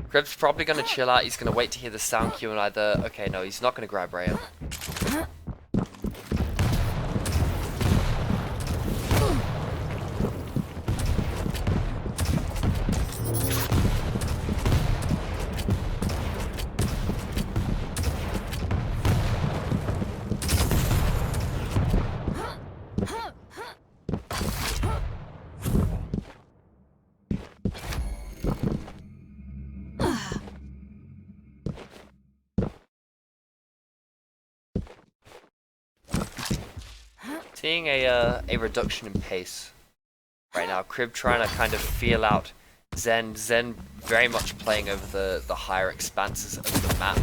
[SPEAKER 1] Crib's probably going to chill out. He's going to wait to hear the sound cue and either... Okay, no, he's not going to grab rail. Seeing a reduction in pace right now. Crib trying to kind of feel out Zen. Zen very much playing over the higher expanses of the map.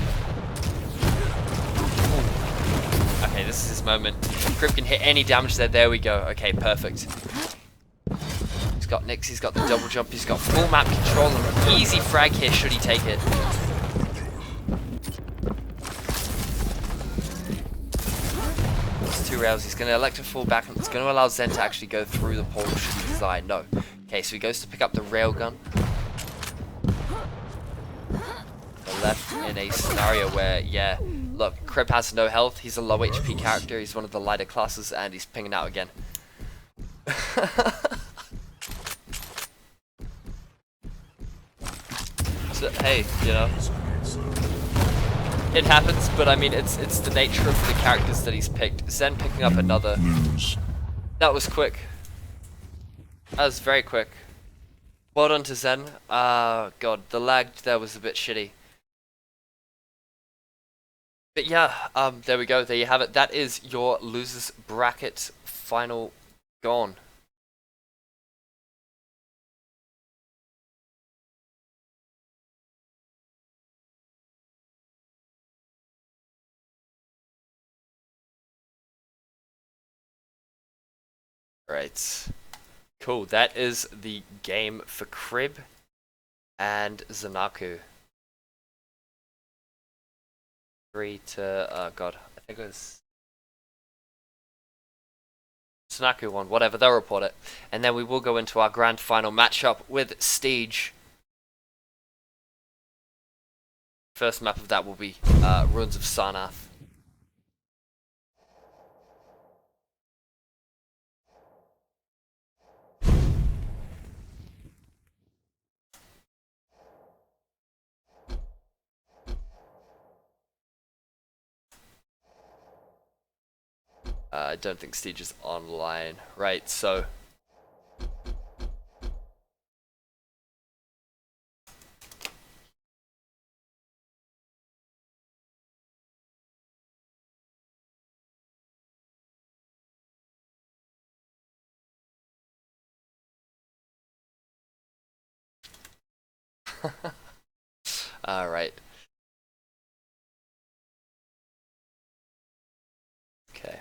[SPEAKER 1] Ooh. Okay, this is his moment. Crib can hit any damage there. There we go. Okay, perfect. He's got Nyx, he's got the double jump, he's got full map control, and an easy frag here should he take it. Two rails, he's going to elect to fall back, and it's going to allow Zen to actually go through the portal should he desire. No. Okay, so he goes to pick up the railgun. So left in a scenario where, yeah, look, Crib has no health, he's a low HP character, he's one of the lighter classes, and he's pinging out again. So, hey, you know. It happens, but I mean, it's the nature of the characters that he's picked. Zen picking up another. That was quick. That was very quick. Well done to Zen. God, the lag there was a bit shitty. But yeah, there we go. There you have it. That is your losers bracket final gone. Right. Cool. That is the game for Crib and Zanaku. 3 to God, I think it was Zanaku won, whatever, they'll report it. And then we will go into our grand final matchup with Stage. First map of that will be Ruins of Sarnath. I don't think Stage is online. Right, so... Alright. Okay.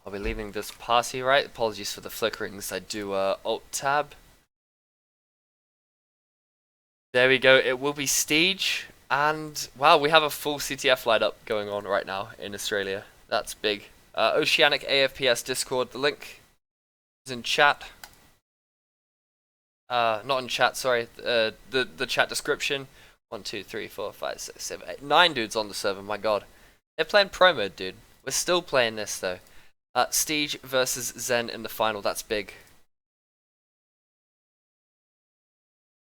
[SPEAKER 1] I'll be leaving this party, right? Apologies for the flickerings. I do Alt-Tab. There we go. It will be Stage. And, wow, we have a full CTF lineup going on right now in Australia. That's big. Oceanic AFPS Discord. The link is in chat. Not in chat, sorry. The chat description. 1, 2, 3, 4, 5, 6, 7, 8, 9 dudes on the server, my god. They're playing pro mode, dude. We're still playing this, though. Stage versus Zen in the final, that's big.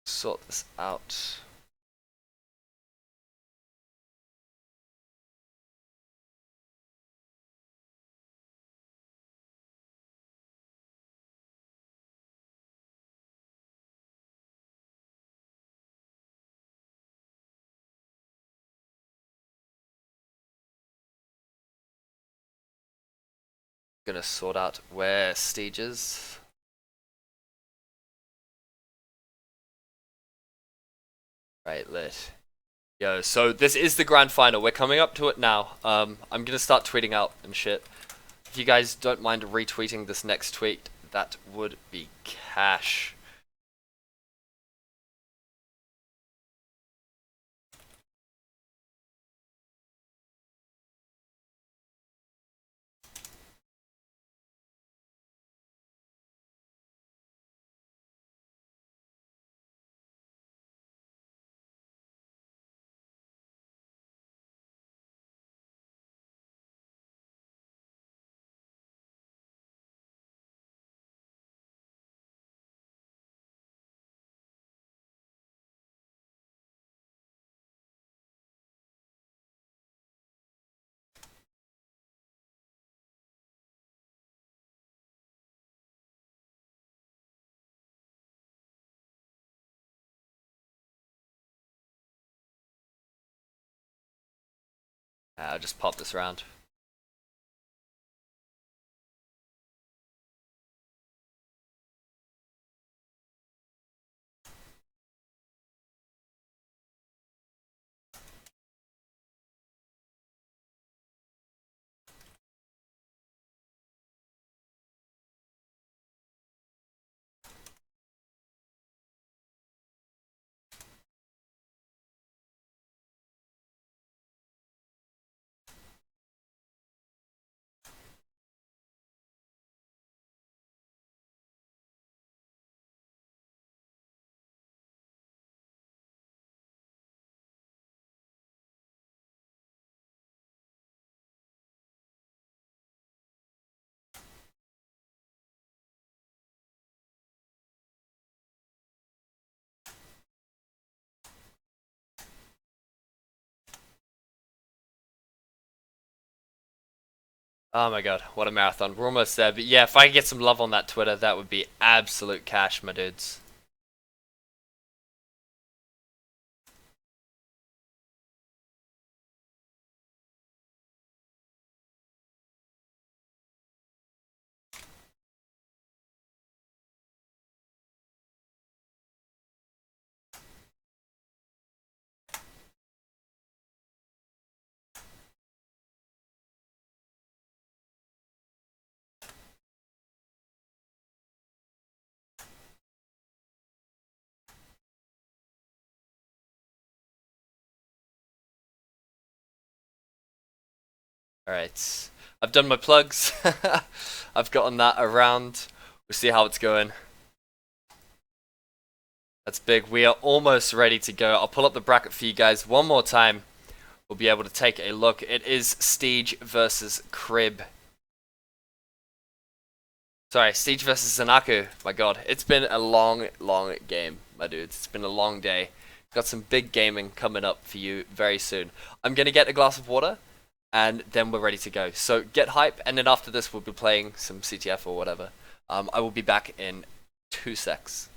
[SPEAKER 1] Sort this out. Gonna sort out where Stage is. Right, lit. Yo, so this is the grand final. We're coming up to it now. I'm gonna start tweeting out and shit. If you guys don't mind retweeting this next tweet, that would be cash. I'll just pop this around. Oh my god, what a marathon. We're almost there. But yeah, if I could get some love on that Twitter, that would be absolute cash, my dudes. Alright, I've done my plugs. I've gotten that around. We'll see how it's going. That's big. We are almost ready to go. I'll pull up the bracket for you guys one more time. We'll be able to take a look. It is Steege versus Crib. Sorry, Steege versus Zanaku. My god, it's been a long, long game, my dudes. It's been a long day. Got some big gaming coming up for you very soon. I'm going to get a glass of water, and then we're ready to go. So get hype, and then after this we'll be playing some CTF or whatever. I will be back in 2 secs.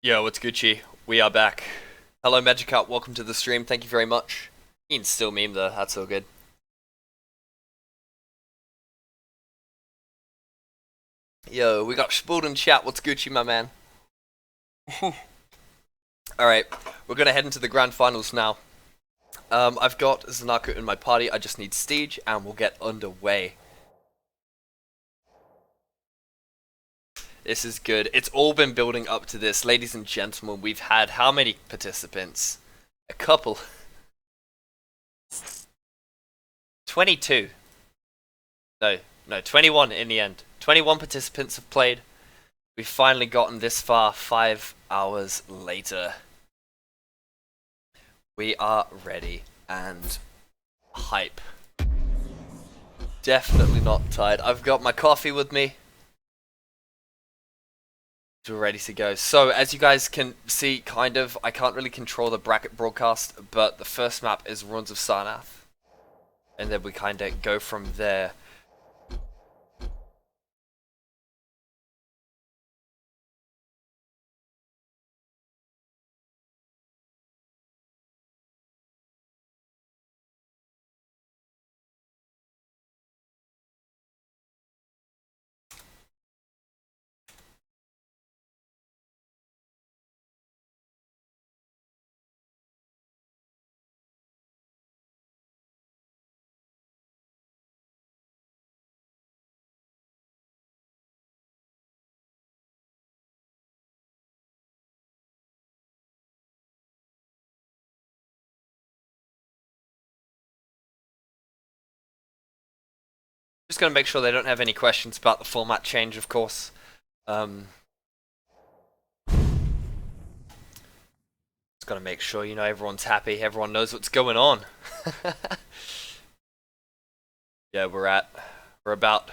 [SPEAKER 1] Yo, what's Gucci? We are back. Hello Magikarp, welcome to the stream, thank you very much. You can still meme though, that's all good. Yo, we got Spooled in chat, what's Gucci, my man? Alright, we're gonna head into the grand finals now. I've got Zanaku in my party, I just need Steege, and we'll get underway. This is good. It's all been building up to this. Ladies and gentlemen, we've had how many participants? A couple. 22. No, 21 in the end. 21 participants have played. We've finally gotten this far 5 hours later. We are ready and hype. Definitely not tired. I've got my coffee with me. We're ready to go. So, as you guys can see, kind of, I can't really control the bracket broadcast, but the first map is Ruins of Sarnath. And then we kind of go from there. Just going to make sure they don't have any questions about the format change, of course. Just got to make sure, you know, everyone's happy, everyone knows what's going on. Yeah, we're about.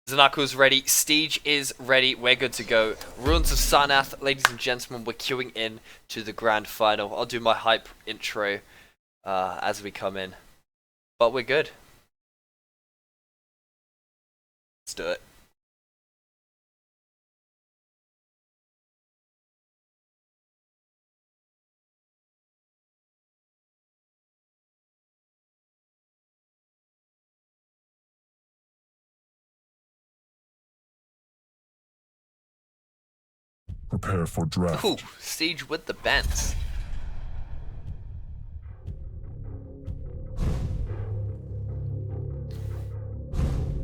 [SPEAKER 1] Zanaku's ready, Steege is ready, we're good to go. Ruins of Sarnath, ladies and gentlemen, we're queuing in to the grand final. I'll do my hype intro as we come in. But we're good. Let's do it.
[SPEAKER 2] Prepare for draft.
[SPEAKER 1] Ooh, Steege with the bents.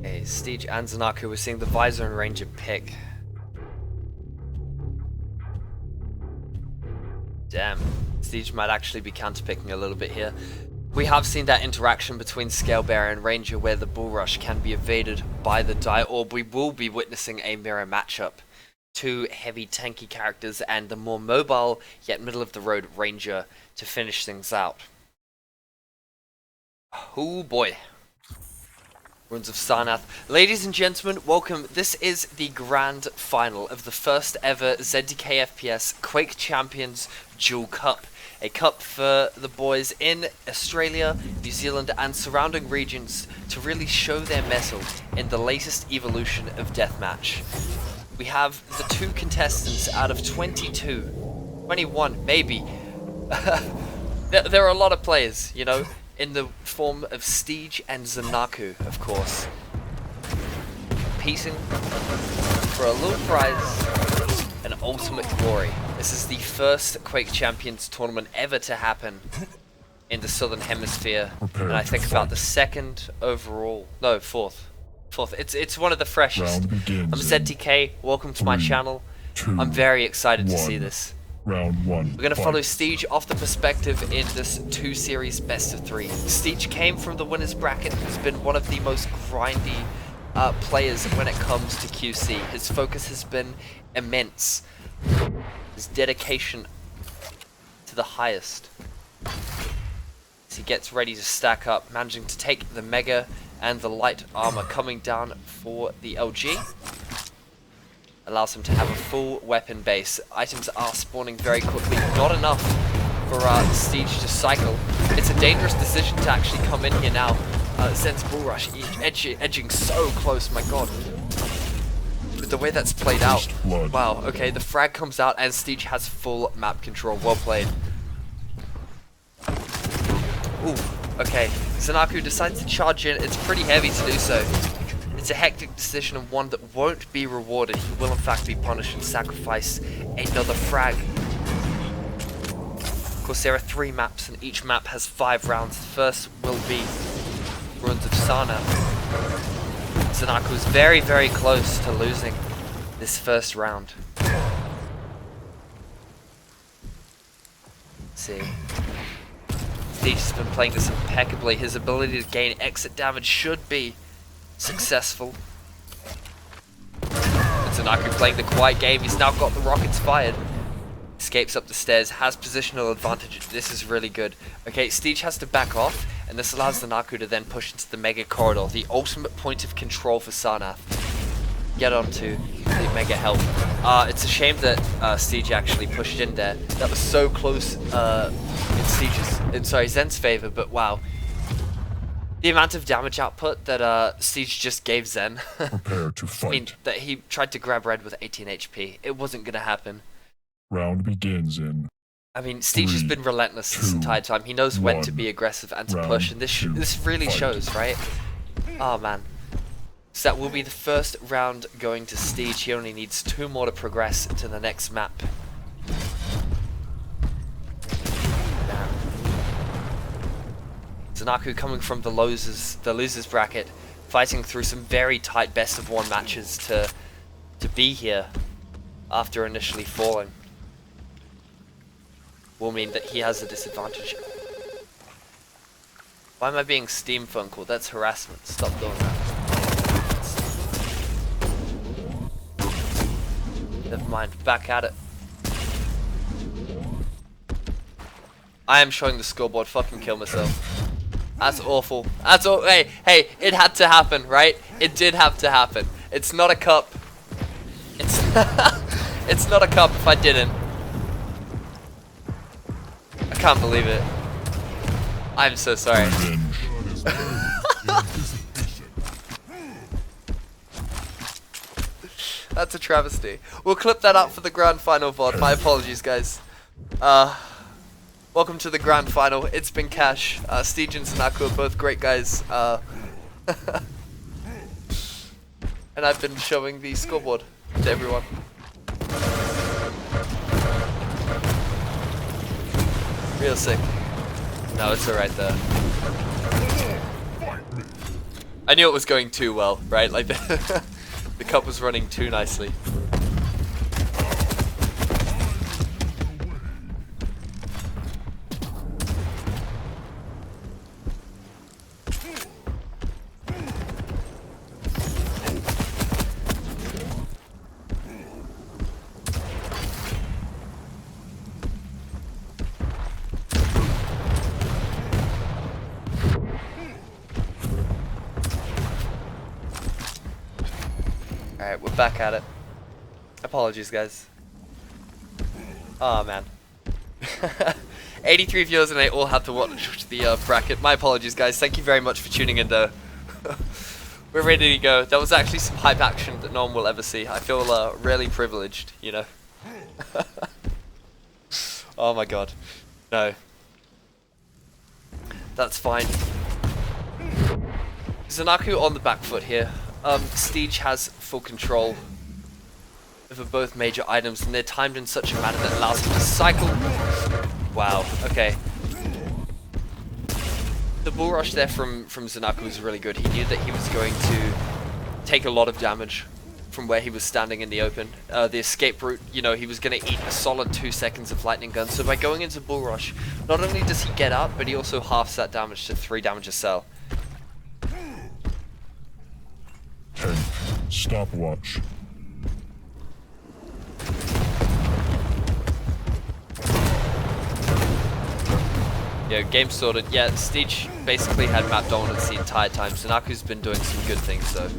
[SPEAKER 1] Okay, Steege and Zanaku, we're seeing the Visor and Ranger pick. Damn, Steege might actually be counterpicking a little bit here. We have seen that interaction between Scalebearer and Ranger where the Bull Rush can be evaded by the Die Orb. We will be witnessing a mirror matchup. Two heavy tanky characters and the more mobile yet middle of the road Ranger to finish things out. Oh boy. Ruins of Sarnath. Ladies and gentlemen, welcome. This is the grand final of the first ever ZTKFPS Quake Champions Duel Cup. A cup for the boys in Australia, New Zealand and surrounding regions to really show their mettle in the latest evolution of Deathmatch. We have the two contestants out of 22, 21 maybe. There are a lot of players, you know, in the form of Steege and Zanaku, of course. Competing for a little prize and ultimate glory. This is the first Quake Champions tournament ever to happen in the Southern Hemisphere. And I think about the second overall, no, fourth. It's one of the freshest. I'm ZTK, welcome to my channel. I'm very excited to see this.
[SPEAKER 2] Round one.
[SPEAKER 1] We're going to follow Steege off the perspective in this 2-series best of 3. Steege came from the winners bracket, who's been one of the most grindy players when it comes to QC. His focus has been immense. His dedication to the highest. As he gets ready to stack up, managing to take the Mega and the light armor coming down for the LG. Allows him to have a full weapon base. Items are spawning very quickly. Not enough for Steege to cycle. It's a dangerous decision to actually come in here now. Sends Bull Rush edging so close, my god. With the way that's played out. Wow, okay, the frag comes out and Steege has full map control. Well played. Ooh, okay. Zanaku decides to charge in. It's pretty heavy to do so. It's a hectic decision and one that won't be rewarded. He will in fact be punished and sacrifice another frag. Of course, there are 3 maps and each map has 5 rounds. The first will be Ruins of Sarnath. Zanaku is very, very close to losing this first round. Let's see. Steege has been playing this impeccably. His ability to gain exit damage should be successful. But Zanaku playing the quiet game. He's now got the rockets fired. Escapes up the stairs, has positional advantage. This is really good. Okay, Steege has to back off, and this allows Zanaku to then push into the mega corridor, the ultimate point of control for Sarnath. Get onto the mega help. It's a shame that Steege actually pushed in there. That was so close in Zen's favor, but wow. The amount of damage output that Steege just gave Zen.
[SPEAKER 2] Prepare to fight.
[SPEAKER 1] I mean, that he tried to grab Red with 18 HP. It wasn't gonna happen.
[SPEAKER 2] Round begins in.
[SPEAKER 1] I mean, Steege has been relentless this entire time. He knows when to be aggressive and to push, and this really shows, right? Oh man. So that will be the first round going to Steege. He only needs 2 more to progress to the next map. Zanaku coming from the losers bracket, fighting through some very tight best of 1 matches to be here after initially falling. Will mean that he has a disadvantage. Why am I being Steam phone called? That's harassment. Stop doing that. Never mind. Back at it. I am showing the scoreboard. Fucking kill myself. That's awful. That's all. Hey, it had to happen, right? It did have to happen. It's not a cup. It's it's not a cup if I didn't. I can't believe it. I'm so sorry. That's a travesty. We'll clip that up for the grand final VOD. My apologies, guys. Welcome to the grand final. It's been Cash. Steege and Zanaku are both great guys. And I've been showing the scoreboard to everyone. Real sick. No, it's alright though. I knew it was going too well, right? Like the cup was running too nicely. Alright, we're back at it. Apologies, guys. Oh man. 83 viewers and they all had to watch the bracket. My apologies, guys. Thank you very much for tuning in, though. We're ready to go. That was actually some hype action that no one will ever see. I feel really privileged, you know. Oh my god. No. That's fine. Zanaku on the back foot here. Steege has full control over both major items, and they're timed in such a manner that allows him to cycle. Wow, okay. The bull rush there from Zanaku was really good. He knew that he was going to take a lot of damage from where he was standing in the open. The escape route, you know, he was going to eat a solid 2 seconds of lightning gun. So by going into bull rush, not only does he get up, but he also halves that damage to 3 damage a cell.
[SPEAKER 2] 10. Stopwatch.
[SPEAKER 1] Yeah, game sorted. Yeah, Steege basically had map dominance the entire time. Zanaku's been doing some good things, so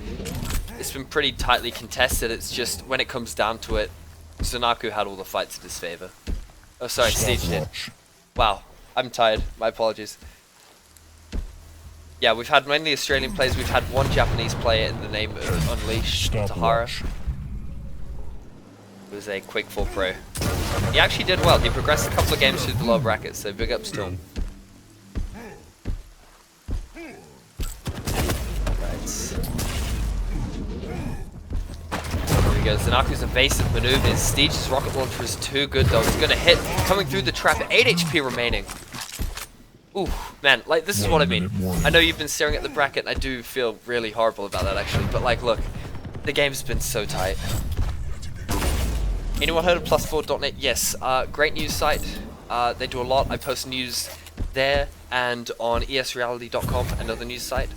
[SPEAKER 1] it's been pretty tightly contested. It's just when it comes down to it, Zanaku had all the fights in his favor. Oh, sorry, Steege did. Wow, I'm tired. My apologies. Yeah, we've had mainly Australian players. We've had one Japanese player in the name of Unleashed, Tahara. Who was a Quake 4 pro. He actually did well. He progressed a couple of games through the lower brackets, so big ups to him. Here we go. Zanaku's evasive maneuvers. Steege's rocket launcher is too good though. He's gonna hit, coming through the trap. 8 HP remaining. Ooh, man, like, this is what I mean. I know you've been staring at the bracket, and I do feel really horrible about that, actually. But, like, look, the game's been so tight. Anyone heard of plus4.net? Yes, great news site. They do a lot. I post news there and on esreality.com, another news site.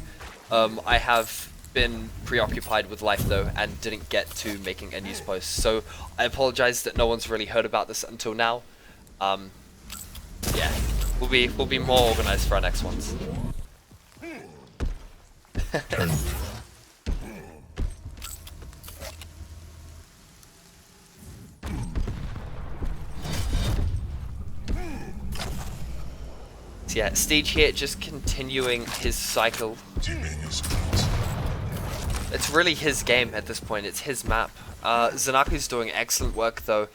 [SPEAKER 1] I have been preoccupied with life though, and didn't get to making a news post. So I apologize that no one's really heard about this until now. Yeah, we'll be more organized for our next ones. So yeah, Stage here just continuing his cycle. It's really his game at this point, it's his map. Zanaku's doing excellent work though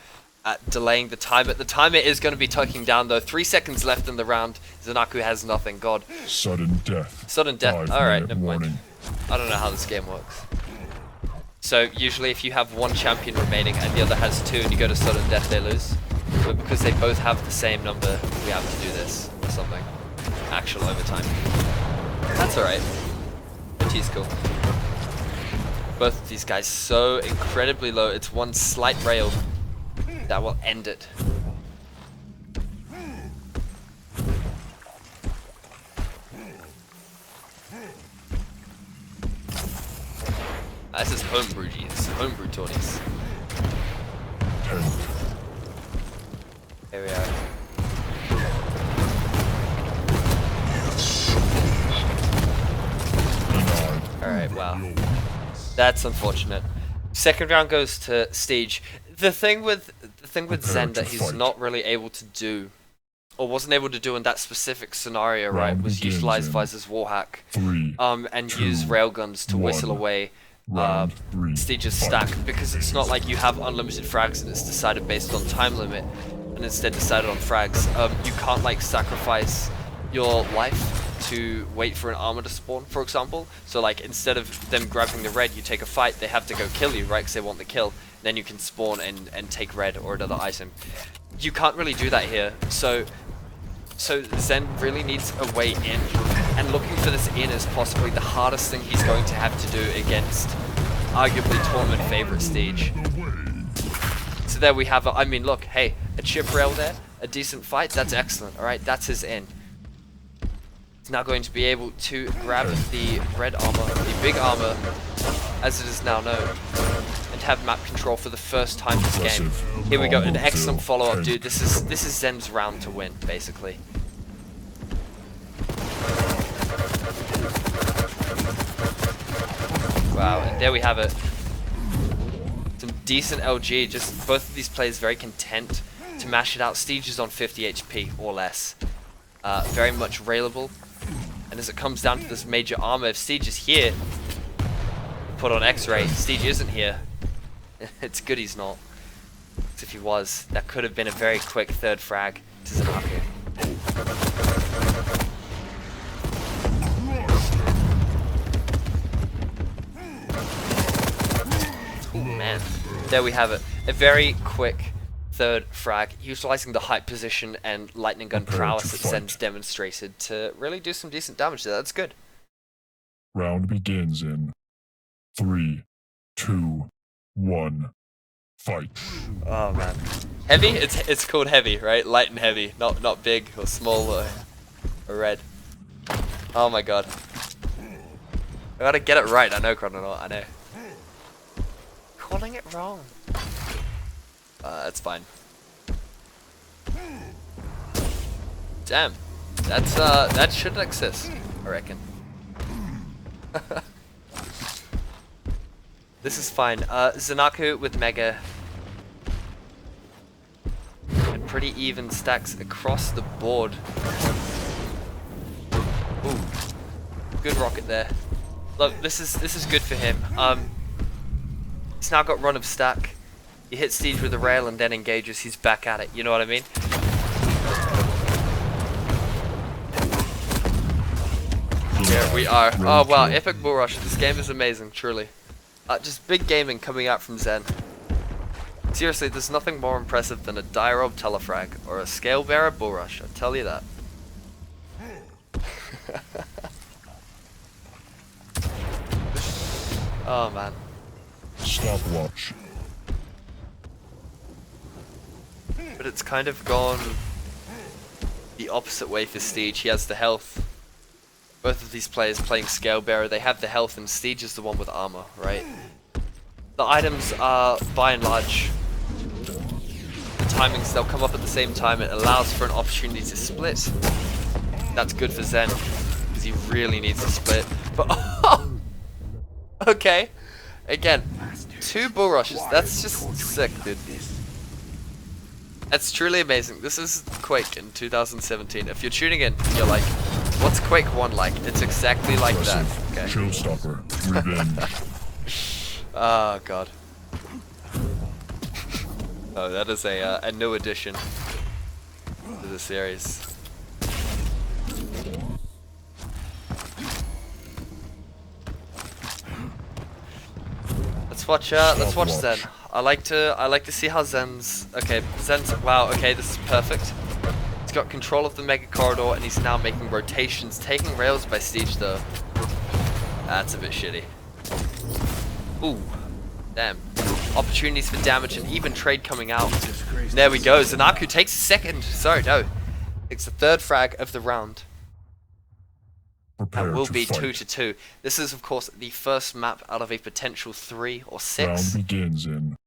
[SPEAKER 1] at delaying the timer. The timer is going to be ticking down though. 3 seconds left in the round. Zanaku has nothing. God.
[SPEAKER 2] Sudden death.
[SPEAKER 1] Sudden death.
[SPEAKER 2] 5
[SPEAKER 1] Alright,
[SPEAKER 2] minute
[SPEAKER 1] never mind.
[SPEAKER 2] warning.
[SPEAKER 1] I don't know how this game works. So usually if you have one champion remaining and the other has 2 and you go to sudden death, they lose. But because they both have the same number, we have to do this or something. Actual overtime. That's alright. She's cool. Both of these guys so incredibly low. It's one slight rail that will end it. This is homebrew, geez. Homebrew tourneys. There we are. Alright, wow. That's unfortunate. Second round goes to Stage. The thing with Zen that he's not really able to do, or wasn't able to do in that specific scenario, right, was utilize Vizor's Warhack, and use railguns to whistle away Stage's stack, because it's not like you have unlimited frags and it's decided based on time limit, and instead decided on frags. You can't like sacrifice your life to wait for an armor to spawn, for example. So like instead of them grabbing the red, you take a fight, they have to go kill you, right, because they want the kill. Then you can spawn and take red or another item. You can't really do that here. So Zen really needs a way in, and looking for this in is possibly the hardest thing he's going to have to do against arguably tournament favorite Stage. So there we have it. I mean, look, hey, a chip rail there, a decent fight, that's excellent, alright, that's his in. He's now going to be able to grab the red armor, the big armor, as it is now known, and have map control for the first time this game. Here we go, an excellent follow-up, dude. This is Zen's round to win, basically. Wow, and there we have it. Some decent LG, just both of these players very content to mash it out. Stage is on 50 HP or less. Very much railable. And as it comes down to this major armor, if Stage is here, put on X-ray. Stage isn't here. It's good he's not. Because if he was, that could have been a very quick third frag to Zanaku. Ooh, man. There we have it. A very quick third frag, utilizing the hype position and lightning gun prowess that Zen's demonstrated to really do some decent damage there. That's good.
[SPEAKER 2] Round begins in 3, 2, 1, fight.
[SPEAKER 1] Oh man. Heavy? It's called heavy, right? Light and heavy, not big or small or red. Oh my god. I gotta get it right, I know, Chrononaut, I know. Calling it wrong. That's fine. Damn. That shouldn't exist, I reckon. This is fine. Zanaku with Mega. And pretty even stacks across the board. Ooh. Good rocket there. Look, this is good for him. He's now got run of stack. He hits Stage with a rail and then engages, he's back at it, you know what I mean? Here we are. Oh wow, epic bull rush. This game is amazing, truly. Just big gaming coming out from Zen. Seriously, there's nothing more impressive than a Dirob telefrag or a Scale Bearer bull rush, I'll tell you that. Oh man.
[SPEAKER 2] Stopwatch.
[SPEAKER 1] But it's kind of gone the opposite way for Stage. He has the health. both of these players playing Scale Bearer, they have the health, and Siege is the one with armor, right? The items are, by and large, the timings, they'll come up at the same time. It allows for an opportunity to split. That's good for Zen, because he really needs to split. But, okay. Again, 2 bull rushes. That's just sick, dude. That's truly amazing. This is Quake in 2017. If you're tuning in, you're like, what's Quake 1 like? It's exactly like that. Okay.
[SPEAKER 2] Showstopper. Revenge.
[SPEAKER 1] Oh god. Oh, that is a new addition to the series. Let's watch Zen. I like to see how Zen's wow, okay, this is perfect. He's got control of the mega corridor and he's now making rotations, taking rails by Siege though. That's a bit shitty. Ooh, damn. Opportunities for damage and even trade coming out. There we go. Zanaku takes a second. Sorry, no. Takes the 3rd frag of the round.
[SPEAKER 2] Prepare
[SPEAKER 1] And will
[SPEAKER 2] to
[SPEAKER 1] be
[SPEAKER 2] fight.
[SPEAKER 1] 2-2. This is, of course, the first map out of a potential 3 or 6.
[SPEAKER 2] Round begins in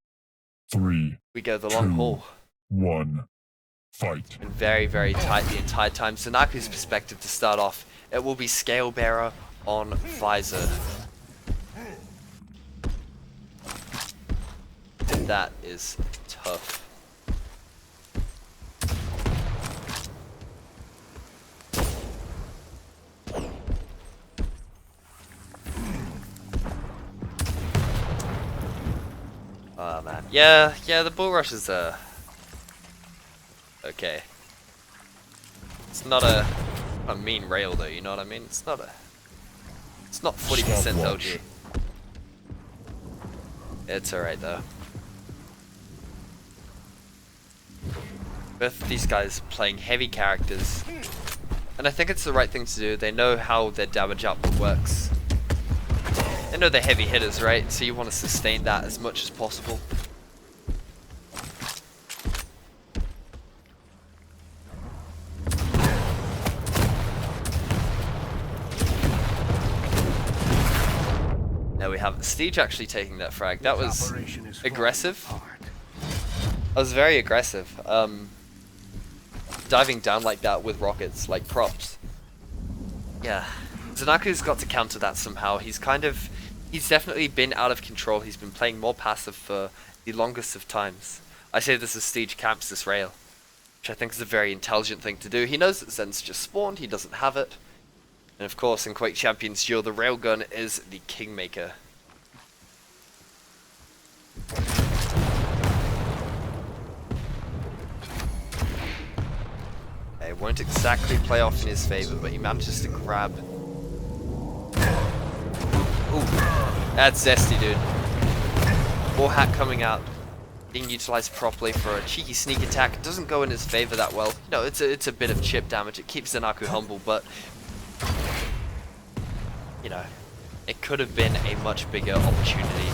[SPEAKER 2] 3,
[SPEAKER 1] We go the long
[SPEAKER 2] 2,
[SPEAKER 1] haul.
[SPEAKER 2] 1. Fight.
[SPEAKER 1] And very, very tight the entire time. Zanaku's perspective to start off. It will be Scale Bearer on Visor. And that is tough. Oh man, yeah, the bull rush is okay. It's not a mean rail though, you know what I mean? It's not 40% LG. It's alright though. Both of these guys playing heavy characters, and I think it's the right thing to do. They know how their damage output works. They know they're heavy hitters, right? So you want to sustain that as much as possible. Now we have Siege actually taking that frag. That was aggressive. That was very aggressive. Diving down like that with rockets, like props. Yeah. Zanaku's got to counter that somehow. He's definitely been out of control. He's been playing more passive for the longest of times. I say this as Siege camps this rail, which I think is a very intelligent thing to do. He knows that Zen's just spawned, he doesn't have it. And of course in Quake Champions Duel, the railgun is the kingmaker. It won't exactly play off in his favor, but he manages to grab. Ooh, that's zesty, dude. War hat coming out, being utilized properly for a cheeky sneak attack. It doesn't go in his favor that well. You know, it's a bit of chip damage. It keeps Zanaku humble, but you know, it could have been a much bigger opportunity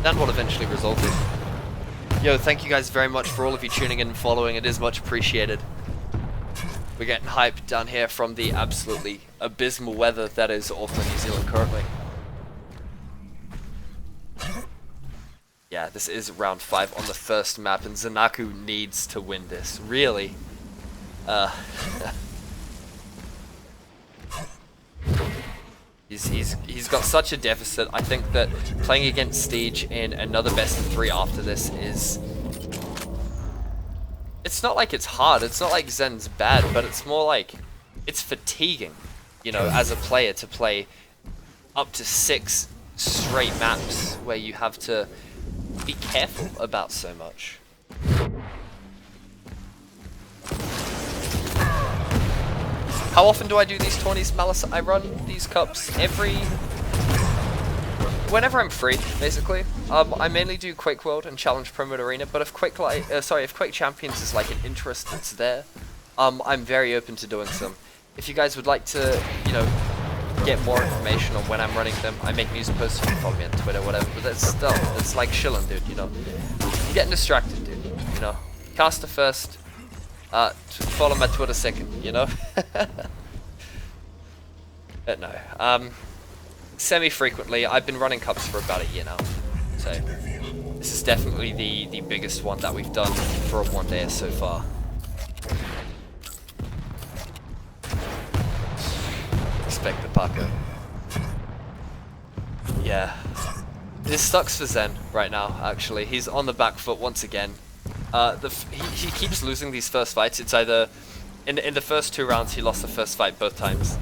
[SPEAKER 1] than what eventually resulted. Yo, thank you guys very much for all of you tuning in and following. It is much appreciated. We're getting hype down here from the absolutely abysmal weather that is Auckland, New Zealand currently. Yeah, this is round 5 on the first map, and Zanaku needs to win this. Really. He's got such a deficit. I think that playing against Siege in another best of 3 after this is... It's not like it's hard, it's not like Zen's bad, but it's more like it's fatiguing, you know, as a player to play up to 6 straight maps where you have to be careful about so much. How often do I do these tourneys, Malice? I run these cups whenever I'm free, basically. I mainly do Quake World and Challenge Pro Mode Arena, but if Quake Champions is like an interest that's there, I'm very open to doing some. If you guys would like to, you know, get more information on when I'm running them, I make news posts. You can follow me on Twitter, whatever. But that's stuff. It's like chilling, dude. You know, you're getting distracted, dude. You know, caster first, follow my Twitter second. You know. No. Semi-frequently. I've been running cups for about a year now. So, this is definitely the biggest one that we've done for a one-dayer so far. Respect the Paco. Yeah. This sucks for Zen right now, actually. He's on the back foot once again. He keeps losing these first fights. It's either... In the first 2 rounds, he lost the first fight both times.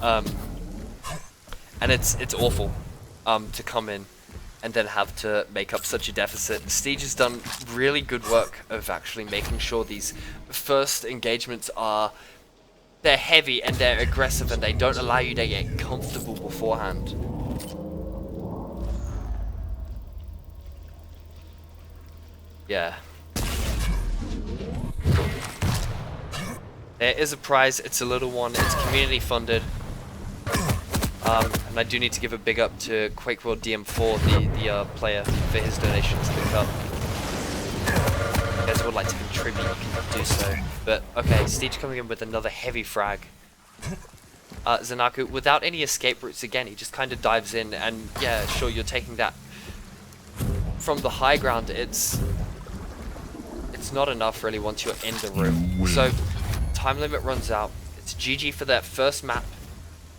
[SPEAKER 1] And it's awful to come in and then have to make up such a deficit. Steege has done really good work of actually making sure these first engagements they're heavy and they're aggressive and they don't allow you to get comfortable beforehand. Yeah. There is a prize, it's a little one, it's community funded. And I do need to give a big up to Quake World DM4, the player, for his donation to the cup. If you guys would like to contribute, you can do so. But, okay, Steege coming in with another heavy frag. Zanaku, without any escape routes again, he just kind of dives in, and yeah, sure, you're taking that from the high ground. It's not enough, really, once you're in the room. So, time limit runs out. It's GG for that first map.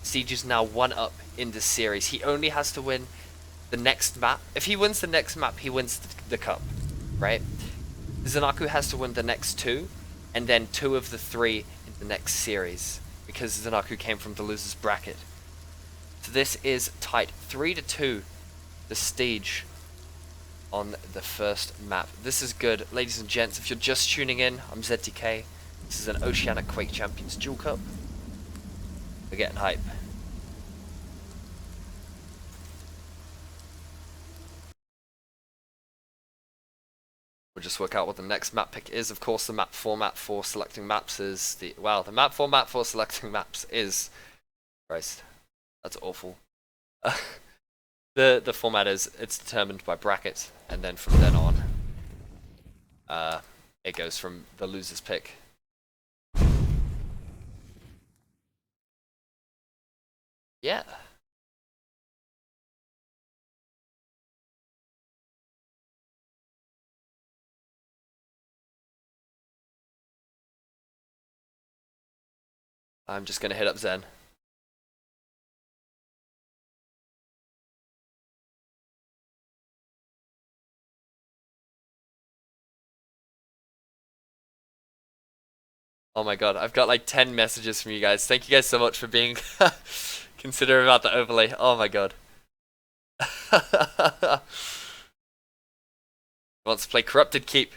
[SPEAKER 1] Steege is now 1 up in this series. He only has to win the next map. If he wins the next map, he wins the cup, right? Zanaku has to win the next 2, and then 2 of the 3 in the next series, because Zanaku came from the loser's bracket. So this is tight, 3-2, the Steege on the first map. This is good, ladies and gents. If you're just tuning in, I'm ZTK. This is an Oceanic Quake Champions Duel Cup. We're getting hype. We'll just work out what the next map pick is. Of course, the map format for selecting maps is the map format for selecting maps is... Christ, that's awful. The format is, it's determined by bracket, and then from then on, it goes from the loser's pick. Yeah. I'm just gonna hit up Zen. Oh my god, I've got like 10 messages from you guys. Thank you guys so much for being considerate about the overlay. Oh my god. Wants to play Corrupted Keep.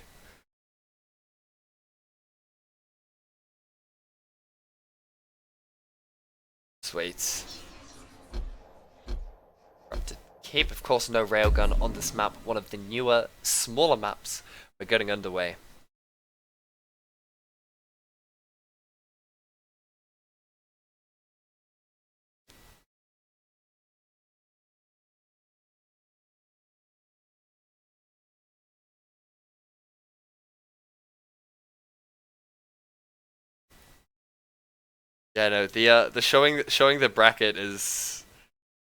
[SPEAKER 1] Sweet. Corrupted Keep, of course, no railgun on this map. One of the newer, smaller maps. We're getting underway. Yeah, no, the showing the bracket is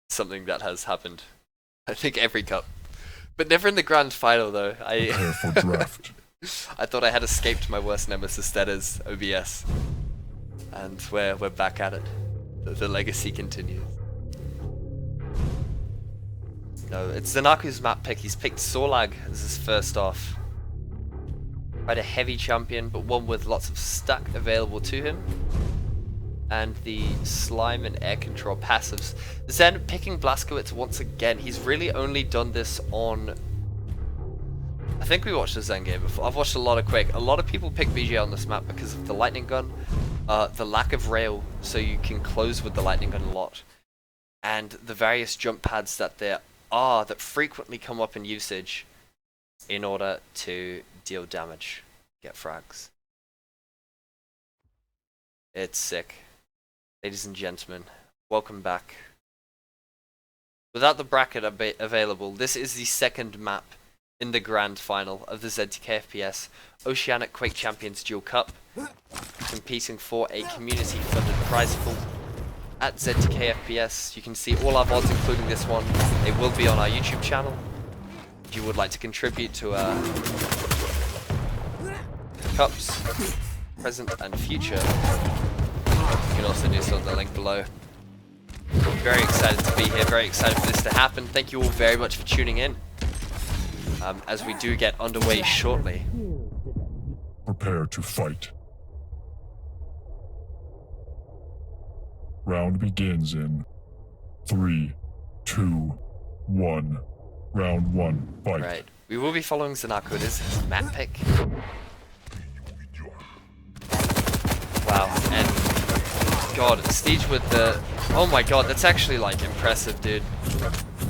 [SPEAKER 1] something that has happened. I think every cup, but never in the grand final though.
[SPEAKER 2] Prepare for draft.
[SPEAKER 1] I thought I had escaped my worst nemesis, that is OBS, and we're back at it. The legacy continues. No, it's Zanaku's map pick. He's picked Sorlag as his first off. Quite a heavy champion, but one with lots of stack available to him. And the slime and air control passives. Zen picking Blazkowicz once again. He's really only done this on... I think we watched a Zen game before. I've watched a lot of Quake. A lot of people pick BJ on this map because of the lightning gun, the lack of rail, so you can close with the lightning gun a lot, and the various jump pads that there are that frequently come up in usage in order to deal damage, get frags. It's sick. Ladies and gentlemen, welcome back. Without the bracket available, this is the second map in the grand final of the ZTKFPS Oceanic Quake Champions Duel Cup, competing for a community-funded prize pool. at ZTKFPS. You can see all our VODs, including this one. They will be on our YouTube channel. If you would like to contribute to Cups, present and future, you can also do so at the link below. Very excited to be here, very excited for this to happen. Thank you all very much for tuning in. As we do get underway shortly.
[SPEAKER 2] Prepare to fight. Round begins in 3, 2, 1. Round 1, fight.
[SPEAKER 1] Right. We will be following Zanako. It is his map pick. Wow. And God, Steege with the... Oh my god, that's actually like impressive, dude.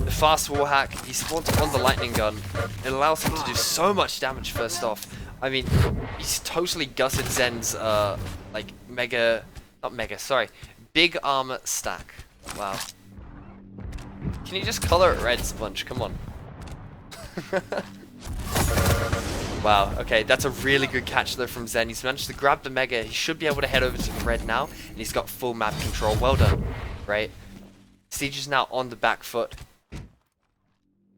[SPEAKER 1] The fast wall hack, he spawns on the lightning gun. It allows him to do so much damage first off. I mean, he's totally gutted Zen's like big armor stack. Wow. Can you just color it red, Sponge? Come on. Wow, okay, that's a really good catch though from Zen. He's managed to grab the Mega. He should be able to head over to the red now, and he's got full map control. Well done, right? Siege is now on the back foot.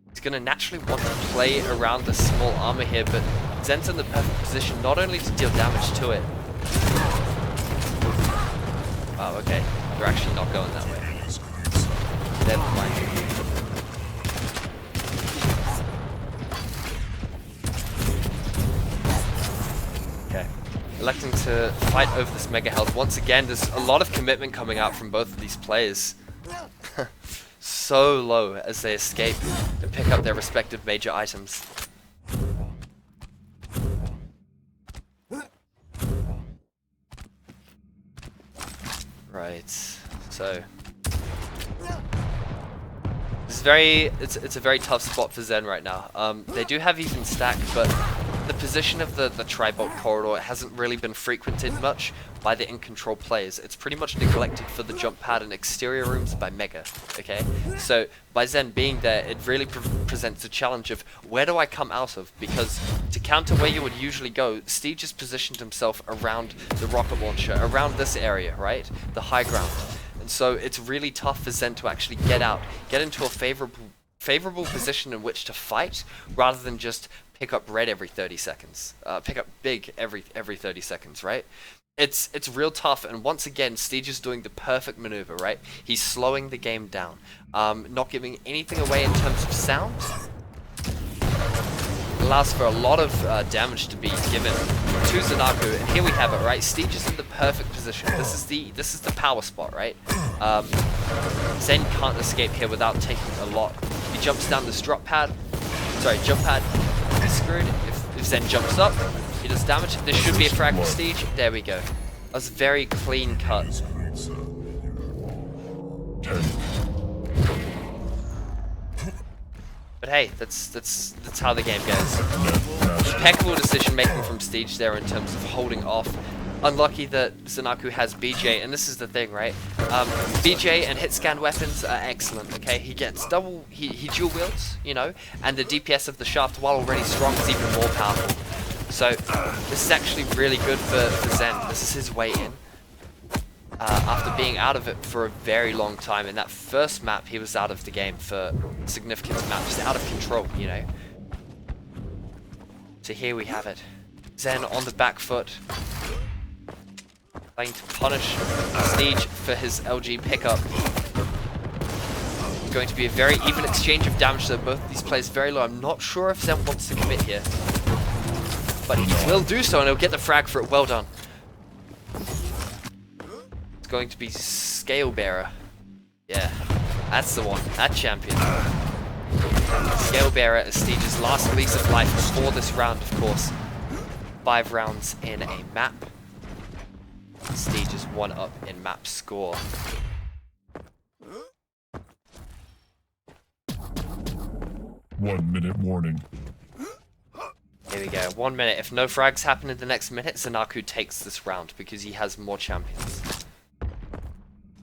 [SPEAKER 1] He's going to naturally want to play around the small armor here, but Zen's in the perfect position not only to deal damage to it. Wow, okay, they're actually not going that way. Never mind. Okay, electing to fight over this mega health. Once again, there's a lot of commitment coming out from both of these players. So low as they escape and pick up their respective major items. Right, so it's a very tough spot for Zen right now. They do have even stack, but the position of the tri-bolt corridor hasn't really been frequented much by the in-control players. It's pretty much neglected for the jump pad and exterior rooms by Mega, okay? So by Zen being there, it really presents a challenge of where do I come out of? Because to counter where you would usually go, Steege has positioned himself around the rocket launcher, around this area, right? The high ground. And so it's really tough for Zen to actually get out, get into a favorable position in which to fight, rather than just pick up red every 30 seconds. Pick up big every 30 seconds, right? It's real tough, and once again, Steege is doing the perfect maneuver, right? He's slowing the game down, not giving anything away in terms of sound. Allows for a lot of damage to be given to Zanaku, and here we have it, right? Steege is in the perfect position. This is the power spot, right? Zen can't escape here without taking a lot. He jumps down this jump pad. He's screwed. If Zen jumps up, he does damage. There should be a frag for Steege. There we go. That was a very clean cut.
[SPEAKER 2] 10.
[SPEAKER 1] But hey, that's how the game goes. Impeccable decision making from Steege there in terms of holding off. Unlucky that Zanaku has BJ, and this is the thing, right? BJ and hit scan weapons are excellent, okay? He gets double, he dual wields, you know, and the DPS of the shaft, while already strong, is even more powerful. So this is actually really good for Zen. This is his way in. After being out of it for a very long time. In that first map, he was out of the game for a significant amount, just out of control, you know. So here we have it. Zen on the back foot. Trying to punish Steege for his LG pickup. It's going to be a very even exchange of damage, though both of these players very low. I'm not sure if Zen wants to commit here. But he will do so, and he'll get the frag for it. Well done. It's going to be Scale Bearer. Yeah, that's the one. That champion. Scale Bearer is Steege's last lease of life before this round, of course. 5 rounds in a map. Steege is 1 up in map score.
[SPEAKER 2] One-minute warning.
[SPEAKER 1] Here we go, 1 minute. If no frags happen in the next minute, Zanaku takes this round because he has more champions.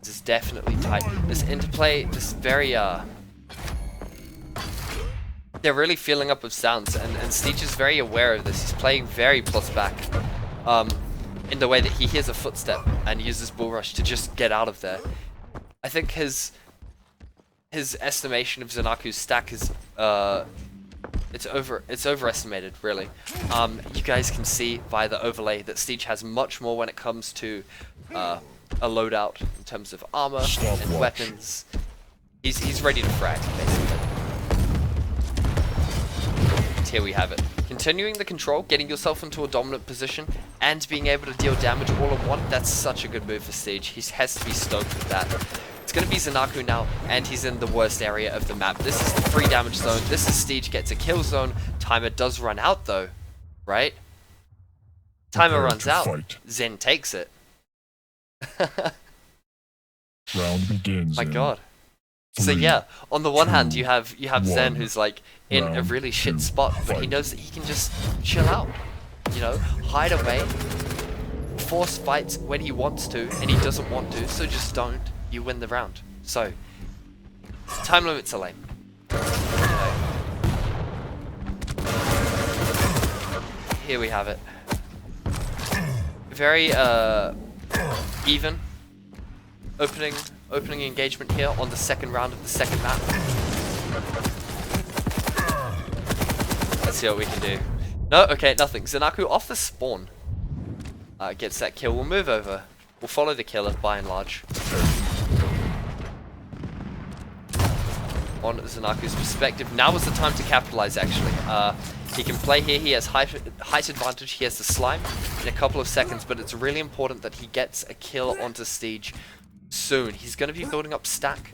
[SPEAKER 1] This is definitely tight. This interplay, this very, they're really filling up with sounds, and Steege is very aware of this. He's playing very plus back, in the way that he hears a footstep and uses Bull Rush to just get out of there. I think his estimation of Zanaku's stack is it's overestimated, really. You guys can see via the overlay that Siege has much more when it comes to a loadout in terms of armor and weapons. He's ready to frag, basically. And here we have it. Continuing the control, getting yourself into a dominant position, and being able to deal damage all in one, that's such a good move for Siege. He has to be stoked with that. It's going to be Zanaku now, and he's in the worst area of the map. This is the free damage zone. This is Siege gets a kill zone. Timer does run out, though, right? Timer runs out.
[SPEAKER 2] Fight.
[SPEAKER 1] Zen takes it.
[SPEAKER 2] Round begins.
[SPEAKER 1] My God.
[SPEAKER 2] 3,
[SPEAKER 1] So yeah, on the one
[SPEAKER 2] 2,
[SPEAKER 1] hand, you have Zen,
[SPEAKER 2] 1.
[SPEAKER 1] who's like in a
[SPEAKER 2] Round
[SPEAKER 1] really shit
[SPEAKER 2] 2,
[SPEAKER 1] spot, but he
[SPEAKER 2] fight.
[SPEAKER 1] knows that he can just chill out, you know, hide away, force fights when he wants to, and he doesn't want to, so just don't. You win the round. So time limits are lame. You know. Here we have it. Very even opening engagement here on the second round of the second map. Let's see what we can do. No, okay, nothing. Zanaku off the spawn gets that kill. We'll move over. We'll follow the killer by and large. On Zanaku's perspective, now is the time to capitalize, actually. He can play here, he has height advantage, he has the slime in a couple of seconds, but it's really important that he gets a kill onto Siege soon. He's going to be building up stack.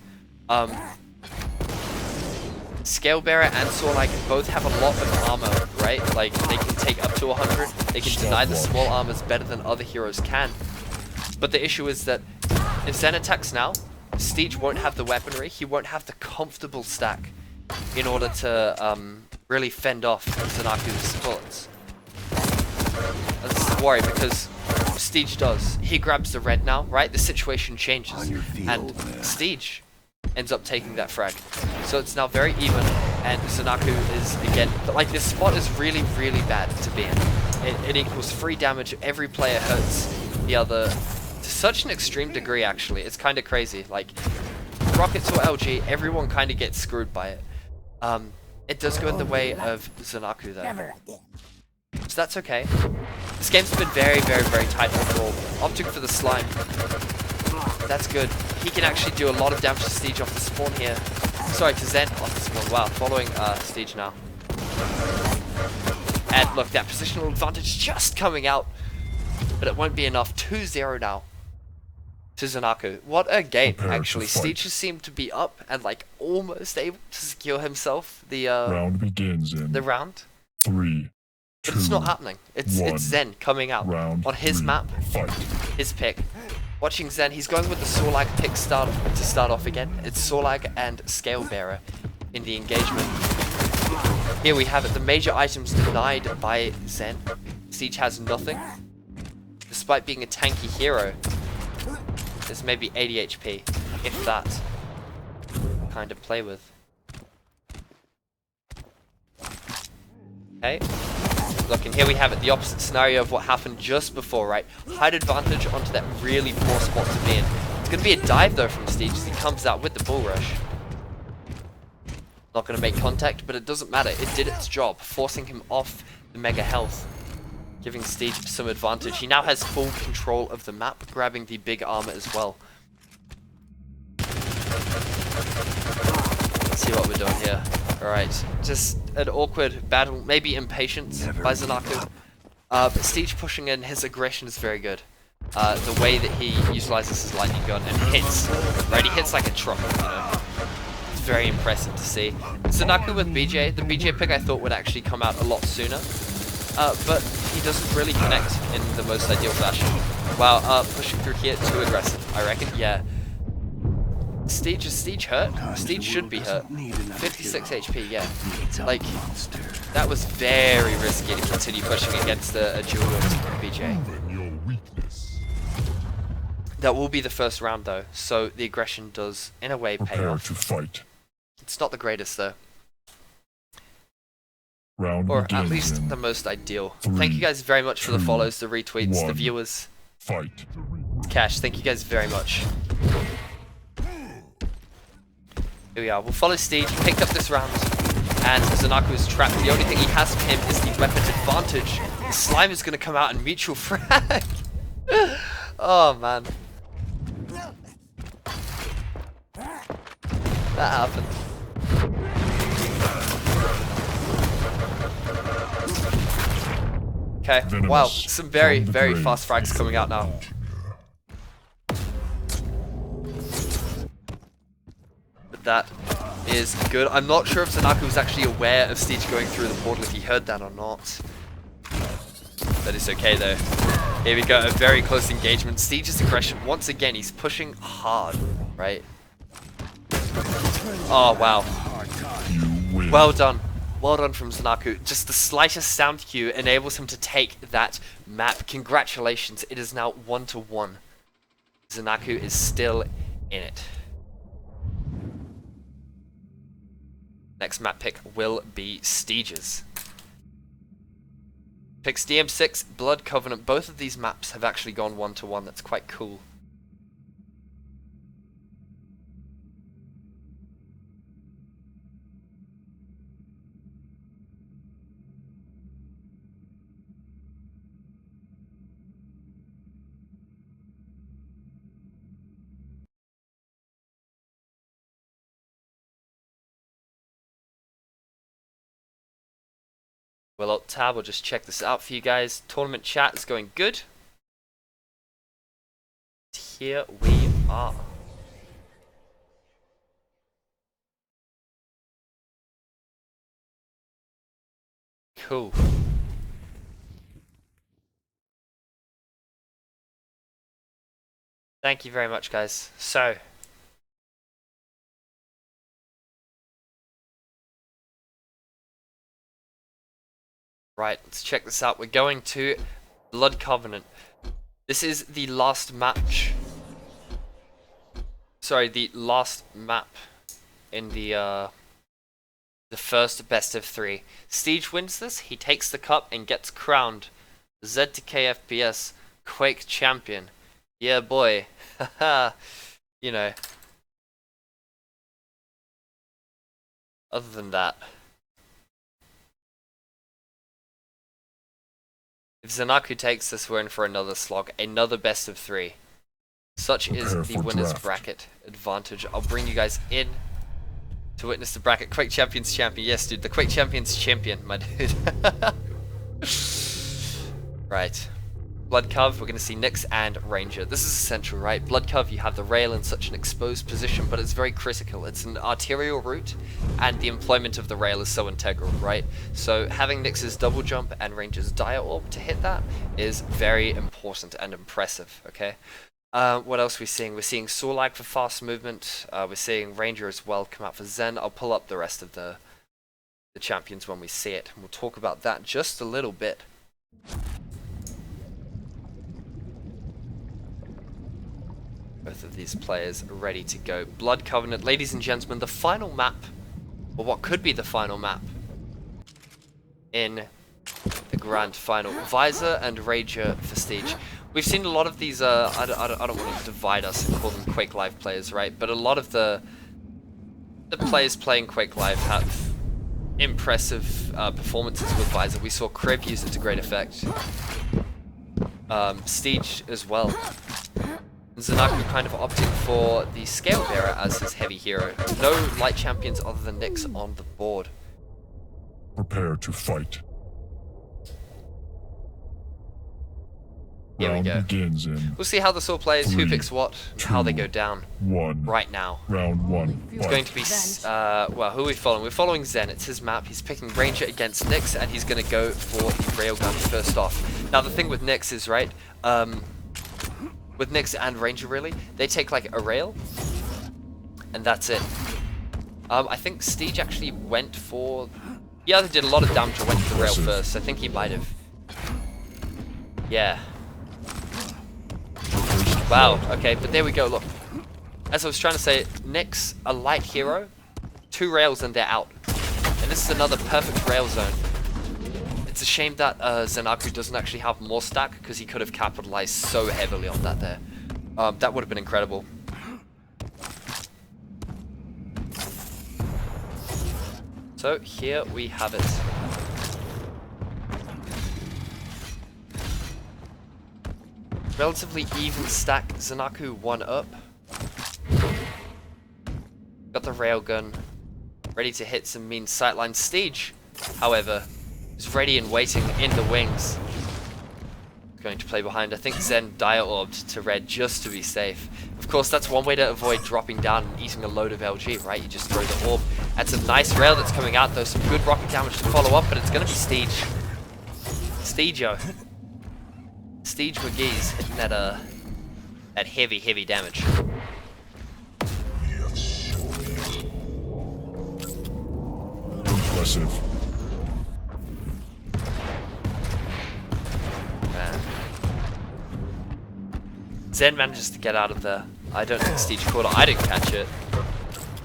[SPEAKER 1] Scalebearer and Sorlai can both have a lot of armor, right? Like, they can take up to 100, they can deny the small armors better than other heroes can. But the issue is that if Zen attacks now, Siege won't have the weaponry, he won't have the comfortable stack in order to really fend off Zanaku's bullets. That's the worry, because Siege does. He grabs the red now, right? The situation changes, and Siege ends up taking that frag. So it's now very even, and Zanaku is again, but like this spot is really, really bad to be in. It equals free damage, every player hurts the other to such an extreme degree, actually. It's kind of crazy. Like, Rockets or LG, everyone kind of gets screwed by it. It does go in the way of Zanaku, though.
[SPEAKER 4] Never again.
[SPEAKER 1] So that's okay. This game's been very, very, very tight overall. Opting for the slime. That's good. He can actually do a lot of damage to Siege off the spawn here. Sorry, to Zen off the spawn. Wow, following Siege now. And look, that positional advantage just coming out. But it won't be enough. 2-0 now to Zanaku. What a game, actually. Siege has seemed to be up and like almost able to secure himself the
[SPEAKER 2] round begins in
[SPEAKER 1] the round.
[SPEAKER 2] 3, 2,
[SPEAKER 1] But it's not happening. It's
[SPEAKER 2] 1.
[SPEAKER 1] Zen coming out
[SPEAKER 2] Round
[SPEAKER 1] on his
[SPEAKER 2] 3,
[SPEAKER 1] map,
[SPEAKER 2] fight.
[SPEAKER 1] his pick. Watching Zen, he's going with the Sorlag pick to start off again. It's Sorlag and Scalebearer in the engagement. Here we have it, the major items denied by Zen. Siege has nothing. Despite being a tanky hero, there's maybe 80 HP, if that, kind of play with. Okay. Look, and here we have it, the opposite scenario of what happened just before, right? Height advantage onto that really poor spot to be in. It's going to be a dive, though, from Siege as he comes out with the bull rush. Not going to make contact, but it doesn't matter. It did its job, forcing him off the mega health, giving Siege some advantage. He now has full control of the map, grabbing the big armor as well. Let's see what we're doing here. Alright, just an awkward battle, maybe impatience by Zanaku. But Siege pushing in, his aggression is very good. The way that he utilizes his lightning gun and hits, right? He hits like a truck, you know. It's very impressive to see. Zanaku with BJ, the BJ pick I thought would actually come out a lot sooner. But he doesn't really connect in the most ideal fashion. Wow, pushing through here, too aggressive, I reckon. Yeah. Is Siege hurt? Siege should be hurt. 56 HP, yeah. Like, that was very risky to continue pushing against a dual BJ.
[SPEAKER 2] Your weakness.
[SPEAKER 1] That will be the first round, though, so the aggression does, in a way, pay
[SPEAKER 2] Prepare
[SPEAKER 1] off.
[SPEAKER 2] to fight.
[SPEAKER 1] It's not the greatest, though.
[SPEAKER 2] Round
[SPEAKER 1] Or
[SPEAKER 2] begins
[SPEAKER 1] at least
[SPEAKER 2] in
[SPEAKER 1] the most ideal.
[SPEAKER 2] 3,
[SPEAKER 1] Thank you guys very much for the
[SPEAKER 2] 2,
[SPEAKER 1] follows, the retweets, the
[SPEAKER 2] 1.
[SPEAKER 1] viewers.
[SPEAKER 2] Fight.
[SPEAKER 1] Cash, thank you guys very much. Here we are. We'll follow Steed. He picked up this round. And Zanaku is trapped. The only thing he has for him is the weapon advantage. The slime is going to come out and mutual frag. Oh, man. That happened. Okay,
[SPEAKER 2] Venomous
[SPEAKER 1] wow, some very,
[SPEAKER 2] from the
[SPEAKER 1] very
[SPEAKER 2] grave.
[SPEAKER 1] fast frags coming out now. But that is good. I'm not sure if Zanaku was actually aware of Steed going through the portal, if he heard that or not. That is okay though. Here we go, a very close engagement. Steed's aggression, once again, he's pushing hard, right? Oh, wow.
[SPEAKER 2] You win.
[SPEAKER 1] Well done. Well done from Zanaku. Just the slightest sound cue enables him to take that map. Congratulations. It is now 1-1. Zanaku is still in it. Next map pick will be Steege's. Picks DM6, Blood Covenant. Both of these maps have actually gone 1-1. That's quite cool. Well, Alt Tab, we'll just check this out for you guys. Tournament chat is going good. Here we are. Cool. Thank you very much, guys. So, right, let's check this out. We're going to Blood Covenant. This is the last match. Sorry, the last map in the first best of 3. Steege wins this, he takes the cup and gets crowned ZTKFPS Quake Champion. Yeah, boy. Haha. You know. Other than that, if Zanaku takes this, we're in for another slog, another best of 3. Such is
[SPEAKER 2] Prepare
[SPEAKER 1] the
[SPEAKER 2] for
[SPEAKER 1] winner's
[SPEAKER 2] draft.
[SPEAKER 1] bracket advantage. I'll bring you guys in to witness the bracket. Quake Champions champion. Yes, dude, the Quake Champions champion, my dude. Right. Blood Cove, we're going to see Nyx and Ranger. This is essential, right? Blood Cove, you have the rail in such an exposed position, but it's very critical. It's an arterial route, and the employment of the rail is so integral, right? So having Nyx's double jump and Ranger's dire orb to hit that is very important and impressive, okay? What else are we seeing? We're seeing Sorlag for fast movement. We're seeing Ranger as well come out for Zen. I'll pull up the rest of the champions when we see it, and we'll talk about that just a little bit. Both of these players are ready to go. Blood Covenant, ladies and gentlemen, the final map, or what could be the final map in the grand final. Visor and Rager for Steege. We've seen a lot of these, I don't want to divide us and call them Quake Live players, right? But a lot of the players playing Quake Live have impressive performances with Visor. We saw Crib use it to great effect. Steege as well. Zanaku kind of opting for the Scale Bearer as his heavy hero. No light champions other than Nyx on the board.
[SPEAKER 2] Prepare to fight.
[SPEAKER 1] Here we
[SPEAKER 2] Round
[SPEAKER 1] go.
[SPEAKER 2] begins in
[SPEAKER 1] We'll see how this all plays, who
[SPEAKER 2] 3,
[SPEAKER 1] picks what, and how they
[SPEAKER 2] 2,
[SPEAKER 1] go down
[SPEAKER 2] 1.
[SPEAKER 1] right now.
[SPEAKER 2] Round 1.
[SPEAKER 1] It's going to be, well, who are we following? We're following Zen. It's his map. He's picking Ranger against Nyx, and he's going to go for the Railgun first off. Now, the thing with Nyx is, right, with Nyx and Ranger, really, they take, like, a rail, and that's it. I think Steege actually went for... He either did a lot of damage or went for the rail first. I think he might have. Yeah. Wow, okay, but there we go, look. As I was trying to say, Nyx, a light hero, 2 rails and they're out. And this is another perfect rail zone. It's a shame that Zanaku doesn't actually have more stack, because he could have capitalized so heavily on that there. That would have been incredible. So here we have it. Relatively even stack. Zanaku 1 up. Got the railgun. Ready to hit some mean sightline. Steege, however, is ready and waiting in the wings. Going to play behind. I think Zen Dire-Orbed to red just to be safe. Of course, that's one way to avoid dropping down and eating a load of LG, right? You just throw the orb. That's a nice rail that's coming out, though. Some good rocket damage to follow up, but it's going to be Steege. Steege-o. Steege McGee's hitting that heavy, heavy damage.
[SPEAKER 2] Impressive.
[SPEAKER 1] Man. Zen manages to get out of there. I don't think Steege caught it. I didn't catch it.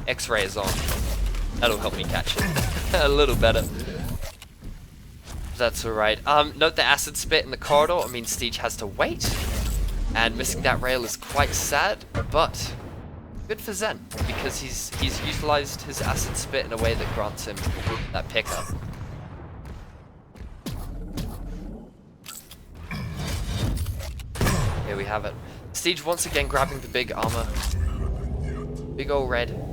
[SPEAKER 1] X-ray is on. That'll help me catch it. A little better. That's alright. Note the acid spit in the corridor. I mean, Steege has to wait. And missing that rail is quite sad, but good for Zen, because he's utilized his acid spit in a way that grants him that pickup. Here we have it. Steege once again grabbing the big armor. Big ol' red.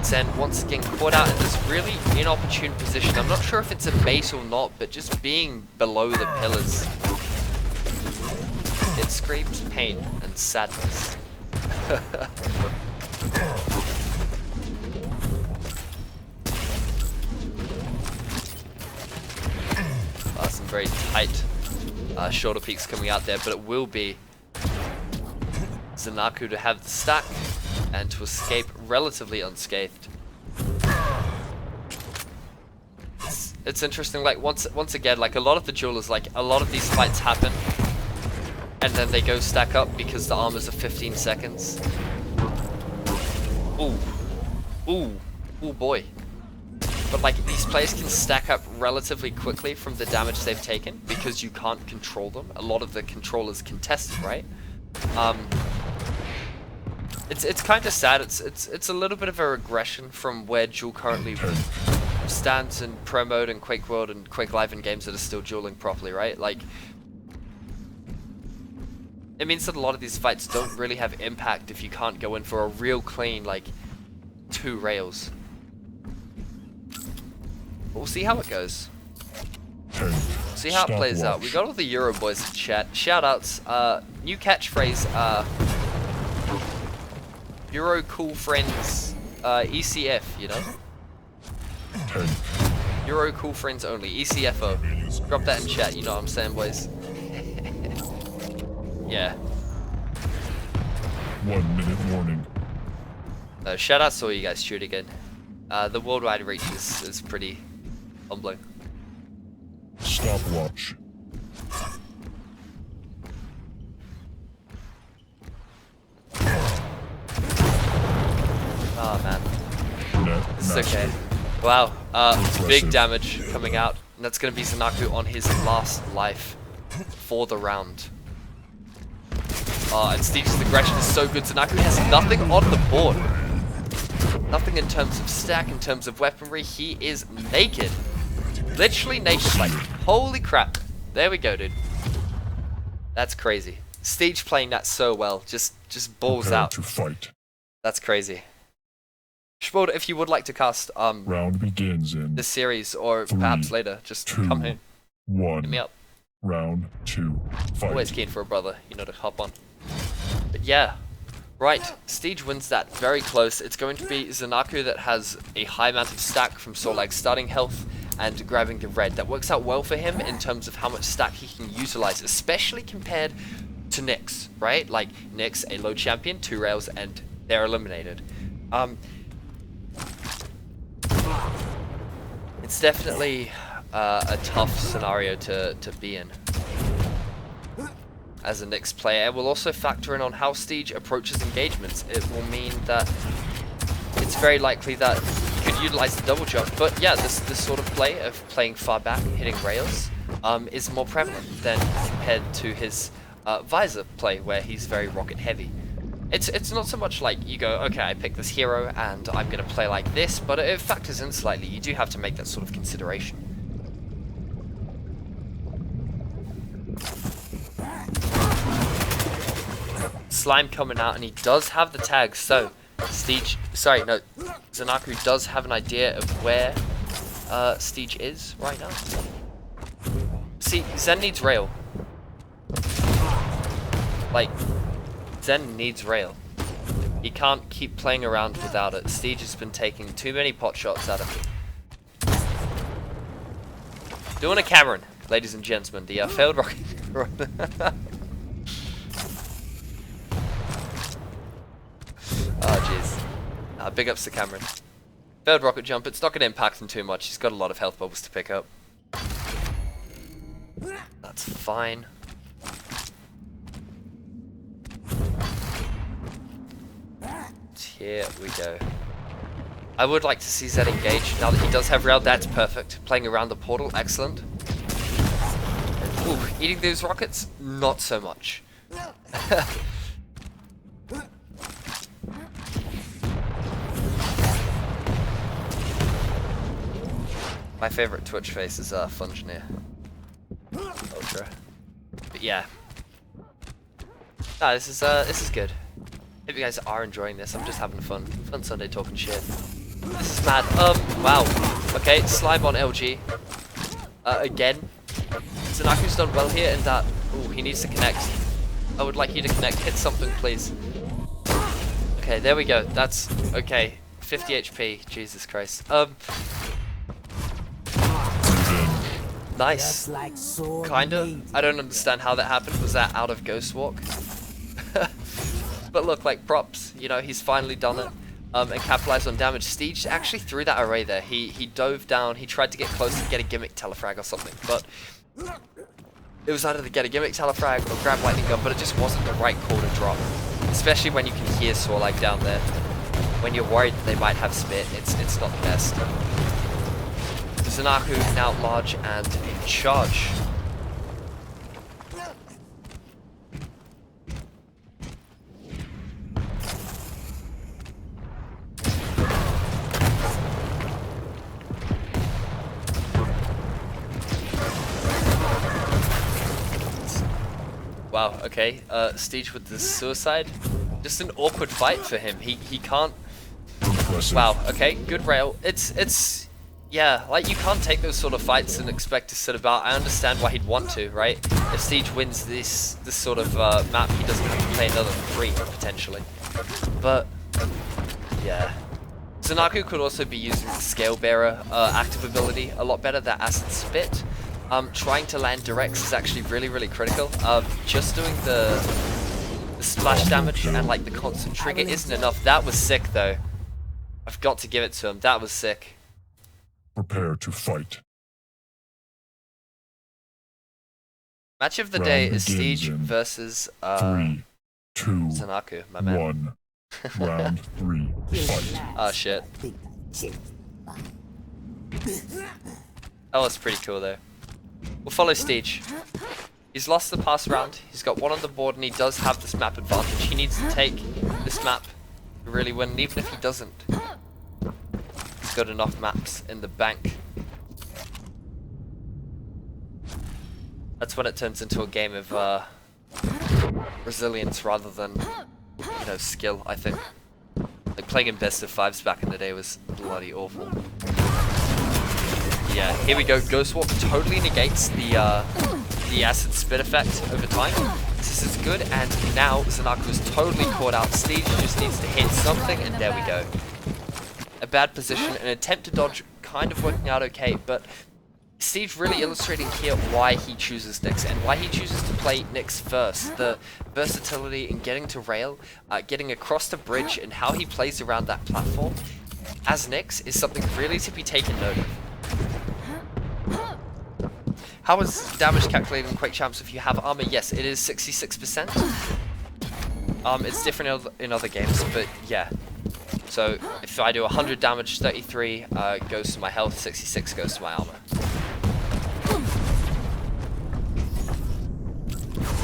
[SPEAKER 1] Zen once again caught out in this really inopportune position. I'm not sure if it's a bait or not, but just being below the pillars. It screams pain and sadness. Some very tight shoulder peaks coming out there, but it will be Zanaku to have the stack and to escape relatively unscathed. It's interesting, like once again, like a lot of the duelers, like a lot of these fights happen and then they go stack up because the armors are 15 seconds. Ooh boy. But like these players can stack up relatively quickly from the damage they've taken because you can't control them. A lot of the controllers contested, right? It's kind of sad. It's a little bit of a regression from where Duel currently stands in Pro Mode and Quake World and Quake Live in games that are still dueling properly, right? Like, it means that a lot of these fights don't really have impact if you can't go in for a real clean, like, 2 rails. We'll see how it goes. See how it plays out. We got all the Euro boys in chat. Shoutouts. New catchphrase. Euro cool friends. ECF. You know. Euro cool friends only. ECFO. Drop that in chat. You know what I'm saying, boys. Yeah.
[SPEAKER 2] 1 minute warning.
[SPEAKER 1] Shoutouts to all you guys shooting in. The worldwide reach is pretty humbling.
[SPEAKER 2] Stopwatch.
[SPEAKER 1] Oh man. It's okay. Wow. Big damage coming out. And that's going to be Zanaku on his last life for the round. And Steege's aggression is so good. Zanaku has nothing on the board. Nothing in terms of stack, in terms of weaponry. He is naked. Literally naked. Like, holy crap. There we go, dude. That's crazy. Steege playing that so well. Just balls
[SPEAKER 2] Prepare
[SPEAKER 1] out.
[SPEAKER 2] to fight.
[SPEAKER 1] That's crazy. Shboda, if you would like to cast
[SPEAKER 2] Round begins in
[SPEAKER 1] this series or
[SPEAKER 2] 3,
[SPEAKER 1] perhaps later, just
[SPEAKER 2] 2,
[SPEAKER 1] come in.
[SPEAKER 2] 1.
[SPEAKER 1] Hit me up.
[SPEAKER 2] Round 2. Fight.
[SPEAKER 1] Always keen for a brother, you know, to hop on. But yeah. Right, Steege wins that very close. It's going to be Zanaku that has a high amount of stack from Solag starting health and grabbing the red. That works out well for him in terms of how much stack he can utilize, especially compared to Nyx, right? Like, Nyx, a low champion, 2 rails, and they're eliminated. It's definitely a tough scenario to be in as a Nyx player. It will also factor in on how Steege approaches engagements. It will mean that it's very likely that he could utilize the double jump, but yeah, this sort of play of playing far back, hitting rails, is more prevalent than compared to his visor play, where he's very rocket heavy. It's not so much like you go, okay, I pick this hero and I'm gonna play like this, but it factors in slightly. You do have to make that sort of consideration. Slime coming out, and he does have the tag, so Zanaku does have an idea of where Steege is right now. See, Zen needs rail. Like, Zen needs rail. He can't keep playing around without it. Steege has been taking too many pot shots at him. Doing a Cameron, ladies and gentlemen, the failed rocket. Oh jeez. Big ups to Cameron. Failed rocket jump, it's not going to impact him too much. He's got a lot of health bubbles to pick up. That's fine. Here we go. I would like to see Zed engage now that he does have rail. That's perfect. Playing around the portal, excellent. Ooh, eating those rockets, not so much. My favorite Twitch face is Fungineer. Ultra. But yeah. Nah, this is good. Hope you guys are enjoying this. I'm just having fun. Fun Sunday talking shit. This is mad. Wow. Okay, slime on LG. Again. Zanaku's done well here in that. Ooh, he needs to connect. I would like you to connect. Hit something, please. Okay, there we go. That's okay. 50 HP. Jesus Christ. Nice. Kinda. I don't understand how that happened. Was that out of Ghost Walk? But look, like props. You know, he's finally done it. And capitalized on damage. Steege actually threw that array there. He dove down. He tried to get close and get a gimmick telefrag or something. But it was either to get a gimmick telefrag or grab lightning gun. But it just wasn't the right call to drop. Especially when you can hear Sorlag down there. When you're worried that they might have spit, it's not the best. Zanaku now large and in charge. Wow, okay. Steege with the suicide. Just an awkward fight for him. He can't.
[SPEAKER 2] Impressive.
[SPEAKER 1] Wow, okay, good rail. It's yeah, like you can't take those sort of fights and expect to sit about. I understand why he'd want to, right? If Steege wins this sort of map, he doesn't have to play another 3 potentially. But yeah, Zanaku could also be using the Scale Bearer active ability a lot better. That Acid Spit, trying to land directs is actually really critical. Just doing the splash damage and like the constant trigger isn't enough. That was sick though. I've got to give it to him. That was sick.
[SPEAKER 2] Prepare to fight.
[SPEAKER 1] Match of the
[SPEAKER 2] Round
[SPEAKER 1] day is
[SPEAKER 2] begins
[SPEAKER 1] Steege
[SPEAKER 2] in
[SPEAKER 1] versus
[SPEAKER 2] 3, 2,
[SPEAKER 1] Zanaku, my man.
[SPEAKER 2] 1. Round 3. Fight.
[SPEAKER 1] Oh shit. That was pretty cool though. We'll follow Steege. He's lost the past round. He's got 1 on the board and he does have this map advantage. He needs to take this map to really win, and even if he doesn't, he's got enough maps in the bank. That's when it turns into a game of resilience rather than, you know, skill, I think. Like playing in best of 5s back in the day was bloody awful. Yeah, here we go. Ghost Walk totally negates the acid spit effect over time. This is good, and now Zanaku's totally caught out. Steege just needs to hit something, and there we go. A bad position, an attempt to dodge kind of working out okay, but Steege really illustrating here why he chooses Nyx and why he chooses to play Nyx first. The versatility in getting to rail, getting across the bridge, and how he plays around that platform as Nyx is something really to be taken note of. How is damage calculated in Quake Champs if you have armor? Yes, it is 66%. It's different in other games, but yeah. So if I do 100 damage, 33 goes to my health, 66 goes to my armor.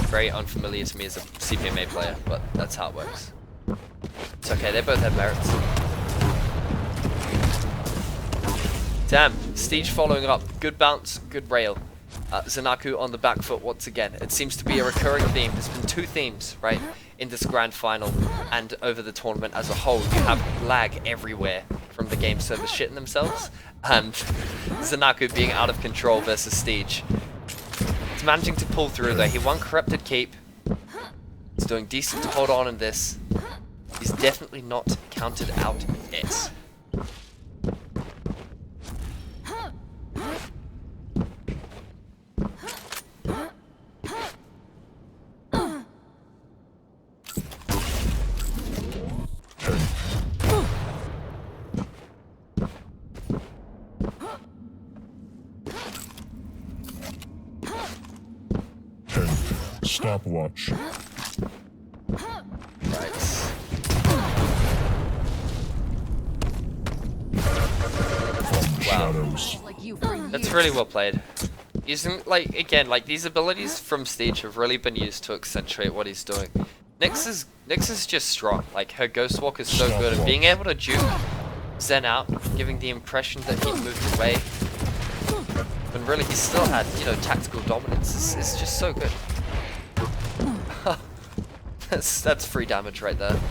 [SPEAKER 1] Very unfamiliar to me as a CPMA player, but that's how it works. It's okay, they both have merits. Damn, Steege following up. Good bounce, good rail. Zanaku on the back foot once again. It seems to be a recurring theme. There's been two themes, right, in this grand final and over the tournament as a whole. You have lag everywhere from the game servers shitting themselves, and Zanaku being out of control versus Steege. He's managing to pull through though. He won Corrupted Keep. He's doing decent to hold on in this. He's definitely not counted out yet.
[SPEAKER 2] Stopwatch.
[SPEAKER 1] Right.
[SPEAKER 2] From the
[SPEAKER 1] Wow.
[SPEAKER 2] shadows.
[SPEAKER 6] Like you for
[SPEAKER 1] That's
[SPEAKER 6] years.
[SPEAKER 1] really well played. Using, like, again, like, these abilities from Steege have really been used to accentuate what he's doing. Nyx is just strong. Like, her Ghost Walk is so good, and being able to juke Zen out, giving the impression that he moved away, when really he still had, you know, tactical dominance, is just so good. That's free damage right there.
[SPEAKER 2] Net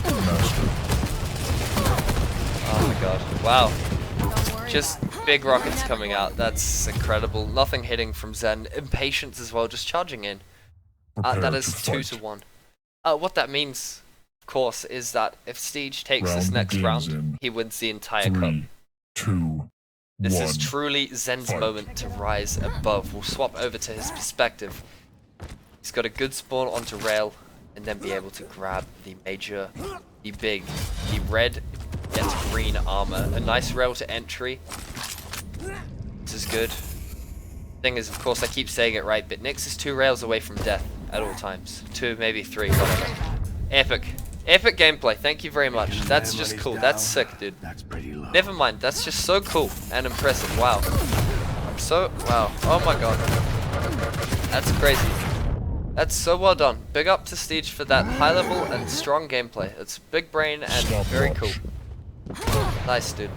[SPEAKER 2] master.
[SPEAKER 1] Oh my god. Wow.
[SPEAKER 6] Don't worry
[SPEAKER 1] Just
[SPEAKER 6] about it.
[SPEAKER 1] big
[SPEAKER 6] You'll
[SPEAKER 1] rockets
[SPEAKER 6] never
[SPEAKER 1] coming
[SPEAKER 6] know.
[SPEAKER 1] out. That's incredible. Nothing hitting from Zen. Impatience as well, just charging in.
[SPEAKER 2] Prepare
[SPEAKER 1] That
[SPEAKER 2] to
[SPEAKER 1] is
[SPEAKER 2] fight.
[SPEAKER 1] 2-1. What that means, of course, is that if Steege takes this
[SPEAKER 2] Round
[SPEAKER 1] next
[SPEAKER 2] begins
[SPEAKER 1] round,
[SPEAKER 2] in
[SPEAKER 1] he wins the entire cup.
[SPEAKER 2] 3, 2,
[SPEAKER 1] This
[SPEAKER 2] 1.
[SPEAKER 1] is truly Zen's
[SPEAKER 2] Fight.
[SPEAKER 1] moment to rise above. We'll swap over to his perspective. He's got a good spawn onto rail, and then be able to grab the major, the big, the red yet green armor. A nice rail to entry. This is good. Thing is, of course, I keep saying it right, but Nyx is 2 rails away from death at all times. 2, maybe 3, whatever. Epic. Epic gameplay, thank you very much. That's
[SPEAKER 3] When
[SPEAKER 1] just
[SPEAKER 3] he's
[SPEAKER 1] cool,
[SPEAKER 3] down,
[SPEAKER 1] that's sick, dude.
[SPEAKER 3] That's pretty low.
[SPEAKER 1] Never mind, that's just so cool and impressive, wow. Wow, oh my god. That's crazy. That's so well done. Big up to Steege for that high level and strong gameplay. It's big brain and very cool. Nice, dude.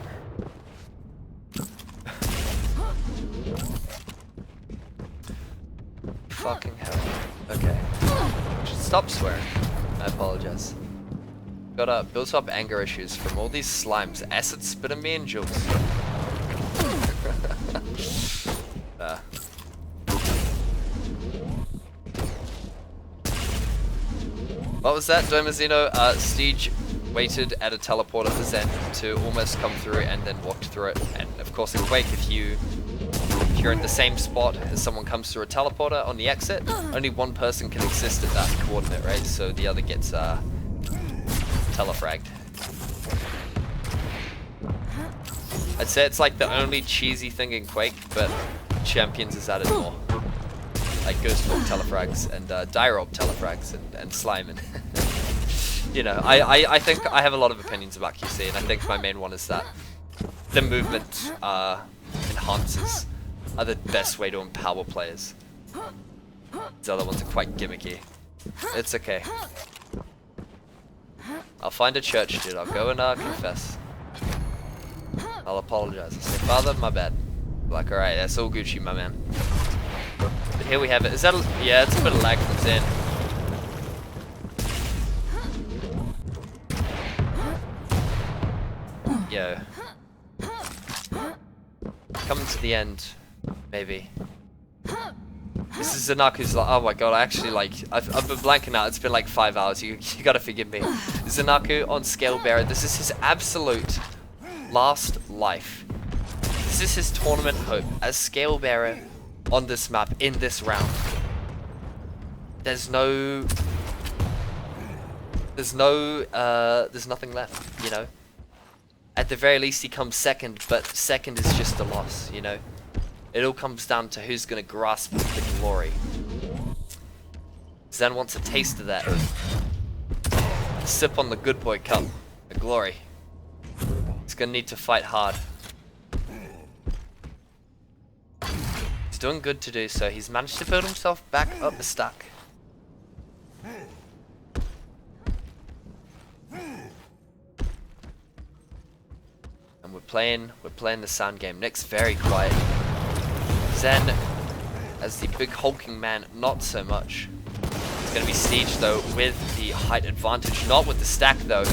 [SPEAKER 1] Fucking hell. Okay. Stop swearing. I apologize. Got built up anger issues from all these slimes. Acid spitting me and Jules. What was that, Domazino? Steege waited at a teleporter for Zen to almost come through and then walked through it. And of course in Quake, if you're in the same spot as someone comes through a teleporter on the exit, only one person can exist at that coordinate, right? So the other gets telefragged. I'd say it's like the only cheesy thing in Quake, but Champions has added more. Like Ghost Walk telefrags and Dire Orb telefrags and Slime and you know, I think I have a lot of opinions about QC, and I think my main one is that the movement enhancers are the best way to empower players. These other ones are quite gimmicky. It's okay. I'll find a church, dude. I'll go and confess. I'll apologize. I'll say, Father, my bad. Like, alright, that's all Gucci, my man. But here we have it. Is that yeah, it's a bit of lag from Zen. Yo. Coming to the end, maybe. This is Zanaku's like, oh my god, I actually like, I've been blanking out, it's been like 5 hours, you gotta forgive me. Zanaku on Scale Bearer, this is his absolute last life. This is his tournament hope as Scale Bearer on this map in this round. There's nothing left, you know. At the very least he comes second, but second is just a loss, you know. It all comes down to who's gonna grasp the glory. Zen wants a taste of that. Sip on the good boy cup, the glory. He's gonna need to fight hard. He's doing good to do so. He's managed to build himself back up a stack. And we're playing the sound game. Nick's very quiet. Zen, as the big hulking man, not so much. It's going to be Siege though with the height advantage, not with the stack though.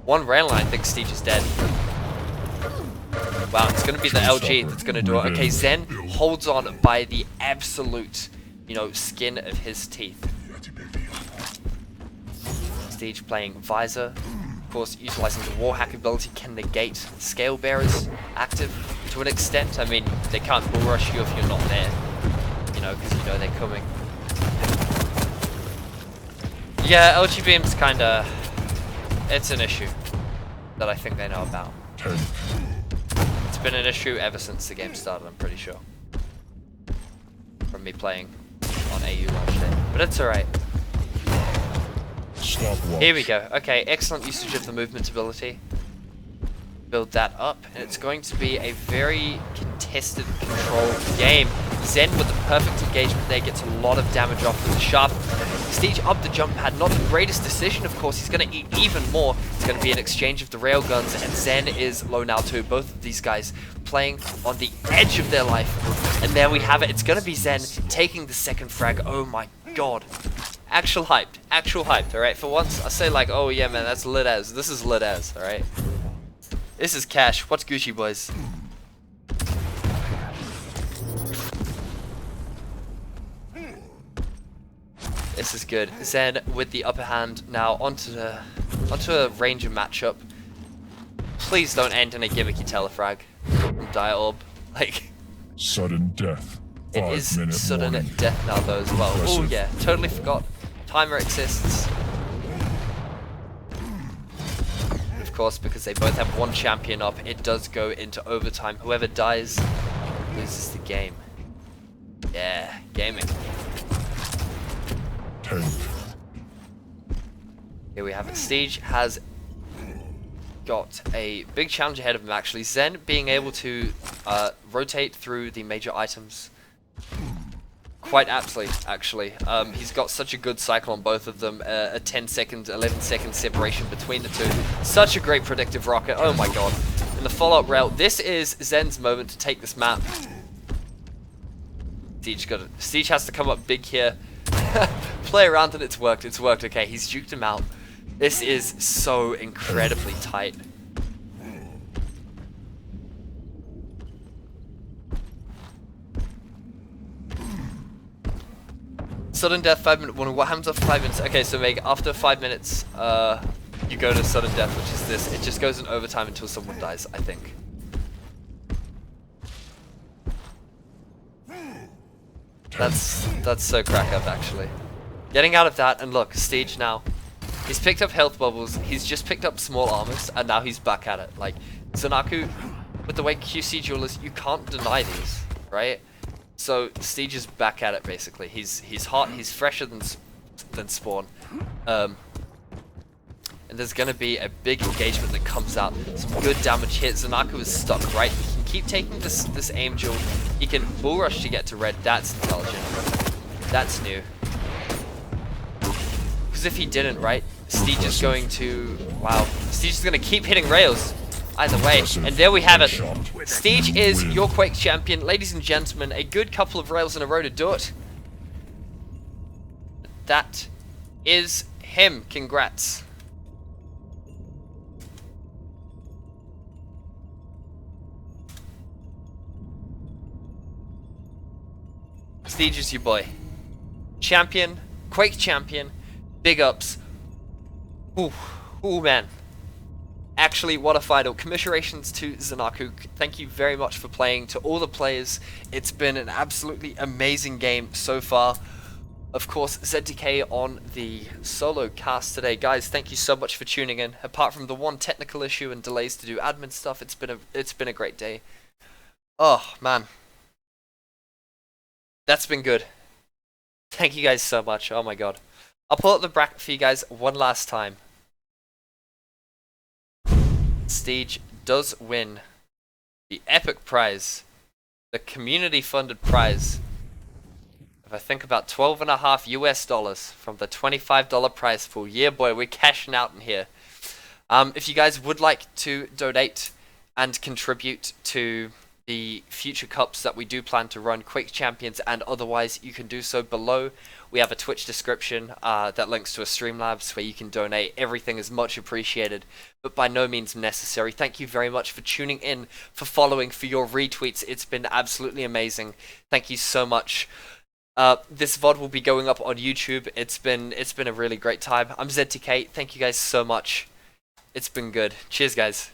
[SPEAKER 1] One rail line, I think Siege is dead. Wow, it's going to be the LG that's going to do it. Okay, Zen holds on by the absolute, you know, skin of his teeth. Siege playing Visor. Of course, utilizing the Warhack ability can negate Scale Bearers active to an extent. I mean, they can't bull rush you if you're not there, you know, because you know they're coming. Yeah, LG Beam's kinda... it's an issue that I think they know about. It's been an issue ever since the game started, I'm pretty sure. From me playing on AU launch day. But it's alright. Here we go. Okay, excellent usage of the movement ability. Build that up, and it's going to be a very contested, controlled game. Zen with the perfect engagement there gets a lot of damage off with the shaft. Siege up the jump pad, not the greatest decision, of course. He's going to eat even more. It's going to be an exchange of the railguns, and Zen is low now too. Both of these guys playing on the edge of their life. And there we have it. It's going to be Zen taking the second frag. Oh my god. Actual hyped, alright? For once, I say like, oh yeah man, that's lit as. This is lit as, alright? This is cash. What's Gucci, boys? This is good. Zen with the upper hand now onto a ranger matchup. Please don't end in a gimmicky telefrag from Dire Orb. Like,
[SPEAKER 2] Sudden death.
[SPEAKER 1] it is sudden death now though as well. Oh yeah, totally forgot. Timer exists. Of course, because they both have one champion up, it does go into overtime. Whoever dies loses the game. Yeah, gaming. Here we have it. Siege has got a big challenge ahead of him actually. Zen being able to rotate through the major items quite aptly, actually. He's got such a good cycle on both of them. A 10-second, 11-second separation between the two. Such a great predictive rocket. Oh my god. In the follow-up rail, this is Zen's moment to take this map. Siege has to come up big here. Play around and it's worked. It's worked. Okay, he's juked him out. This is so incredibly tight. Sudden death, 5 minute warning. What happens after 5 minutes? Okay, so Meg, after 5 minutes, you go to sudden death, which is this. It just goes in overtime until someone dies, I think. That's so crack up, actually. Getting out of that, and look, Siege now. He's picked up health bubbles, he's just picked up small armors, and now he's back at it. Like, Zanaku, with the way QC Duel is, you can't deny these, right? So Siege is back at it basically. He's hot. He's fresher than Spawn. And there's gonna be a big engagement that comes out. Some good damage hit. Zanaku is stuck, right? He can keep taking this aim duel. He can bull rush to get to red. That's intelligent. That's new. Because if he didn't, right? Siege is going to Siege is gonna keep hitting rails. Either way, and there we have it. Siege is your Quake champion. Ladies and gentlemen, a good couple of rails in a row to do it. That is him. Congrats. Siege is your boy. Champion, Quake champion, big ups. Ooh man. Actually, what a final. Commiserations to Zanaku. Thank you very much for playing. To all the players, it's been an absolutely amazing game so far. Of course, ZTK on the solo cast today. Guys, thank you so much for tuning in. Apart from the one technical issue and delays to do admin stuff, it's been a great day. Oh, man. That's been good. Thank you guys so much. Oh my god. I'll pull up the bracket for you guys one last time. Siege does win the epic prize the community funded prize. If I think about $12.50 US from the $25 prize pool, yeah boy, we're cashing out in here. If you guys would like to donate and contribute to the future cups that we do plan to run, Quake Champions and otherwise, you can do so below. We have a Twitch description that links to a Streamlabs where you can donate. Everything is much appreciated, but by no means necessary. Thank you very much for tuning in, for following, for your retweets. It's been absolutely amazing. Thank you so much. This VOD will be going up on YouTube. It's been a really great time. I'm ZTK. Thank you guys so much. It's been good. Cheers, guys.